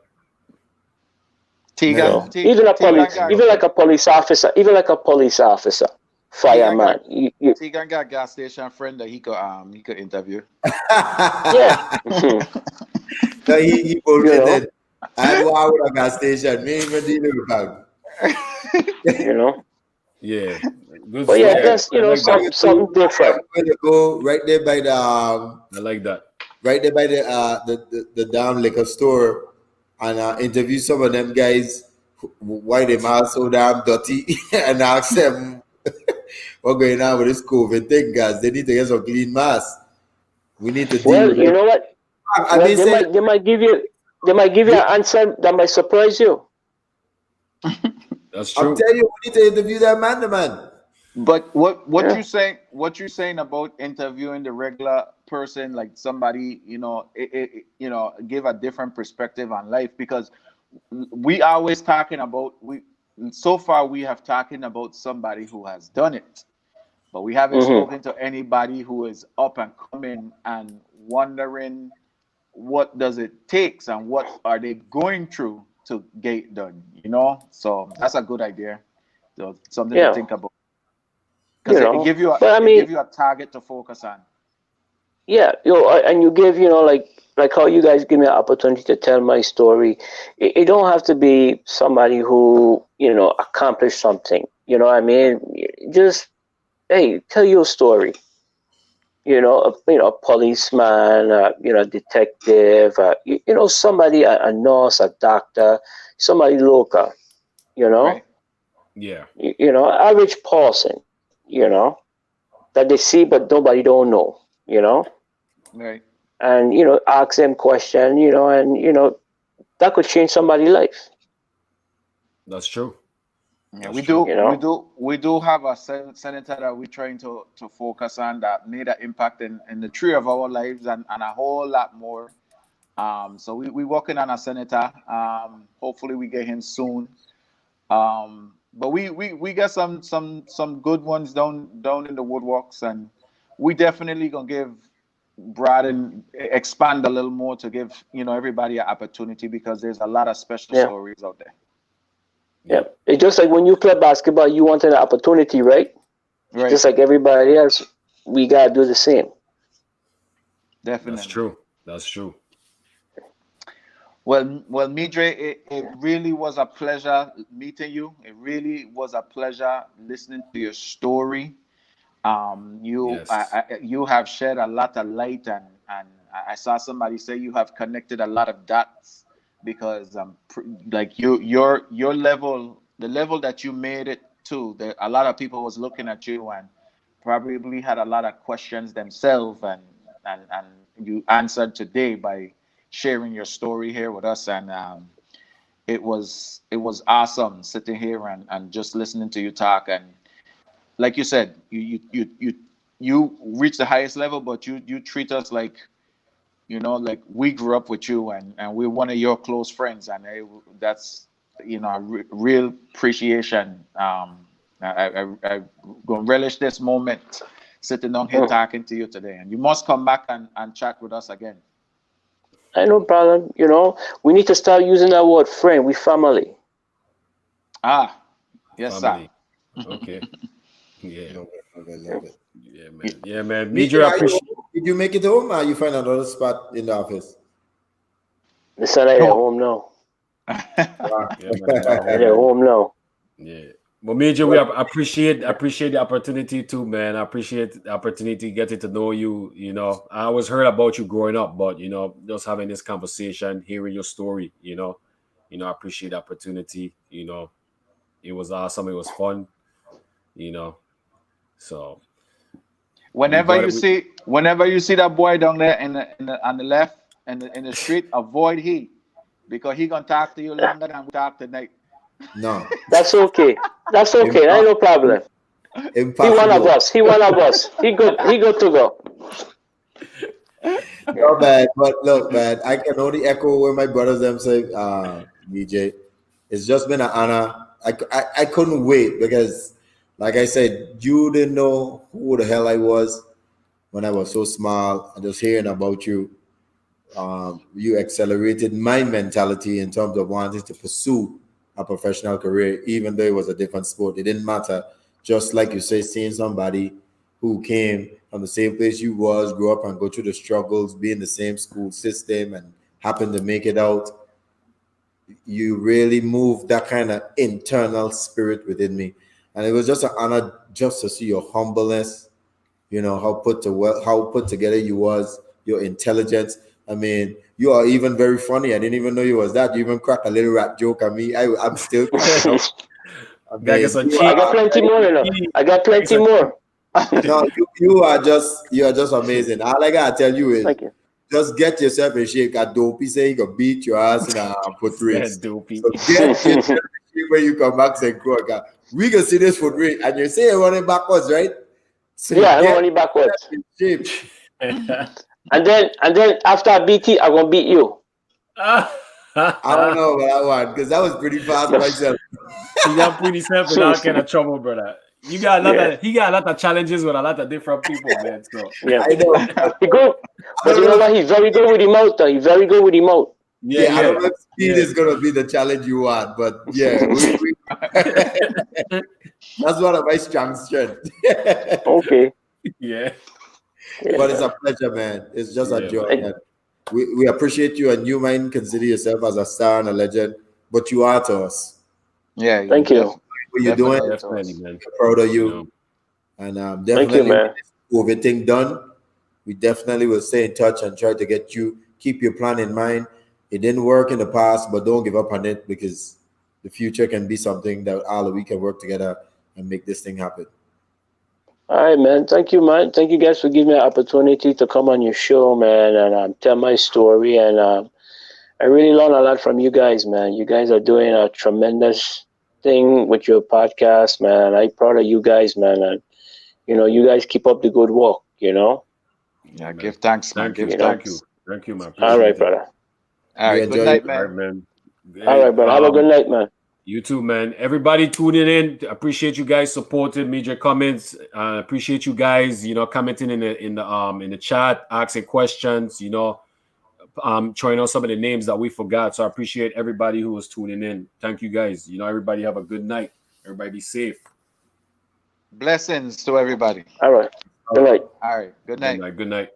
Tegan, man. Even a police, I got love even like that. a police officer, Tegan fireman. got You Tegan got gas station friend that he could interview. yeah, No, he you know, bullshitted. I had one with a gas station. Me even dealing with bag. you know. Yeah, good But yeah, stuff. Yeah, just I like I'm that. something different. going to go right there by the I like that. the damn liquor store and interview some of them guys why they mask so damn dirty and ask them what going on with this COVID thing, guys. They need to get some clean masks. We need to deal Well, with you it. know what? I've Well, been saying, they might give you an answer that might surprise you. That's I'm true. telling you, we need to interview that man, the man. But what Yeah. you saying? What you saying about interviewing the regular person, like somebody, give a different perspective on life? Because we always talking about we. So far, we have talking about somebody who has done it, but we haven't Mm-hmm. spoken to anybody who is up and coming and wondering what does it takes and what are they going through to get it done. So that's a good idea. So something to Yeah. think about because it give you a But I it mean, give you a target to focus on. yeah, and you give, like how you guys give me an opportunity to tell my story. It don't have to be somebody who, accomplished something. You know what I mean? Just, hey, tell your story. A policeman, detective, somebody, a nurse, a doctor, somebody local, you know, Right, Yeah, average person, that they see but nobody don't know, right. and ask them question, and that could change somebody's life, that's true. Yeah, That's true. we do have a senator that we're trying to focus on that made an impact in the three of our lives and a whole lot more. So we working on a senator. Hopefully we get him soon. But we got some good ones down in the woodworks, and we definitely gonna give broaden expand a little more to give everybody an opportunity because there's a lot of special yeah, stories out there. yeah. Yep, It's just like when you play basketball, you want an opportunity, right? Right, Just like everybody else, we gotta do the same. that's definitely. true. That's true. Well, Midre, it really was a pleasure meeting you. It really was a pleasure listening to your story. Yes. You have shed a lot of light, and I saw somebody say you have connected a lot of dots because like your level, the level that you made it to, a lot of people was looking at you and probably had a lot of questions themselves, and you answered today by sharing your story here with us, and it was awesome sitting here and just listening to you talk. And like you said, you reach the highest level, but you treat us like like we grew up with you, and we're one of your close friends, and that's a real appreciation. I gonna relish this moment sitting down here Mm. talking to you today, and you must come back and chat with us again. I no problem. We need to start using that word friend. We family. Ah, yes, sir. Family. Okay. Yeah. Love it, love it, love it. Yeah, man. Yeah, man. Meeting, Major appreciate. did you make it home or you find another spot in the office? The son at No. home now. Wow. Yeah, man. I'm at At home, man. home now. Yeah. But Major, we appreciate the opportunity too, man. I appreciate the opportunity getting to know you. I always heard about you growing up, but just having this conversation, hearing your story, I appreciate the opportunity. It was awesome. It was fun. You know, so we Whenever got you it. see, whenever you see that boy down there on the left in the street, avoid he, because he gonna talk to you longer than we talk tonight. No. That's okay. That's okay. Ain't no problem. He one of Impossible. us. He one of us. He good. He good to go. No, man. But look, man, I can only echo what my brothers them say, BJ. It's just been an honor. I couldn't wait because, like I said, you didn't know who the hell I was when I was so small. And just hearing about you, you accelerated my mentality in terms of wanting to pursue a professional career, even though it was a different sport. It didn't matter. Just like you say, seeing somebody who came from the same place you was, grew up and go through the struggles, be in the same school system and happen to make it out, you really moved that kind of internal spirit within me. And it was just an honor just to see your humbleness, how put together you was, your intelligence. I mean, you are even very funny. I didn't even know you was that. You even crack a little rap joke at me. I'm still cracking up. I Gotta get mean, some you cheese. I got are, plenty more, you know. I got plenty more. no, you are just amazing. All I gotta tell you is Thank you. just get yourself in shape. Got dopey say he can beat your ass in a foot race. Dopey. So get yourself in shape when you come back St. Croix. We can see this foot race. And you say you're running backwards, right? So Yeah, I'm get running backwards. in shape. And then after I beat you, I'm gonna beat you. I don't know about that one because that was pretty fast myself. See, that put himself in all kind of trouble, brother. You got a lot of he got a lot of challenges with a lot of different people, man. So Yeah. I know. He good. But you know what? He's very good with emote, though. He's very good with emote. Yeah, I don't know if speed is gonna be the challenge you want, but yeah, that's one of my strengths. Okay. Yeah. But it's a pleasure, man. It's just a joy. man. And we appreciate you, and you might consider yourself as a star and a legend, but you are to us. Yeah. Thank you. What you're doing, Definitely, man. we're proud of you. know. And Thank you, definitely man. with this COVID thing done, we definitely will stay in touch and try to keep your plan in mind. It didn't work in the past, but don't give up on it because the future can be something that all of we can work together and make this thing happen. All right, man. Thank you, man. Thank you guys for giving me an opportunity to come on your show, man, and tell my story. And I really learned a lot from you guys, man. You guys are doing a tremendous thing with your podcast, man. I'm proud of you guys, man. And you guys keep up the good work. Yeah. Give thanks, man. Thank you. Give Thank thanks. you. Thank you, man. All right, Appreciate it. brother. All We right. enjoy Good night, it. All right, man. man. All right, brother. Have a good night, man. You too, man. Everybody tuning in. Appreciate you guys supporting Midre Cummings. Appreciate you guys, commenting in the chat, asking questions, throwing out some of the names that we forgot. So I appreciate everybody who was tuning in. Thank you guys. Everybody have a good night. Everybody be safe. Blessings to everybody. All right. Good night. All right. Good night. Good night.